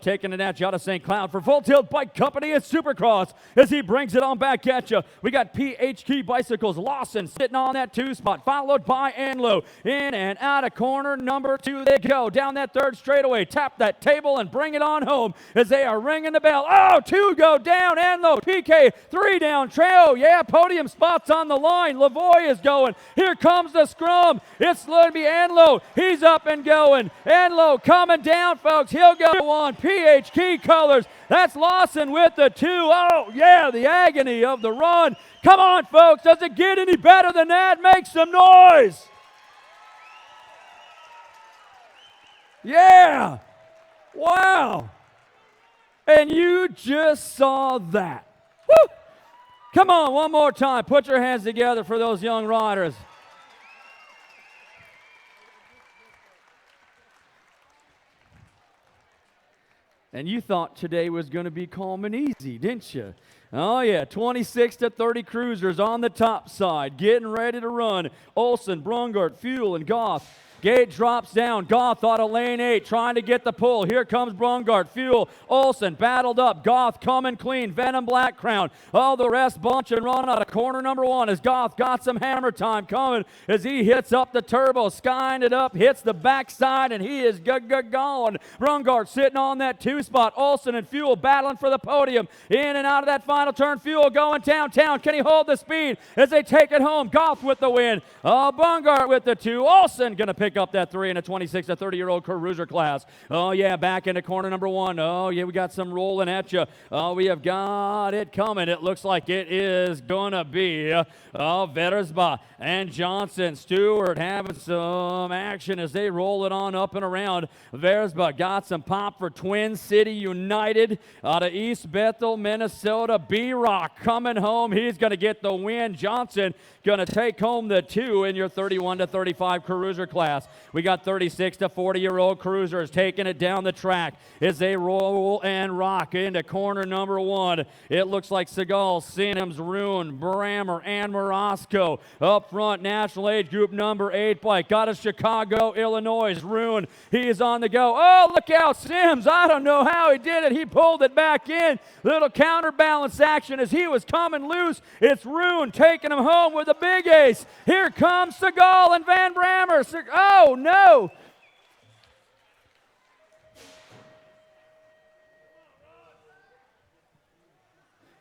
taking it at you out of St. Cloud for Full Tilt Bike Company and Supercross as he brings it on back at you. We got PHK Bicycles. Lawson sitting on that 2 spot, followed by Anlo. In and out of corner number 2 they go. Down that 3rd straightaway. Tap that table and bring it on home as they are ringing the bell. Oh, 2 go down. Anlo, PK, 3 down. Treo, yeah, podium spots on the line. Lavoie is going. Here comes the scrum. It's going to be Anlo. He's up and going. Anlo coming down, folks. He'll go on. PHK Colors. That's Lawson with the 2. Oh, yeah, the agony of the run. Come on, folks. Does it get any better than that? Make some noise. Yeah. Wow. And you just saw that. Woo. Come on, one more time. Put your hands together for those young riders. And you thought today was going to be calm and easy, didn't you? Oh, yeah, 26 to 30 cruisers on the top side, getting ready to run. Olson, Brungart, Fuel, and Goff. Gate drops down. Goff out of lane 8, trying to get the pull. Here comes Brungart. Fuel, Olson, battled up. Goff coming clean. Venom Black Crown. Oh, the rest bunch and run out of corner number 1 as Goff got some hammer time coming as he hits up the turbo, skying it up, hits the backside, and he is gone. Brungart sitting on that 2 spot. Olson and Fuel battling for the podium. In and out of that final turn. Fuel going downtown. Can he hold the speed as they take it home? Goff with the win. Oh, Brungart with the 2. Olson going to pick up that 3 in a 26 to 30-year-old cruiser class. Oh, yeah, back into corner number 1. Oh, yeah, we got some rolling at you. Oh, we have got it coming. It looks like it is going to be Vetersbach and Johnson. Stewart having some action as they roll it on up and around. Vetersbach got some pop for Twin City United out of East Bethel, Minnesota. B-Rock coming home. He's going to get the win. Johnson going to take home the 2 in your 31 to 35 cruiser class. We got 36 to 40-year-old cruisers taking it down the track as they roll and rock into corner number 1. It looks like Seagal, Sims, Rune, Brammer, and Morosco. Up front, national age group number 8 bike. Got a Chicago, Illinois. Rune, he is on the go. Oh, look out, Sims. I don't know how he did it. He pulled it back in. Little counterbalance action as he was coming loose. It's Rune taking him home with a big ace. Here comes Seagal and Van Brammer. Oh, no.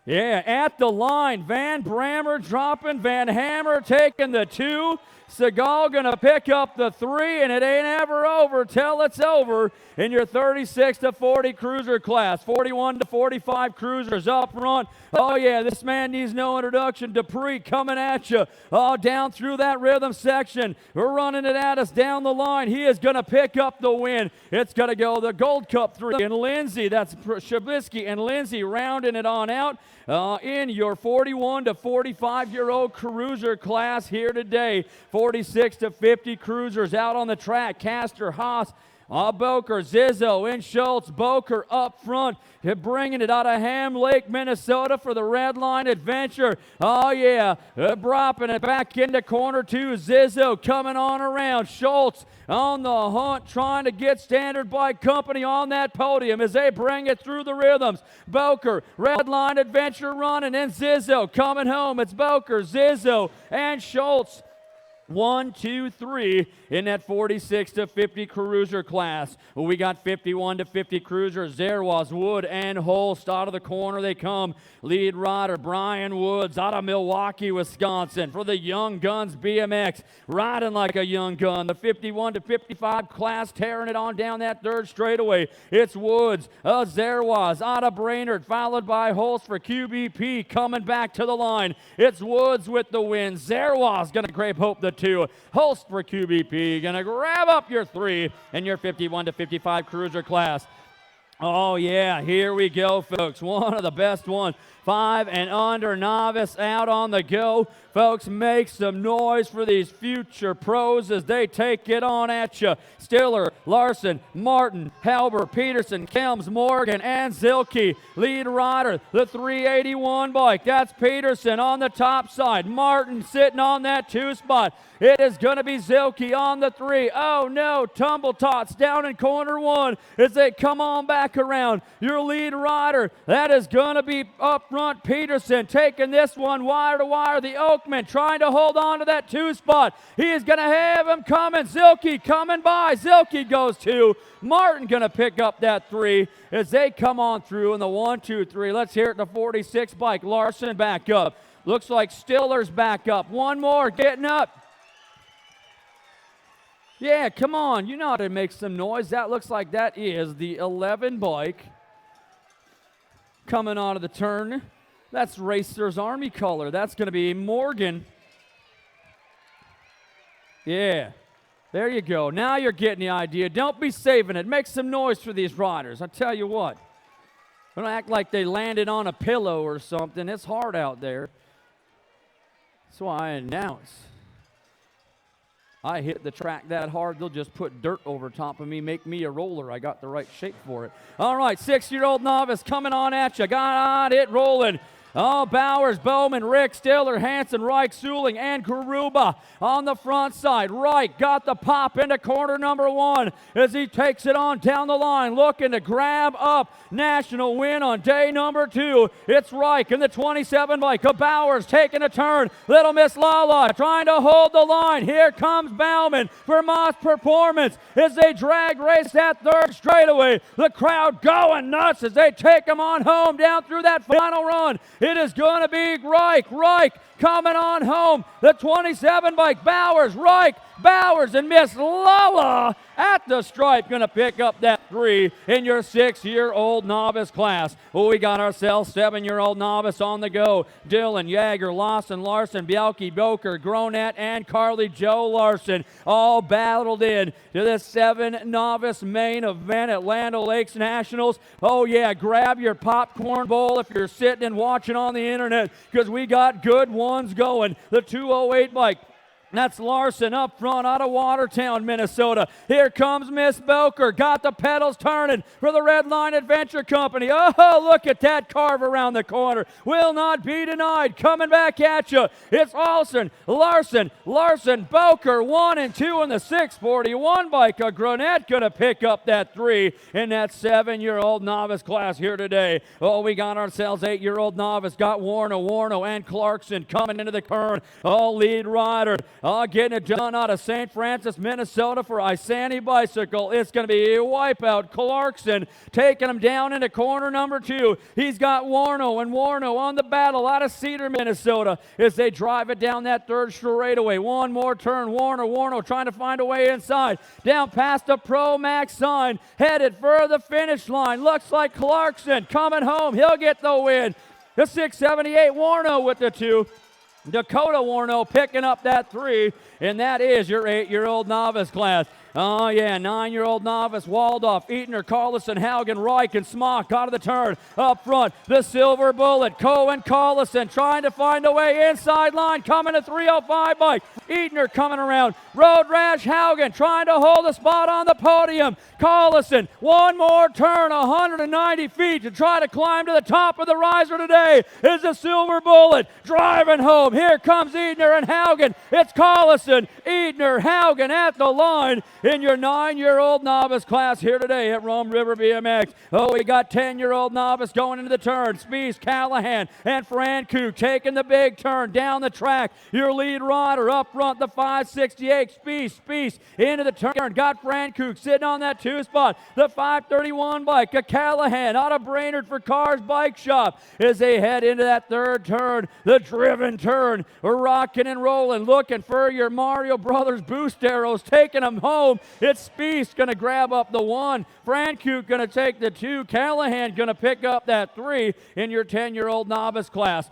Yeah, at the line, Van Brammer dropping, Van Hammer taking the 2. Seagal going to pick up the 3, and it ain't ever over till it's over in your 36 to 40 cruiser class. 41 to 45 cruisers up front. Oh, yeah, this man needs no introduction. Dupree coming at you. Oh, down through that rhythm section. We're running it at us down the line. He is going to pick up the win. It's going to go the Gold Cup 3. And Lindsay, that's Shabisky and Lindsay rounding it on out. In your 41 to 45-year-old cruiser class here today. 46 to 50 cruisers out on the track. Castor, Haas, Boker, Zizzo, and Schultz. Boker up front, bringing it out of Ham Lake, Minnesota for the Red Line Adventure. Oh, yeah, dropping it back into corner 2. Zizzo coming on around. Schultz on the hunt, trying to get Standard Bike Company on that podium as they bring it through the rhythms. Boker, Red Line Adventure running, and Zizzo coming home. It's Boker, Zizzo, and Schultz. 1, 2, 3 in that 46 to 50 cruiser class. We got 51 to 50 cruisers. There was Wood and Holst out of the corner. They come. Lead rider Brian Woods out of Milwaukee, Wisconsin for the Young Guns BMX. Riding like a young gun. The 51 to 55 class tearing it on down that third straightaway. It's Woods. Zerwas out of Brainerd, followed by Holst for QBP coming back to the line. It's Woods with the win. Zerwas going to grape hope the 2. Holst for QBP, gonna grab up your 3 in your 51 to 55 cruiser class. Oh yeah, here we go, folks. One of the best ones. 5 and under novice out on the go. Folks, make some noise for these future pros as they take it on at you. Stiller, Larson, Martin, Halber, Peterson, Kelms, Morgan, and Zilke. Lead rider, the 381 bike. That's Peterson on the top side. Martin sitting on that 2 spot. It is going to be Zilke on the 3. Oh no, Tumble Tots down in corner 1 as they come on back around. Your lead rider, that is going to be up front. Peterson taking this one wire to wire. The Oakman trying to hold on to that 2 spot. He is going to have him coming. Zilke coming by. Zilke goes 2. Martin going to pick up that 3 as they come on through in the 1, 2, 3. Let's hear it in the 46 bike. Larson back up. Looks like Stiller's back up. One more getting up. Yeah, come on. You know how to make some noise. That looks like that is the 11 bike coming out of the turn. That's Racers Army color. That's going to be Morgan. Yeah, there you go. Now you're getting the idea. Don't be saving it. Make some noise for these riders. I tell you what. Don't act like they landed on a pillow or something. It's hard out there. That's why I announce. I hit the track that hard, they'll just put dirt over top of me, make me a roller. I got the right shape for it. All right, 6-year-old novice coming on at you. Got it rolling. Oh, Bowers, Bowman, Rick, Stiller, Hansen, Reich, Suling, and Karuba on the front side. Reich got the pop into corner number 1 as he takes it on down the line, looking to grab up national win on day number 2. It's Reich in the 27 bike. Bowers taking a turn. Little Miss Lala trying to hold the line. Here comes Bauman for Moss Performance as they drag race that third straightaway. The crowd going nuts as they take them on home down through that final run. It is going to be Reich coming on home. The 27 bike, Bowers, Reich, Bowers, and Miss Lala at the stripe going to pick up that 3 in your 6-year-old novice class. Oh, we got ourselves 7-year-old novice on the go. Dylan, Yager, Lawson, Larson, Bielke, Boker, Gronat, and Carly Joe Larson all battled in to this 7 novice main event at Land O'Lakes Nationals. Oh, yeah, grab your popcorn bowl if you're sitting and watching on the internet because we got good ones going. The 208 bike. That's Larson up front out of Watertown, Minnesota. Here comes Miss Boker. Got the pedals turning for the Red Line Adventure Company. Oh, look at that carve around the corner. Will not be denied. Coming back at you. It's Olsen, Larson, Boker, 1 and 2 in the 641 bike. Gronette going to pick up that 3 in that 7-year-old novice class here today. Oh, we got ourselves 8-year-old novice. Got Warno, and Clarkson coming into the current. Oh, lead rider. Getting it done out of St. Francis, Minnesota for Isani Bicycle. It's going to be a wipeout. Clarkson taking him down into corner number 2. He's got Warno, and Warno on the battle out of Cedar, Minnesota, as they drive it down that third straightaway. One more turn. Warno trying to find a way inside. Down past the Pro Max sign. Headed for the finish line. Looks like Clarkson coming home. He'll get the win. The 678 Warno with the 2. Dakota Warno picking up that 3, and that is your 8-year-old novice class. Oh, yeah, 9-year-old novice, Waldorf, Eatner, Carlson, Haugen, Reich, and Smock out of the turn. Up front, the Silver Bullet, Cohen, Carlson trying to find a way inside line, coming to 305 bike. Eatner coming around. Road Rash, Haugen trying to hold a spot on the podium. Carlson, one more turn, 190 feet to try to climb to the top of the riser today. Is the Silver Bullet driving home. Here comes Eatner and Haugen. It's Carlson, Eatner, Haugen at the line in your 9-year-old novice class here today at Rome River BMX. Oh, we got 10-year-old novice going into the turn. Spies, Callahan, and Francouk taking the big turn down the track. Your lead rider up front, the 568. Spies into the turn. Got Francouk sitting on that 2 spot. The 531 bike, a Callahan out of Brainerd for Cars Bike Shop as they head into that third turn. The driven turn. We're rocking and rolling, looking for your Mario Brothers boost arrows, taking them home. It's Spies going to grab up the 1. Francouk going to take the 2. Callahan going to pick up that 3 in your 10-year-old novice class.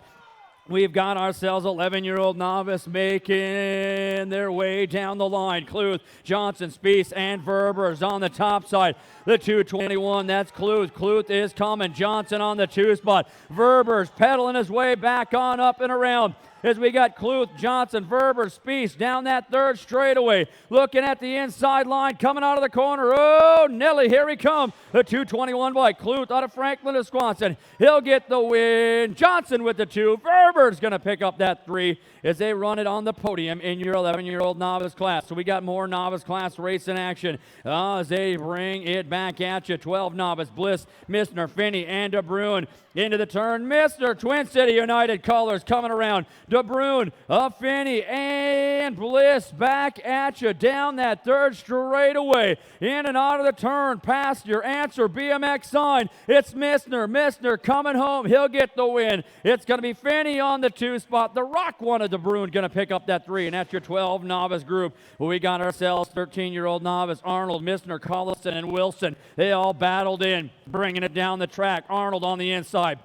We've got ourselves 11-year-old novice making their way down the line. Cluth, Johnson, Spies, and Verbers on the top side. The 221, that's Cluth. Cluth is coming. Johnson on the 2 spot. Verbers pedaling his way back on up and around. As we got Cluth, Johnson, Verber, Spies down that third straightaway. Looking at the inside line, coming out of the corner. Oh, Nelly, here he comes. The 221 bike. Cluth out of Franklin, Wisconsin. He'll get the win. Johnson with the 2. Verber's going to pick up that 3 as they run it on the podium in your 11-year-old novice class. So we got more novice class racing action as they bring it back at you. 12 novice, Bliss, Missner, Finney, and DeBruin into the turn. Mr. Twin City United colors coming around. DeBruin, Finney, and Bliss back at you down that third straightaway. In and out of the turn, past your answer BMX sign. It's Missner coming home. He'll get the win. It's going to be Finney on the 2 spot. The Rock one of DeBruin going to pick up that 3, and that's your 12 novice group. We got ourselves 13-year-old novice, Arnold, Missner, Collison, and Wilson. They all battled in, bringing it down the track. Arnold on the inside.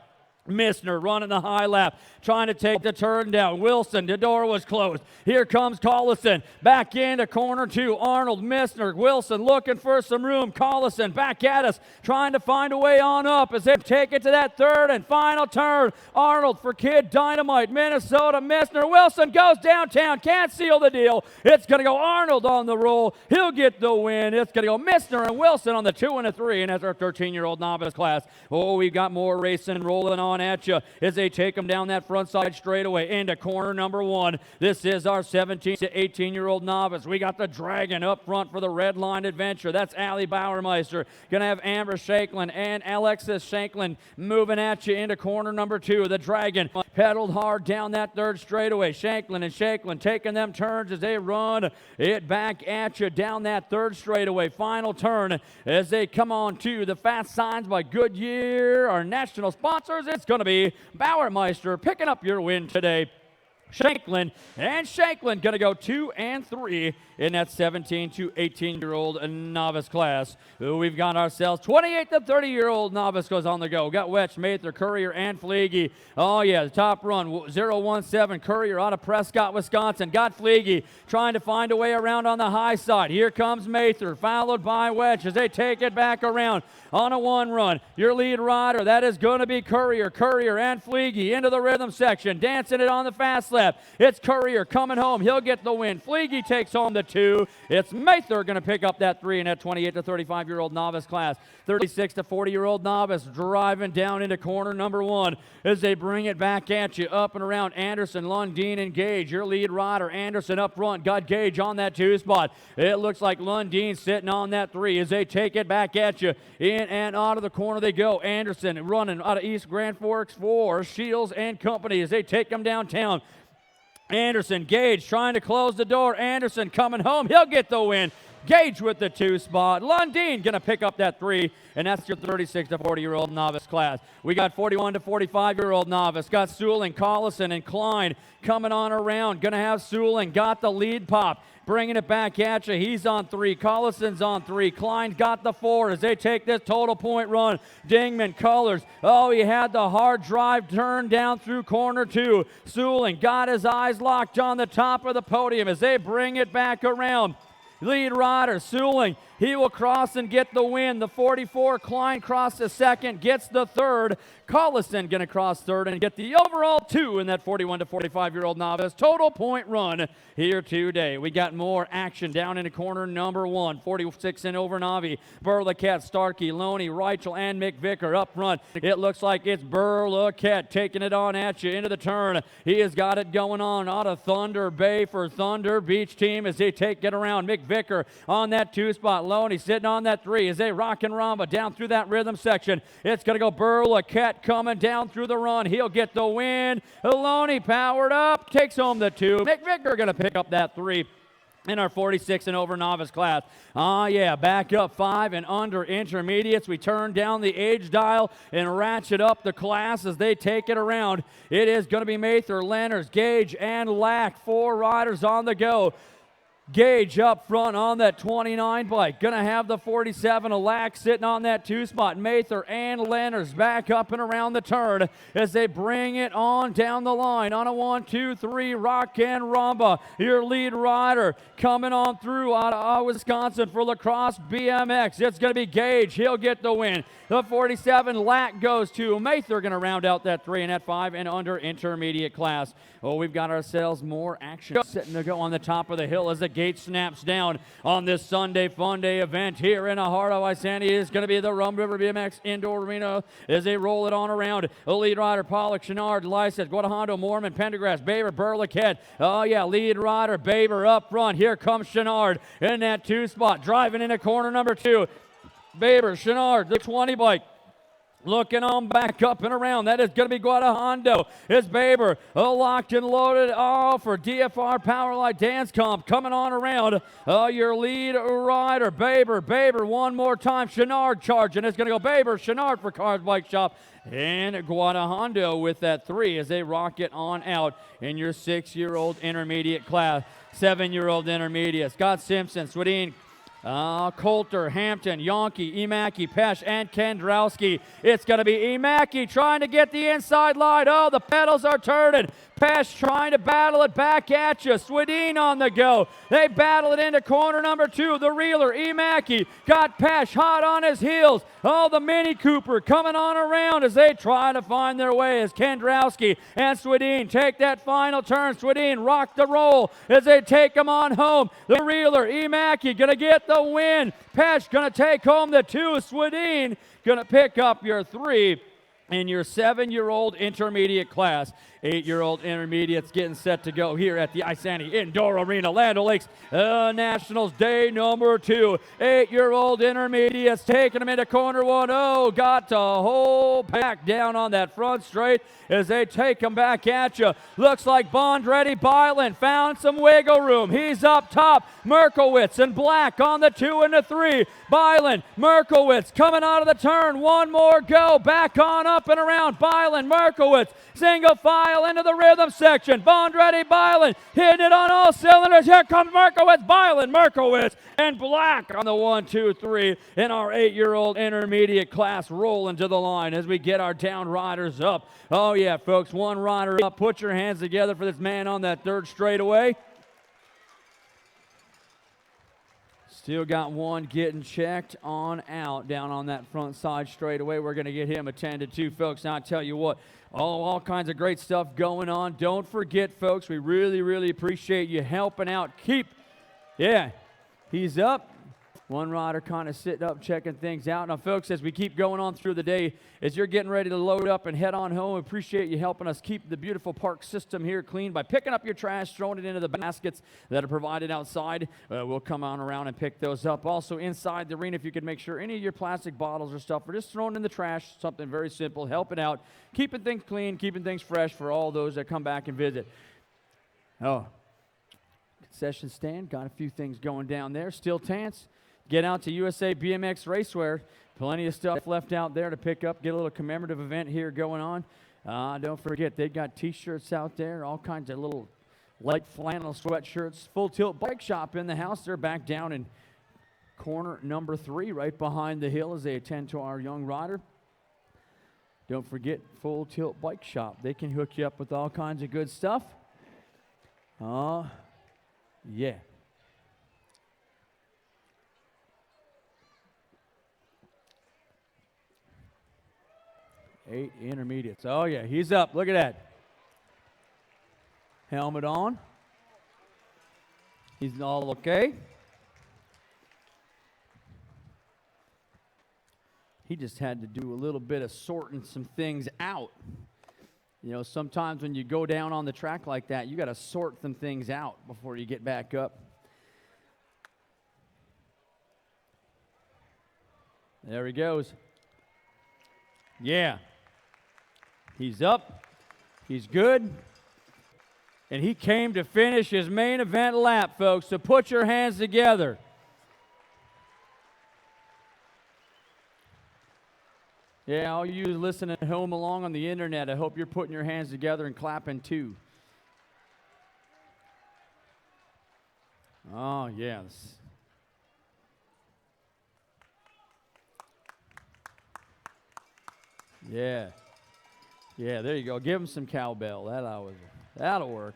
Missner running the high lap, trying to take the turn down. Wilson, the door was closed. Here comes Collison, back into corner 2. Arnold, Missner, Wilson looking for some room. Collison back at us, trying to find a way on up as they take it to that third and final turn. Arnold for Kid Dynamite, Minnesota. Missner, Wilson goes downtown, can't seal the deal. It's going to go Arnold on the roll. He'll get the win. It's going to go Missner and Wilson on the 2 and a 3, and that's our 13-year-old novice class. Oh, we've got more racing rolling on at you as they take them down that front side straightaway into corner number 1. This is our 17 to 18-year-old novice. We got the Dragon up front for the Red Line Adventure. That's Allie Bauermeister. Gonna have Amber Shanklin and Alexis Shanklin moving at you into corner number 2. The Dragon pedaled hard down that third straightaway. Shanklin and Shanklin taking them turns as they run it back at you down that third straightaway. Final turn as they come on to the fast signs by Goodyear, our national sponsors. It's going to be Bauermeister picking up your win today. Shanklin going to go 2 and 3 in that 17 to 18-year-old novice class. We've got ourselves 28 to 30-year-old novice goes on the go. Got Wetch, Mather, Courier, and Fleege. Oh, yeah, the top run, 017, Courier out of Prescott, Wisconsin. Got Fleege trying to find a way around on the high side. Here comes Mather, followed by Wetch as they take it back around on a 1 run. Your lead rider, that is going to be Courier, and Fleege into the rhythm section, dancing it on the fast lap. It's Courier coming home. He'll get the win. Fleege takes home the 2. It's Mather going to pick up that 3 in that 28 to 35-year-old novice class. 36 to 40-year-old novice driving down into corner number 1 as they bring it back at you. Up and around Anderson, Lundeen, and Gage. Your lead rider, Anderson up front. Got Gage on that 2 spot. It looks like Lundeen sitting on that 3 as they take it back at you. In and out of the corner they go. Anderson running out of East Grand Forks for Shields and Company as they take them downtown. Anderson, Gage trying to close the door. Anderson coming home. He'll get the win. Gage with the 2 spot. Lundeen going to pick up that 3, and that's your 36 to 40-year-old novice class. We got 41 to 45-year-old novice. Got Sewling, Collison, and Klein coming on around. Going to have Sewling. Got the lead pop. Bringing it back at you. He's on 3. Collison's on 3. Klein got the 4 as they take this total point run. Dingman colors. Oh, he had the hard drive turn down through corner 2. Sewling got his eyes locked on the top of the podium as they bring it back around. Lead rider, Sewling, he will cross and get the win. The 44, Klein crosses second, gets the 3rd. Collison going to cross 3rd and get the overall 2 in that 41 to 45-year-old novice. Total point run here today. We got more action down into corner number 1. 46 and over Navi. Burlakette, Starkey, Loney, Reichel, and McVicker up front. It looks like it's Burlakette taking it on at you into the turn. He has got it going on out of Thunder Bay for Thunder Beach team as they take it around. McVicker on that 2 spot. Loney sitting on that 3 as they rock and ramba down through that rhythm section. It's going to go Burlakette coming down through the run. He'll get the win. Loney powered up, takes home the 2. McVicker going to pick up that 3 in our 46 and over novice class. Back up 5 and under intermediates. We turn down the age dial and ratchet up the class as they take it around. It is going to be Mather, Lenners, Gage, and Lack. 4 riders on the go. Gage up front on that 29 bike. Going to have the 47, Lack sitting on that 2 spot. Mather and Lenners back up and around the turn as they bring it on down the line on a 1, 2, 3 rock and rumba. Your lead rider coming on through out of Wisconsin for lacrosse BMX. It's going to be Gage. He'll get the win. The 47, Lack goes to Mather. Going to round out that 3 and that 5 and under intermediate class. Oh, we've got ourselves more action sitting to go on the top of the hill as the gate snaps down on this Sunday Fun Day event here in the heart of Isani. Is going to be the Rum River BMX Indoor Arena as they roll it on around. The lead rider, Pollock, Chenard, Lyset, Guadahondo, Mormon, Pendergrass, Baber, Burlakette. Lead rider, Baber up front. Here comes Chenard in that 2 spot, driving into corner number 2. Baber, Chenard, the 20 bike. Looking on back up and around. That is going to be Guadahondo. It's Baber locked and loaded for DFR Powerline Dance Comp coming on around. Your lead rider, Baber. Baber one more time. Chenard charging. It's going to go Baber, Chenard for Cars Bike Shop. And Guadahondo with that 3 as they rock it on out in your 6-year-old intermediate class. 7-year-old intermediate. Scott Simpson, Swedin, Coulter, Hampton, Yonke, Emaki, Pesh, and Kendrowski. It's going to be Emaki trying to get the inside line. Oh, the pedals are turning. Pesh trying to battle it back at you. Swedin on the go. They battle it into corner number 2. The reeler, Emaki, got Pesh hot on his heels. Oh, the Mini Cooper coming on around as they try to find their way as Kendrowski and Swedin take that final turn. Swedin rock the roll as they take him on home. The reeler, Emaki, going to get the win. Pesh going to take home the 2. Swedin going to pick up your 3 in your 7-year-old intermediate class. 8-year-old intermediates getting set to go here at the Isani Indoor Arena. Land O'Lakes Nationals day number 2. 8-year-old intermediates taking them into corner 1. Oh, got to hold back down on that front straight as they take them back at you. Looks like Bond Ready Byland found some wiggle room. He's up top. Merkowitz and Black on the 2 and the 3. Byland, Merkowitz coming out of the turn. One more go. Back on up and around. Byland, Merkowitz, single file into the rhythm section. Bond Ready Byland hitting it on all cylinders. Here comes Merkowitz, Byland, Merkowitz, and Black on the 1, 2, 3 in our 8-year-old intermediate class rolling to the line as we get our down riders up. Oh yeah, folks, 1 rider up. Put your hands together for this man on that 3rd straightaway. Still got 1 getting checked on out down on that front side straightaway. We're going to get him attended to, folks. Now, I tell you what, all kinds of great stuff going on. Don't forget, folks, we really, really appreciate you helping out. He's up. 1 rider kind of sitting up, checking things out. Now, folks, as we keep going on through the day, as you're getting ready to load up and head on home, we appreciate you helping us keep the beautiful park system here clean by picking up your trash, throwing it into the baskets that are provided outside. We'll come on around and pick those up. Also, inside the arena, if you could make sure any of your plastic bottles or stuff are just thrown in the trash, something very simple, helping out, keeping things clean, keeping things fresh for all those that come back and visit. Oh, concession stand, got a few things going down there. Still Tance, get out to USA BMX Racewear. Plenty of stuff left out there to pick up. Get a little commemorative event here going on. Don't forget, they've got T-shirts out there, all kinds of little light flannel sweatshirts. Full Tilt Bike Shop in the house. They're back down in corner number 3, right behind the hill as they attend to our young rider. Don't forget Full Tilt Bike Shop. They can hook you up with all kinds of good stuff. Yeah. Eight intermediates. Oh, yeah, he's up. Look at that. Helmet on. He's all okay. He just had to do a little bit of sorting some things out. You know, sometimes when you go down on the track like that, you got to sort some things out before you get back up. There he goes. Yeah. He's up. He's good. And he came to finish his main event lap, folks. So put your hands together. Yeah, all you listening at home along on the internet, I hope you're putting your hands together and clapping too. Oh, yes. Yeah. Yeah, there you go. Give him some cowbell. That'll work.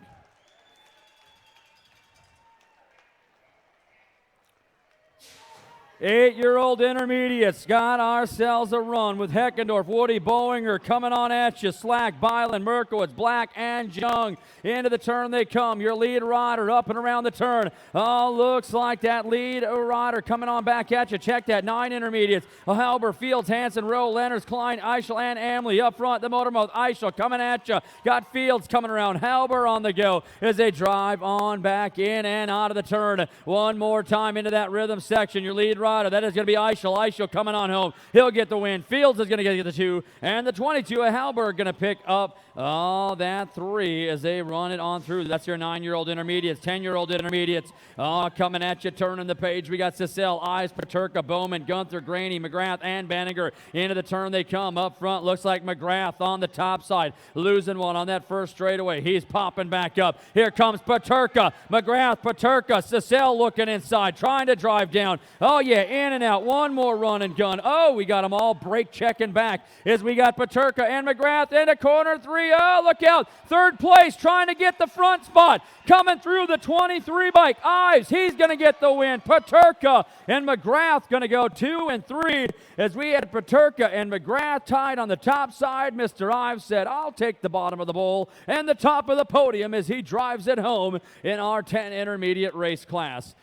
Eight-year-old intermediates got ourselves a run with Heckendorf, Woody, Bowinger coming on at you. Slack, Byland, Merkowitz, Black, and Jung. Into the turn they come. Your lead rider up and around the turn. Oh, looks like that lead rider coming on back at you. Check that. 9 intermediates. Halber, Fields, Hansen, Rowe, Lenners, Klein, Eichel, and Amley. Up front, the Motormouth. Eichel coming at you. Got Fields coming around. Halber on the go as they drive on back in and out of the turn. One more time into that rhythm section. Your lead rider. That is going to be Eichel. Eichel coming on home. He'll get the win. Fields is going to get the 2. And the 22 of Halberg going to pick up that 3 as they run it on through. That's your 9-year-old intermediates. 10-year-old intermediates coming at you. Turning the page. We got Cecile, Ives, Paterka, Bowman, Gunther, Graney, McGrath, and Banniger. Into the turn they come. Up front looks like McGrath on the top side. Losing one on that first straightaway. He's popping back up. Here comes Paterka. McGrath, Paterka. Cecile looking inside. Trying to drive down. Oh, yeah. In and out. One more run and gun. Oh, we got them all brake checking back as we got Paterka and McGrath into corner 3. Oh, look out. Third place trying to get the front spot. Coming through the 23 bike. Ives, he's going to get the win. Paterka and McGrath going to go 2 and 3 as we had Paterka and McGrath tied on the top side. Mr. Ives said, I'll take the bottom of the bowl and the top of the podium as he drives it home in our 10 intermediate race class.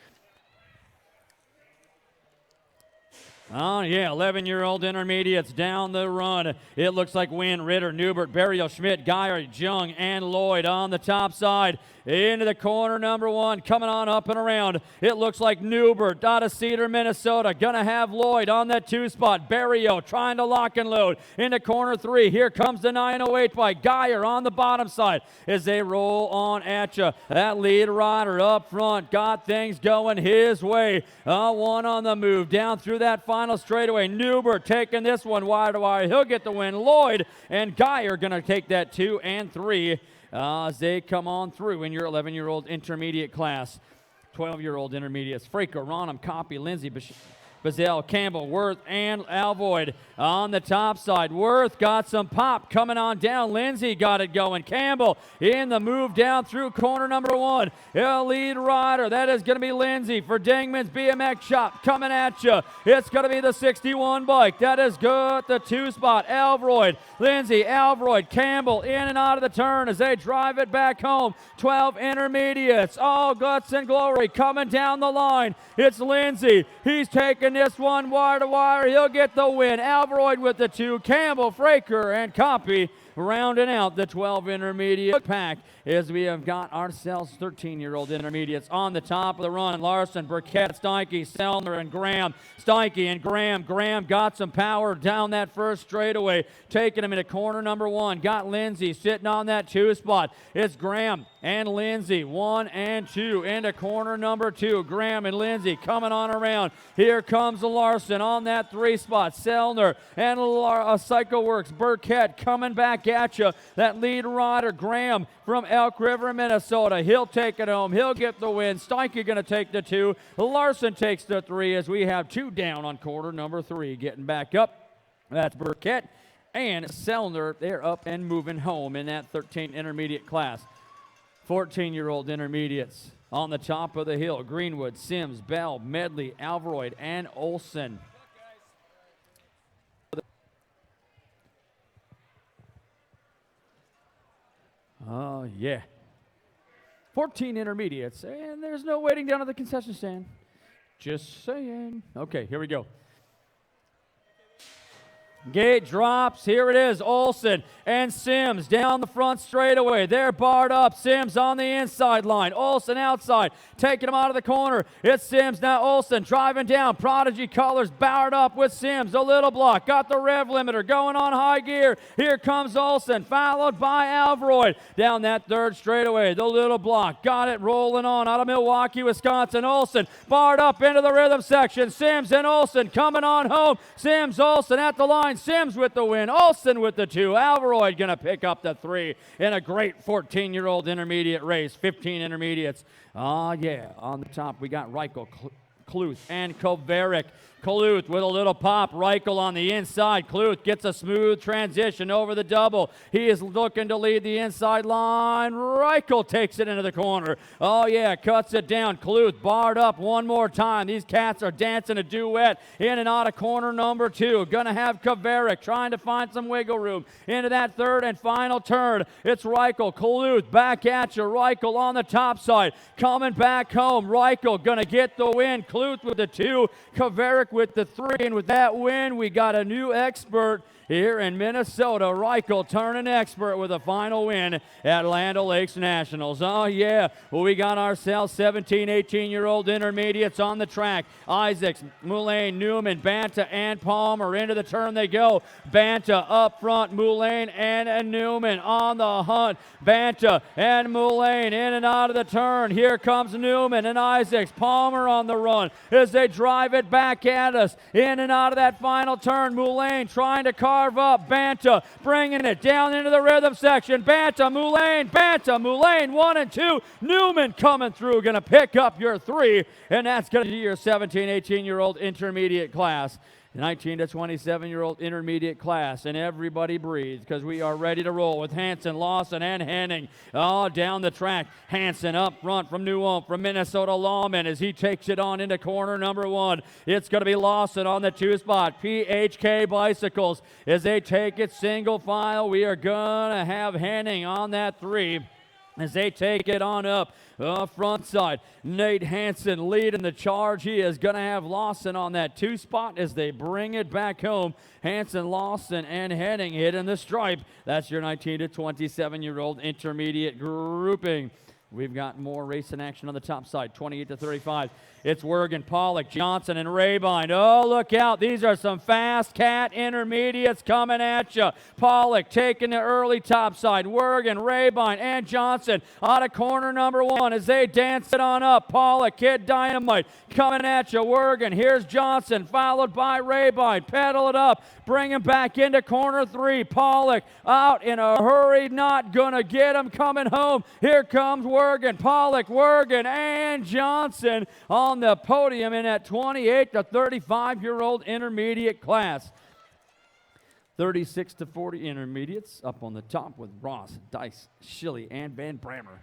Oh, yeah, 11-year-old intermediates down the run. It looks like Wynn, Ritter, Newbert, Burial, Schmidt, Geyer, Jung, and Lloyd on the top side. Into the corner number 1, coming on up and around. It looks like Newbert out of Cedar, Minnesota. Gonna have Lloyd on that 2 spot. Barrio trying to lock and load. Into corner 3. Here comes the 908 bike. Geyer on the bottom side as they roll on at you. That lead rider up front got things going his way. One on the move down through that final straightaway. Newbert taking this one wire to wire. He'll get the win. Lloyd and Geyer gonna take that 2 and 3. As they come on through in your 11-year-old intermediate class. 12-year-old intermediates. Fraker, Ronham, Copy, Lindsay, Bazell, Campbell, Worth, and Alvoid on the top side. Worth got some pop coming on down. Lindsay got it going. Campbell in the move down through corner number 1. Lead rider, that is going to be Lindsay for Dingman's BMX Shop coming at you. It's going to be the 61 bike. That is good. The 2 spot. Alvoid, Lindsay, Alvoid, Campbell in and out of the turn as they drive it back home. 12 intermediates. All guts and glory coming down the line. It's Lindsay. He's taking this one wire to wire. He'll get the win. Alvaroid with the 2. Campbell, Fraker, and Copy rounding out the 12 intermediate pack as we have got ourselves 13-year-old intermediates on the top of the run. Larson, Burkett, Steinke, Selner, and Graham. Steinke and Graham. Graham got some power down that first straightaway, taking him into corner number 1. Got Lindsay sitting on that 2 spot. It's Graham and Lindsay, 1 and 2 into corner number 2. Graham and Lindsay coming on around. Here comes Larson on that 3 spot. Selner and Psycho Works. Burkett coming back at you. That lead rider, Graham from Elk River, Minnesota. He'll take it home. He'll get the win. Steinke going to take the 2. Larson takes the 3 as we have 2 down on quarter number 3. Getting back up. That's Burkett and Selner. They're up and moving home in that 13 intermediate class. 14-year-old intermediates on the top of the hill. Greenwood, Sims, Bell, Medley, Alvaroyd, and Olson. Oh, yeah. 14 intermediates, and there's no waiting down at the concession stand. Just saying. Okay, here we go. Gate drops. Here it is. Olson and Sims down the front straightaway. They're barred up. Sims on the inside line. Olson outside. Taking him out of the corner. It's Sims now. Olson driving down. Prodigy colors barred up with Sims. A little block. Got the rev limiter going on high gear. Here comes Olson, followed by Alvaroyd. Down that third straightaway. The little block. Got it rolling on out of Milwaukee, Wisconsin. Olson barred up into the rhythm section. Sims and Olson coming on home. Sims, Olson at the line. Sims with the win. Olson with the 2. Alvaroyd going to pick up the 3 in a great 14-year-old intermediate race. 15 intermediates. Oh, yeah. On the top, we got Reichel, Kluth, and Kovarik. Kluth with a little pop. Reichel on the inside. Kluth gets a smooth transition over the double. He is looking to lead the inside line. Reichel takes it into the corner. Oh, yeah, cuts it down. Kluth barred up one more time. These cats are dancing a duet in and out of corner number 2. Going to have Kovarik trying to find some wiggle room into that third and final turn. It's Reichel. Kluth back at you. Reichel on the top side. Coming back home. Reichel going to get the win. Kluth with the 2. Kovarik with the 3, and with that win, we got a new expert here in Minnesota. Reichel turning expert with a final win at Land O'Lakes Nationals. Oh, yeah. Well, we got ourselves 17, 18-year-old intermediates on the track. Isaacs, Moulin, Newman, Banta, and Palmer. Into the turn they go. Banta up front. Moulin and Newman on the hunt. Banta and Moulin in and out of the turn. Here comes Newman and Isaacs. Palmer on the run as they drive it back at us. In and out of that final turn. Moulin trying to carve up. Banta bringing it down into the rhythm section. Banta, Moulin, 1 and 2. Newman coming through, going to pick up your 3, and that's going to be your 17, 18-year-old intermediate class. 19 to 27-year-old intermediate class, and everybody breathes because we are ready to roll with Hansen, Lawson, and Henning. Oh, down the track. Hansen up front from New Ulm, from Minnesota Lawman as he takes it on into corner number 1. It's going to be Lawson on the 2 spot. PHK Bicycles as they take it single file. We are going to have Henning on that 3. As they take it on up front side. Nate Hansen leading the charge. He is going to have Lawson on that 2 spot as they bring it back home. Hansen, Lawson, and Henning hitting the stripe. That's your 19 to 27-year-old intermediate grouping. We've got more racing action on the top side, 28 to 35. It's Wergen, Pollock, Johnson, and Raybind. Oh, look out. These are some fast cat intermediates coming at you. Pollock taking the early top side. Wergen, Raybind, and Johnson out of corner number 1 as they dance it on up. Pollock, Kid Dynamite coming at you. Wergen, here's Johnson, followed by Raybind. Pedal it up. Bring him back into corner 3. Pollock out in a hurry. Not going to get him coming home. Here comes Wergen, Pollock, Wergen, and Johnson on the podium in that 28 to 35-year-old intermediate class. 36 to 40 intermediates up on the top with Ross, Dice, Schilly, and Van Brammer.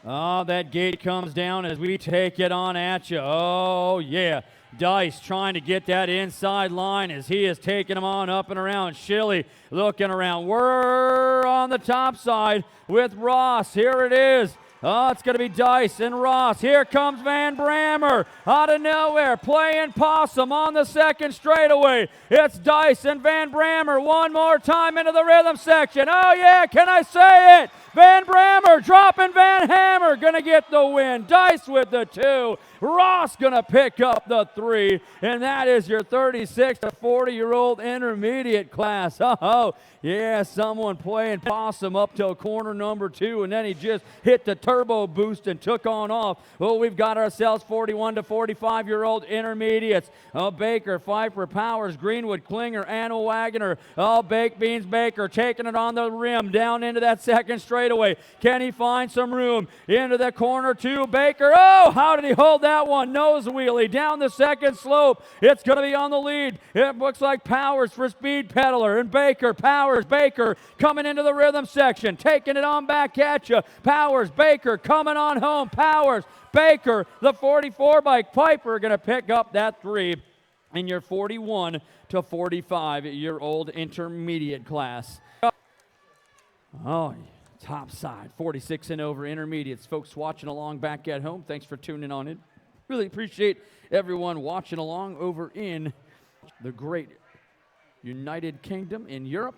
Oh, that gate comes down as we take it on at you. Oh, yeah. Dice trying to get that inside line as he is taking him on up and around. Schilly looking around. We're on the top side with Ross. Here it is. Oh, it's going to be Dice and Ross. Here comes Van Brammer out of nowhere, playing possum on the second straightaway. It's Dice and Van Brammer one more time into the rhythm section. Oh, yeah, can I say it? Van Brammer dropping Van Hammer, going to get the win. Dice with the 2. Ross going to pick up the 3. And that is your 36 to 40-year-old intermediate class. Oh, yeah, someone playing possum up till corner number 2, and then he just hit the turbo boost and took on off. Well, we've got ourselves 41 to 45-year-old intermediates. Oh, Baker, Pfeiffer, Powers, Greenwood, Klinger, Anna Wagner. Oh, Baked Beans Baker taking it on the rim down into that second straightaway. Can he find some room? Into the corner 2, Baker. Oh, how did he hold that one? Nose wheelie down the second slope. It's going to be on the lead. It looks like Powers for Speed Peddler and Baker. Powers, Baker coming into the rhythm section, taking it on back at you. Powers, Baker coming on home. Powers, Baker, the 44 bike. Piper going to pick up that 3 in your 41 to 45-year-old intermediate class. Oh, top side, 46 and over intermediates. Folks watching along back at home, thanks for tuning on in. Really appreciate everyone watching along over in the great United Kingdom in Europe.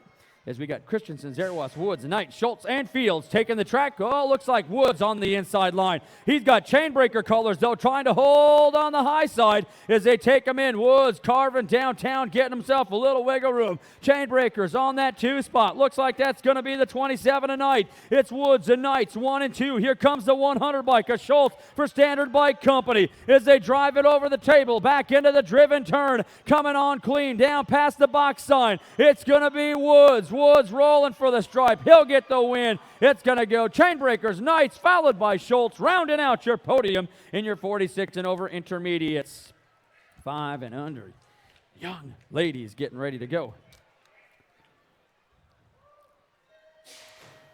As we got Christensen, Zerwas, Woods, Knight, Schultz, and Fields taking the track. Oh, looks like Woods on the inside line. He's got chainbreaker colors, though, trying to hold on the high side as they take him in. Woods carving downtown, getting himself a little wiggle room. Chainbreakers on that 2 spot. Looks like that's going to be the 27 of Knight. It's Woods and Knights, 1 and 2. Here comes the 100 bike, a Schultz for Standard Bike Company as they drive it over the table, back into the driven turn, coming on clean, down past the box sign. It's going to be Woods. Woods rolling for the stripe. He'll get the win. It's going to go Chainbreakers, Knights, followed by Schultz, rounding out your podium in your 46 and over intermediates. 5 and under. Young ladies getting ready to go.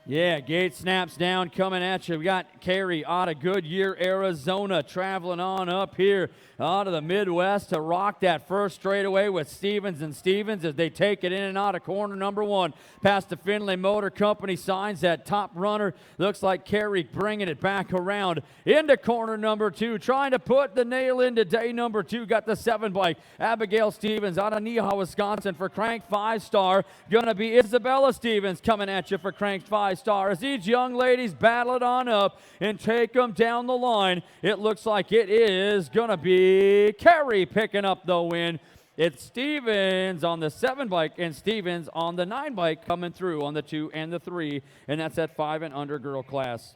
Yeah, gate snaps down, coming at you. We got Carey out of Goodyear, Arizona, traveling on up here out of the Midwest to rock that first straightaway with Stevens and Stevens as they take it in and out of corner number 1. Past the Finley Motor Company signs that top runner. Looks like Carey bringing it back around into corner number 2, trying to put the nail into day number 2. Got the 7 bike. Abigail Stevens out of Neha, Wisconsin for Crank 5-star. Gonna be Isabella Stevens coming at you for Crank 5-star as these young ladies battle it on up and take them down the line. It looks like it is gonna be Carey picking up the win. It's Stevens on the 7 bike and Stevens on the 9 bike coming through on the 2 and the 3, and that's that 5 and under girl class.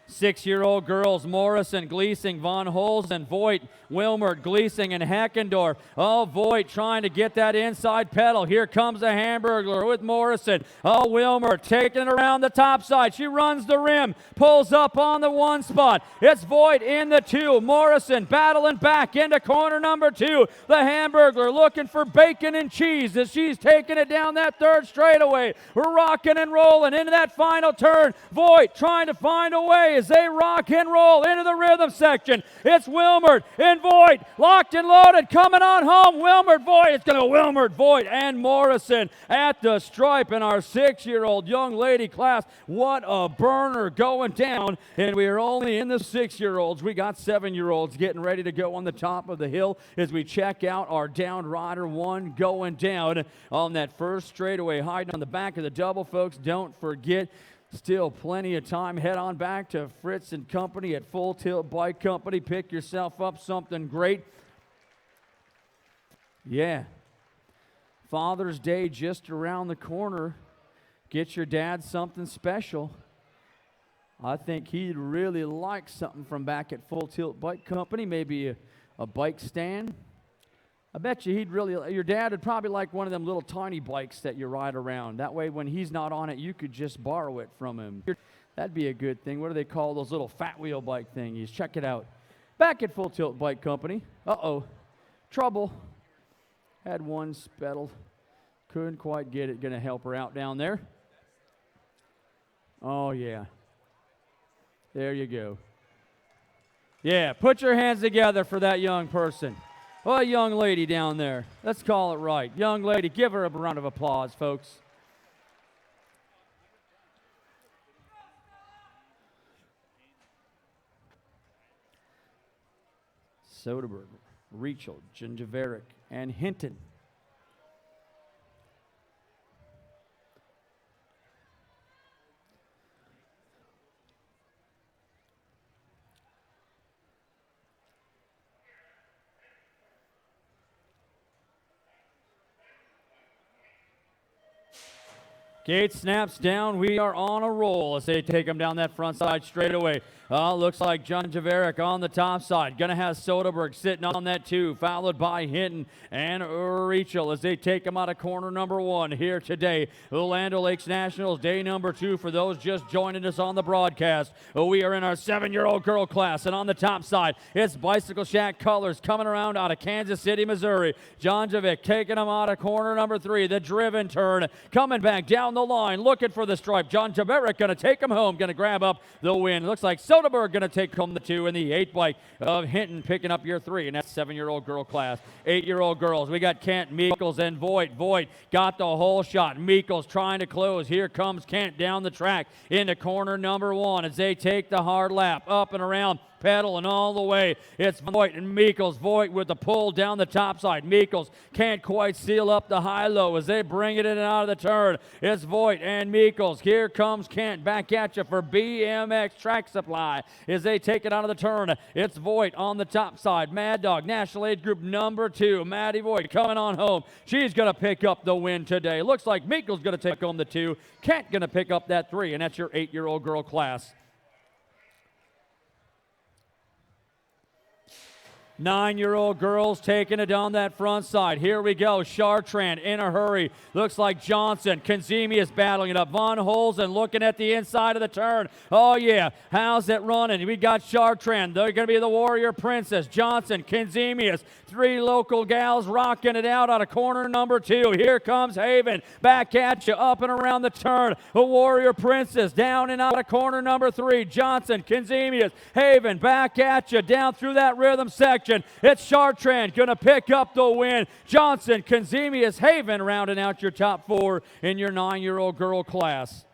6-year-old girls, Morrison, Gleasing, Von Holzen, Voigt, Wilmert, Gleasing, and Heckendorf. Oh, Voigt trying to get that inside pedal. Here comes the Hamburglar with Morrison. Oh, Wilmert taking it around the top side. She runs the rim, pulls up on the 1 spot. It's Voigt in the 2. Morrison battling back into corner number 2. The Hamburglar looking for bacon and cheese as she's taking it down that 3rd straightaway. We're rocking and rolling into that final turn. Voigt trying to find a way as they rock and roll into the rhythm section. It's Wilmert and Voigt locked and loaded coming on home. Wilmert, Voigt. It's going to Wilmert, Voigt, and Morrison at the stripe in our 6-year-old young lady class. What a burner going down. And we are only in the 6-year-olds. We got 7-year-olds getting ready to go on the top of the hill as we check out our down rider 1 going down on that first straightaway. Hiding on the back of the double, folks. Don't forget, still plenty of time. Head on back to Fritz and Company at Full Tilt Bike Company. Pick yourself up something great. Yeah. Father's Day just around the corner. Get your dad something special. I think he'd really like something from back at Full Tilt Bike Company. Maybe a bike stand. I bet you your dad would probably like one of them little tiny bikes that you ride around. That way when he's not on it, you could just borrow it from him. That'd be a good thing. What do they call those little fat wheel bike thingies? Check it out. Back at Full Tilt Bike Company. Uh-oh. Trouble. Had one spettled. Couldn't quite get it. Gonna help her out down there. Oh, yeah. There you go. Yeah, put your hands together for that young person. Oh, a young lady down there. Let's call it right. Young lady, give her a round of applause, folks. Soderberg, Rachel, Gingerveric, and Hinton. Gate snaps down. We are on a roll as they take him down that front side straight away. Looks like John Javeric on the top side. Gonna have Soderberg sitting on that 2, followed by Hinton and Rachel as they take him out of corner number 1 here today. Land O'Lakes Nationals, day number 2 for those just joining us on the broadcast. We are in our 7-year-old girl class, and on the top side, it's Bicycle Shack Colors coming around out of Kansas City, Missouri. John Javic taking him out of corner number 3, the driven turn, coming back down the line, looking for the stripe. John Javeric gonna take him home, gonna grab up the win. Looks like Soderberg gonna take home the 2 in the 8 bike of Hinton picking up your 3, and that's 7-year-old girl class. 8-year-old girls, we got Kent, Meekles, and Voigt. Voigt got the whole shot. Meekles trying to close. Here comes Kent down the track into corner number 1 as they take the hard lap up and around, pedaling all the way. It's Voigt and Meekles. Voigt with the pull down the top side. Meekles can't quite seal up the high-low as they bring it in and out of the turn. It's Voigt and Meekles. Here comes Kent back at you for BMX Track Supply as they take it out of the turn. It's Voigt on the top side. Mad Dog, National Age Group number 2. Maddie Voigt coming on home. She's going to pick up the win today. Looks like Meekles going to take home the 2. Kent going to pick up that 3, and that's your 8-year-old girl class. 9-year-old girls taking it down that front side. Here we go. Chartrand in a hurry. Looks like Johnson. Kanzemi is battling it up. Von Holzen looking at the inside of the turn. Oh, yeah. How's it running? We got Chartrand. They're going to be the Warrior Princess. Johnson, Kanzemius. 3 local gals rocking it out of corner number 2. Here comes Haven. Back at you. Up and around the turn. A Warrior Princess down and out of corner number 3. Johnson, Kanzemius. Haven back at you. Down through that rhythm section. It's Chartrand going to pick up the win. Johnson, Kanzemius, Haven rounding out your top 4 in your 9-year-old girl class.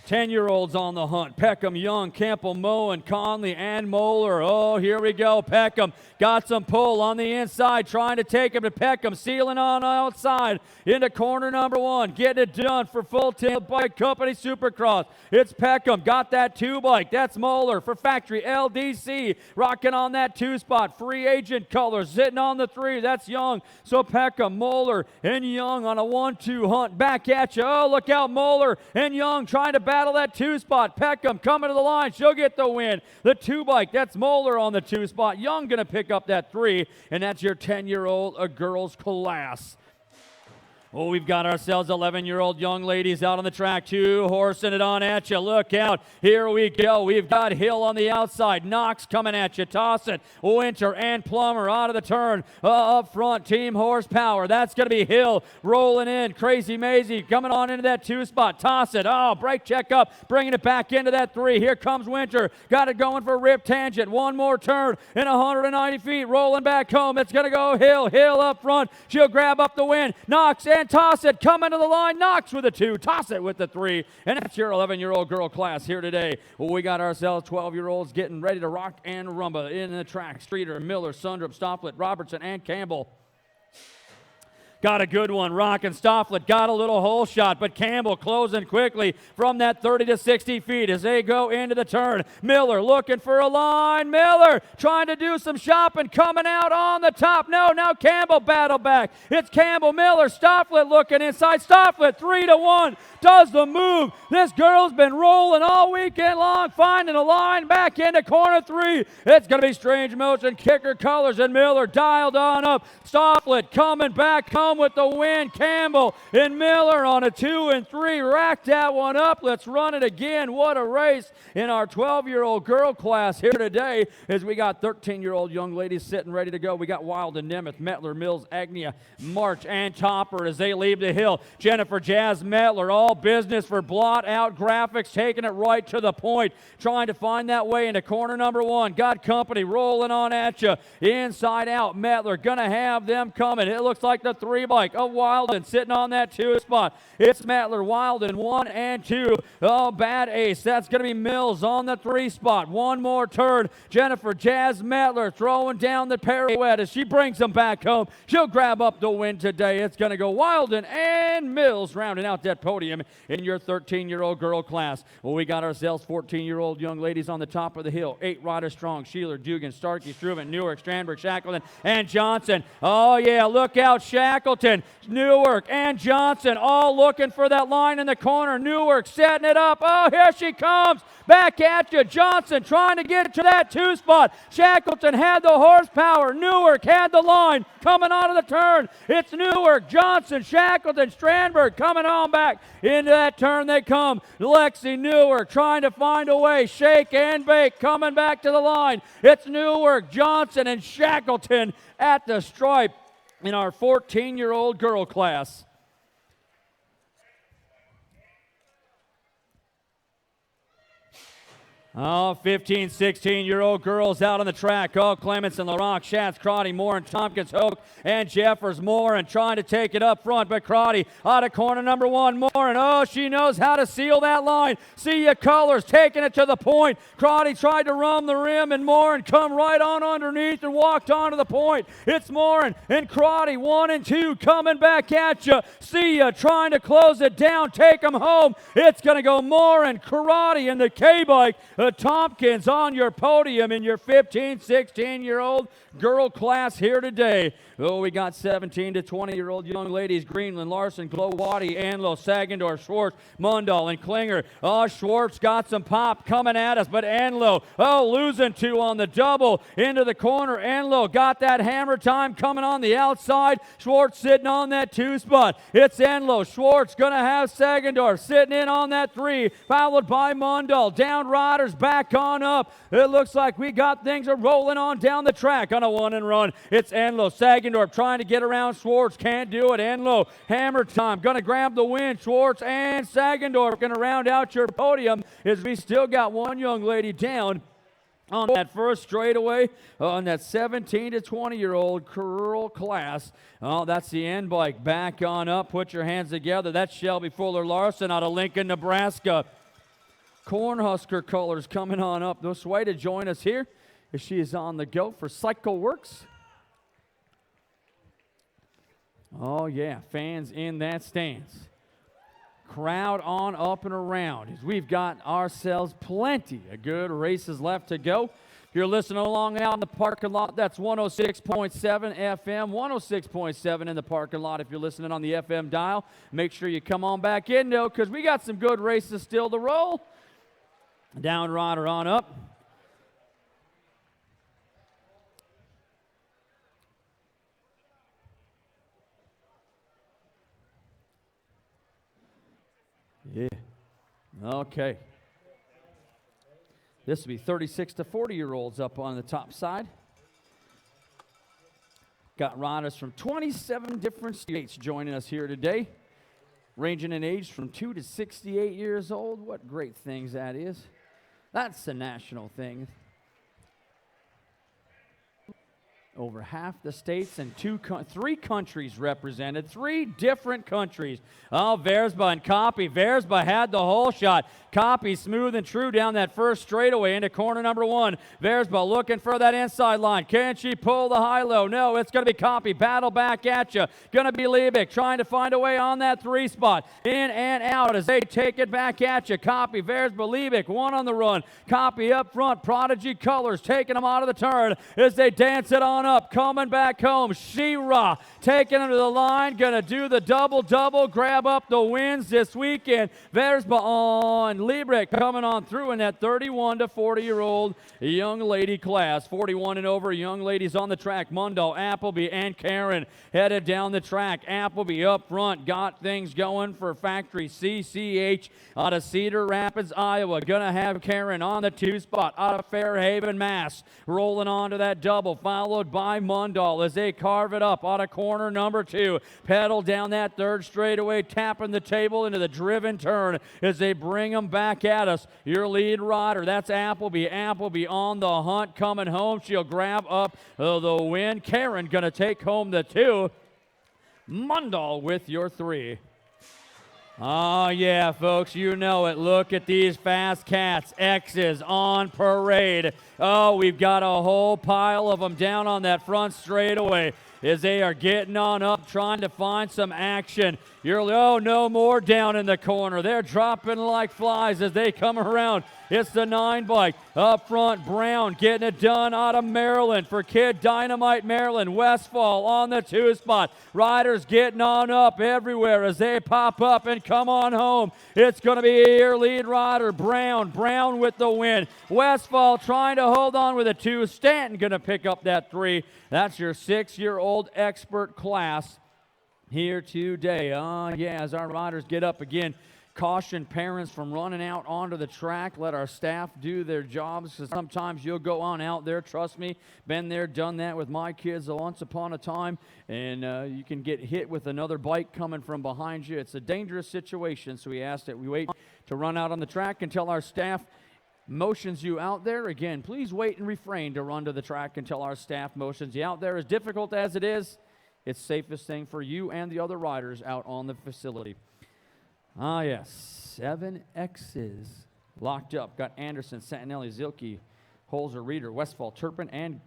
10-year-olds on the hunt. Peckham, Young, Campbell, Moen, Conley, and Moeller. Oh, here we go. Peckham got some pull on the inside, trying to take him to Peckham. Sealing on outside into corner number 1. Getting it done for Full Tilt Bike Company Supercross. It's Peckham. Got that 2 bike. That's Moeller for Factory LDC. Rocking on that 2 spot. Free agent colors. Sitting on the 3. That's Young. So Peckham, Moeller, and Young on a 1-2 hunt. Back at you. Oh, look out. Moeller and Young trying to battle that 2 spot. Peckham coming to the line. She'll get the win. The 2 bike. That's Moeller on the 2 spot. Young going to pick up that 3, and that's your 10-year-old girls class. Oh, we've got ourselves 11-year-old young ladies out on the track, 2 horsing it on at you. Look out. Here we go. We've got Hill on the outside. Knox coming at you. Toss it. Winter and Plummer out of the turn. Up front, Team Horsepower. That's going to be Hill rolling in. Crazy Maisie coming on into that 2 spot. Toss it. Oh, brake check up. Bringing it back into that 3. Here comes Winter. Got it going for Rip Tangent. One more turn in 190 feet. Rolling back home. It's going to go Hill. Hill up front. She'll grab up the win. Knox and toss it, coming to the line, Knox with a 2, toss it with the 3, and that's your 11-year-old girl class here today. Well, we got ourselves 12-year-olds getting ready to rock and rumba in the track. Streeter, Miller, Sundrup, Stofflet, Robertson, and Campbell. Got a good one. Rock and Stofflet got a little hole shot, but Campbell closing quickly from that 30 to 60 feet as they go into the turn. Miller looking for a line. Miller trying to do some shopping, coming out on the top. No, now Campbell battle back. It's Campbell, Miller, Stofflet looking inside. Stofflet 3-1 does the move. This girl's been rolling all weekend long, finding a line back into corner 3. It's going to be Strange Motion, Kicker Colors, and Miller dialed on up. Stofflet coming back home with the win. Campbell and Miller on a 2 and 3. Rack that one up. Let's run it again. What a race in our 12-year-old girl class here today as we got 13-year-old young ladies sitting ready to go. We got Wild and Nemeth, Metler, Mills, Agnia, March, and Topper as they leave the hill. Jennifer Jazz Metler, all business for blot out graphics, taking it right to the point, trying to find that way into corner number 1. Got company rolling on at you. Inside out, Metler going to have them coming. It looks like the 3 three bike of Wilden sitting on that 2 spot. It's Mettler, Wilden, 1 and 2. Oh, bad ace. That's going to be Mills on the 3 spot. One more turn. Jennifer Jazz Mettler throwing down the pirouette as she brings them back home. She'll grab up the win today. It's going to go Wilden and Mills rounding out that podium in your 13-year-old girl class. Well, we got ourselves 14-year-old young ladies on the top of the hill. 8 riders strong. Sheeler, Dugan, Starkey, Struven, Newark, Strandberg, Shackleton, and Johnson. Oh, yeah, look out, Shackleton, Newark, and Johnson all looking for that line in the corner. Newark setting it up. Oh, here she comes. Back at you. Johnson trying to get to that 2 spot. Shackleton had the horsepower. Newark had the line coming out of the turn. It's Newark, Johnson, Shackleton, Strandberg coming on back. Into that turn they come. Lexi Newark trying to find a way. Shake and bake coming back to the line. It's Newark, Johnson, and Shackleton at the stripe in our 14-year-old girl class. Oh, 15, 16-year-old girls out on the track. Oh, Clements and LaRock, Schatz, Crotty, Moore, and Tompkins, Hoke, and Jeffers. Moore and trying to take it up front, but Crotty out of corner number 1. Moore, and oh, she knows how to seal that line. See ya colors taking it to the point. Crotty tried to run the rim, and Moore and come right on underneath and walked onto the point. It's Moore and Crotty, 1 and 2 coming back at you. See ya trying to close it down, take them home. It's going to go Moore and Crotty in the K-bike. Tompkins on your podium in your 15, 16-year-old girl class here today. Oh, we got 17 to 20-year-old young ladies. Greenland, Larson, Glowati, Anlo, Sagendorf, Schwartz, Mundal, and Klinger. Oh, Schwartz got some pop coming at us, but Anlo, oh, losing 2 on the double into the corner. Anlo got that hammer time coming on the outside. Schwartz sitting on that 2 spot. It's Anlo. Schwartz going to have Sagendorf sitting in on that 3, followed by Mundal. Down riders back on up. It looks like we got things are rolling on down the track on a 1 and run. It's Anlo. Sagendorf trying to get around Schwartz. Can't do it. Anlo, hammer time. Going to grab the win. Schwartz and Sagendorf going to round out your podium as we still got one young lady down on that first straightaway on that 17 to 20-year-old girl class. Oh, that's the end bike. Back on up. Put your hands together. That's Shelby Fuller Larson out of Lincoln, Nebraska. Cornhusker colors coming on up this way to join us here as she is on the go for Cycle Works. Oh, yeah, fans in that stands. Crowd on up and around as we've got ourselves plenty of good races left to go. If you're listening along out in the parking lot, that's 106.7 FM, 106.7 in the parking lot. If you're listening on the FM dial, make sure you come on back in, though, because we got some good races still to roll. Down rider on up. Yeah. Okay. This will be 36 to 40-year-olds up on the top side. Got riders from 27 different states joining us here today, ranging in age from 2 to 68 years old. What great things that is. That's a national thing. Over half the states and 3 countries represented. 3 different countries. Oh, Versba and Copy. Versba had the hole shot. Copy smooth and true down that first straightaway into corner number 1. Versba looking for that inside line. Can she pull the high-low? No, it's going to be Copy. Battle back at you. Going to be Liebig trying to find a way on that 3 spot. In and out as they take it back at you. Copy, Versba, Liebig, 1 on the run. Copy up front. Prodigy Colors taking them out of the turn as they dance it on up, coming back home. She-Ra taking them to the line, gonna do the double-double, grab up the wins this weekend. Versba on Liebrecht coming on through in that 31 to 40-year-old young lady class. 41 and over young ladies on the track. Mundal, Appleby, and Karen headed down the track. Appleby up front, got things going for Factory CCH out of Cedar Rapids, Iowa. Gonna have Karen on the 2 spot out of Fairhaven, Mass. Rolling on to that double, followed by Mundal as they carve it up out of corner number 2. Pedal down that 3rd straightaway, tapping the table into the driven turn as they bring them back at us. Your lead rider, that's Appleby. Appleby on the hunt, coming home. She'll grab up the win. Karen going to take home the 2. Mundall with your 3. Oh, yeah, folks, you know it. Look at these fast cats. X's on parade. Oh, we've got a whole pile of them down on that front straightaway as they are getting on up, trying to find some action. No more down in the corner. They're dropping like flies as they come around. It's the 9 bike. Up front, Brown getting it done out of Maryland for Kid Dynamite Maryland. Westfall on the 2 spot. Riders getting on up everywhere as they pop up and come on home. It's going to be your lead rider, Brown. Brown with the win. Westfall trying to hold on with a 2. Stanton going to pick up that 3. That's your 6-year-old expert class here today. As our riders get up again, caution parents from running out onto the track. Let our staff do their jobs, because sometimes you'll go on out there. Trust me, been there, done that with my kids once upon a time, and you can get hit with another bike coming from behind you. It's a dangerous situation, so we ask that we wait to run out on the track until our staff motions you out there. Again, please wait and refrain to run to the track until our staff motions you out there. As difficult as it is, it's the safest thing for you and the other riders out on the facility. Yes, 7 X's locked up. Got Anderson, Santinelli, Zilke, Holzer, Reeder, Westfall, Turpin, and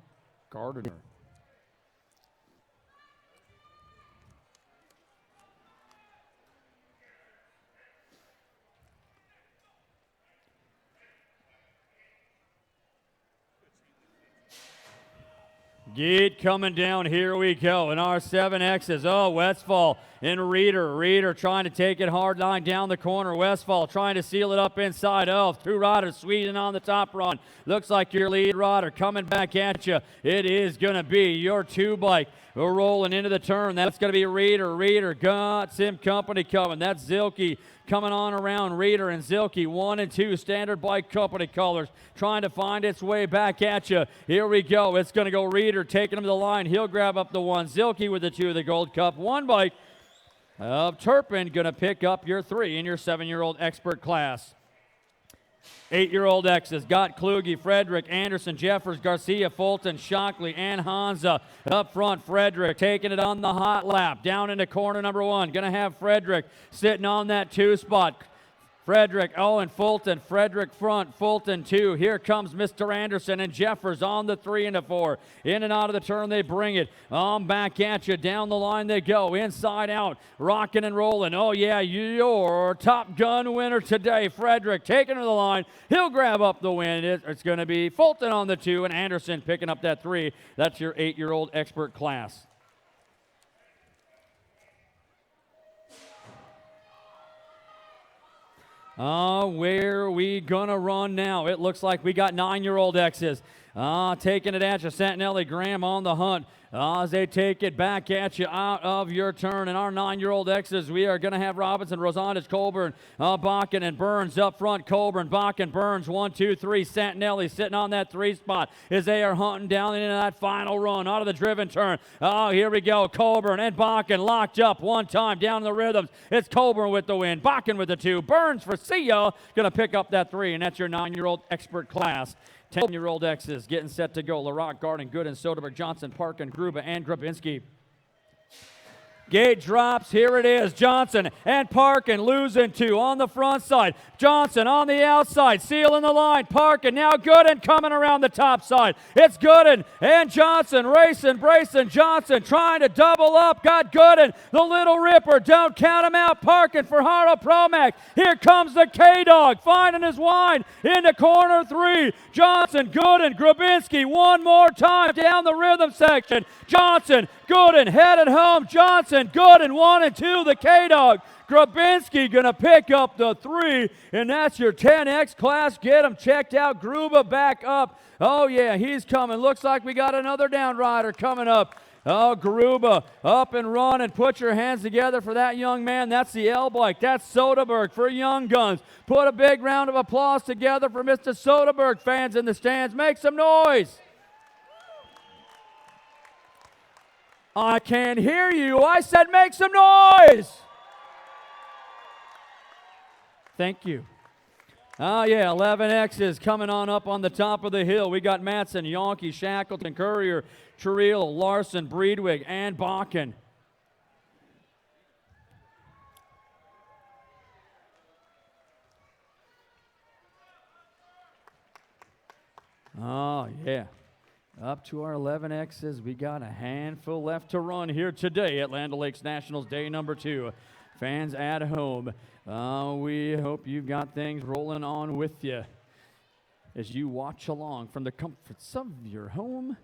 Gardner. Gate coming down, here we go, and our 7X's. Oh, Westfall and Reeder. Reeder trying to take it hard line down the corner. Westfall trying to seal it up inside. Oh, 2 riders squeezing on the top run. Looks like your lead rider coming back at you. It is going to be your 2 bike. We're rolling into the turn. That's going to be Reeder. Reeder got Sim Company coming. That's Zilke coming on around. Reeder and Zilke, 1 and 2 standard bike company colors, trying to find its way back at you. Here we go. It's going to go Reeder taking him to the line. He'll grab up the 1. Zilke with the 2 of the Gold Cup. 1 bike of Turpin going to pick up your 3 in your 7-year-old expert class. 8-year-old X's got Kluge, Frederick, Anderson, Jeffers, Garcia, Fulton, Shockley, and Hansa. Up front, Frederick taking it on the hot lap. Down into corner number 1. Going to have Frederick sitting on that 2 spot. Frederick, and Fulton. Frederick front, Fulton 2. Here comes Mr. Anderson and Jeffers on the 3 and the 4. In and out of the turn, they bring it. Back at you. Down the line they go. Inside out. Rocking and rolling. Oh, yeah, your Top Gun winner today. Frederick taking to the line. He'll grab up the win. It's going to be Fulton on the 2 and Anderson picking up that 3. That's your 8-year-old expert class. Where are we going to run now? It looks like we got 9-year-old X's. Taking it at you. Santinelli, Graham on the hunt. As they take it back at you out of your turn. And our 9-year-old X's, we are going to have Robinson, Rosandage, Colburn, Bakken, and Burns up front. Colburn, Bakken, Burns, 1, 2, 3. Santinelli sitting on that 3 spot as they are hunting down into that final run out of the driven turn. Here we go. Colburn and Bakken locked up one time down the rhythms. It's Colburn with the win. Bakken with the 2. Burns for Sia going to pick up that 3, and that's your 9-year-old expert class. 10-year-old X's getting set to go. LaRock, Garden, Gooden, Soderberg, Johnson, Parkin, Gruba, and Grabinski. Gate drops. Here it is. Johnson and Parkin losing 2 on the front side. Johnson on the outside, sealing the line. Parkin now Gooden coming around the top side. It's Gooden and Johnson racing, bracing. Johnson trying to double up. Got Gooden, the Little Ripper. Don't count him out. Parkin for Haro Promac. Here comes the K-Dog finding his wine into corner 3. Johnson, Gooden, Grabinski one more time down the rhythm section. Johnson, Gooden headed home. Johnson, Gooden 1 and 2. The K-Dog. Grabinski going to pick up the 3, and that's your 10X class. Get him checked out. Gruba back up. Oh, yeah, he's coming. Looks like we got another down rider coming up. Oh, Gruba up and running. Put your hands together for that young man. That's the L-Bike. That's Soderberg for Young Guns. Put a big round of applause together for Mr. Soderberg. Fans in the stands, make some noise. I can't hear you. I said make some noise. Thank you. 11X's coming on up on the top of the hill. We got Matson, Yonke, Shackleton, Courier, Churriel, Larson, Breedwig, and Bakken. Oh, yeah. Up to our 11Xs. We got a handful left to run here today at Land O'Lakes Nationals day number 2. Fans at home, we hope you've got things rolling on with you as you watch along from the comforts of your home.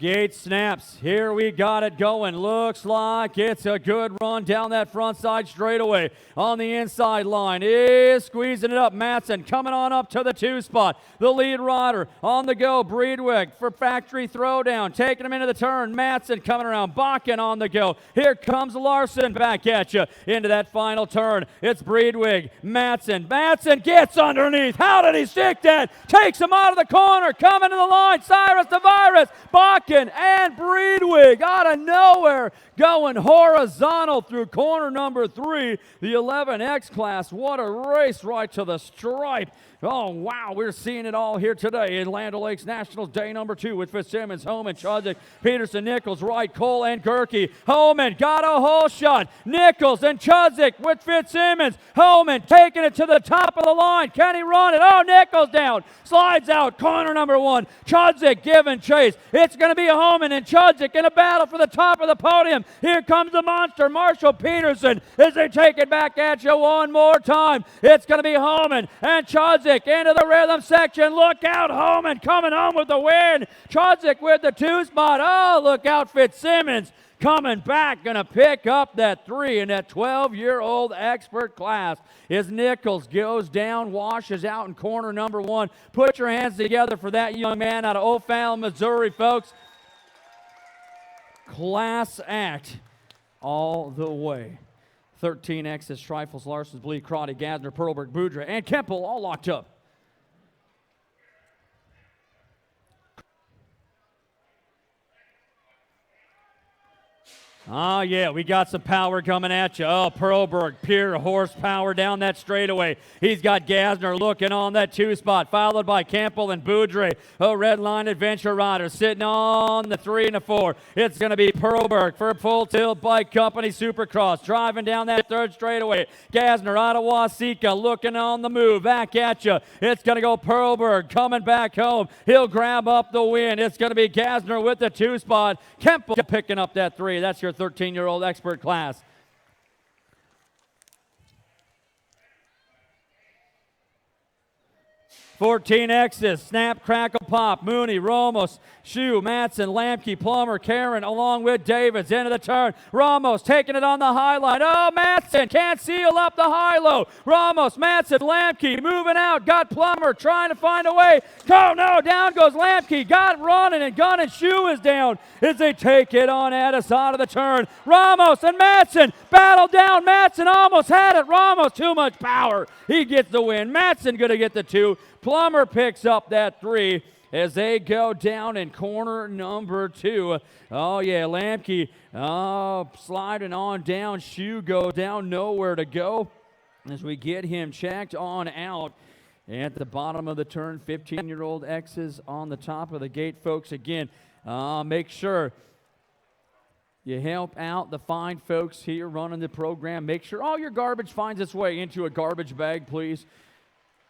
Gate snaps. Here we got it going. Looks like it's a good run down that front side straightaway. On the inside line is squeezing it up. Matson coming on up to the 2 spot. The lead rider on the go. Breedwig for factory throwdown. Taking him into the turn. Matson coming around. Bakken on the go. Here comes Larson back at you into that final turn. It's Breedwig. Matson. Matson gets underneath. How did he stick that? Takes him out of the corner. Coming to the line. Cyrus the Virus. Bakken and Breedwig out of nowhere going horizontal through corner number 3, the 11X class. What a race right to the stripe. Oh, wow, we're seeing it all here today in Land O'Lakes Nationals day number 2 with Fitzsimmons, Homan, Chudzik, Peterson, Nichols, Wright, Cole, and Gerke. Homan got a hole shot. Nichols and Chudzik with Fitzsimmons. Homan taking it to the top of the line. Can he run it? Oh, Nichols down. Slides out. Corner number 1. Chudzik giving chase. It's going to be Homan and Chudzik in a battle for the top of the podium. Here comes the monster, Marshall Peterson, as they take it back at you one more time. It's going to be Homan and Chudzik into the rhythm section. Look out, Homan coming home with the win. Chudzik with the 2 spot. Oh, look out, Fitzsimmons coming back, going to pick up that 3 in that 12-year-old expert class as Nichols goes down, washes out in corner number 1. Put your hands together for that young man out of O'Fallon, Missouri, folks. Class act all the way. 13X's, Trifles, Larson's, Bleed, Crotty, Gasner, Perlberg, Boudre, and Kempel all locked up. Oh, yeah, we got some power coming at you. Oh, Perlberg, pure horsepower down that straightaway. He's got Gasner looking on that 2 spot, followed by Campbell and Boudre. Oh, Red Line Adventure Rider sitting on the 3 and the 4. It's going to be Perlberg for Full Tilt Bike Company Supercross, driving down that 3rd straightaway. Gasner out of Wasika looking on the move, back at you. It's going to go Perlberg coming back home. He'll grab up the win. It's going to be Gasner with the 2 spot. Campbell picking up that 3. That's your 13-year-old expert class. 14X's, Snap, Crackle, Pop, Mooney, Ramos, Shoe, Matson, Lamke, Plummer, Karen, along with Davids, into the turn. Ramos taking it on the high line. Oh, Matson can't seal up the high-low. Ramos, Matson, Lamke moving out. Got Plummer trying to find a way. Oh, no, down goes Lamke. Got running and gun and Shoe is down as they take it on Addis out of the turn. Ramos and Matson battle down. Matson almost had it. Ramos, too much power. He gets the win. Matson going to get the 2. Plummer picks up that 3 as they go down in corner number 2. Oh, yeah, Lamke sliding on down. Shoe go down, nowhere to go as we get him checked on out. At the bottom of the turn, 15-year-old X's on the top of the gate, folks. Again, make sure you help out the fine folks here running the program. Make sure all your garbage finds its way into a garbage bag, please.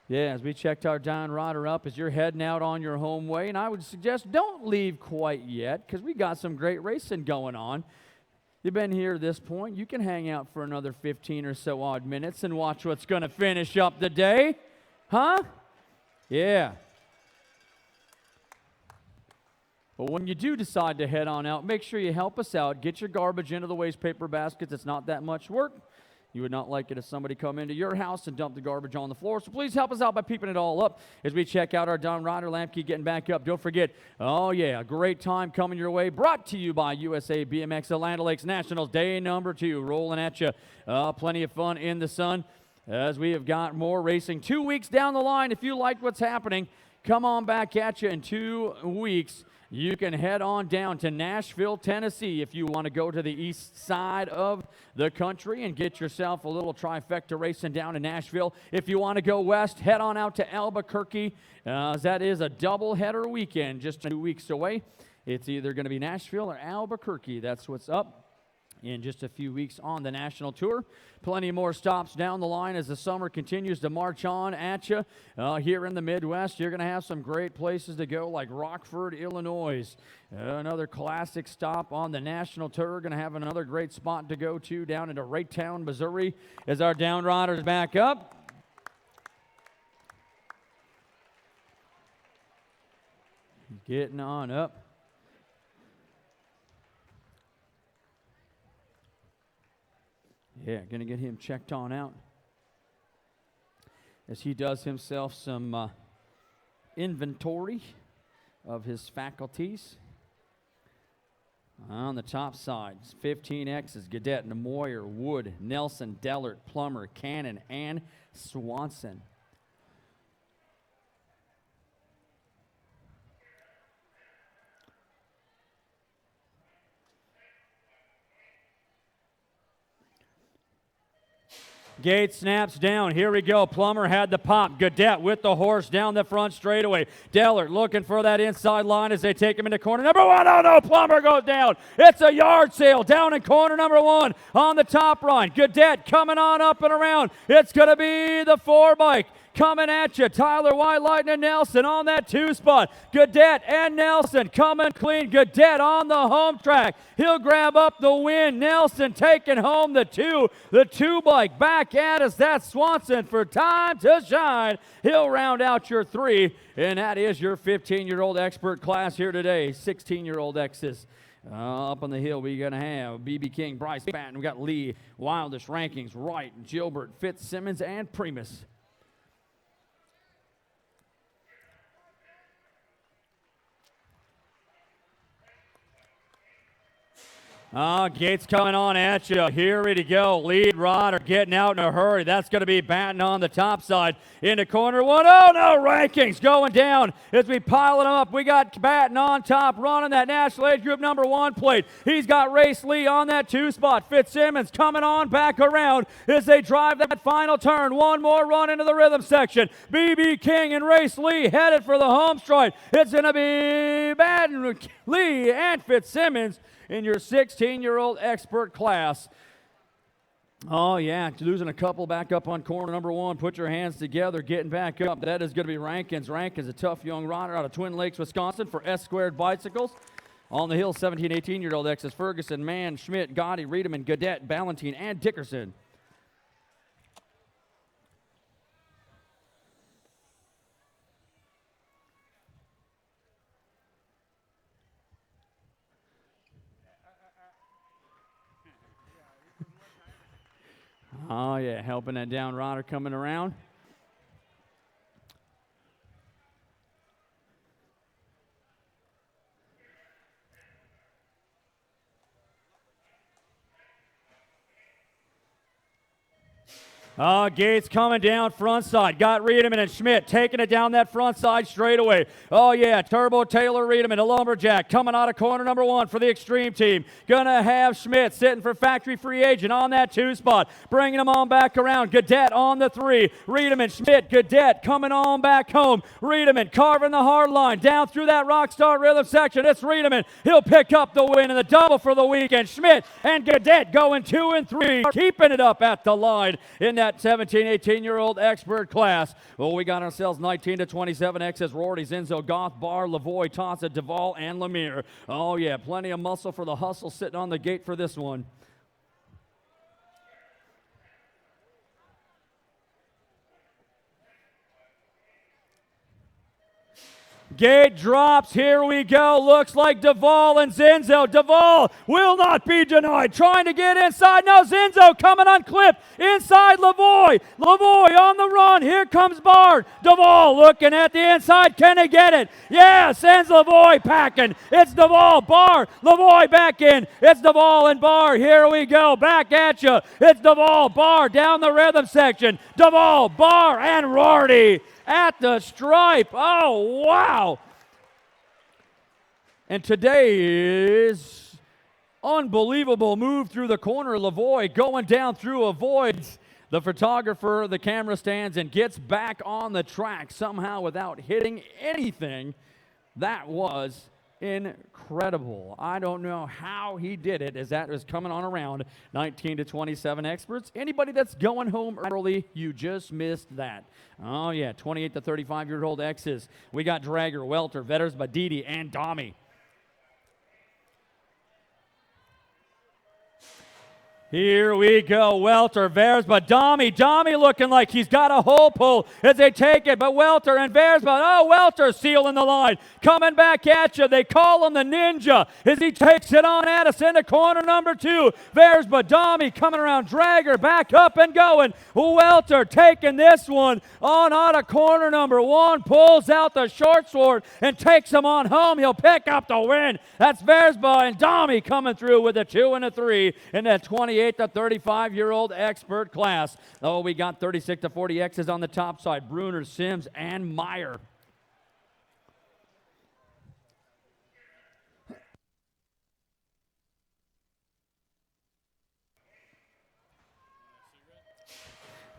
Yeah, as we checked our down rider up as you're heading out on your home way, and I would suggest don't leave quite yet because we got some great racing going on. You've been here at this point. You can hang out for another 15 or so odd minutes and watch what's going to finish up the day. Huh? Yeah. But when you do decide to head on out, make sure you help us out. Get your garbage into the waste paper baskets. It's not that much work. You would not like it if somebody come into your house and dump the garbage on the floor. So please help us out by peeping it all up as we check out our Don Ryder Lamke getting back up. Don't forget, oh yeah, a great time coming your way. Brought to you by USA BMX at Land O'Lakes Nationals day number 2. Rolling at you. Plenty of fun in the sun as we have got more racing. 2 weeks down the line, if you like what's happening, come on back at you in 2 weeks. You can head on down to Nashville, Tennessee if you want to go to the east side of the country and get yourself a little trifecta racing down in Nashville. If you want to go west, head on out to Albuquerque. That is a double-header weekend just 2 weeks away. It's either going to be Nashville or Albuquerque. That's what's up. in just a few weeks on the national tour. Plenty more stops down the line as the summer continues to march on at you. Here in the Midwest, you're going to have some great places to go like Rockford, Illinois. Another classic stop on the national tour. Going to have another great spot to go to down into Raytown, Missouri as our down riders back up. Getting on up. Yeah, going to get him checked on out as he does himself some inventory of his faculties. On the top side, 15X's, Gadet, Nemoyer, Wood, Nelson, Dellert, Plummer, Cannon, and Swanson. Gate snaps down. Here we go. Plummer had the pop. Gadet with the horse down the front straightaway. Dellert looking for that inside line as they take him into corner number one. Oh, no. Plummer goes down. It's a yard sale down in corner number one on the top line. Gadet coming on up and around. It's going to be the 4-bike. Coming at you, Tyler White, Lightning Nelson on that 2 spot. Gadet and Nelson coming clean. Gadet on the home track. He'll grab up the win. Nelson taking home the 2. The 2-bike back at us. That's Swanson for time to shine. He'll round out your 3, and that is your 15-year-old expert class here today. 16-year-old X's. Up on the hill, we're going to have B.B. King, Bryce Patton. We got Lee, Wildest Rankings, Wright, Gilbert, Fitzsimmons, and Primus. Gates coming on at you. Here we go. Lead rider getting out in a hurry. That's going to be Batten on the top side. Into corner 1. Oh, no. Rankings going down as we pile them up. We got Batten on top running that National Age Group number 1 plate. He's got Race Lee on that 2 spot. Fitzsimmons coming on back around as they drive that final turn. One more run into the rhythm section. B.B. King and Race Lee headed for the home stride. It's going to be Batten, Lee, and Fitzsimmons in your 16-year-old expert class. Oh, yeah, losing a couple back up on corner number 1. Put your hands together, getting back up. That is going to be Rankins. Rankins, a tough young rider out of Twin Lakes, Wisconsin for S-Squared Bicycles. On the hill, 17, 18-year-old X's, Ferguson, Mann, Schmidt, Gotti, Riedemann, Gadet, Ballantine, and Dickerson. Oh, yeah, helping that down rider coming around. Gates coming down front side. Got Riedemann and Schmidt taking it down that front side straight away. Oh, yeah, Turbo Taylor Riedemann, a lumberjack, coming out of corner number 1 for the Extreme team. Gonna have Schmidt sitting for factory free agent on that 2 spot. Bringing him on back around. Gadet on the 3. Riedemann, Schmidt, Gadet coming on back home. Riedemann carving the hard line down through that Rockstar Rhythm section. It's Riedemann. He'll pick up the win and the double for the weekend. Schmidt and Gadet going 2 and 3, keeping it up at the line in that 17, 18-year-old expert class. Well, we got ourselves 19 to 27 X's, Rorty, Zinzo, Goth, Barr, Lavoie, Tonsa, Duvall, and Lemire. Oh, yeah, plenty of muscle for the hustle sitting on the gate for this one. Gate drops. Here we go. Looks like Duvall and Zinzo. Duvall will not be denied. Trying to get inside. Now Zinzo coming unclipped. Inside Lavoie. Lavoie on the run. Here comes Bard. Duvall looking at the inside. Can he get it? Yeah, sends Lavoie packing. It's Duvall. Barr. Lavoie back in. It's Duvall and Barr. Here we go. Back at you. It's Duvall. Barr down the rhythm section. Duvall, Barr, and Rorty at the stripe. Oh, wow. And today's unbelievable move through the corner. Lavoie going down through, avoids the photographer, the camera stands, and gets back on the track somehow without hitting anything. That was incredible. I don't know how he did it as that was coming on around 19 to 27 experts. Anybody that's going home early, you just missed that. Oh, yeah, 28 to 35-year-old X's. We got Dragger, Welter, Vetters, Badidi, and Domi. Here we go, Welter, Versba, Domi looking like he's got a hole pull as they take it, but Welter and Versba, Welter sealing the line, coming back at you. They call him the Ninja as he takes it on at us into corner number 2. Versba, Domi coming around, Dragger back up and going. Welter taking this one on out of corner number 1, pulls out the short sword and takes him on home. He'll pick up the win. That's Versba and Domi coming through with a 2 and a 3 in that 28 to 35-year-old expert class. Oh, we got 36 to 40 X's on the top side. Bruner, Sims, and Meyer.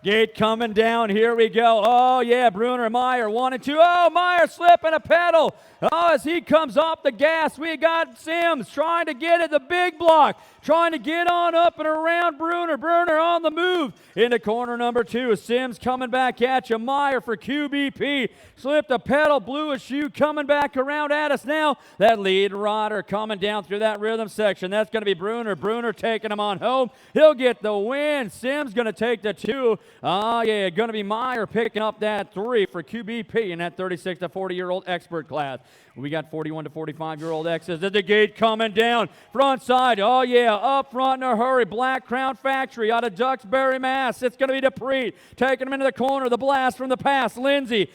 Gate coming down. Here we go. Oh, yeah, Bruner, Meyer, 1 and 2. Oh, Meyer slipping a pedal. Oh, as he comes off the gas, we got Sims trying to get at the big block, trying to get on up and around Bruner. Bruner on the move into corner number 2. Sims coming back at you. Meyer for QBP. Slipped a pedal, blew a shoe, coming back around at us now. That lead rider coming down through that rhythm section. That's going to be Bruner. Bruner taking him on home. He'll get the win. Sims going to take the 2. Oh, yeah, going to be Meyer picking up that 3 for QBP in that 36 to 40-year-old expert class. We got 41 to 45-year-old X's at the gate coming down. Front side, oh, yeah, up front in a hurry. Black Crown Factory out of Duxbury, Mass. It's going to be Dupree taking him into the corner. The blast from the pass. Lindsay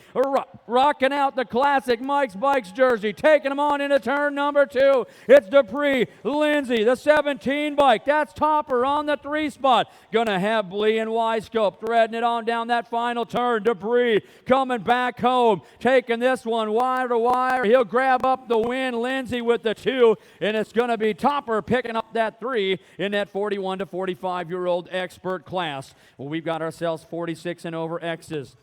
rocking out the classic Mike's Bikes jersey, taking him on into turn number 2. It's Dupree, Lindsay, the 17 bike. That's Topper on the 3 spot. Going to have Blee and Weiscope threading it on down that final turn. Dupree coming back home, taking this one wire to wire. He'll grab up the win. Lindsay with the 2, and it's going to be Topper picking up that 3 in that 41 to 45-year-old expert class. Well, we've got ourselves 46 and over X's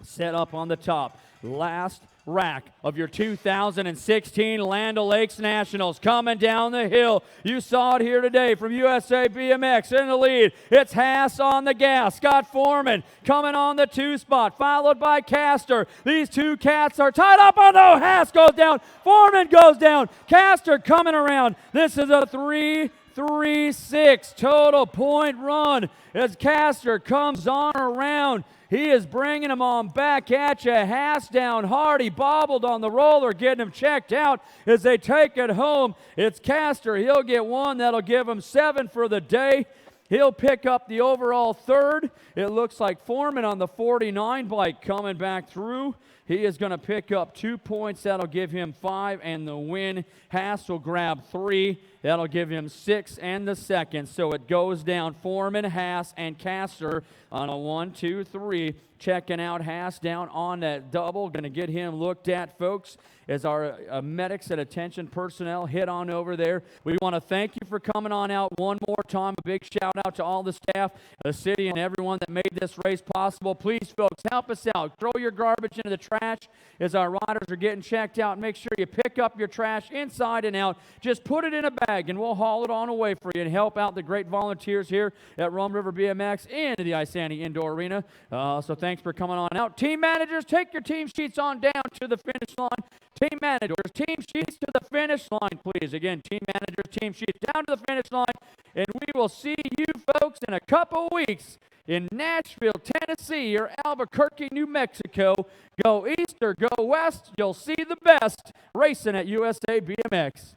set up on the top. Last rack of your 2016 Land O'Lakes Nationals coming down the hill. You saw it here today from USA BMX in the lead. It's Haas on the gas. Scott Foreman coming on the 2 spot, followed by Castor. These 2 cats are tied up. Oh no, Haas goes down. Foreman goes down. Castor coming around. This is a 3-3-6 total point run as Castor comes on around. He is bringing him on back at you. Haas down hard. He bobbled on the roller, getting him checked out as they take it home. It's Castor. He'll get 1. That'll give him 7 for the day. He'll pick up the overall 3rd. It looks like Foreman on the 49 bike coming back through. He is going to pick up 2 points. That'll give him 5 and the win. Haas will grab 3. That'll give him 6 and the second. So it goes down Foreman, Haas, and Castor on a 1, 2, 3. Checking out Haas down on that double. Going to get him looked at, folks, as our medics and attention personnel hit on over there. We want to thank you for coming on out one more time. A big shout out to all the staff, the city, and everyone that made this race possible. Please, folks, help us out. Throw your garbage into the trash as our riders are getting checked out. Make sure you pick up your trash inside and out. Just put it in a bag, and we'll haul it on away for you and help out the great volunteers here at Rum River BMX and the Isani Indoor Arena. So thanks for coming on out. Team managers, take your team sheets on down to the finish line. Team managers, team sheets to the finish line, please. Again, team managers, team sheets down to the finish line. And we will see you folks in a couple weeks in Nashville, Tennessee, or Albuquerque, New Mexico. Go east or go west, you'll see the best racing at USA BMX.